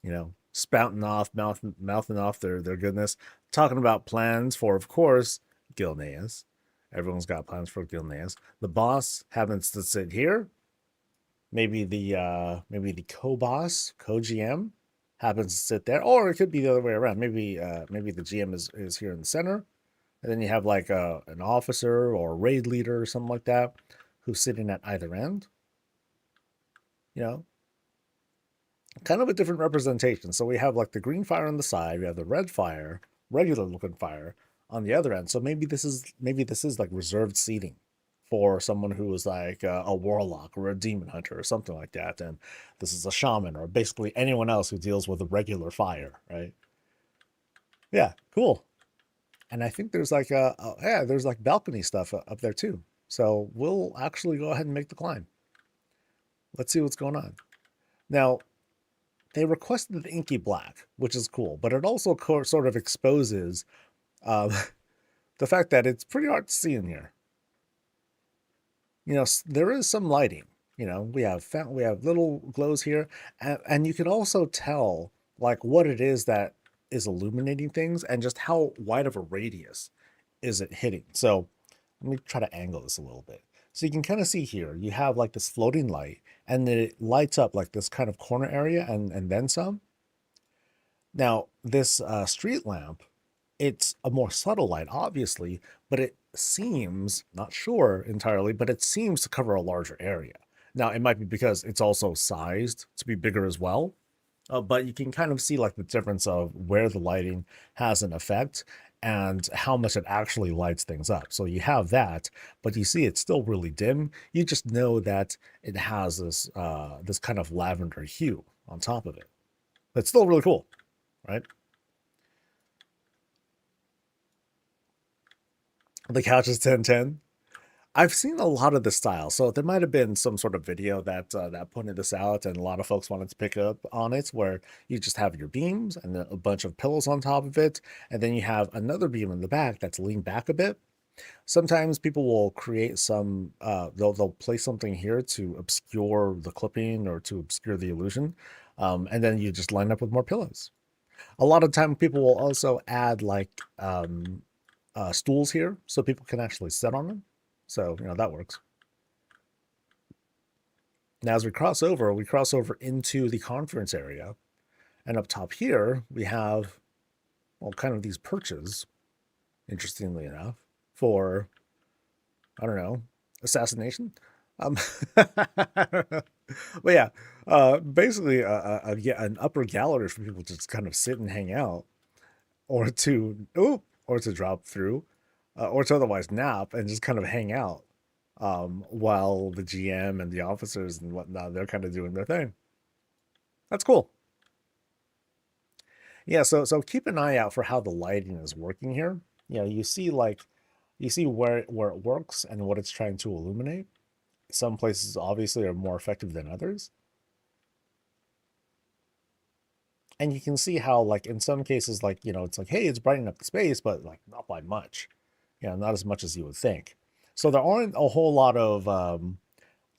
you know, spouting off, mouthing off their goodness, talking about plans for, of course, Gilneas. Everyone's got plans for Gilneas. The boss happens to sit here. Maybe the co-boss, co-GM happens to sit there, or it could be the other way around. Maybe the GM is here in the center, and then you have like an officer or a raid leader or something like that who's sitting at either end. You know, kind of a different representation. So we have like the green fire on the side, we have the red fire, regular looking fire on the other end. So maybe this is like reserved seating for someone who is like a warlock or a demon hunter or something like that. And this is a shaman or basically anyone else who deals with a regular fire, right? Yeah, cool. And I think there's like there's like balcony stuff up there too. So we'll actually go ahead and make the climb. Let's see what's going on. Now, they requested the inky black, which is cool, but it also sort of exposes the fact that it's pretty hard to see in here. You know, there is some lighting. You know, we have little glows here, and you can also tell like what it is that is illuminating things and just how wide of a radius is it hitting. So let me try to angle this a little bit. So you can kind of see here, you have like this floating light, and then it lights up like this kind of corner area and then some. Now, this street lamp, it's a more subtle light, obviously, but it seems, not sure entirely, but it seems to cover a larger area. Now, it might be because it's also sized to be bigger as well, but you can kind of see like the difference of where the lighting has an effect and how much it actually lights things up. So you have that, but you see it's still really dim. You just know that it has this this kind of lavender hue on top of it. It's still really cool, right? The couch is 1010. I've seen a lot of this style, so there might have been some sort of video that that pointed this out, and a lot of folks wanted to pick up on it, where you just have your beams and then a bunch of pillows on top of it, and then you have another beam in the back that's leaned back a bit. Sometimes people will create some, they'll place something here to obscure the clipping or to obscure the illusion, and then you just line up with more pillows. A lot of time people will also add like stools here so people can actually sit on them. So, you know, that works. Now, as we cross over into the conference area. And up top here, we have, well, kind of these perches, interestingly enough, for, I don't know, assassination. But yeah, basically an upper gallery for people to just kind of sit and hang out. or to drop through, or to otherwise nap and just kind of hang out, while the GM and the officers and whatnot, they're kind of doing their thing. That's cool. Yeah, so keep an eye out for how the lighting is working here. You see where it works and what it's trying to illuminate. Some places obviously are more effective than others. And you can see how, like, in some cases, like, it's like, hey, it's brightening up the space, but like not by much. Not as much as you would think. So there aren't a whole lot of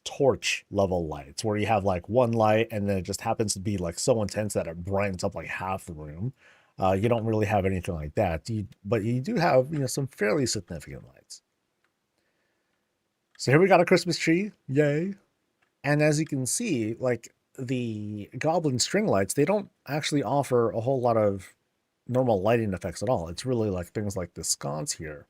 torch level lights where you have like one light and then it just happens to be like so intense that it brightens up like half the room. You don't really have anything like that. But you do have, some fairly significant lights. So here we got a Christmas tree. Yay. And as you can see, like the goblin string lights, they don't actually offer a whole lot of normal lighting effects at all. It's really like things like the sconce here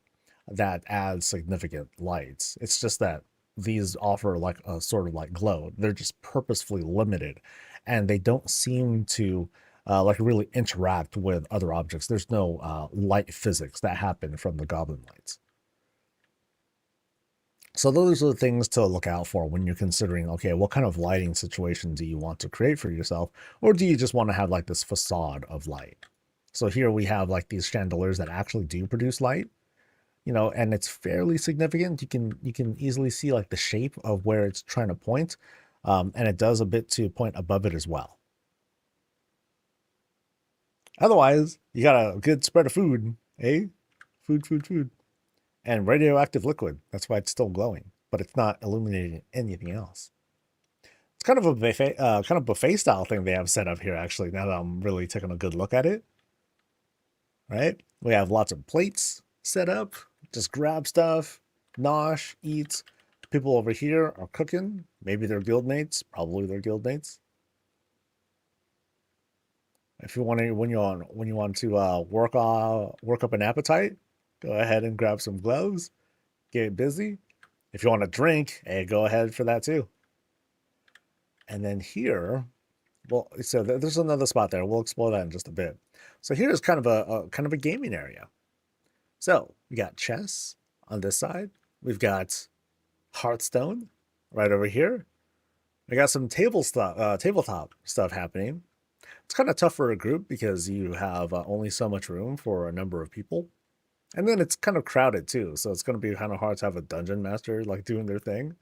that add significant lights. It's just that these offer like a sort of like glow. They're just purposefully limited and they don't seem to like really interact with other objects. There's no light physics that happen from the goblin lights. So those are the things to look out for when you're considering, okay, what kind of lighting situation do you want to create for yourself? Or do you just want to have like this facade of light? So here we have like these chandeliers that actually do produce light, and it's fairly significant. You can easily see like the shape of where it's trying to point. And it does a bit to point above it as well. Otherwise, you got a good spread of food, eh? Food. And radioactive liquid. That's why it's still glowing, but it's not illuminating anything else. It's kind of a buffet style thing they have set up here, actually, now that I'm really taking a good look at it. Right? We have lots of plates set up. Just grab stuff, nosh, eat. People over here are cooking. Maybe they're guildmates. Probably they're guildmates. If you want to, when you want to work up an appetite, go ahead and grab some gloves. Get busy. If you want to drink, hey, go ahead for that too. And then here, well, so there's another spot there. We'll explore that in just a bit. So here's kind of a gaming area. So we got chess on this side. We've got Hearthstone right over here. We got some tabletop stuff happening. It's kind of tough for a group because you have only so much room for a number of people. And then it's kind of crowded too, so it's going to be kind of hard to have a dungeon master like doing their thing.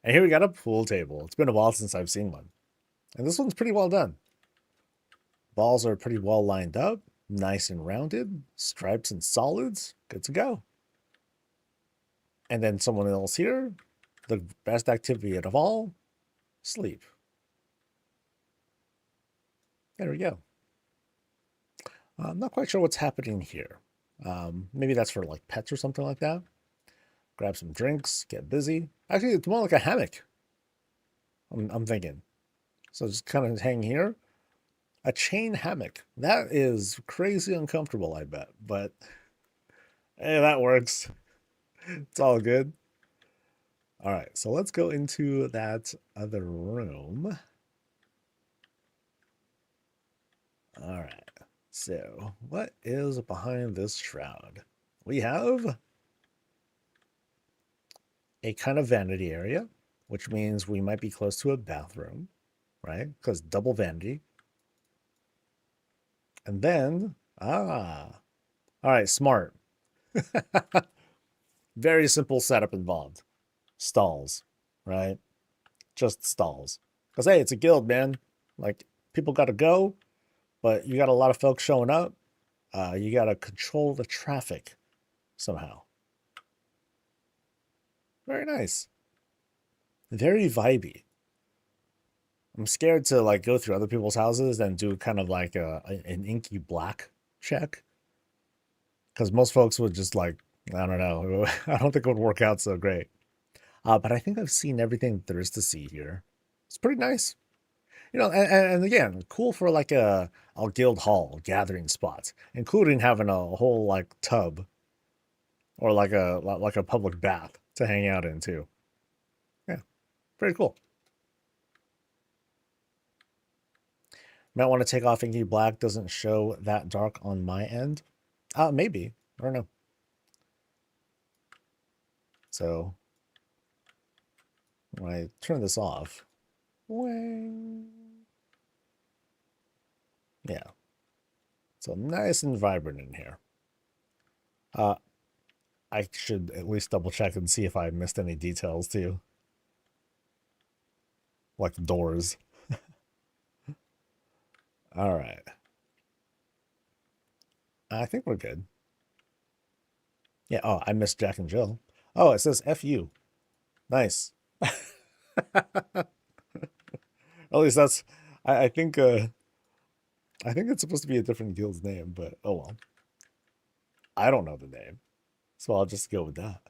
And here we got a pool table. It's been a while since I've seen one. And this one's pretty well done. Balls are pretty well lined up, nice and rounded, stripes and solids, good to go. And then someone else here, the best activity of all, sleep. There we go. I'm not quite sure what's happening here. Maybe that's for like pets or something like that. Grab some drinks, get busy. Actually, it's more like a hammock. I'm thinking. So just kind of hang here. A chain hammock. That is crazy uncomfortable, I bet. But hey, that works. It's all good. All right, so let's go into that other room. All right, so what is behind this shroud? We have a kind of vanity area, which means we might be close to a bathroom, right? Because double vanity. And then, all right, smart. Very simple setup involved. Stalls, right? Just stalls. Because, hey, it's a guild, man. Like, people got to go, but you got a lot of folks showing up. You got to control the traffic somehow. Very nice. Very vibey. I'm scared to like go through other people's houses and do kind of like an inky black check. Because most folks would just like, I don't know. I don't think it would work out so great. But I think I've seen everything there is to see here. It's pretty nice. And again, cool for like a guild hall gathering spot, including having a whole like tub or like a public bath to hang out in too. Yeah, pretty cool. Might want to take off inky black. Doesn't show that dark on my end. Maybe. I don't know. So when I turn this off, yeah. So nice and vibrant in here. I should at least double check and see if I missed any details too. Like doors. All right. I think we're good. Yeah. Oh, I missed Jack and Jill. Oh, it says FU. Nice. At least that's. I think. I think it's supposed to be a different guild's name, but oh well. I don't know the name, so I'll just go with that.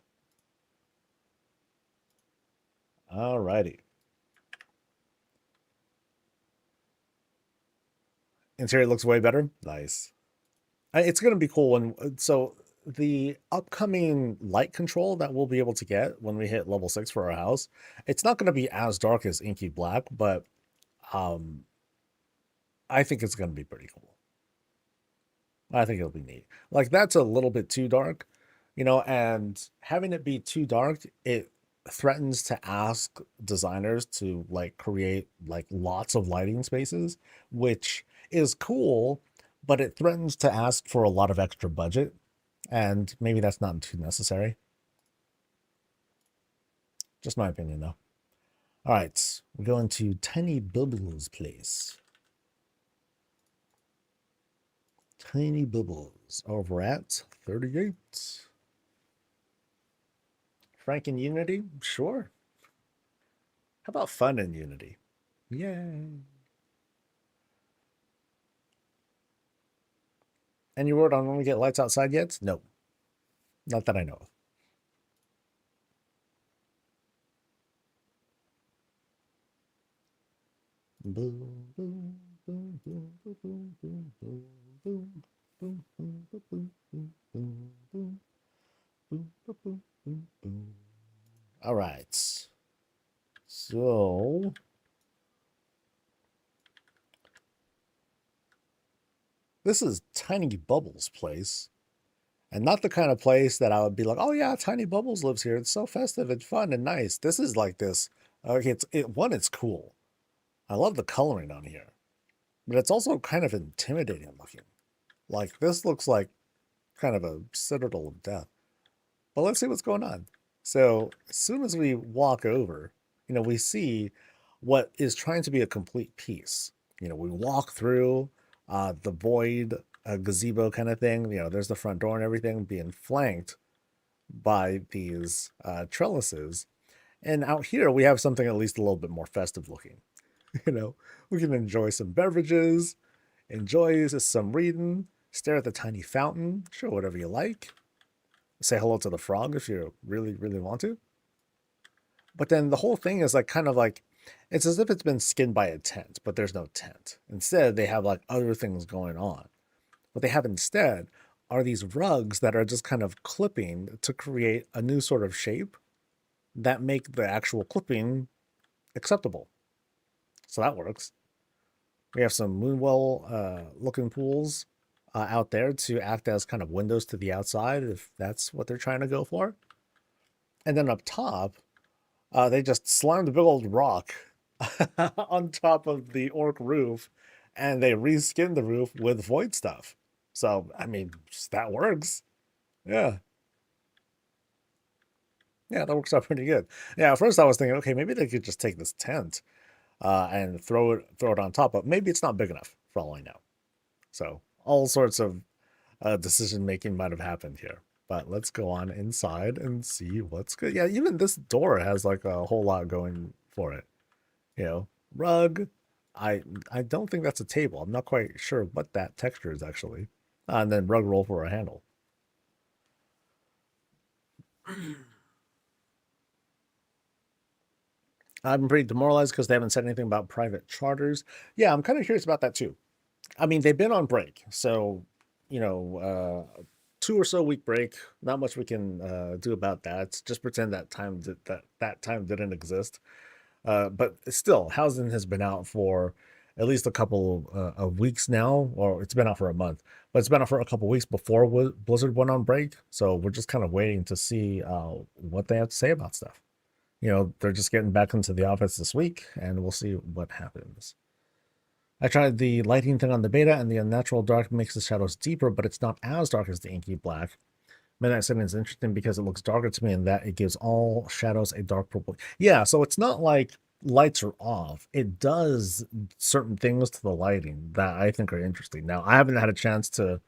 Alrighty. Interior looks way better. Nice. It's going to be cool when so the upcoming light control that we'll be able to get when we hit level 6 for our house, it's not going to be as dark as inky black, but um I think it's going to be pretty cool. I think it'll be neat. Like that's a little bit too dark, and having it be too dark, it threatens to ask designers to like create like lots of lighting spaces, which is cool, but it threatens to ask for a lot of extra budget, and maybe that's not too necessary. Just my opinion though. All right, we're going to Tiny Bubbles place. Tiny Bubbles over at 38. Frank and Unity? Sure. How about fun in Unity? Yay. Any word on when we get lights outside yet? No. Not that I know of. Boom, boom, boom, boom, boom, boom, boom, boom, boom, boom, boom, boom, boom, boom, boom, boom, boom, boom, boom. All right. So this is Tiny Bubbles' place. And not the kind of place that I would be like, oh yeah, Tiny Bubbles lives here. It's so festive and fun and nice. This is like this. Okay, it's cool. I love the coloring on here. But it's also kind of intimidating looking. Like this looks like kind of a citadel of death. But let's see what's going on. So as soon as we walk over, we see what is trying to be a complete piece. We walk through the void gazebo kind of thing. There's the front door and everything being flanked by these trellises. And out here, we have something at least a little bit more festive looking. We can enjoy some beverages, enjoy some reading, stare at the tiny fountain, show whatever you like, say hello to the frog if you really, really want to. But then the whole thing is like kind of like, it's as if it's been skinned by a tent, but there's no tent. Instead, they have like other things going on. What they have instead are these rugs that are just kind of clipping to create a new sort of shape that make the actual clipping acceptable. So that works. We have some Moonwell looking pools out there to act as kind of windows to the outside if that's what they're trying to go for. And then up top, they just slammed a big old rock on top of the orc roof, and they reskinned the roof with void stuff. So, I mean, that works. Yeah. Yeah, that works out pretty good. Yeah, at first I was thinking, okay, maybe they could just take this tent and throw it on top, but maybe it's not big enough for all I know. So all sorts of decision making might have happened here. But let's go on inside and see what's good. Yeah, even this door has like a whole lot going for it. Rug. I don't think that's a table. I'm not quite sure what that texture is actually. And then rug roll for a handle. I've been pretty demoralized because they haven't said anything about private charters. Yeah, I'm kind of curious about that too. I mean, they've been on break, so 2 or so week break. Not much we can do about that. Just pretend that time didn't exist. But still, Housing has been out for at least a couple of weeks now, or it's been out for a month, but it's been out for a couple weeks before Blizzard went on break. So we're just kind of waiting to see what they have to say about stuff. You know, they're just getting back into the office this week, and we'll see what happens. I tried the lighting thing on the beta, and the unnatural dark makes the shadows deeper, but it's not as dark as the inky black. Midnight Setting is interesting because it looks darker to me in that it gives all shadows a dark purple. Yeah, so it's not like lights are off. It does certain things to the lighting that I think are interesting. Now, I haven't had a chance to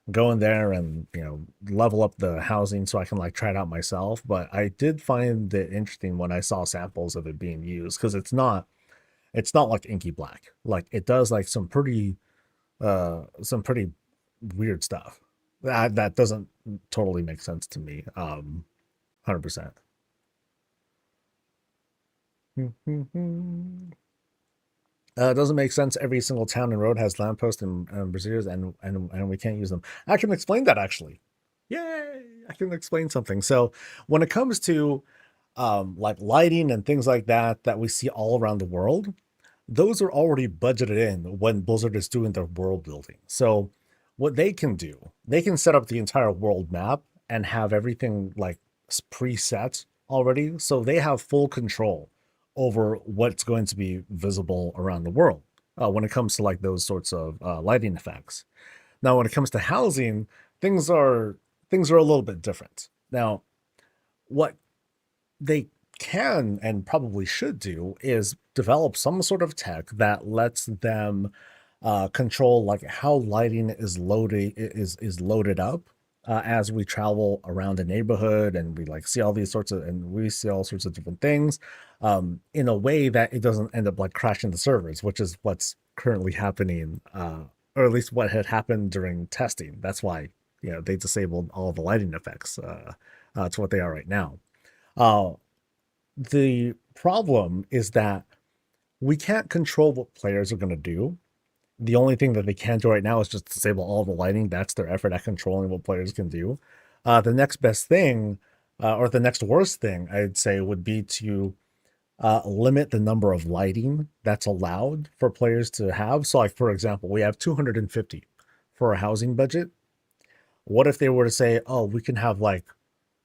go in there and, you know, level up the housing so I can like try it out myself, but I did find it interesting when I saw samples of it being used, because it's not like inky black. Like it does like some pretty weird stuff. That doesn't totally make sense to me. 100%. It doesn't make sense. Every single town and road has lampposts and braziers, and we can't use them. I can explain that actually. Yay! I can explain something. So when it comes to like lighting and things like that we see all around the world, those are already budgeted in when Blizzard is doing their world building. So what they can do, they can set up the entire world map and have everything like preset already. So they have full control over what's going to be visible around the world when it comes to like those sorts of lighting effects. Now, when it comes to housing, things are a little bit different. Now, what they can and probably should do is develop some sort of tech that lets them control like how lighting is loaded up as we travel around the neighborhood, and we like see all these sorts of, and we see all sorts of different things in a way that it doesn't end up like crashing the servers, which is what's currently happening, or at least what had happened during testing. That's why, you know, they disabled all the lighting effects to what they are right now. The problem is that we can't control what players are going to do. The only thing that they can do right now is just disable all the lighting. That's their effort at controlling what players can do. The next best thing, or the next worst thing, I'd say, would be to limit the number of lighting that's allowed for players to have. So, like, for example, we have 250 for a housing budget. What if they were to say, oh, we can have like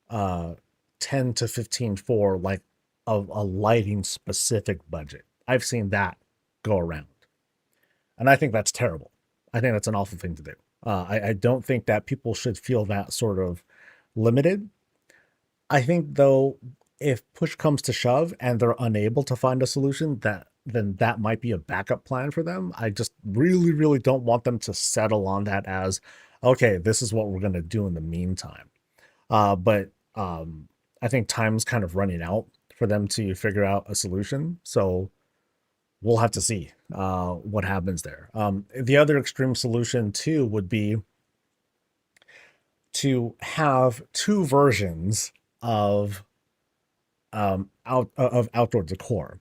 10 to 15 for like a lighting specific budget? I've seen that go around. And I think that's terrible. I think that's an awful thing to do. I don't think that people should feel that sort of limited. I think, though, if push comes to shove and they're unable to find a solution, then that might be a backup plan for them. I just really, really don't want them to settle on that as, okay, this is what we're going to do in the meantime. But I think time's kind of running out for them to figure out a solution. So we'll have to see what happens there. The other extreme solution too would be to have two versions of outdoor decor,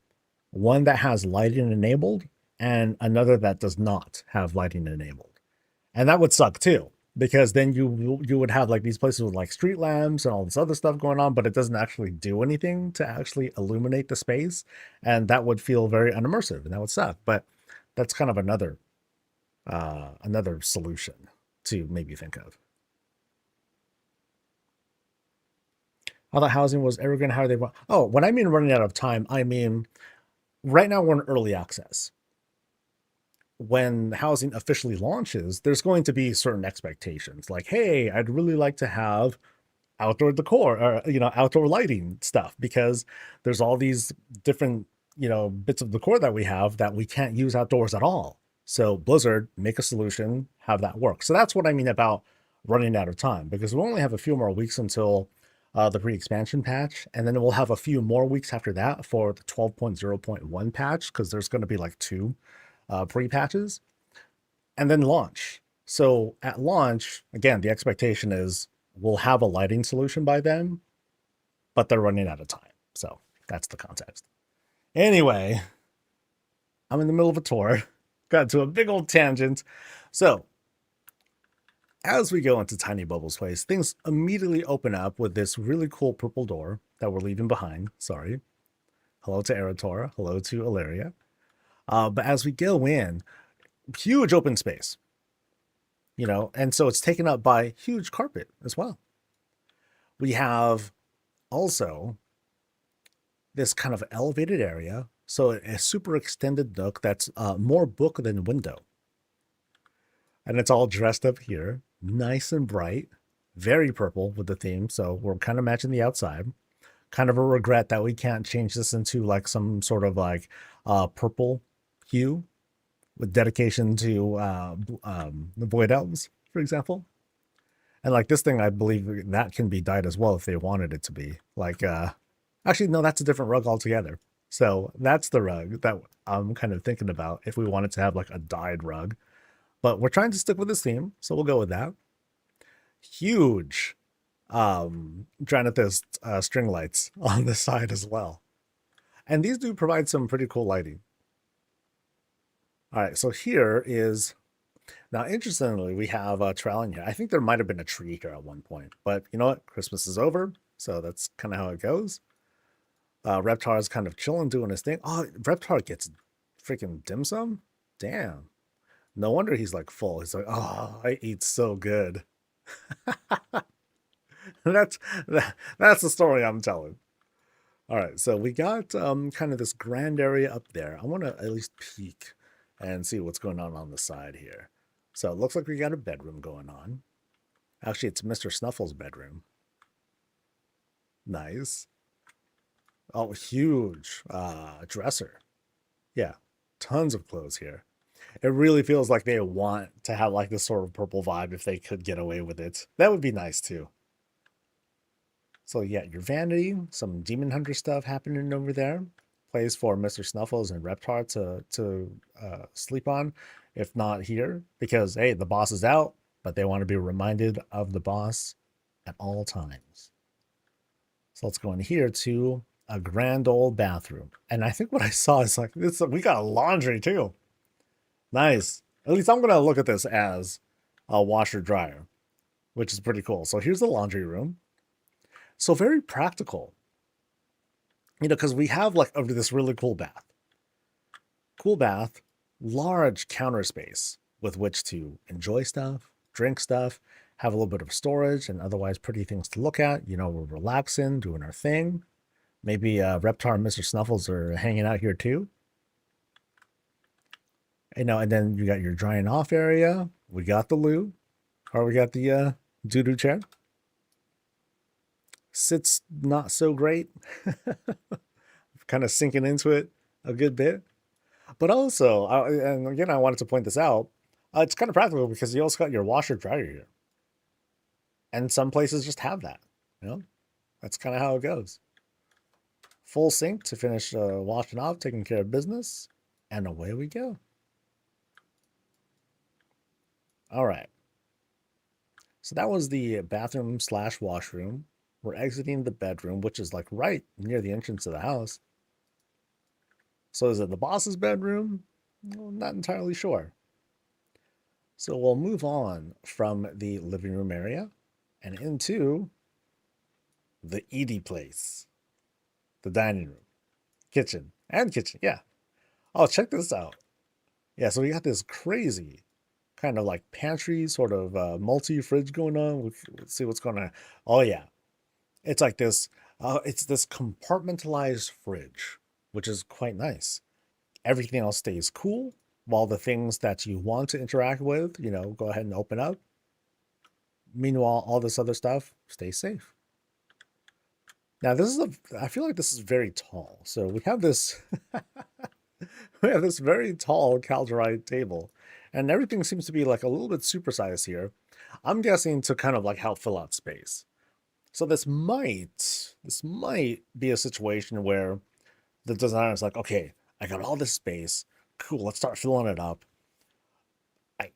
one that has lighting enabled and another that does not have lighting enabled. And that would suck too, because then you would have like these places with like street lamps and all this other stuff going on, but it doesn't actually do anything to actually illuminate the space, and that would feel very unimmersive, and that would suck. But that's kind of another solution to maybe think of. How the housing was ever going to, how they want. Oh, when I mean running out of time, I mean right now we're in early access. When housing officially launches, there's going to be certain expectations like, hey, I'd really like to have outdoor decor, or, you know, outdoor lighting stuff, because there's all these different, you know, bits of decor that we have that we can't use outdoors at all. So Blizzard, make a solution, have that work. So that's what I mean about running out of time, because we only have a few more weeks until the pre-expansion patch, and then we'll have a few more weeks after that for the 12.0.1 patch, because there's going to be like two pre-patches, and then launch. So at launch, again, the expectation is we'll have a lighting solution by then, but they're running out of time. So that's the context. Anyway, I'm in the middle of a tour, got to a big old tangent. So as we go into Tiny Bubble's place, things immediately open up with this really cool purple door that we're leaving behind. Sorry. Hello to Eratora. Hello to Ilaria. But as we go in, huge open space, and so it's taken up by huge carpet as well. We have also this kind of elevated area, so a super extended nook that's more book than window. And it's all dressed up here, nice and bright, very purple with the theme, so we're kind of matching the outside. Kind of a regret that we can't change this into like some sort of like purple hue with dedication to the Void Elves, for example. And like this thing, I believe that can be dyed as well if they wanted it to be. Like, actually, no, that's a different rug altogether. So that's the rug that I'm kind of thinking about if we wanted to have like a dyed rug. But we're trying to stick with this theme, so we'll go with that. Huge Dranathus string lights on the side as well. And these do provide some pretty cool lighting. All right, so here is, now interestingly, we have a trowel in here. I think there might have been a tree here at one point, but you know what? Christmas is over, so that's kind of how it goes. Reptar's kind of chilling, doing his thing. Oh, Reptar gets freaking dim sum? Damn. No wonder he's like full. He's like, oh, I eat so good. that's the story I'm telling. All right, so we got kind of this grand area up there. I want to at least peek and see what's going on the side here. So it looks like we got a bedroom going on. Actually, it's Mr. Snuffle's bedroom. Nice. Oh, huge dresser. Yeah, tons of clothes here. It really feels like they want to have like this sort of purple vibe if they could get away with it. That would be nice too. So yeah, your vanity, some demon hunter stuff happening over there. Place for Mr. Snuffles and Reptar to sleep on, if not here, because hey, the boss is out, but they want to be reminded of the boss at all times. So let's go in here to a grand old bathroom. And I think what I saw is like this, we got a laundry too. Nice. At least I'm gonna look at this as a washer dryer, which is pretty cool. So here's the laundry room. So very practical, because we have like over this really cool bath. Cool bath, large counter space with which to enjoy stuff, drink stuff, have a little bit of storage and otherwise pretty things to look at. We're relaxing, doing our thing. Maybe Reptar and Mr. Snuffles are hanging out here too. And then you got your drying off area. We got the loo, or we got the doo-doo chair. Sits not so great. Kind of sinking into it a good bit. But also, and again, I wanted to point this out, it's kind of practical because you also got your washer dryer here. And some places just have that. That's kind of how it goes. Full sink to finish washing off, taking care of business, and away we go. All right. So that was the bathroom / washroom. We're exiting the bedroom, which is like right near the entrance to the house. So is it the boss's bedroom? Well, not entirely sure. So we'll move on from the living room area and into the Edie place, the dining room, kitchen, yeah. Oh, check this out. Yeah, so we got this crazy kind of like pantry sort of multi-fridge going on. Let's see what's going on. Oh yeah, it's like this, it's this compartmentalized fridge, which is quite nice. Everything else stays cool while the things that you want to interact with, go ahead and open up. Meanwhile, all this other stuff stays safe. Now I feel like this is very tall. So we have this, we have this very tall Caldorite table and everything seems to be like a little bit supersized here. I'm guessing to kind of like help fill out space. So this might be a situation where the designer's like, okay, I got all this space. Cool, let's start filling it up.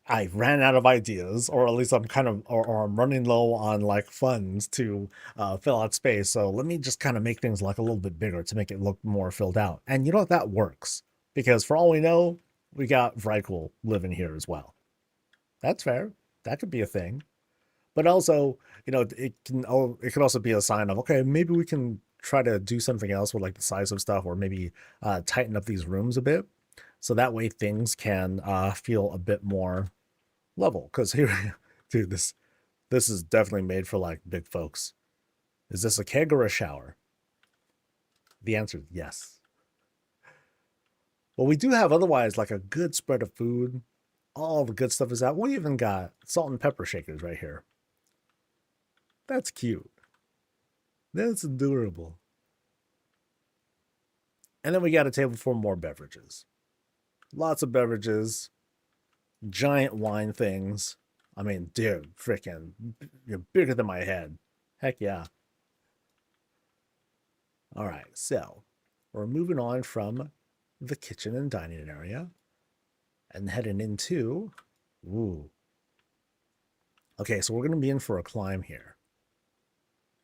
I ran out of ideas, or at least I'm kind of, or I'm running low on like funds to fill out space. So let me just kind of make things like a little bit bigger to make it look more filled out. And that works because for all we know, we got Vrykul living here as well. That's fair. That could be a thing. But also, it could also be a sign of, okay, maybe we can try to do something else with like the size of stuff or maybe tighten up these rooms a bit. So that way things can feel a bit more level. Because here, dude, this is definitely made for like big folks. Is this a keg or a shower? The answer is yes. Well, we do have otherwise like a good spread of food. All the good stuff is out. We even got salt and pepper shakers right here. That's cute. That's adorable. And then we got a table for more beverages. Lots of beverages. Giant wine things. I mean, dude, freaking, you're bigger than my head. Heck yeah. All right, so we're moving on from the kitchen and dining area and heading into, ooh. Okay, so we're going to be in for a climb here.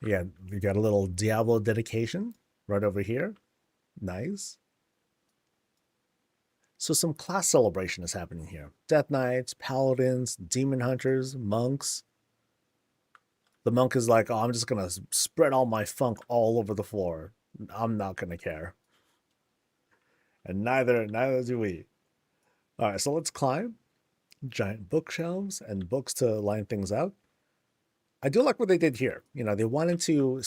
Yeah, we got a little Diablo dedication right over here. Nice. So some class celebration is happening here. Death Knights, Paladins, Demon Hunters, Monks. The monk is like, oh, I'm just going to spread all my funk all over the floor. I'm not going to care. And neither do we. All right, so let's climb. Giant bookshelves and books to line things out. I do like what they did here. You know, they wanted to,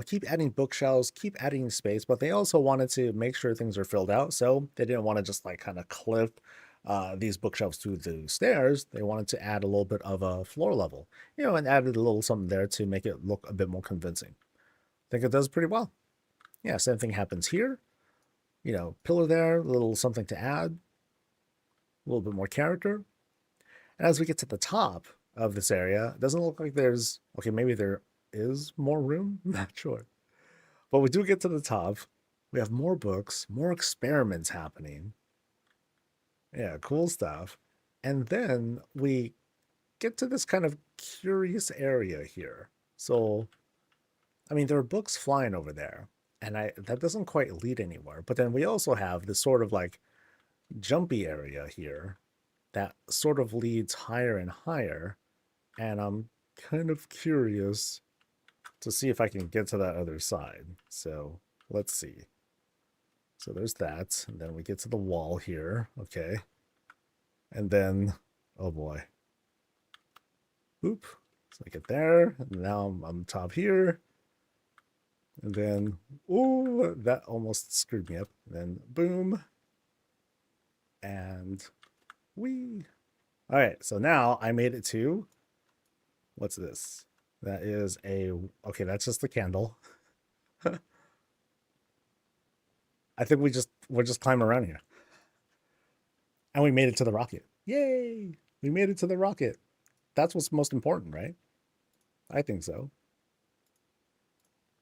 keep adding bookshelves, keep adding space, but they also wanted to make sure things are filled out. So they didn't want to just like kind of clip these bookshelves through the stairs. They wanted to add a little bit of a floor level, and added a little something there to make it look a bit more convincing. I think it does pretty well. Yeah, same thing happens here. Pillar there, a little something to add, a little bit more character. And as we get to the top of this area, it doesn't look like there's, okay, maybe there is more room. I'm not sure. But we do get to the top. We have more books, more experiments happening. Yeah, cool stuff. And then we get to this kind of curious area here. So, I mean, there are books flying over there, and that doesn't quite lead anywhere. But then we also have this sort of like jumpy area here that sort of leads higher and higher. And I'm kind of curious to see if I can get to that other side. So let's see. So there's that. And then we get to the wall here. Okay. And then, oh boy. Oop. So I get there. And now I'm top here. And then, oh, that almost screwed me up. And then boom. And whee. All right. So now I made it to, what's this? That is okay, that's just the candle. I think we're just climbing around here. And we made it to the rocket. Yay! We made it to the rocket. That's what's most important, right? I think so.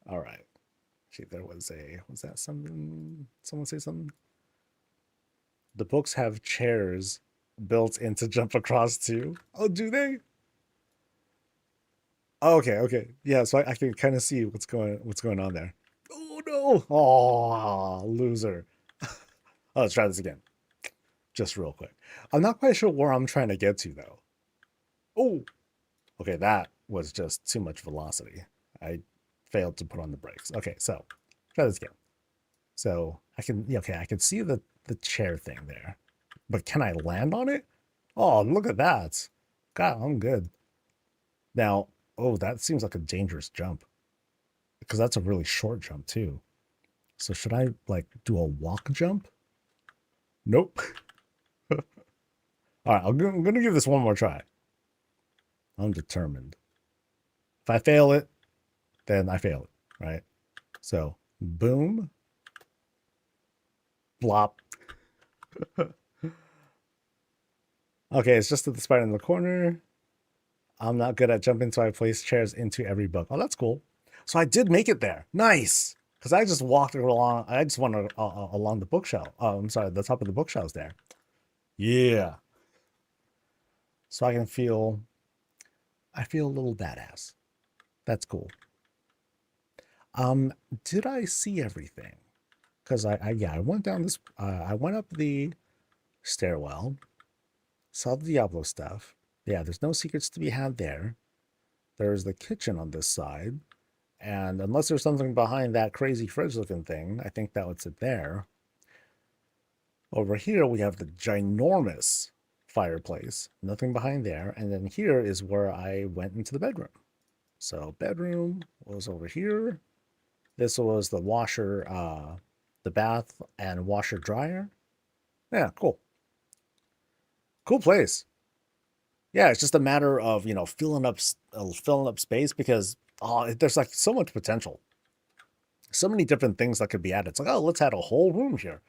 All right. Gee, was that something? Someone say something? The books have chairs built in to jump across too. Oh, do they? Oh, okay. Yeah, so I can kind of see what's going on there. Oh no! Oh, loser. Oh, let's try this again. Just real quick. I'm not quite sure where I'm trying to get to though. Oh, okay, that was just too much velocity. I failed to put on the brakes. Okay, so try this again. So I can see the chair thing there, but can I land on it? Oh, look at that. God, I'm good. Now, oh, that seems like a dangerous jump because that's a really short jump too. So should I like do a walk jump? Nope. All right, I'm going to give this one more try. I'm determined. If I fail it, then I fail it, right? So, boom. Blop. Okay, it's just at the spot in the corner. I'm not good at jumping, so I place chairs into every book. Oh, that's cool. So I did make it there. Nice. Because I just walked along. I just went along the bookshelf. Oh, I'm sorry, the top of the bookshelves there. Yeah. So I feel a little badass. That's cool. Did I see everything? Because I went down this, I went up the stairwell, saw the Diablo stuff. Yeah, there's no secrets to be had there. There's the kitchen on this side. And unless there's something behind that crazy fridge looking thing, I think that would sit there. Over here, we have the ginormous fireplace. Nothing behind there. And then here is where I went into the bedroom. So bedroom was over here. This was the washer, the bath and washer dryer. Yeah, cool. Cool place. Yeah, it's just a matter of, filling up space because there's like so much potential. So many different things that could be added. It's like, oh, let's add a whole room here.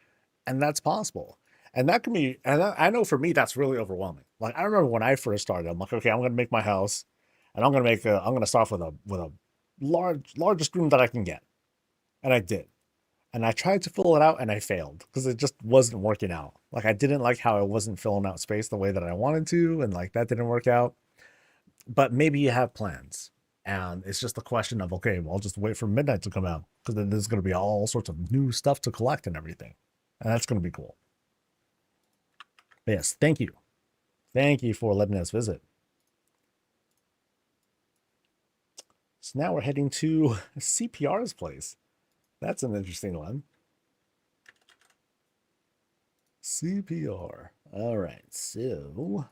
And that's possible. And that can be, and I know for me, that's really overwhelming. Like, I remember when I first started, I'm like, okay, I'm going to make my house and I'm going to start with a largest room that I can get. And I did. And I tried to fill it out and I failed because it just wasn't working out. Like, I didn't like how I wasn't filling out space the way that I wanted to. And like, that didn't work out. But maybe you have plans. And it's just a question of, okay, well, I'll just wait for midnight to come out because then there's going to be all sorts of new stuff to collect and everything. And that's going to be cool. But yes, thank you. Thank you for letting us visit. So now we're heading to CPR's place. That's an interesting one. CPR. All right, so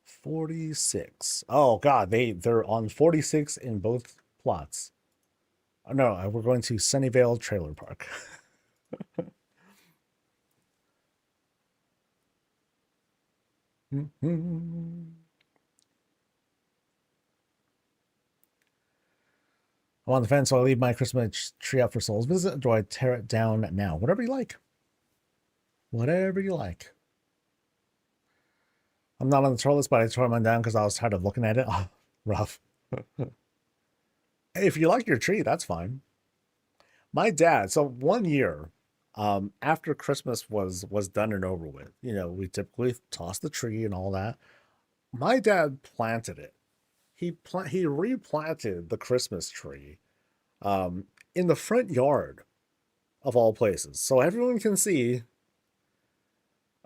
46. Oh God, they're on 46 in both plots. Oh, no, we're going to Sunnyvale Trailer Park. I'm on the fence, so I leave my Christmas tree up for Soul's visit. Do I tear it down now? Whatever you like. Whatever you like. I'm not on the troll list, but I tore mine down because I was tired of looking at it. Oh, rough. Hey, if you like your tree, that's fine. My dad, so 1 year after Christmas was done and over with, we typically toss the tree and all that. My dad planted it. He replanted the Christmas tree in the front yard of all places. So everyone can see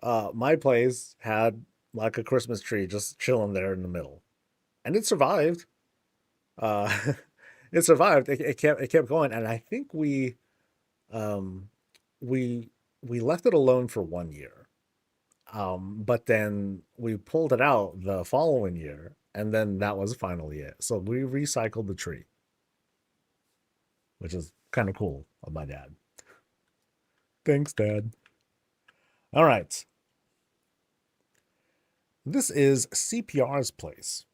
my place had like a Christmas tree just chilling there in the middle. And it survived. It survived. It kept going. And I think um, we left it alone for 1 year. But then we pulled it out the following year, and then that was finally it. So we recycled the tree, which is kind of cool of my dad. Thanks, Dad. All right. This is CPR's place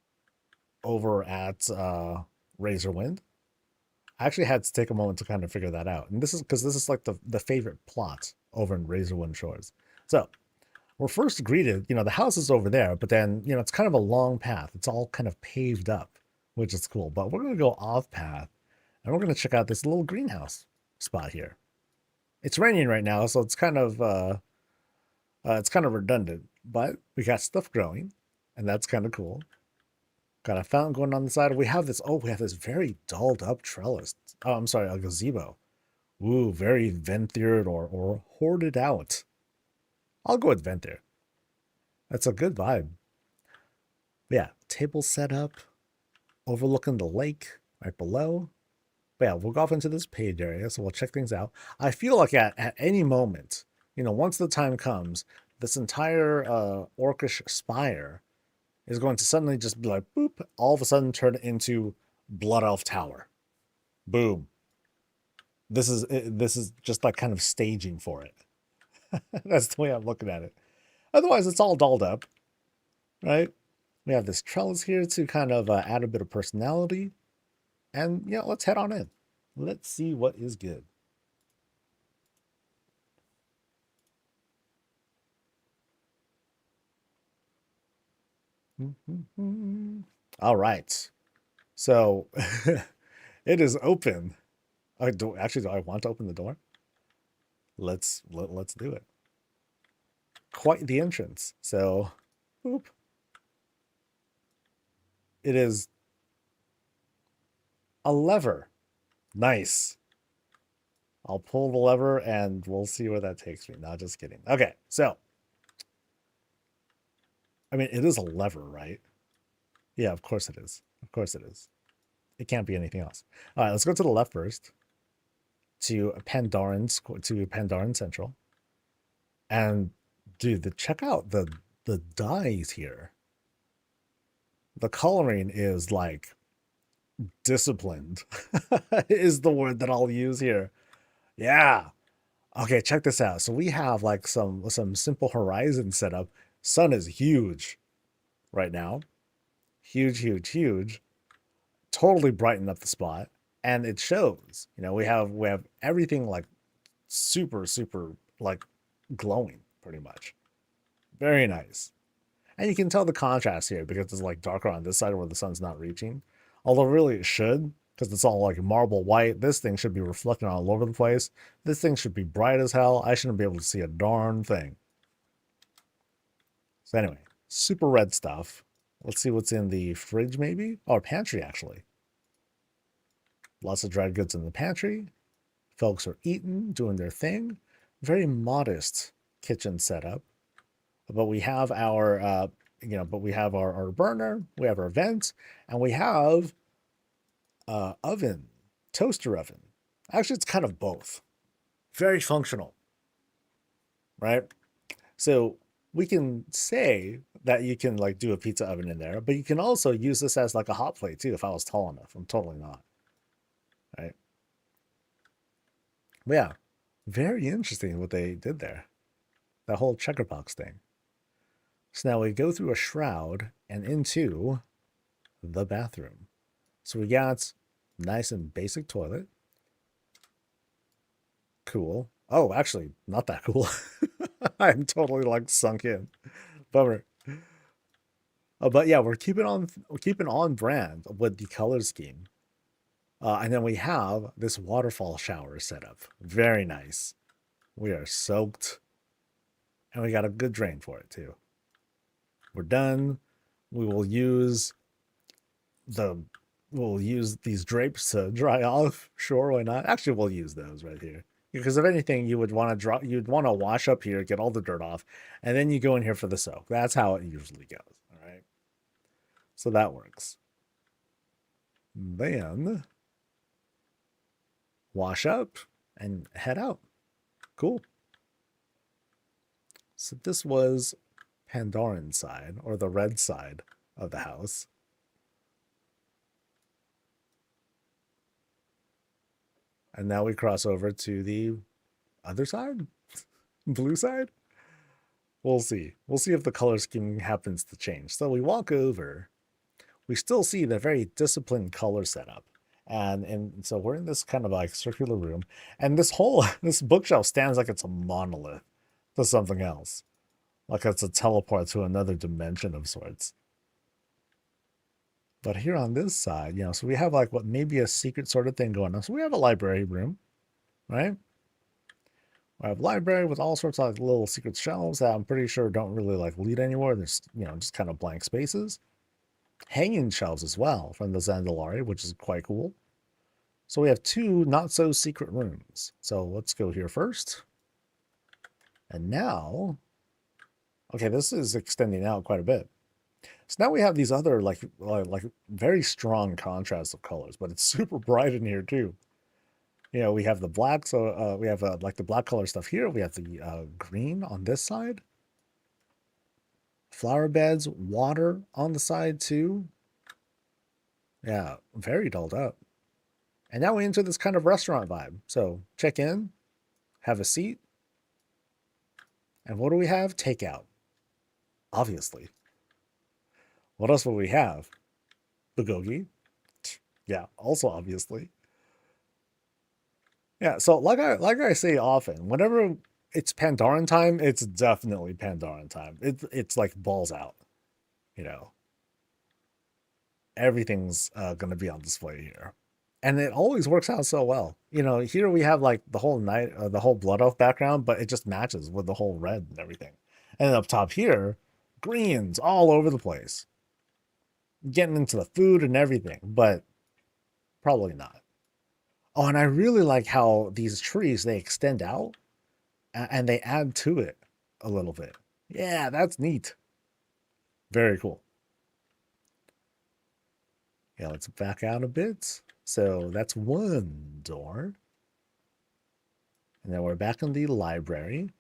over at Razorwind. I actually had to take a moment to kind of figure that out. And this is because this is like the favorite plot over in Razorwind Shores. So we're first greeted, the house is over there, but then, it's kind of a long path. It's all kind of paved up, which is cool. But we're going to go off path and we're going to check out this little greenhouse spot here. It's raining right now, so it's kind of redundant, but we got stuff growing and that's kind of cool. Got a fountain going on the side. We have this very dolled up trellis. Oh, I'm sorry, a gazebo. Ooh, very ventiered or hoarded out. I'll go with ventier. That's a good vibe. But yeah, table set up, overlooking the lake right below. But yeah, we'll go off into this paved area, so we'll check things out. I feel like at any moment, once the time comes, this entire orcish spire is going to suddenly just be like, boop, all of a sudden turn into Blood Elf Tower. Boom. This is just like kind of staging for it. That's the way I'm looking at it. Otherwise, it's all dolled up, right? We have this trellis here to kind of add a bit of personality. And yeah, let's head on in. Let's see what is good. All right. So it is open. Do I want to open the door? Let's do it. Quite the entrance. So, boop. It is a lever. Nice. I'll pull the lever and we'll see where that takes me. No, just kidding. Okay, so. I mean, it is a lever, right? Yeah, of course it is. Of course it is. It can't be anything else. All right, let's go to the left first. To Pandaren Central. And dude, check out the dyes here. The coloring is like disciplined is the word that I'll use here. Yeah. Okay, check this out. So we have like some simple horizon setup. Sun is huge right now. Huge, huge, huge. Totally brighten up the spot. And it shows. You know, we have everything like super, super like glowing pretty much. Very nice. And you can tell the contrast here because it's like darker on this side where the sun's not reaching. Although really it should, because it's all like marble white. This thing should be reflecting all over the place. This thing should be bright as hell. I shouldn't be able to see a darn thing. So anyway, super red stuff. Let's see what's in the fridge maybe? Or pantry actually. Lots of dried goods in the pantry. Folks are eating, doing their thing. Very modest kitchen setup. But we have our, we have our burner, we have our vent, and we have oven, toaster oven. Actually, it's kind of both. Very functional, right? So we can say that you can like do a pizza oven in there, but you can also use this as like a hot plate too if I was tall enough. I'm totally not, right? But yeah, very interesting what they did there. That whole checker box thing. So now we go through a shroud and into the bathroom. So we got nice and basic toilet. Cool. Oh, actually, not that cool. I'm totally like sunk in. Bummer. But yeah, we're keeping on brand with the color scheme. And then we have this waterfall shower set up. Very nice. We are soaked. And we got a good drain for it too. We're done. We will use these drapes to dry off. Sure, why not? Actually, we'll use those right here. Because if anything, you'd want to wash up here, get all the dirt off, and then you go in here for the soak. That's how it usually goes. All right. So that works. Then wash up and head out. Cool. So this was Pandoran side, or the red side of the house. And now we cross over to the other side? Blue side? We'll see. We'll see if the color scheme happens to change. So we walk over. We still see the very disciplined color setup. And so we're in this kind of like circular room. And this bookshelf stands like it's a monolith to something else. Like it's a teleport to another dimension of sorts. But here on this side, so we have like what maybe a secret sort of thing going on. So we have a library room, right? We have a library with all sorts of like little secret shelves that I'm pretty sure don't really like lead anywhere. There's, just kind of blank spaces. Hanging shelves as well from the Zandalari, which is quite cool. So we have two not so secret rooms. So let's go here first. And now, okay, this is extending out quite a bit. So now we have these other like very strong contrasts of colors, but it's super bright in here too. We have the black, so we have like the black color stuff here. We have the green on this side. Flower beds, water on the side too. Yeah, very dulled up. And now we enter this kind of restaurant vibe. So check in, have a seat. And what do we have? Takeout. Obviously. What else will we have? Bulgogi. Yeah, also obviously. Yeah, so like I say often, whenever it's Pandaran time, it's definitely Pandaran time. It's like balls out. Everything's gonna be on display here. And it always works out so well. Here we have like the whole night, the whole blood elf background, but it just matches with the whole red and everything. And then up top here, greens all over the place. Getting into the food and everything, but probably not. Oh, and I really like how these trees, they extend out and they add to it a little bit. Yeah, that's neat. Very cool. Yeah, let's back out a bit. So that's one door. And then we're back in the library.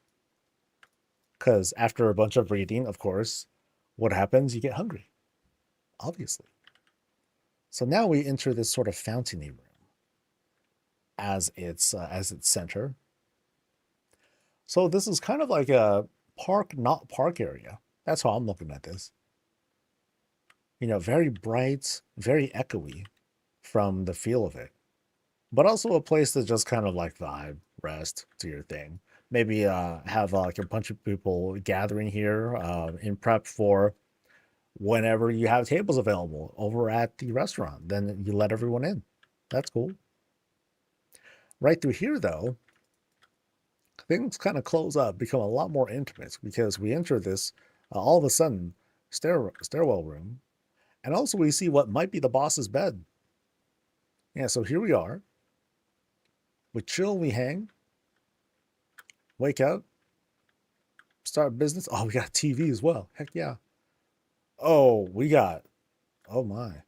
Because after a bunch of reading, of course, what happens? You get hungry, obviously. So now we enter this sort of fountainy room as its center. So this is kind of like a park, not park area. That's how I'm looking at this. You know, very bright, very echoey from the feel of it, but also a place to just kind of like vibe, rest, do your thing. Maybe have like a bunch of people gathering here in prep for whenever you have tables available over at the restaurant. Then you let everyone in. That's cool. Right through here, though, things kind of close up, become a lot more intimate because we enter this all of a sudden stairwell room, and also we see what might be the boss's bed. Yeah, so here we are. We chill, we hang, wake up, start business. Oh, we got TV as well. Heck yeah. Oh, we got. Oh my.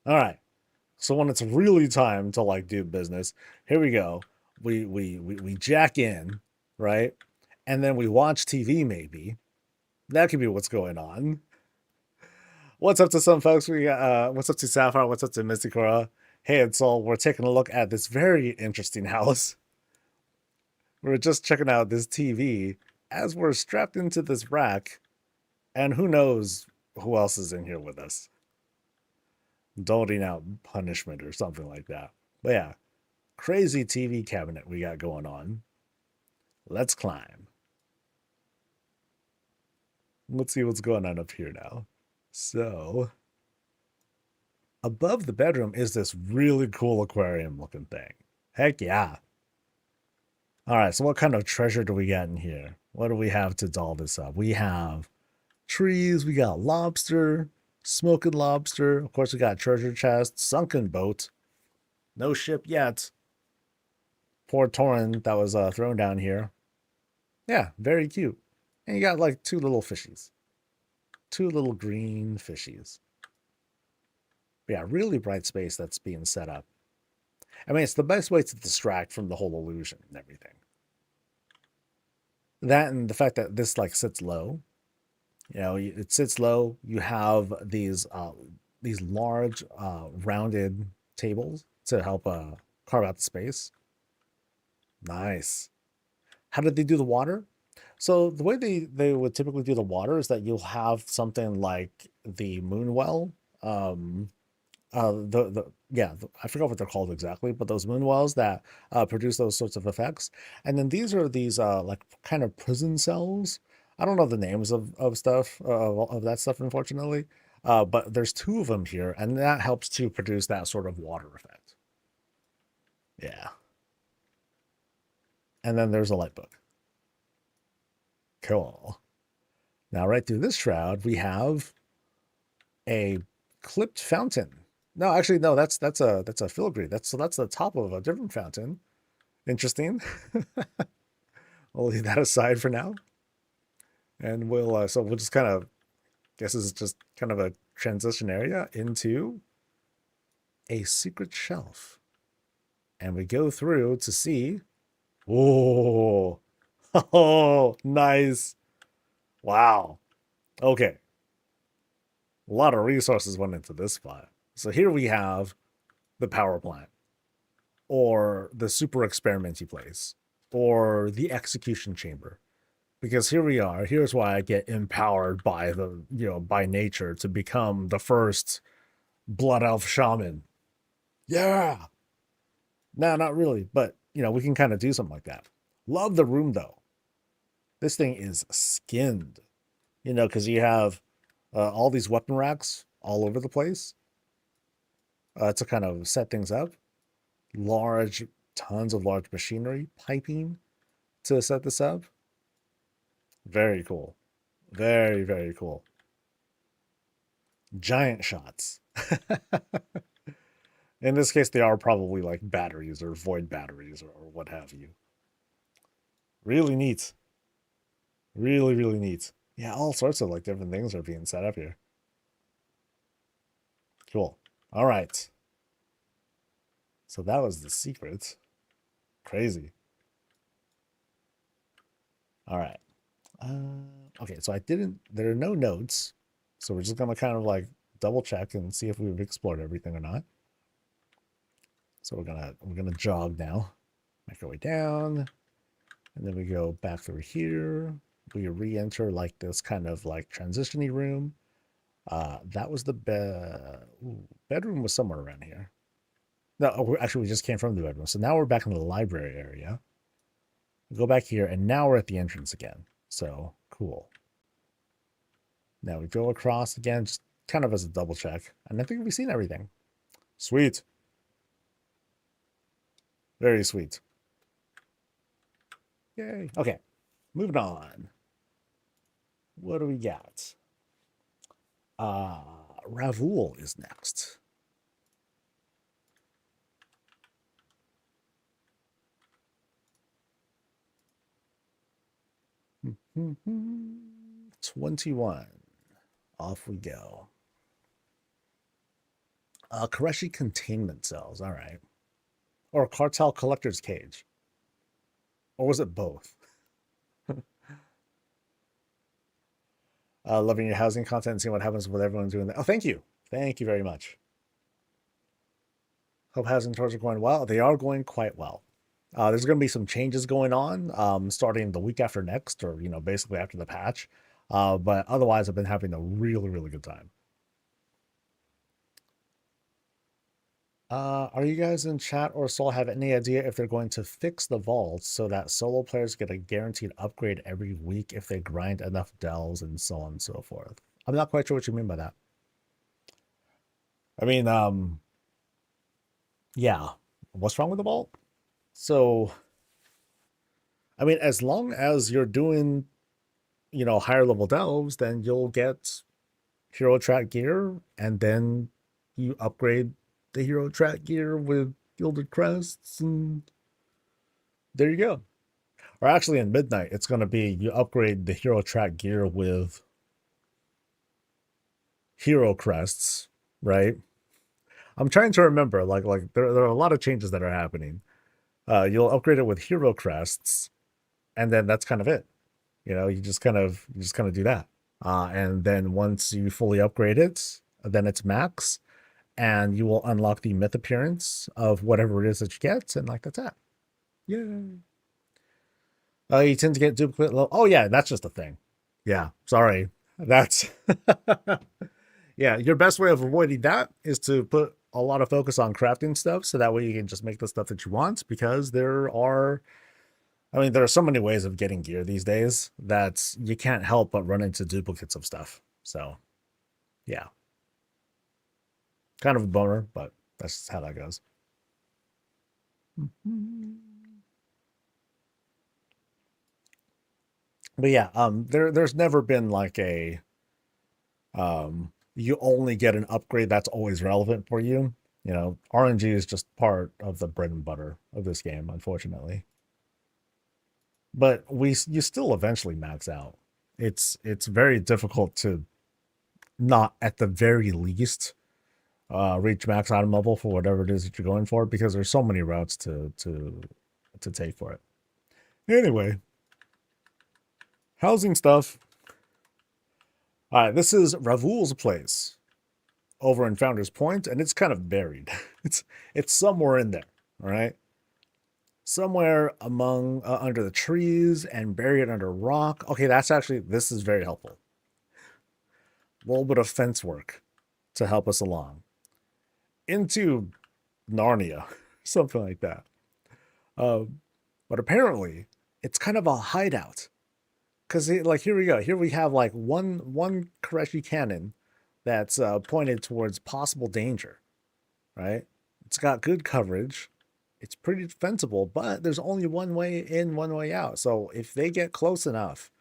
All right. So when it's really time to like do business, here we go. We jack in, right? And then we watch TV maybe. That could be what's going on. What's up to some folks? We got what's up to Sapphire? What's up to Mysticora? Hey, it's all we're taking a look at this very interesting house. We're just checking out this TV as we're strapped into this rack, and who knows who else is in here with us, doling out punishment or something like that. But yeah, crazy TV cabinet we got going on. Let's climb. Let's see what's going on up here now. So, above the bedroom is this really cool aquarium looking thing. Heck yeah. All right, so what kind of treasure do we got in here? What do we have to doll this up? We have trees, we got lobster, smoking lobster. Of course, we got treasure chest, sunken boat. No ship yet. Poor Torin that was thrown down here. Yeah, very cute. And you got like two little fishies. Two little green fishies. But yeah, really bright space that's being set up. I mean, it's the best way to distract from the whole illusion and everything. That and the fact that this like sits low. You know, it sits low. You have these large rounded tables to help carve out the space. Nice. How did they do the water? So the way they would typically do the water is that you'll have something like the moon well. I forgot what they're called exactly, but those moon wells that produce those sorts of effects. And then these are these like kind of prison cells. I don't know the names of stuff of that stuff, unfortunately. But there's two of them here, and that helps to produce that sort of water effect. Yeah. And then there's a light book. Cool. Now, right through this shroud, we have a clipped fountain. No, actually, no. That's a filigree. That's the top of a different fountain. Interesting. We'll leave that aside for now, and we'll just kind of guess this is just kind of a transition area into a secret shelf, and we go through to see. Oh, oh, nice! Wow. Okay. A lot of resources went into this spot. So here we have the power plant, or the super experimenty place, or the execution chamber. Because here we are. Here's why I get empowered by by nature to become the first blood elf shaman. Yeah. No, not really, but we can kind of do something like that. Love the room though. This thing is skinned. Because you have all these weapon racks all over the place to kind of set things up. Tons of large machinery, piping to set this up. Very cool. Very, very cool. Giant shots. In this case, they are probably like batteries or void batteries or what have you. Really neat. Really, really neat. Yeah, all sorts of like different things are being set up here. Cool. All right. So that was the secret. Crazy. All right. Okay, so there are no notes. So we're just gonna kind of like double check and see if we've explored everything or not. So we're gonna jog now. Make our way down. And then we go back through here. We re-enter like this kind of like transition-y room. That was the bedroom was somewhere around here. No, actually we just came from the bedroom. So now we're back in the library area. We go back here and now we're at the entrance again. So cool. Now we go across again, just kind of as a double check. And I think we've seen everything. Sweet. Very sweet. Yay. Okay, moving on. What do we got? Ravul is next. Mm-hmm. 21. Off we go. Koreshi containment cells. All right. Or cartel collector's cage. Or was it both? Loving your housing content and seeing what happens with everyone doing that. Oh, thank you. Thank you very much. Hope housing tours are going well. They are going quite well. There's going to be some changes going on starting the week after next, or, basically after the patch. But otherwise, I've been having a really, really good time. Are you guys in chat or Soul have any idea if they're going to fix the vaults so that solo players get a guaranteed upgrade every week if they grind enough delves and so on and so forth? I'm not quite sure what you mean by that. I mean, yeah. What's wrong with the vault? So, I mean, as long as you're doing, higher level delves, then you'll get hero track gear, and then you upgrade the hero track gear with gilded crests, and there you go. Or actually, in Midnight, it's going to be you upgrade the hero track gear with hero crests, right? I'm trying to remember, like there are a lot of changes that are happening. You'll upgrade it with hero crests, and then that's kind of it. You just kind of do that. And then once you fully upgrade it, then it's max, and you will unlock the myth appearance of whatever it is that you get, and like that's it. Yay. You tend to get duplicate low. Oh yeah, that's just a thing. Yeah, sorry. That's yeah. Your best way of avoiding that is to put a lot of focus on crafting stuff, so that way you can just make the stuff that you want. Because there are so many ways of getting gear these days that you can't help but run into duplicates of stuff. So, yeah, kind of a bummer, but that's just how that goes. But yeah, there's never been like a you only get an upgrade that's always relevant for you. RNG is just part of the bread and butter of this game, unfortunately. But you still eventually max out. It's very difficult to not, at the very least, reach max item level for whatever it is that you're going for, because there's so many routes to take for it. Anyway, housing stuff. All right, this is Ravul's place over in Founder's Point, and it's kind of buried. It's somewhere in there. All right, somewhere among under the trees and buried under rock. Okay, this is very helpful. A little bit of fence work to help us along into Narnia, something like that. But apparently, it's kind of a hideout. Because like here we go. Here we have like one Koreshi cannon that's pointed towards possible danger, right? It's got good coverage. It's pretty defensible, but there's only one way in, one way out. So if they get close enough,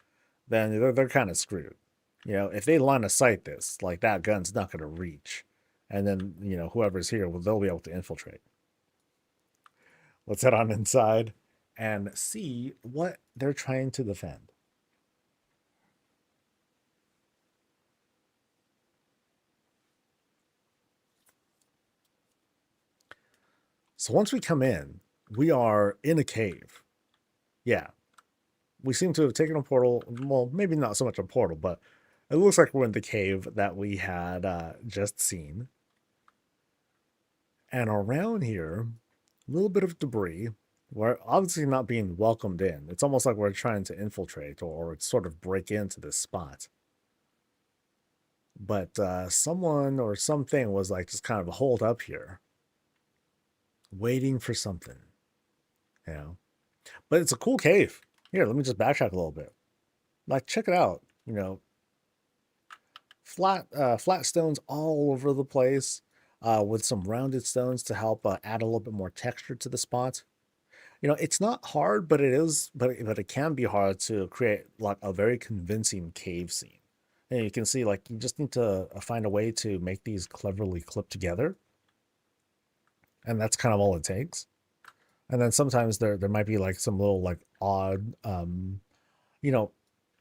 then they're kind of screwed. If they line of sight this, like that gun's not going to reach, and then whoever's here, well, they'll be able to infiltrate. Let's head on inside and see what they're trying to defend. So once we come in, we are in a cave. Yeah. we seem to have taken a portal. Well, maybe not so much a portal, but it looks like we're in the cave that we had just seen. And around here, a little bit of debris. We're obviously not being welcomed in. It's almost like we're trying to infiltrate or sort of break into this spot. But someone or something was like just kind of holed up here, waiting for something. You know? But it's a cool cave. Here, let me just backtrack a little bit. Like, check it out. You know, flat stones all over the place, with some rounded stones to help add a little bit more texture to the spot. You know, it's not hard, but it can be hard to create like a very convincing cave scene. And you can see, like, you just need to find a way to make these cleverly clipped together, and that's kind of all it takes. And then sometimes there might be like some little like odd, you know,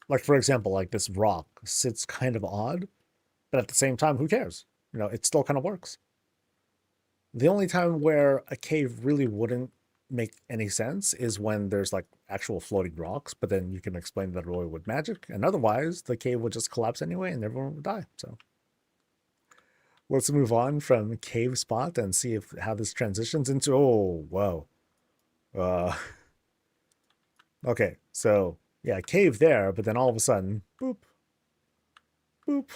like for example, like this rock sits kind of odd, but at the same time, who cares? You know, it still kind of works. The only time where a cave really wouldn't make any sense is when there's like actual floating rocks, but then you can explain that away with magic, and otherwise the cave would just collapse anyway and everyone would die. So let's move on from cave spot and see if how this transitions into, oh, whoa. Okay, so yeah, cave there, but then all of a sudden, boop, boop.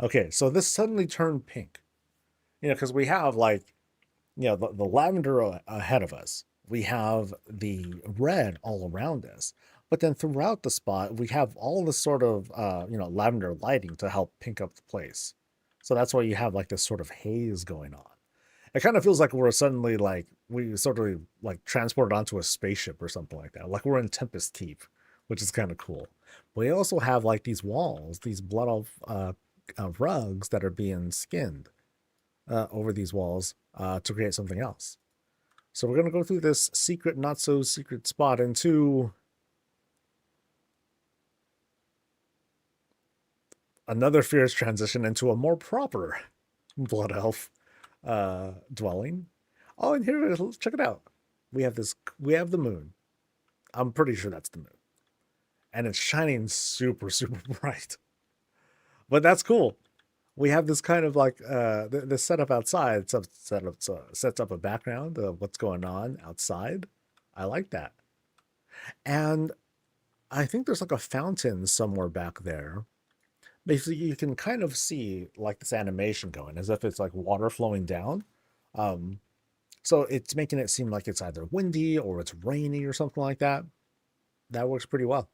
Okay, so this suddenly turned pink. You know, because we have like, you know, the lavender ahead of us. We have the red all around us. But then throughout the spot, we have all this sort of, you know, lavender lighting to help pink up the place. So that's why you have like this sort of haze going on. It kind of feels like we're suddenly like, we sort of like transported onto a spaceship or something like that. Like we're in Tempest Keep, which is kind of cool. But we also have like these walls, these blood of rugs that are being skinned over these walls to create something else. So we're going to go through this secret, not so secret spot into another fierce transition into a more proper blood elf dwelling. Oh, and here, check it out. We have the moon. I'm pretty sure that's the moon. And it's shining super, super bright. But that's cool. We have this kind of like this setup outside. Sets up a background of what's going on outside. I like that. And I think there's like a fountain somewhere back there. Basically, you can kind of see like this animation going as if it's like water flowing down. So it's making it seem like it's either windy or it's rainy or something like that. That works pretty well.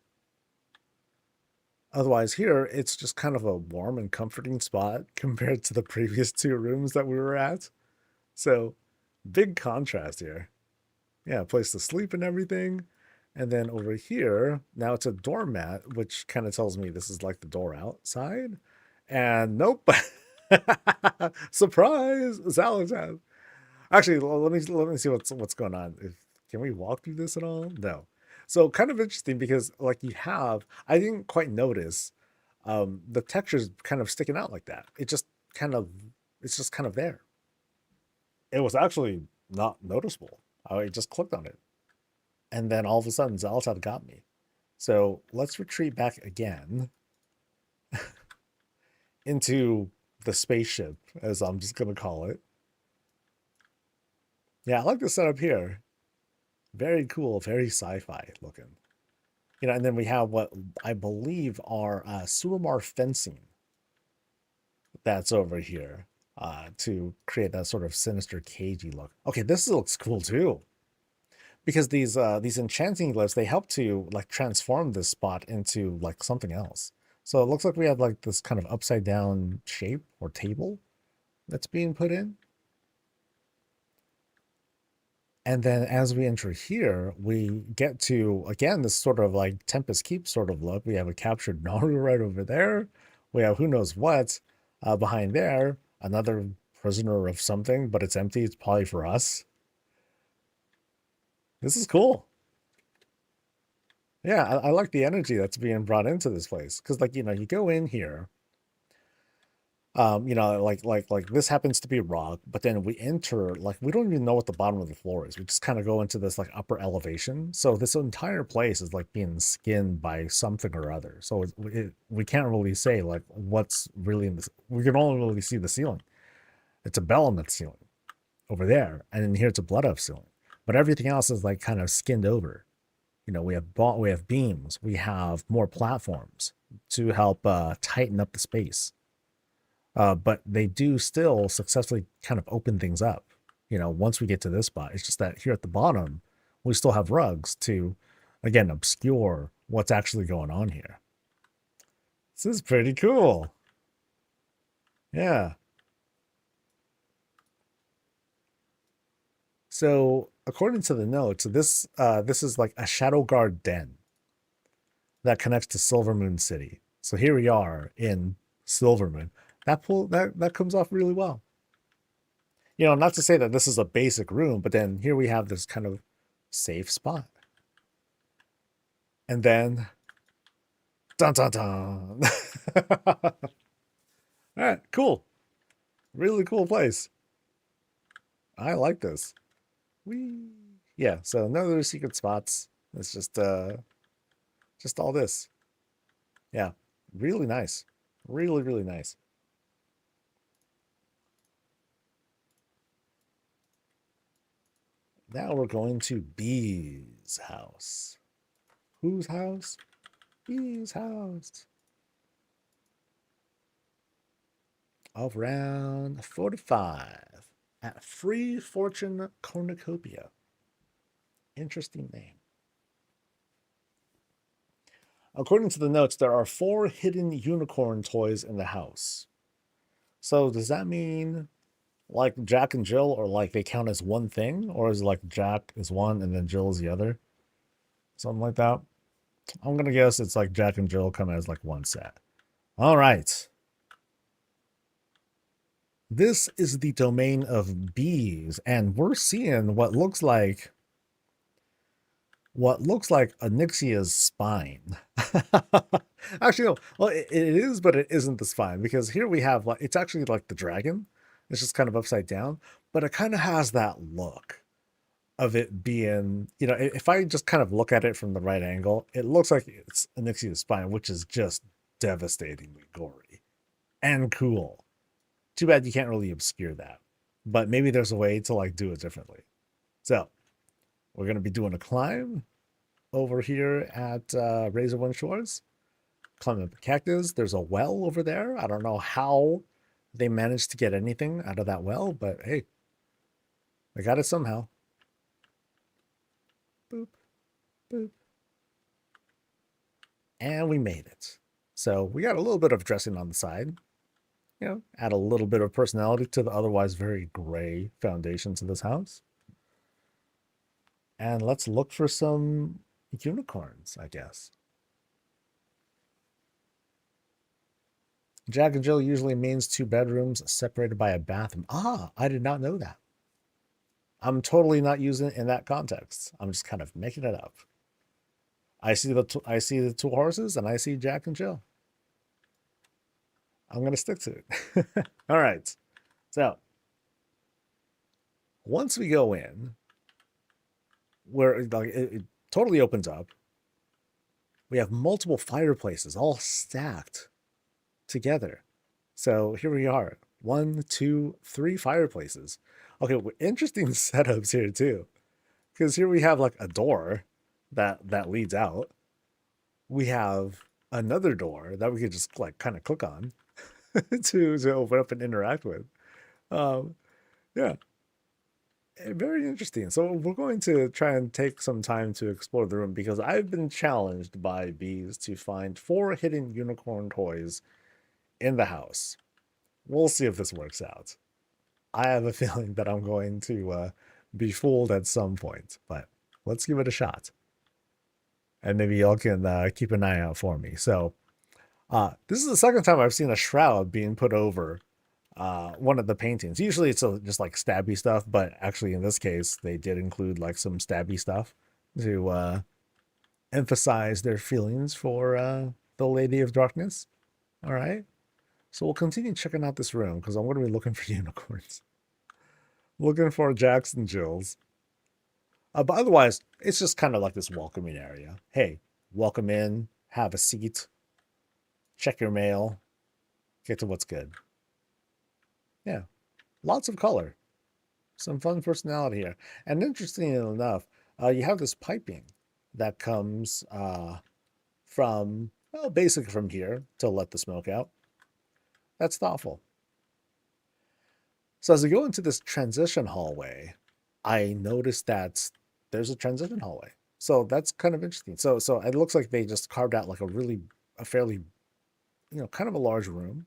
Otherwise, here, it's just kind of a warm and comforting spot compared to the previous two rooms that we were at. So, big contrast here. Yeah, a place to sleep and everything. And then over here, now it's a doormat, which kind of tells me this is like the door outside. And nope. Surprise! Salad. Actually, let me see what's going on. Can we walk through this at all? No. So kind of interesting because like I didn't quite notice the textures kind of sticking out like that. It's just kind of there. It was actually not noticeable. I just clicked on it, and then all of a sudden Zaltad got me. So let's retreat back again into the spaceship, as I'm just gonna call it. Yeah, I like the setup here. Very cool, very sci-fi looking. You know, and then we have what I believe are Suramar fencing that's over here to create that sort of sinister, cagey look. Okay, this looks cool too, because these enchanting glyphs, they help to like transform this spot into like something else. So it looks like we have like this kind of upside down shape or table that's being put in. And then as we enter here, we get to, again, this sort of like Tempest Keep sort of look. We have a captured Naru right over there. We have who knows what behind there. Another prisoner of something, but it's empty. It's probably for us. This is cool. Yeah, I like the energy that's being brought into this place. Because, like, you know, you go in here. You know, like this happens to be rock, but then we enter, like, we don't even know what the bottom of the floor is. We just kind of go into this like upper elevation. So this entire place is like being skinned by something or other. So we can't really say like what's really in this. We can only really see the ceiling. It's a bell on the ceiling over there, and then here it's a blood up ceiling. But everything else is like kind of skinned over. You know, we have beams, we have more platforms to help tighten up the space. But they do still successfully kind of open things up. You know, once we get to this spot, it's just that here at the bottom, we still have rugs to, again, obscure what's actually going on here. This is pretty cool. Yeah. So according to the notes, this is like a Shadow Guard den that connects to Silvermoon City. So here we are in Silvermoon. That comes off really well. You know, not to say that this is a basic room, but then here we have this kind of safe spot. And then dun dun dun. All right, cool. Really cool place. I like this. Yeah, so none of those secret spots. It's just all this. Yeah, really nice. Really, really nice. Now we're going to B's house. Whose house? B's house. Of round 45 at Free Fortune Cornucopia. Interesting name. According to the notes, there are 4 hidden unicorn toys in the house. So does that mean like Jack and Jill, or like they count as one thing? Or is it like Jack is one and then Jill is the other? Something like that. I'm going to guess it's like Jack and Jill come as like one set. All right. This is the domain of bees, and we're seeing what looks like Onyxia's spine. Actually, no. Well, it is, but it isn't the spine, because here we have like, it's actually like the dragon. It's just kind of upside down, but it kind of has that look of it being, you know, if I just kind of look at it from the right angle, it looks like it's Onyxia's spine, which is just devastatingly gory and cool. Too bad you can't really obscure that, but maybe there's a way to like do it differently. So we're going to be doing a climb over here at Razorwind Shores. Climb up the cactus. There's a well over there. I don't know how they managed to get anything out of that well, but hey, they got it somehow. Boop, boop. And we made it. So we got a little bit of dressing on the side. You know, add a little bit of personality to the otherwise very gray foundation to this house. And let's look for some unicorns, I guess. Jack and Jill usually means 2 bedrooms separated by a bathroom. Ah, I did not know that. I'm totally not using it in that context. I'm just kind of making it up. I see the 2 horses, and I see Jack and Jill. I'm going to stick to it. All right. So once we go in, where like it totally opens up, we have multiple fireplaces all stacked together. So here we are. 1, 2, 3 fireplaces. Okay, interesting setups here too. Because here we have like a door that leads out. We have another door that we could just like kind of click on to open up and interact with. Yeah, very interesting. So we're going to try and take some time to explore the room, because I've been challenged by bees to find 4 hidden unicorn toys in the house. We'll see if this works out. I have a feeling that I'm going to be fooled at some point, but let's give it a shot. And maybe y'all can keep an eye out for me. So this is the second time I've seen a shroud being put over one of the paintings. Usually it's just like stabby stuff, but actually in this case, they did include like some stabby stuff to emphasize their feelings for the Lady of Darkness. All right. So we'll continue checking out this room because I'm going to be looking for unicorns. Looking for Jacks and Jills. But otherwise, it's just kind of like this welcoming area. Hey, welcome in, have a seat, check your mail, get to what's good. Yeah, lots of color. Some fun personality here. And interestingly enough, you have this piping that comes from, well, basically from here to let the smoke out. That's thoughtful. So as we go into this transition hallway, I noticed that there's a transition hallway. So that's kind of interesting. So it looks like they just carved out like a fairly, kind of a large room.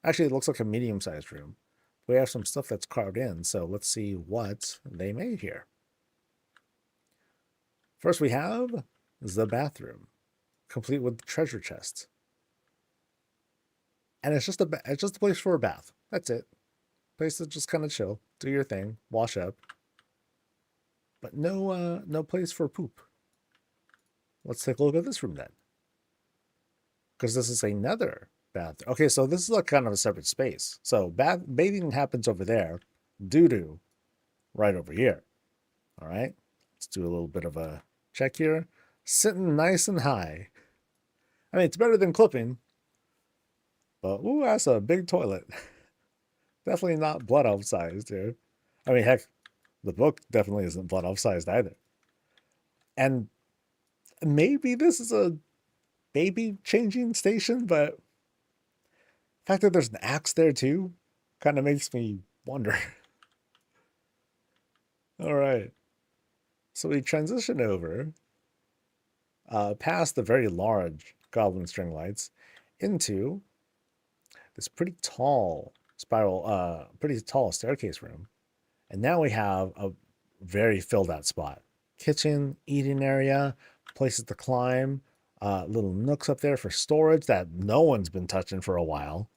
Actually, it looks like a medium-sized room. We have some stuff that's carved in, so let's see what they made here. First we have the bathroom, complete with treasure chests. And it's just a place for a bath. That's it. Place to just kind of chill, do your thing, wash up. But no place for poop. Let's take a look at this room then. Because this is another bathroom. Okay, so this is like kind of a separate space. So bathing happens over there. Doo-doo right over here. All right. Let's do a little bit of a check here. Sitting nice and high. I mean, it's better than clipping. But, ooh, that's a big toilet. Definitely not blood elf sized here. I mean, heck, the book definitely isn't blood elf sized either. And maybe this is a baby changing station, but the fact that there's an axe there too kind of makes me wonder. All right. So we transition over past the very large goblin string lights into this pretty tall staircase room. And now we have a very filled out spot. Kitchen, eating area, places to climb, little nooks up there for storage that no one's been touching for a while.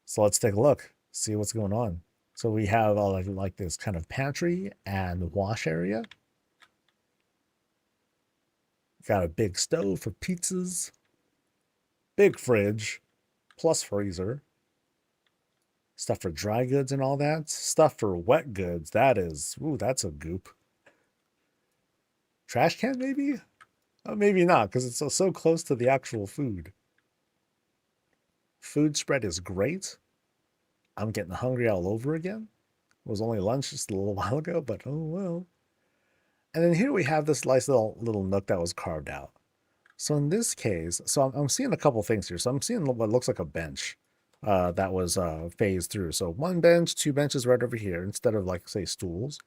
So let's take a look, see what's going on. So we have like this kind of pantry and wash area. Got a big stove for pizzas, big fridge, plus freezer. Stuff for dry goods and all that. Stuff for wet goods. That's a goop. Trash can maybe? Maybe not, because it's so close to the actual food. Food spread is great. I'm getting hungry all over again. It was only lunch just a little while ago, but oh well. And then here we have this nice little nook that was carved out. So in this case, I'm seeing a couple things here. So I'm seeing what looks like a bench that was phased through. So one bench, two benches right over here instead of like say stools.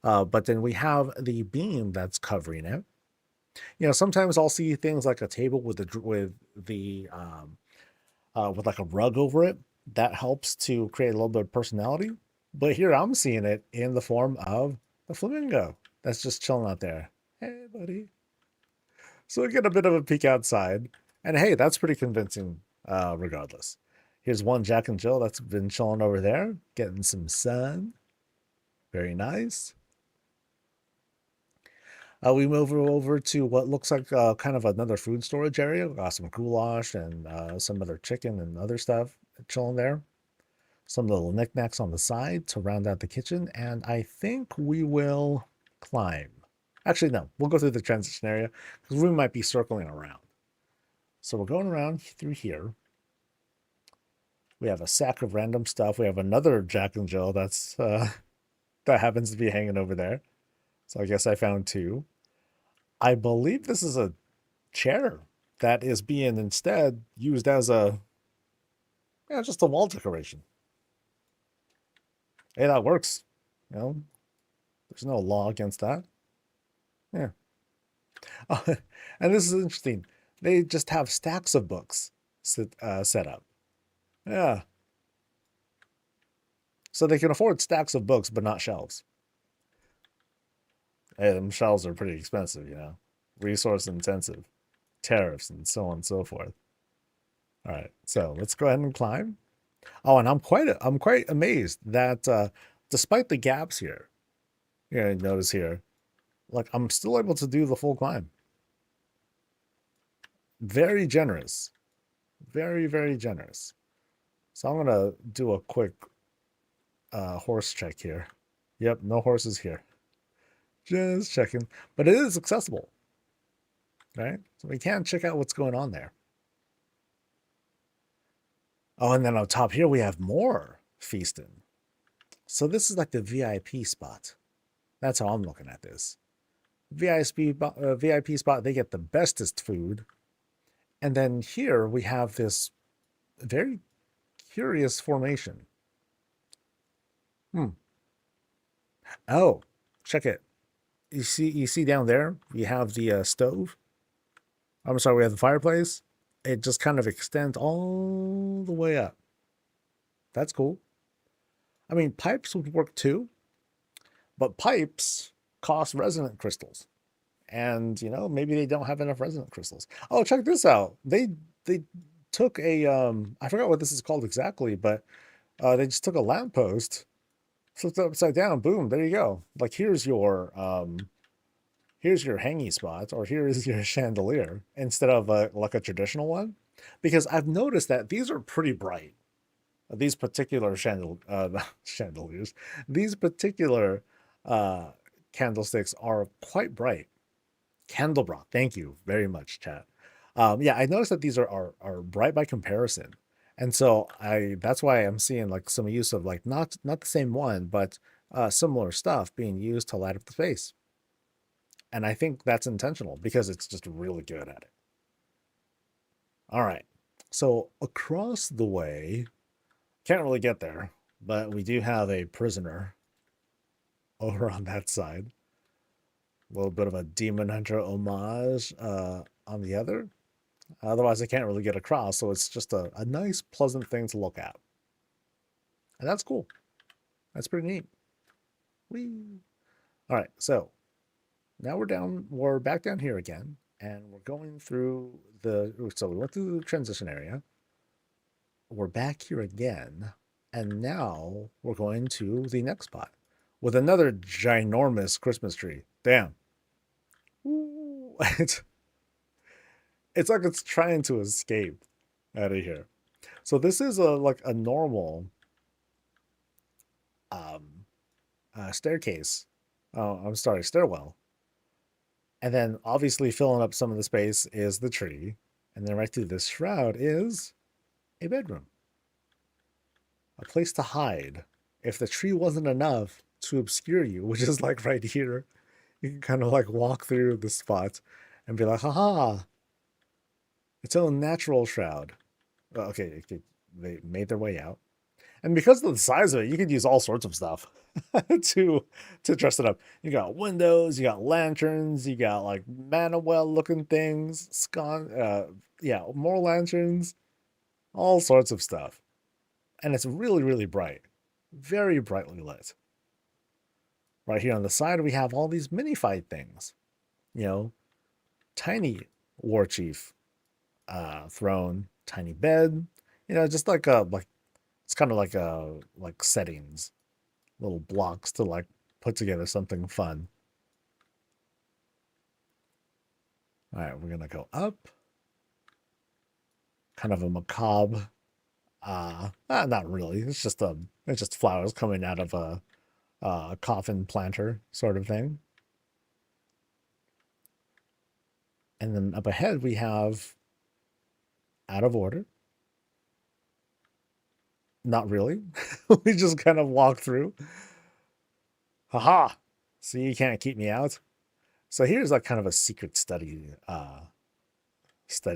But then we have the beam that's covering it. Sometimes I'll see things like a table with like a rug over it. That helps to create a little bit of personality. But here I'm seeing it in the form of the flamingo that's just chilling out there. Hey, buddy. So we get a bit of a peek outside. And hey, that's pretty convincing regardless. Here's one Jack and Jill that's been chilling over there, getting some sun. Very nice. We move over to what looks like kind of another food storage area. We got some goulash and some other chicken and other stuff chilling there. Some little knickknacks on the side to round out the kitchen. And I think we will climb. Actually, no. We'll go through the transition area because we might be circling around. So we're going around through here. We have a sack of random stuff. We have another Jack and Jill that's that happens to be hanging over there. So I guess I found two. I believe this is a chair that is being instead used as just a wall decoration. Hey, that works. There's no law against that. Yeah. And this is interesting. They just have stacks of books set up. Yeah. So they can afford stacks of books, but not shelves. Hey, them shelves are pretty expensive, resource intensive, tariffs, and so on and so forth. All right, so let's go ahead and climb. Oh, and I'm quite amazed that despite the gaps here, notice here, like I'm still able to do the full climb. Very generous, very, very generous. So I'm gonna do a quick horse check here. Yep, no horses here. Just checking. But it is accessible, right? So we can check out what's going on there. Oh, and then on top here we have more feasting. So this is like the VIP spot. That's how I'm looking at this. VIP spot, they get the bestest food. And then here we have this very curious formation. Oh, check it. You see down there, we have the stove. I'm sorry, we have the fireplace. It just kind of extends all the way up. That's cool. I mean, pipes would work too, but pipes cost resonant crystals. And, you know, maybe they don't have enough resonant crystals. Oh, check this out. They took a I forgot what this is called exactly, but they just took a lamppost, flipped it upside down, boom, there you go. Like here's your hanging spot, or here is your chandelier, instead of like a traditional one. Because I've noticed that these are pretty bright. These particular chandeliers, these particular candlesticks are quite bright. Candlebrock, thank you very much, chat. Yeah, I noticed that these are bright by comparison, and so that's why I'm seeing like some use of like not the same one, but similar stuff being used to light up the space. And I think that's intentional because it's just really good at it. All right, so across the way, can't really get there, but we do have a prisoner over on that side. A little bit of a Demon Hunter homage on the other. Otherwise, I can't really get across, so it's just a nice, pleasant thing to look at. And that's cool. That's pretty neat. Whee! All right, so now we're back down here again, and we're going through so we went through the transition area. We're back here again, and now we're going to the next spot with another ginormous Christmas tree. Damn. Ooh, it's like it's trying to escape out of here. So this is like a normal staircase. Oh, I'm sorry, stairwell. And then obviously filling up some of the space is the tree. And then right through this shroud is a bedroom. A place to hide. If the tree wasn't enough to obscure you, which is like right here, you can kind of like walk through the spot and be like, haha, its own natural shroud. Okay, they made their way out. And because of the size of it, you could use all sorts of stuff to dress it up. You got windows, you got lanterns, you got like Manuel looking things, yeah, more lanterns, all sorts of stuff. And it's really, really bright. Very brightly lit. Right here on the side, we have all these mini fight things. You know, tiny war chief throne, tiny bed. You know, just like it's kind of like settings, little blocks to like put together something fun. All right, we're gonna go up. Kind of a macabre. Not really. It's just flowers coming out of a coffin planter sort of thing. And then up ahead we have out of order. Not really. We just kind of walk through. Haha. See, you can't keep me out. So here's like kind of a secret study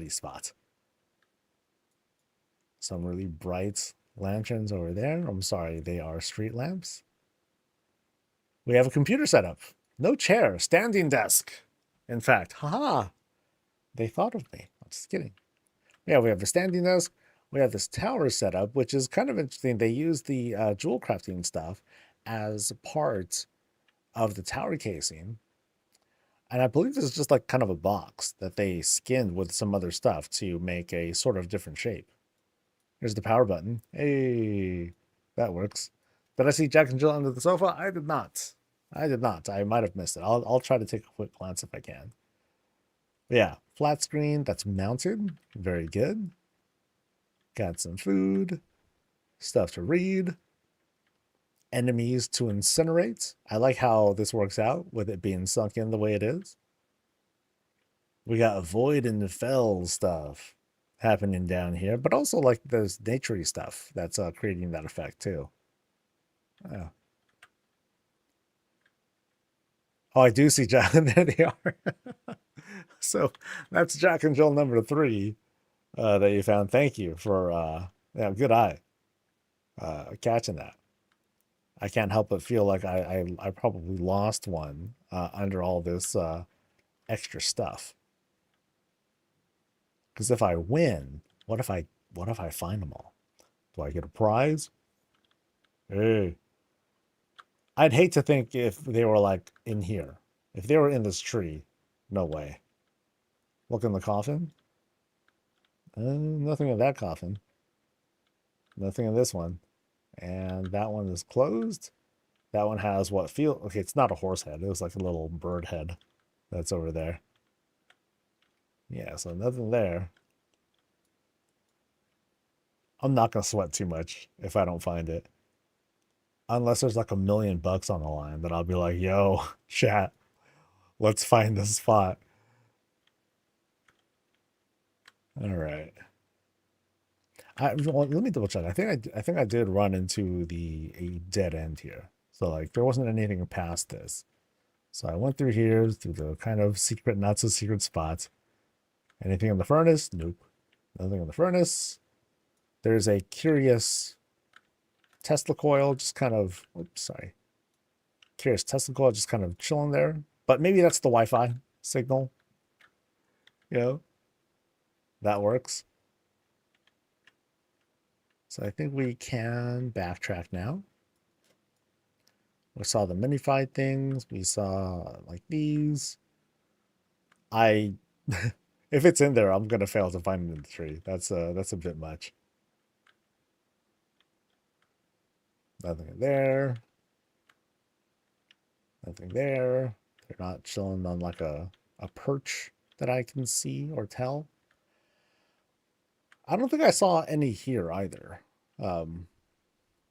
spot. Some really bright lanterns over there. I'm sorry, they are street lamps. We have a computer setup. No chair, standing desk. In fact, haha. They thought of me. I'm just kidding. Yeah, we have a standing desk. We have this tower setup, which is kind of interesting. They use the jewel crafting stuff as part of the tower casing. And I believe this is just like kind of a box that they skinned with some other stuff to make a sort of different shape. Here's the power button. Hey, that works. Did I see Jack and Jill under the sofa? I did not. I did not. I might have missed it. I'll try to take a quick glance if I can. But yeah, flat screen that's mounted. Very good. Got some food. stuff to read, enemies to incinerate. I like how this works out with it being sunk in the way it is. We got void and fell stuff happening down here, but also like there's naturey stuff that's creating that effect too. Yeah. Oh, I do see Jack. There they are. So that's Jack and Jill number 3 that you found. Thank you for yeah, good eye catching that. I can't help but feel like I probably lost one under all this extra stuff. Because if I win, what if I find them all? Do I get a prize? Hey, I'd hate to think if they were like in here. If they were in this tree, no way. Look in the coffin. Nothing in that coffin. Nothing in this one. And that one is closed. That one has what feel okay, it's not a horse head. It was like a little bird head that's over there. Yeah, so nothing there. I'm not gonna sweat too much if I don't find it. Unless there's like $1,000,000 on the line, that I'll be like, yo, chat, let's find this spot. All right. Well, let me double check. I think I did run into a dead end here. So like there wasn't anything past this. So I went through here through the kind of secret, not so secret spots. Anything in the furnace? Nope. Nothing in the furnace. There's a curious Tesla coil just kind of, oops, sorry. Curious Tesla coil just kind of chilling there. But maybe that's the Wi-Fi signal. You know, that works. So I think we can backtrack now. We saw the mini-fied things. We saw like these. If it's in there, I'm gonna fail to find it in the tree. That's a bit much. Nothing in there. Nothing there. They're not chilling on like a perch that I can see or tell. I don't think I saw any here either.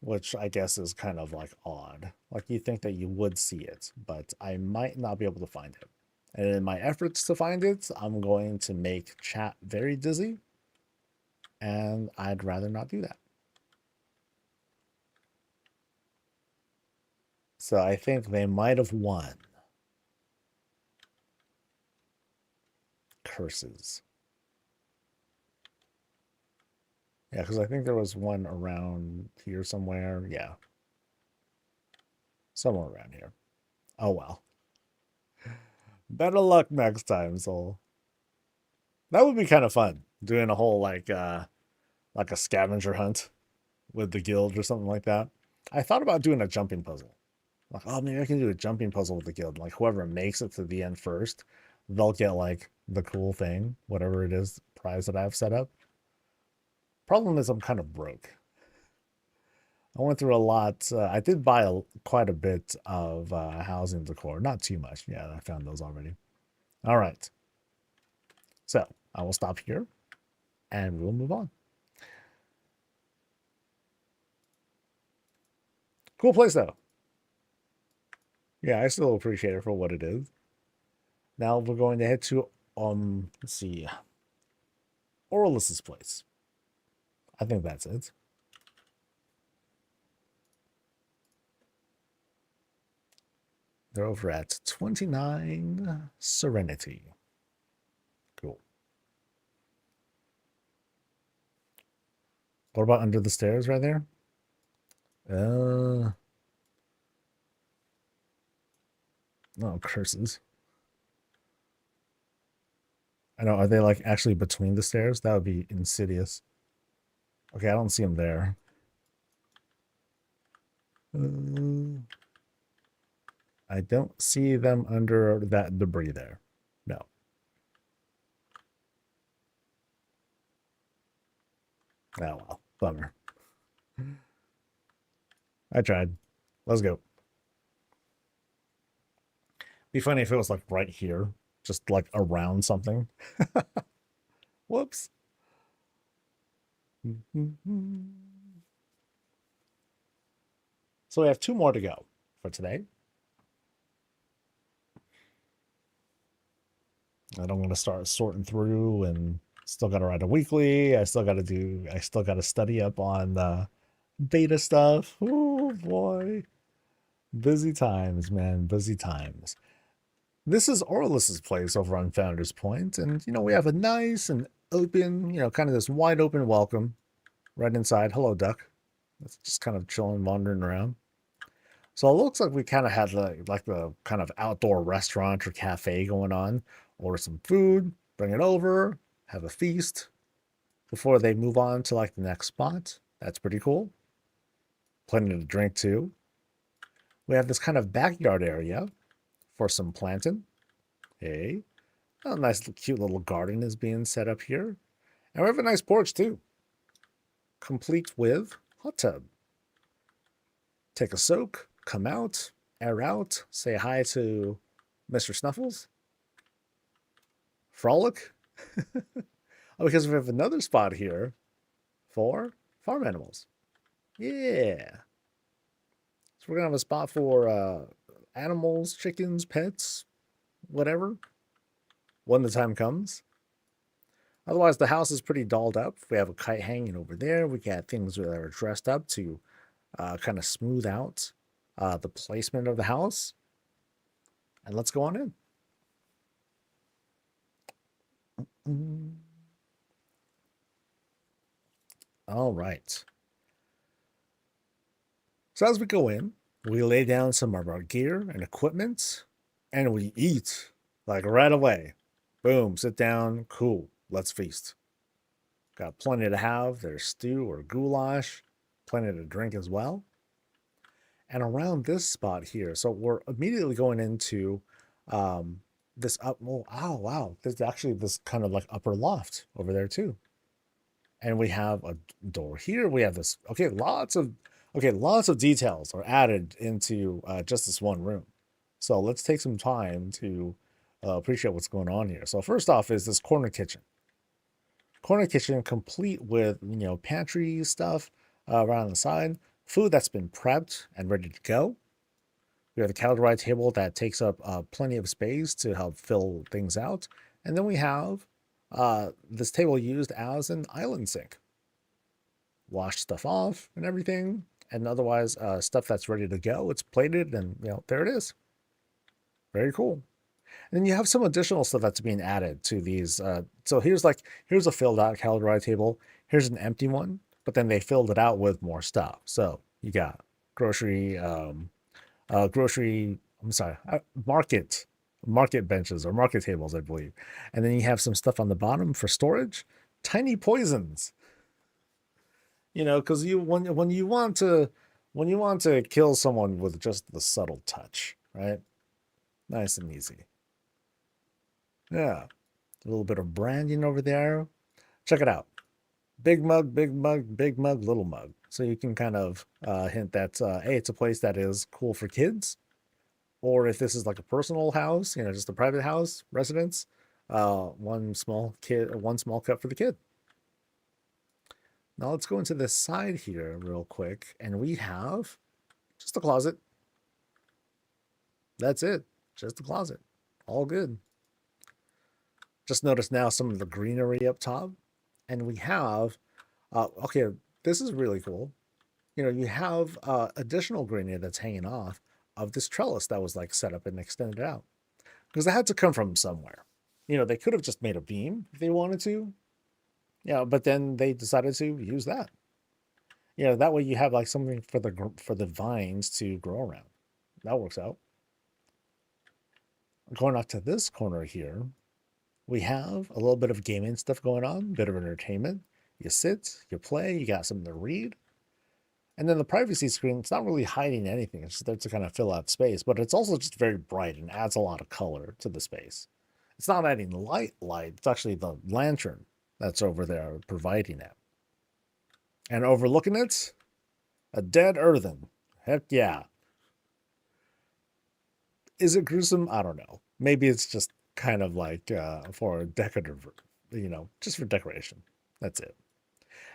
Which I guess is kind of like odd. Like you think that you would see it, but I might not be able to find it. And in my efforts to find it, I'm going to make chat very dizzy. And I'd rather not do that. So I think they might have won. Curses. Yeah, because I think there was one around here somewhere. Yeah. Somewhere around here. Oh well. Better luck next time, Soul. That would be kind of fun. Doing a whole like a scavenger hunt with the guild or something like that. I thought about doing a jumping puzzle. Like, oh, maybe I can do a jumping puzzle with the guild. Like whoever makes it to the end first, they'll get like the cool thing, whatever it is, prize that I've set up. Problem is I'm kind of broke. I went through a lot. I did buy quite a bit of housing decor. Not too much. Yeah, I found those already. All right. So I will stop here and we'll move on. Cool place though. Yeah, I still appreciate it for what it is. Now we're going to head to let's see, Oralus's place. I think that's it. They're over at 29 Serenity. Cool. What about under the stairs right there? No, curses. I know, are they like actually between the stairs? That would be insidious. Okay, I don't see them there. I don't see them under that debris there. No. Oh well, bummer. I tried. Let's go. Be funny if it was like right here, just like around something. Whoops. So we have 2 more to go for today. And I'm going to start sorting through, and still got to write a weekly. I still got to study up on the beta stuff. Oh boy. Busy times, man. Busy times. This is Oralus's place over on Founders Point, and we have a nice and open, kind of this wide open welcome right inside. Hello, duck. It's just kind of chilling, wandering around. So it looks like we kind of had like the kind of outdoor restaurant or cafe going on. Order some food, bring it over, have a feast before they move on to like the next spot. That's pretty cool. Plenty to drink too. We have this kind of backyard area for some planting. Hey, a nice cute little garden is being set up here. And we have a nice porch too, complete with hot tub. Take a soak, come out, air out, say hi to Mr. Snuffles. Frolic. Oh, because we have another spot here for farm animals. Yeah. So we're going to have a spot for animals, chickens, pets, whatever, when the time comes. Otherwise, the house is pretty dolled up. We have a kite hanging over there. We got things that are dressed up to kind of smooth out the placement of the house. And let's go on in. All right. So as we go in, we lay down some of our gear and equipment, and we eat like right away. Boom, sit down, cool, let's feast. Got plenty to have. There's stew or goulash, plenty to drink as well. And around this spot here, so we're immediately going into this up. Oh, wow. There's actually this kind of like upper loft over there too. And we have a door here. We have this. Okay, lots of details are added into just this one room. So let's take some time to appreciate what's going on here. So first off is this corner kitchen. Corner kitchen complete with pantry stuff around the side. Food that's been prepped and ready to go. We have a calorie table that takes up plenty of space to help fill things out. And then we have this table used as an island sink. Wash stuff off and everything. And otherwise, stuff that's ready to go. It's plated and, there it is. Very cool. And then you have some additional stuff that's being added to these. So here's a filled out calorie table. Here's an empty one. But then they filled it out with more stuff. So you got market benches or market tables, I believe. And then you have some stuff on the bottom for storage. Tiny poisons. Because when you want to kill someone with just the subtle touch, right? Nice and easy. Yeah. A little bit of branding over there. Check it out. Big mug, little mug. So you can kind of hint that, hey, it's a place that is cool for kids. Or if this is like a personal house, just a private house, residence, one small cup for the kid. Now let's go into this side here real quick. And we have just a closet. That's it. Just a closet. All good. Just notice now some of the greenery up top. And we have, okay, this is really cool. You have additional greenery that's hanging off of this trellis that was like set up and extended out. Because it had to come from somewhere. They could have just made a beam if they wanted to. But then they decided to use that. That way you have like something for the vines to grow around. That works out. Going off to this corner here, we have a little bit of gaming stuff going on, bit of entertainment. You sit, you play, you got something to read. And then the privacy screen, it's not really hiding anything. It's just there to kind of fill out space, but it's also just very bright and adds a lot of color to the space. It's not adding light. It's actually the lantern that's over there providing it. And overlooking it, a dead earthen. Heck yeah. Is it gruesome? I don't know. Maybe it's just kind of like for decorative, just for decoration. That's it.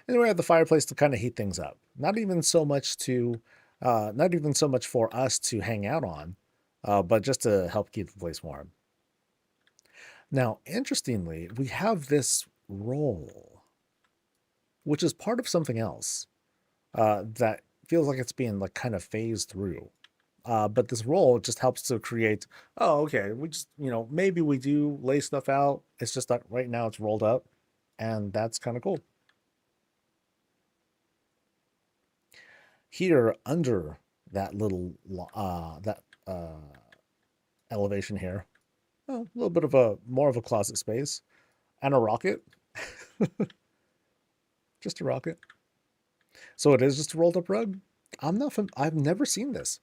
And then we have the fireplace to kind of heat things up. Not even so much to Not even so much for us to hang out on, but just to help keep the place warm. Now, interestingly, we have this roll, which is part of something else that feels like it's being like kind of phased through. But this roll just helps to create, oh, okay, we just, maybe we do lay stuff out. It's just that right now it's rolled up, and that's kind of cool. Here under that little elevation here, a little bit of more of a closet space and a rocket. Just a rocket. So it is just a rolled up rug. I've never seen this.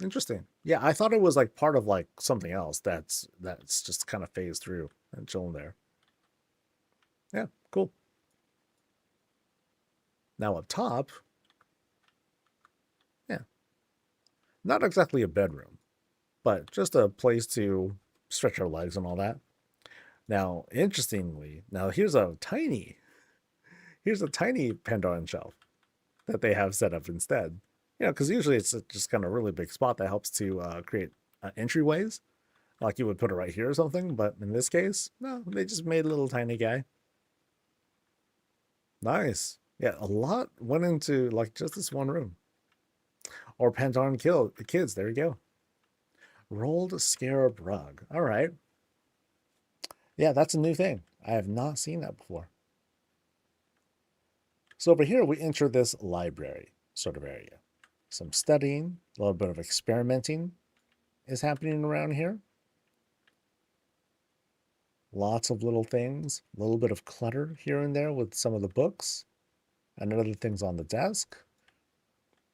Interesting. Yeah, I thought it was like part of like something else that's just kind of phased through and chilling there. Yeah, cool. Now up top, yeah, not exactly a bedroom, but just a place to stretch our legs and all that. Now, interestingly, here's a tiny Pandoran shelf that they have set up instead. Because usually it's just kind of a really big spot that helps to create entryways. Like you would put it right here or something, but in this case, no, they just made a little tiny guy. Nice. Yeah, a lot went into like just this one room. Or Pandoran kids, there you go. Rolled scarab rug. All right. Yeah, that's a new thing. I have not seen that before. So over here, we enter this library sort of area. Some studying, a little bit of experimenting is happening around here. Lots of little things, a little bit of clutter here and there with some of the books and other things on the desk.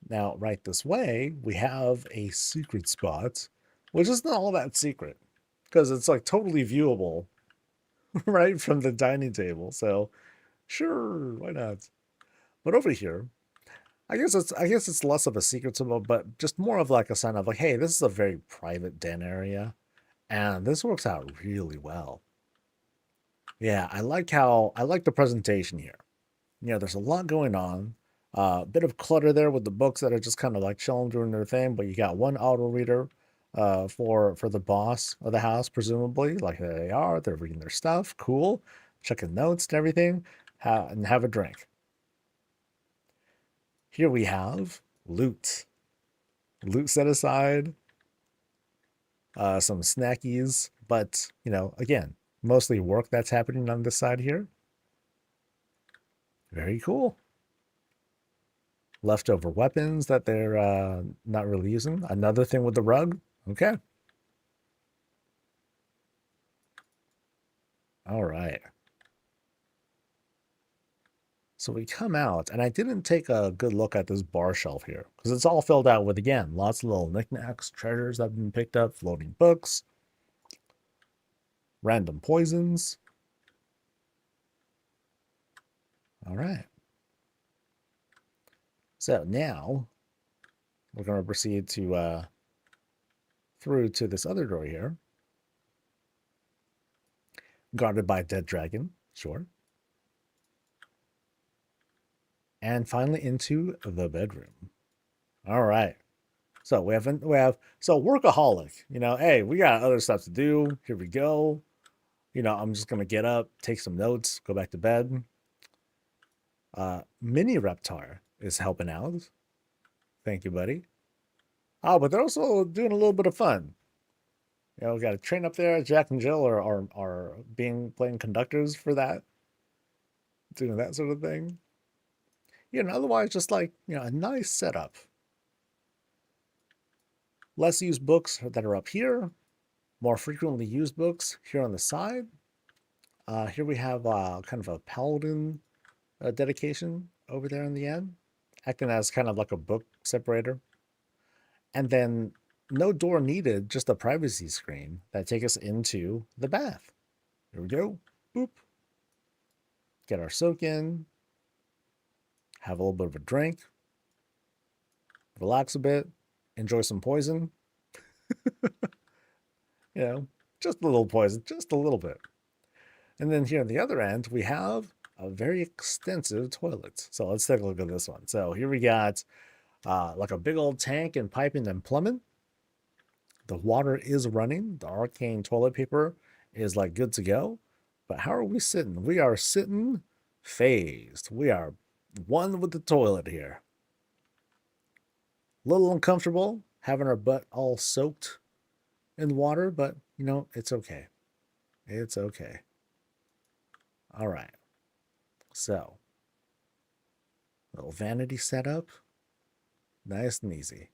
Now, right this way, we have a secret spot, which is not all that secret because it's like totally viewable right from the dining table. So sure, why not? But over here, I guess it's less of a secret symbol, but just more of like a sign of like, hey, this is a very private den area, and this works out really well. Yeah, I like the presentation here. There's a lot going on. A bit of clutter there with the books that are just kind of like chilling doing their thing, but you got one auto reader for the boss of the house, presumably. Like there they are, they're reading their stuff, cool, checking notes and everything, and have a drink. Here we have loot. Loot set aside, some snackies, but again, mostly work that's happening on this side here. Very cool. Leftover weapons that they're not really using. Another thing with the rug. Okay. All right. So we come out, and I didn't take a good look at this bar shelf here because it's all filled out with, again, lots of little knickknacks, treasures that have been picked up, floating books, random poisons. All right. So now we're going to proceed to through to this other door here. Guarded by a dead dragon, sure. And finally into the bedroom. All right. So we have workaholic, hey, we got other stuff to do. Here we go. I'm just gonna get up, take some notes, go back to bed. Mini Reptar is helping out. Thank you, buddy. Oh, but they're also doing a little bit of fun. We got a train up there. Jack and Jill are playing conductors for that, doing that sort of thing. Otherwise just like, a nice setup. Less used books that are up here. More frequently used books here on the side. Here we have kind of a paladin dedication over there in the end, acting as kind of like a book separator. And then no door needed, just a privacy screen that takes us into the bath. Here we go. Boop. Get our soak in. Have a little bit of a drink. Relax a bit. Enjoy some poison. Just a little poison, just a little bit. And then here on the other end, we have a very extensive toilet. So let's take a look at this one. So here we got like a big old tank and piping and plumbing. The water is running. The arcane toilet paper is like good to go. But how are we sitting? We are sitting phased. We are one with the toilet here. A little uncomfortable having our butt all soaked in water, but you know, it's okay. It's okay. All right. So, little vanity setup. Nice and easy.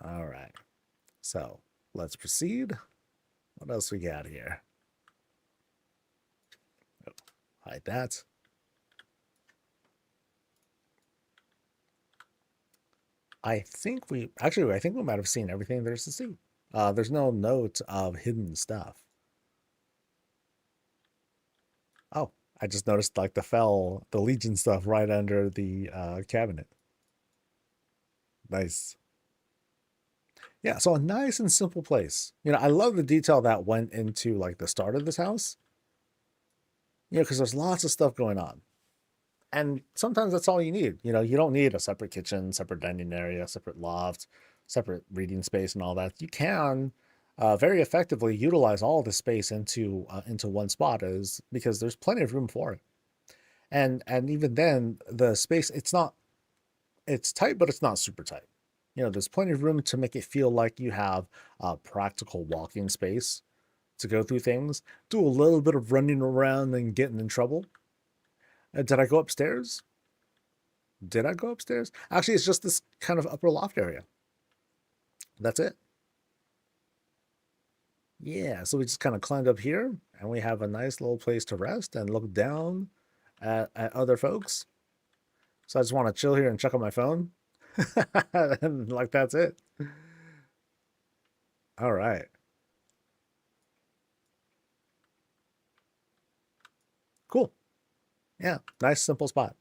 All right. So, let's proceed. What else we got here? Oh, hide that. I think we might have seen everything there's to see. There's no note of hidden stuff. Oh, I just noticed like the Legion stuff right under the cabinet. Nice. Yeah, so a nice and simple place. You know, I love the detail that went into like the start of this house. You know, because there's lots of stuff going on. And sometimes that's all you need. You know, you don't need a separate kitchen, separate dining area, separate loft, separate reading space, and all that. You can very effectively utilize all the space into one spot, is because there's plenty of room for it. And even then, the space it's tight, but it's not super tight. You know, there's plenty of room to make it feel like you have practical walking space to go through things. Do a little bit of running around and getting in trouble. Did I go upstairs? Did I go upstairs? Actually, it's just this kind of upper loft area. That's it. Yeah, so we just kind of climbed up here, and we have a nice little place to rest and look down at other folks. So I just want to chill here and check on my phone. And like that's it. All right. Cool. Yeah, nice simple spot.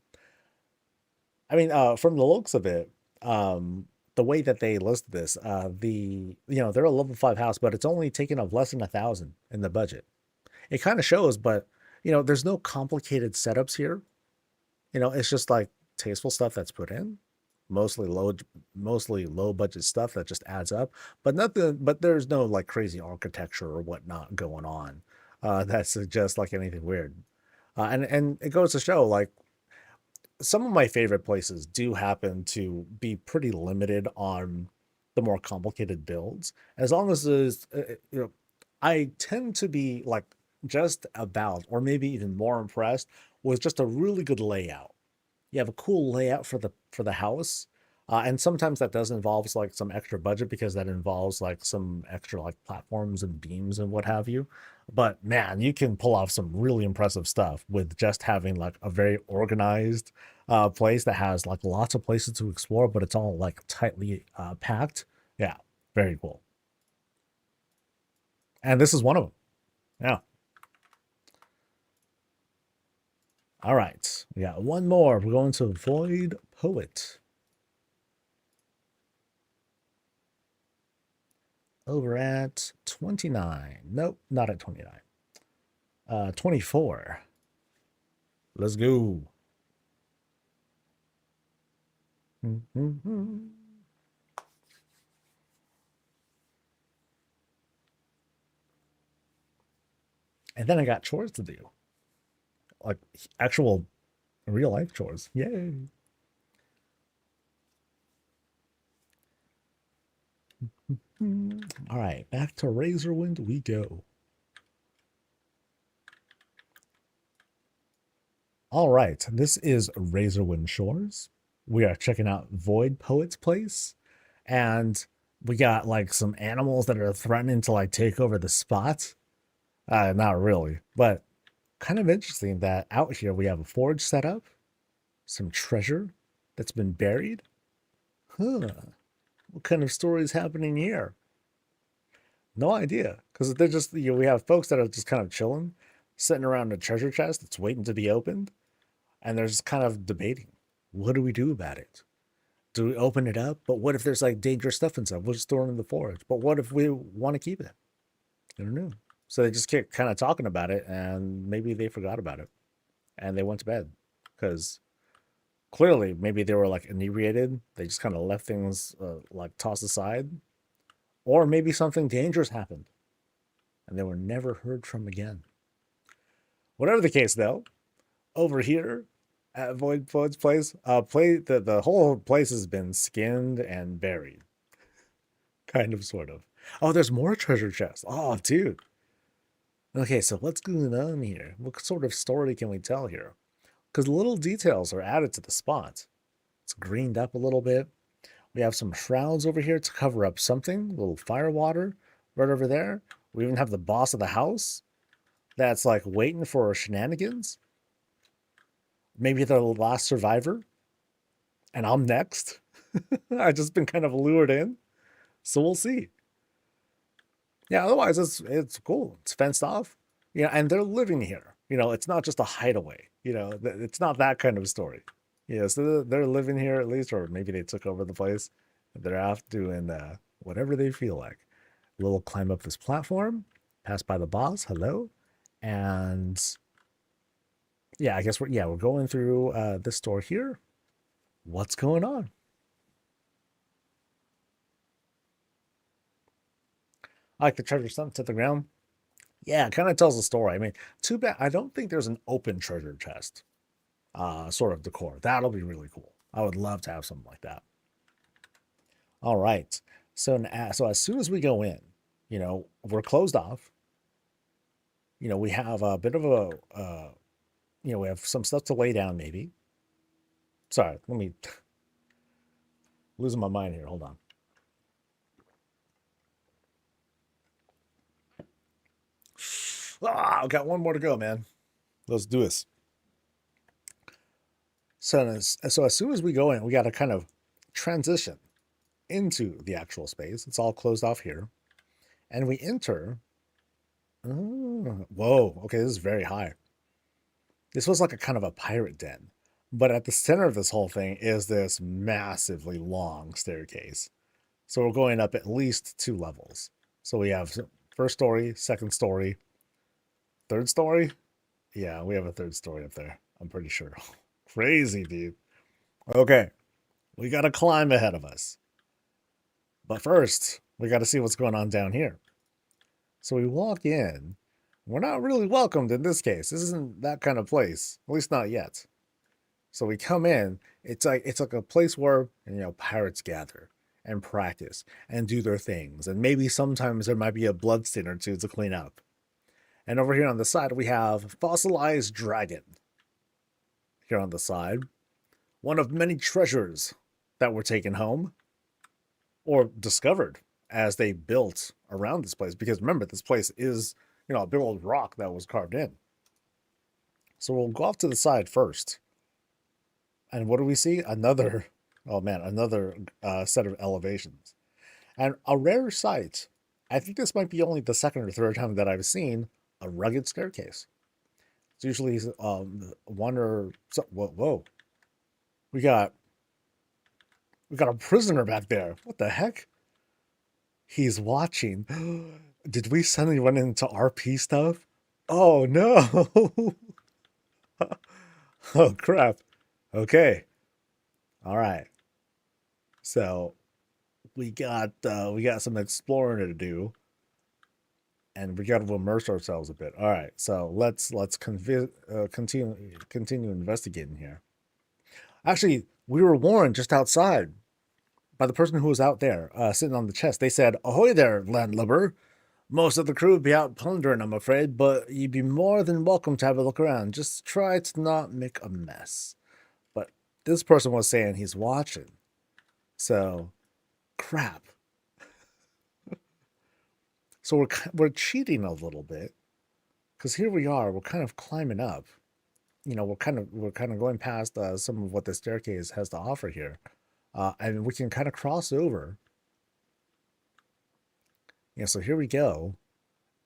I mean, from the looks of it, the way that they list this, they're a level 5 house, but it's only taking up less than 1,000 in the budget. It kind of shows, but there's no complicated setups here. It's just like tasteful stuff that's put in, mostly low budget stuff that just adds up, but there's no like crazy architecture or whatnot going on that suggests like anything weird. And it goes to show like some of my favorite places do happen to be pretty limited on the more complicated builds. As long as there's, I tend to be like just about, or maybe even more impressed with just a really good layout. You have a cool layout for the house, and sometimes that does involve like some extra budget because that involves like some extra like platforms and beams and what have you. But man, you can pull off some really impressive stuff with just having like a very organized place that has like lots of places to explore, but it's all like tightly packed. Yeah, very cool. And this is one of them. Yeah. All right, we got one more. We're going to Void Poet. Over at 29. Nope, not at 29. 24. Let's go. And then I got chores to do. Like actual real life chores. Yay. All right, back to Razorwind we go. All right, this is Razorwind Shores. We are checking out Void Poet's place, and we got like some animals that are threatening to like take over the spot. Not really, but kind of interesting that out here we have a forge set up, some treasure that's been buried. Huh. What kind of story is happening here? No idea, because they're just we have folks that are just kind of chilling, sitting around a treasure chest that's waiting to be opened, and they're just kind of debating, what do we do about it? Do we open it up? But what if there's like dangerous stuff inside? We'll just throw it in the forge. But what if we want to keep it? I don't know. So they just kept kind of talking about it, and maybe they forgot about it, and they went to bed because clearly maybe they were like inebriated. They just kind of left things like tossed aside, or maybe something dangerous happened, and they were never heard from again. Whatever the case, though, over here at Void's place, the whole place has been skinned and buried, kind of, sort of. Oh, there's more treasure chests. Oh, dude. Okay, so what's going on here? What sort of story can we tell here? Because little details are added to the spot. It's greened up a little bit. We have some shrouds over here to cover up something, a little fire water right over there. We even have the boss of the house that's like waiting for shenanigans. Maybe they're the last survivor, and I'm next. I've just been kind of lured in, so we'll see. Yeah, otherwise it's cool. It's fenced off. Yeah, and they're living here. It's not just a hideaway. It's not that kind of story. Yeah, so they're living here at least, or maybe they took over the place. They're off doing whatever they feel like. We'll climb up this platform, pass by the boss. Hello, and yeah, I guess we're going through this door here. What's going on? I like the treasure sunk to the ground. Yeah, it kind of tells a story. I mean, too bad. I don't think there's an open treasure chest sort of decor. That'll be really cool. I would love to have something like that. All right. So as soon as we go in, we're closed off. We have a bit of we have some stuff to lay down maybe. Sorry, let me losing my mind here. Hold on. I've got one more to go, man. Let's do this. So as soon as we go in, we got to kind of transition into the actual space. It's all closed off here. And we enter. Whoa. Okay, this is very high. This was like a kind of a pirate den. But at the center of this whole thing is this massively long staircase. So we're going up at least 2 levels. So we have first story, second story, third story. Yeah, we have a third story up there. I'm pretty sure. Crazy, dude. Okay, we got to climb ahead of us. But first, we got to see what's going on down here. So we walk in. We're not really welcomed in this case. This isn't that kind of place, at least not yet. So we come in. It's like a place where pirates gather and practice and do their things, and maybe sometimes there might be a bloodstain or two to clean up. And over here on the side, we have fossilized dragon. Here on the side, one of many treasures that were taken home or discovered as they built around this place. Because remember, this place is, a big old rock that was carved in. So we'll go off to the side first. And what do we see? Another set of elevations. And a rare sight. I think this might be only the second or third time that I've seen a rugged staircase. It's usually one or so. Whoa. We got a prisoner back there. What the heck? He's watching. Did we suddenly run into RP stuff? Oh no. Oh crap. Okay. All right. So we got some exploring to do, and we got to immerse ourselves a bit. All right. So let's continue investigating here. Actually, we were warned just outside by the person who was out there sitting on the chest. They said, "Ahoy there, landlubber. Most of the crew would be out plundering, I'm afraid, but you'd be more than welcome to have a look around. Just try to not make a mess." But this person was saying he's watching. So, crap. So we're cheating a little bit, because here we are. We're kind of climbing up. We're kind of going past some of what the staircase has to offer here, and we can kind of cross over. So here we go.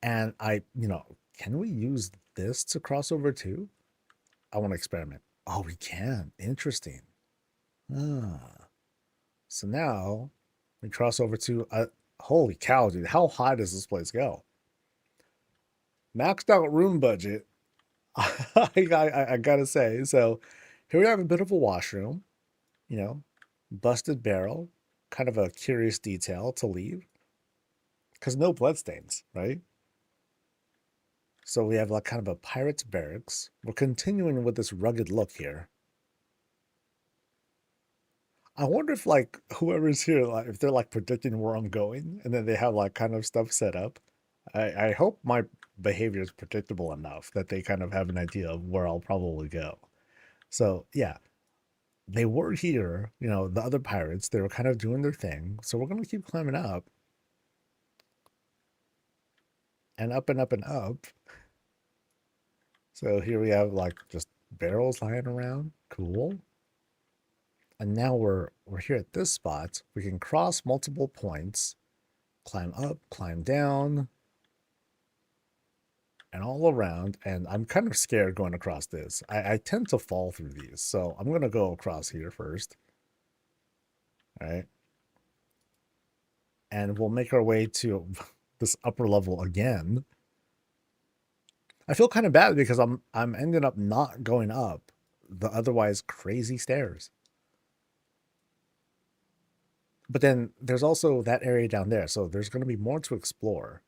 And can we use this to cross over too? I want to experiment. Oh, we can. Interesting. So now we cross over to, holy cow, dude. How high does this place go? maxed out room budget. I gotta say. So here we have a bit of a washroom, you know, busted barrel, kind of a curious detail to leave because no bloodstains, right? So we have like kind of a pirate's barracks. We're continuing with this rugged look here. I wonder if like whoever's here, like if they're like predicting where I'm going, and then they have like kind of stuff set up. I hope my behavior is predictable enough that they kind of have an idea of where I'll probably go. So yeah, they were here, you know, the other pirates, they were kind of doing their thing. So we're gonna keep climbing up and up and up and up. So here we have like just barrels lying around. Cool. And now we're here at this spot. We can cross multiple points, climb up, climb down, and all around. And I'm kind of scared going across this. I tend to fall through these. So I'm gonna go across here first. All right. And we'll make our way to this upper level again. I feel kind of bad because I'm ending up not going up the otherwise crazy stairs. But then there's also that area down there, so there's going to be more to explore.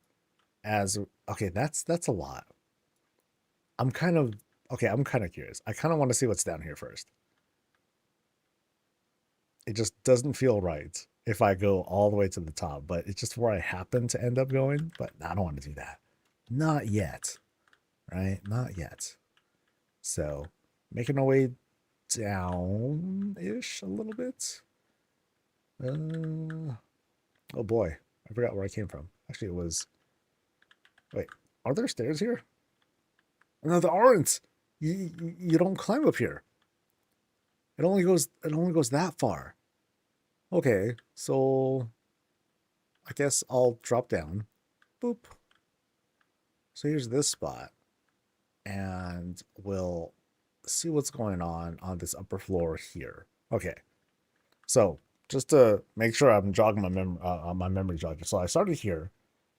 As okay, that's a lot. I'm kind of okay. I'm kind of curious. I kind of want to see what's down here first. It just doesn't feel right if I go all the way to the top, but it's just where I happen to end up going. But I don't want to do that. Not yet, right? Not yet. So making our way down-ish a little bit. Oh boy, I forgot where I came from. Actually, it was. Wait, are there stairs here? No, there aren't. You don't climb up here. It only goes that far. Okay, so I guess I'll drop down. Boop. So here's this spot, and we'll see what's going on this upper floor here. Okay, so just to make sure I'm jogging my memory jogger. So I started here,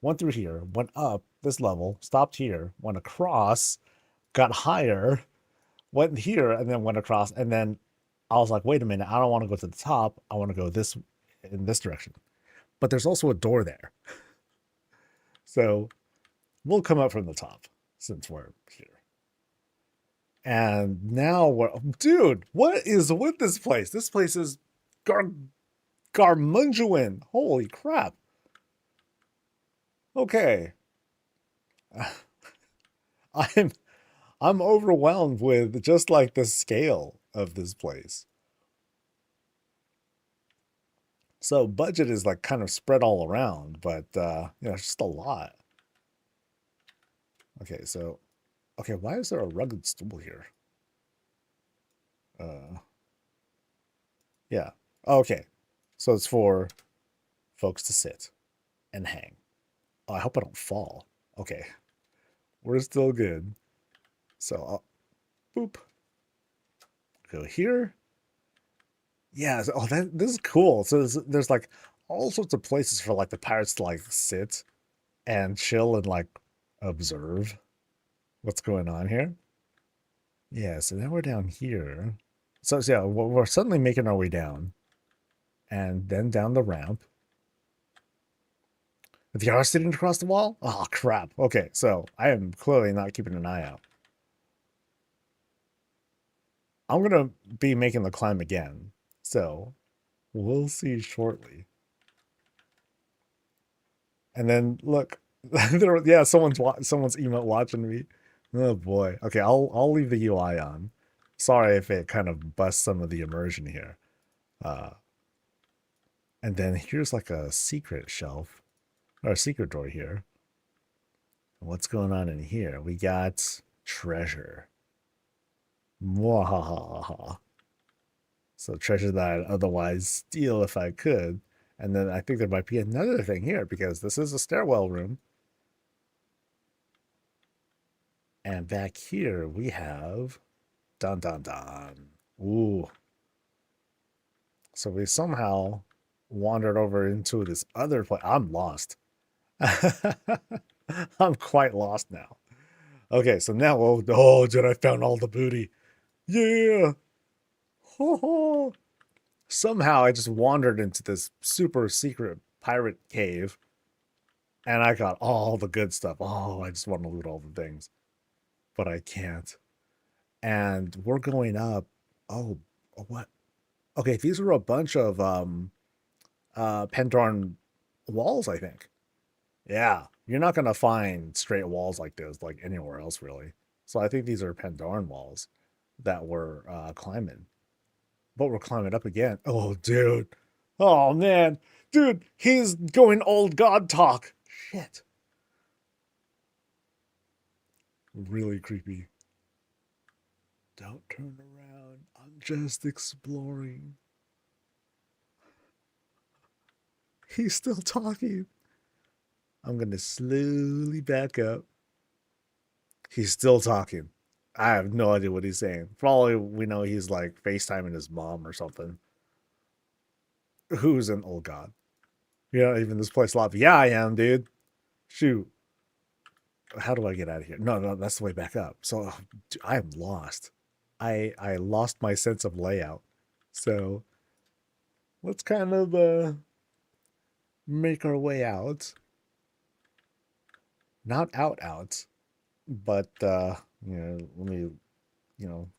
went through here, went up this level, stopped here, went across, got higher, went here, and then went across. And then I was like, wait a minute, I don't want to go to the top. I want to go this in this direction. But there's also a door there. So we'll come up from the top since we're here. And now we're, dude, what is with this place? This place is garmunduan. Holy crap. Okay. I'm I'm overwhelmed with just like the scale of this place. So budget is like kind of spread all around, but you know, it's just a lot. Okay, so okay, why is there a rugged stool here? Yeah. Okay. So it's for folks to sit and hang. Oh, I hope I don't fall. Okay. We're still good. So I'll boop. Go here. Yeah. Oh, this is cool. So there's like all sorts of places for like the pirates to like sit and chill and like observe what's going on here. Yeah. So now we're down here. So yeah, we're suddenly making our way down, and then down the ramp. The are sitting across the wall? Oh crap. Okay, so I am clearly not keeping an eye out. I'm gonna be making the climb again, so we'll see shortly. And then look, yeah, someone's emote watching me. Oh boy. Okay, I'll leave the UI on. Sorry if it kind of busts some of the immersion here. And then here's like a secret shelf or a secret door here. What's going on in here? We got treasure. Mwahaha. So treasure that I'd otherwise steal if I could. And then I think there might be another thing here because this is a stairwell room. And back here we have dun dun dun. Ooh. So we somehow wandered over into this other place. I'm lost. I'm quite lost now. Okay, so now, oh, dude, I found all the booty. Yeah. Ho, ho. Somehow I just wandered into this super secret pirate cave and I got all the good stuff. Oh, I just want to loot all the things, but I can't. And we're going up. Oh, what? Okay, these are a bunch of Pentarn walls, I think. Yeah, you're not gonna find straight walls like this like anywhere else really. So I think these are Pentarn walls that we're climbing. But we're climbing up again. Oh, dude. Oh man, dude, he's going old god talk. Shit. Really creepy. Don't turn around. I'm just exploring. He's still talking. I'm gonna slowly back up. He's still talking. I have no idea what he's saying. Probably we know he's like FaceTiming his mom or something. Who's an old god? You're not even this place lobby. Yeah, I am, dude. Shoot. How do I get out of here? No, no, that's the way back up. So I am lost. I lost my sense of layout. So let's kind of make our way out. Not out, but let me,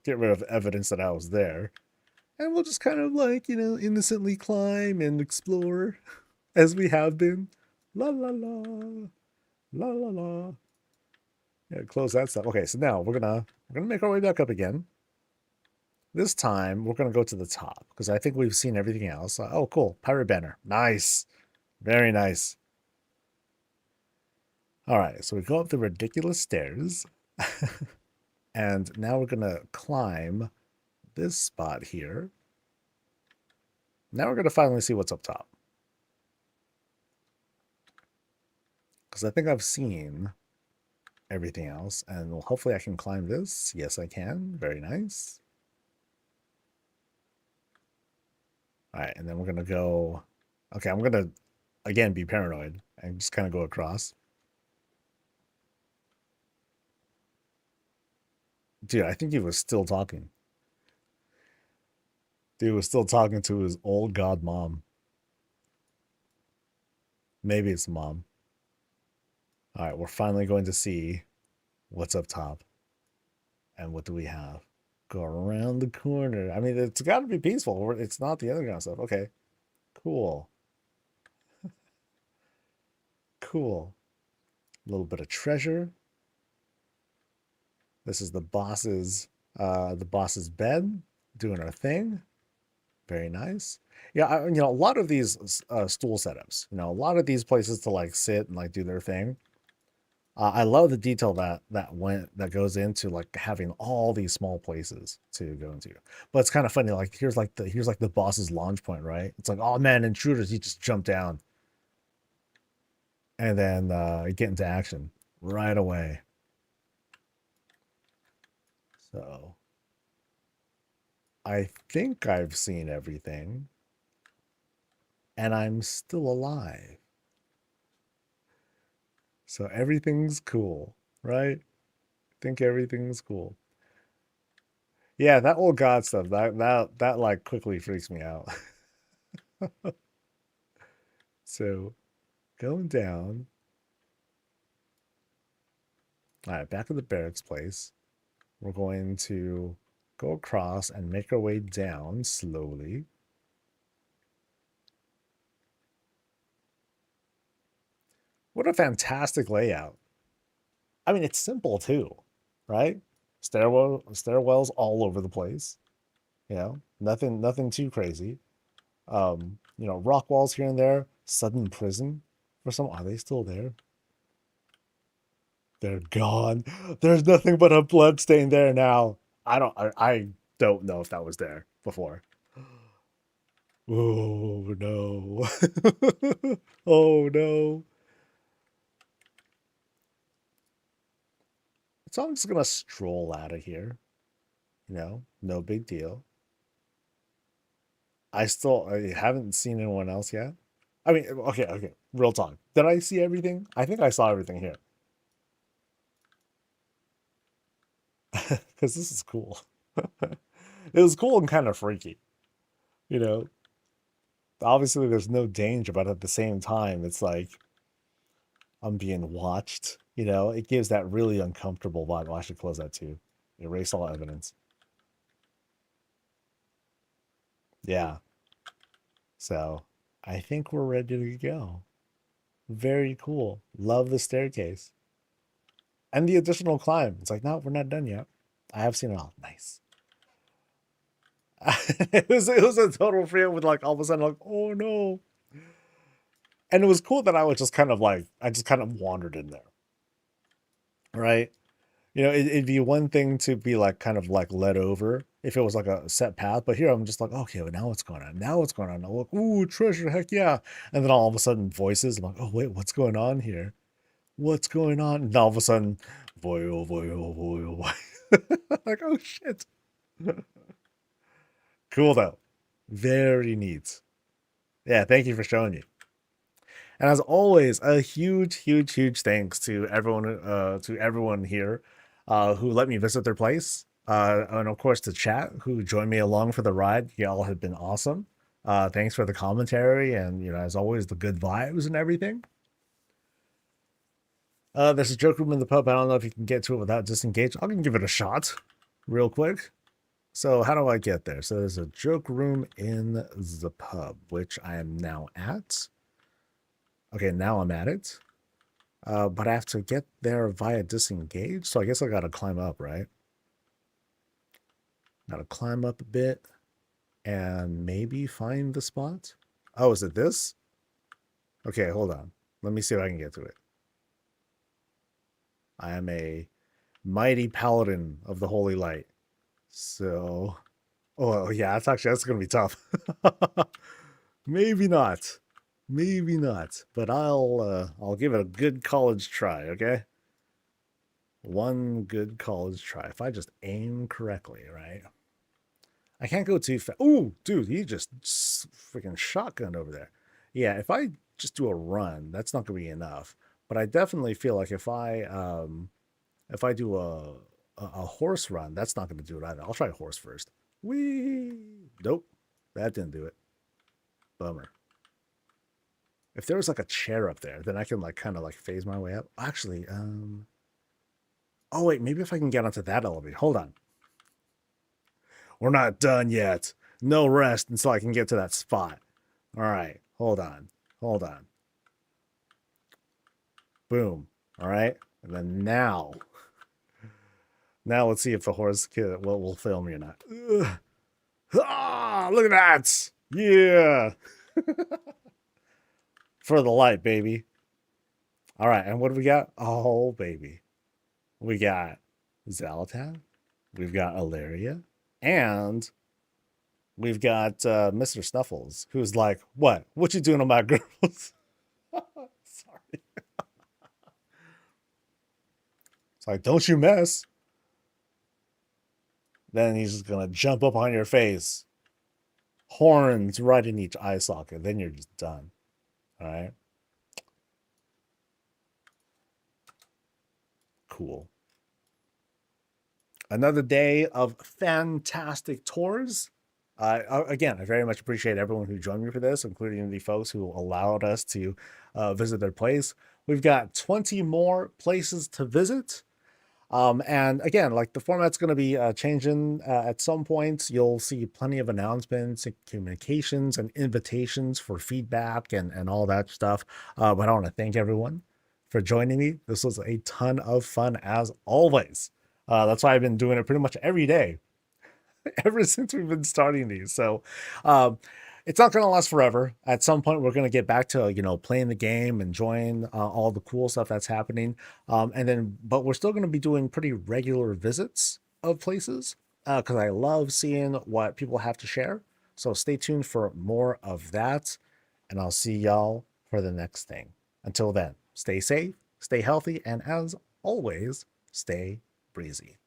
get rid of evidence that I was there. And we'll just kind of like, innocently climb and explore as we have been. La la la. La la la. Yeah, close that stuff. Okay, so now we're gonna make our way back up again. This time we're gonna go to the top because I think we've seen everything else. Oh, cool, pirate banner, nice, very nice. All right, so we go up the ridiculous stairs, and now we're gonna climb this spot here. Now we're gonna finally see what's up top because I think I've seen everything else, and hopefully I can climb this. Yes, I can. Very nice. All right, and then we're gonna go. Okay, I'm gonna again be paranoid and just kind of go across. Dude, I think he was still talking. Dude was still talking to his old god mom. Maybe it's mom. All right, we're finally going to see what's up top. And what do we have? Go around the corner. I mean, it's got to be peaceful. It's not the underground stuff. Okay, cool. Cool. A little bit of treasure. This is the boss's bed, doing our thing. Very nice. Yeah, a lot of these stool setups, a lot of these places to like sit and like do their thing. I love the detail that goes into like having all these small places to go into. But it's kind of funny. Like here's the boss's launch point, right? It's like, oh man, intruders! You just jump down and then get into action right away. So I think I've seen everything, and I'm still alive. So everything's cool, right? I think everything's cool. Yeah, that old god stuff, that like quickly freaks me out. So going down. All right, back at the barracks place. We're going to go across and make our way down slowly. What a fantastic layout. I mean, it's simple too, right? Stairwells all over the place. Nothing too crazy. Rock walls here and there. Sudden prison for some. Are they still there? They're gone. There's nothing but a blood stain there now. I don't know if that was there before. Oh no. Oh no. So I'm just gonna stroll out of here. No big deal. I haven't seen anyone else yet. I mean, okay. Real talk. Did I see everything? I think I saw everything here. because this is cool. It was cool and kind of freaky, you know. Obviously, there's no danger, but at the same time, it's like I'm being watched. You know, it gives that really uncomfortable vibe. Oh, I should close that too. Erase all evidence. Yeah. So I think we're ready to go. Very cool. Love the staircase and the additional climb. It's like, no, we're not done yet. I have seen it all. Nice. It was a total freak with like all of a sudden like, oh no. And it was cool that I was just kind of like I just kind of wandered in there. Right. You know, it'd be one thing to be like kind of like led over if it was like a set path, but here I'm just like, okay, well, now what's going on? Now what's going on? I look, ooh, treasure, heck yeah. And then all of a sudden voices, I'm like, oh wait, what's going on here? What's going on? And all of a sudden, boy, oh boy, oh boy, oh boy. Like, oh shit. Cool though. Very neat. Yeah, thank you for showing me. And as always, a huge, huge, huge thanks to everyone here, who let me visit their place, and of course to chat, who joined me along for the ride. Y'all have been awesome. Thanks for the commentary, and as always, the good vibes and everything. There's a joke room in the pub. I don't know if you can get to it without disengage. I can give it a shot, real quick. So how do I get there? So there's a joke room in the pub, which I am now at. Okay, now I'm at it. But I have to get there via disengage, so I guess I gotta climb up, right? Gotta climb up a bit and maybe find the spot. Oh, is it this? Okay, hold on. Let me see if I can get to it. I am a mighty paladin of the holy light. So, oh yeah, that's gonna be tough. Maybe not. Maybe not, but I'll give it a good college try, okay? One good college try. If I just aim correctly, right? I can't go too fast. Ooh, dude, he just freaking shotgun over there. Yeah, if I just do a run, that's not gonna be enough. But I definitely feel like if I do a horse run, that's not gonna do it either. I'll try horse first. Whee! Nope, that didn't do it. Bummer. If there was like a chair up there, then I can like kind of like phase my way up. Actually, oh wait, maybe if I can get onto that elevator. Hold on. We're not done yet. No rest until I can get to that spot. All right, hold on. Hold on. Boom. All right. And then now let's see if the horse kid will fail me or not. Ugh. Ah, look at that. Yeah. For the light, baby. All right, and what do we got? Oh, baby. We got Zalatan. We've got Ilaria. And we've got Mr. Snuffles, who's like, what? What you doing on my girls? Sorry. It's like, don't you mess. Then he's just going to jump up on your face. Horns right in each eye socket. Then you're just done. All right. Cool. Another day of fantastic tours. Again, I very much appreciate everyone who joined me for this, including the folks who allowed us to visit their place. We've got 20 more places to visit. And again, like the format's going to be changing at some point. You'll see plenty of announcements and communications and invitations for feedback and all that stuff. But I want to thank everyone for joining me. This was a ton of fun as always. That's why I've been doing it pretty much every day ever since we've been starting these. So it's not going to last forever. At some point, we're going to get back to playing the game, enjoying all the cool stuff that's happening, but we're still going to be doing pretty regular visits of places because I love seeing what people have to share. So stay tuned for more of that, and I'll see y'all for the next thing. Until then, stay safe, stay healthy, and as always, stay breezy.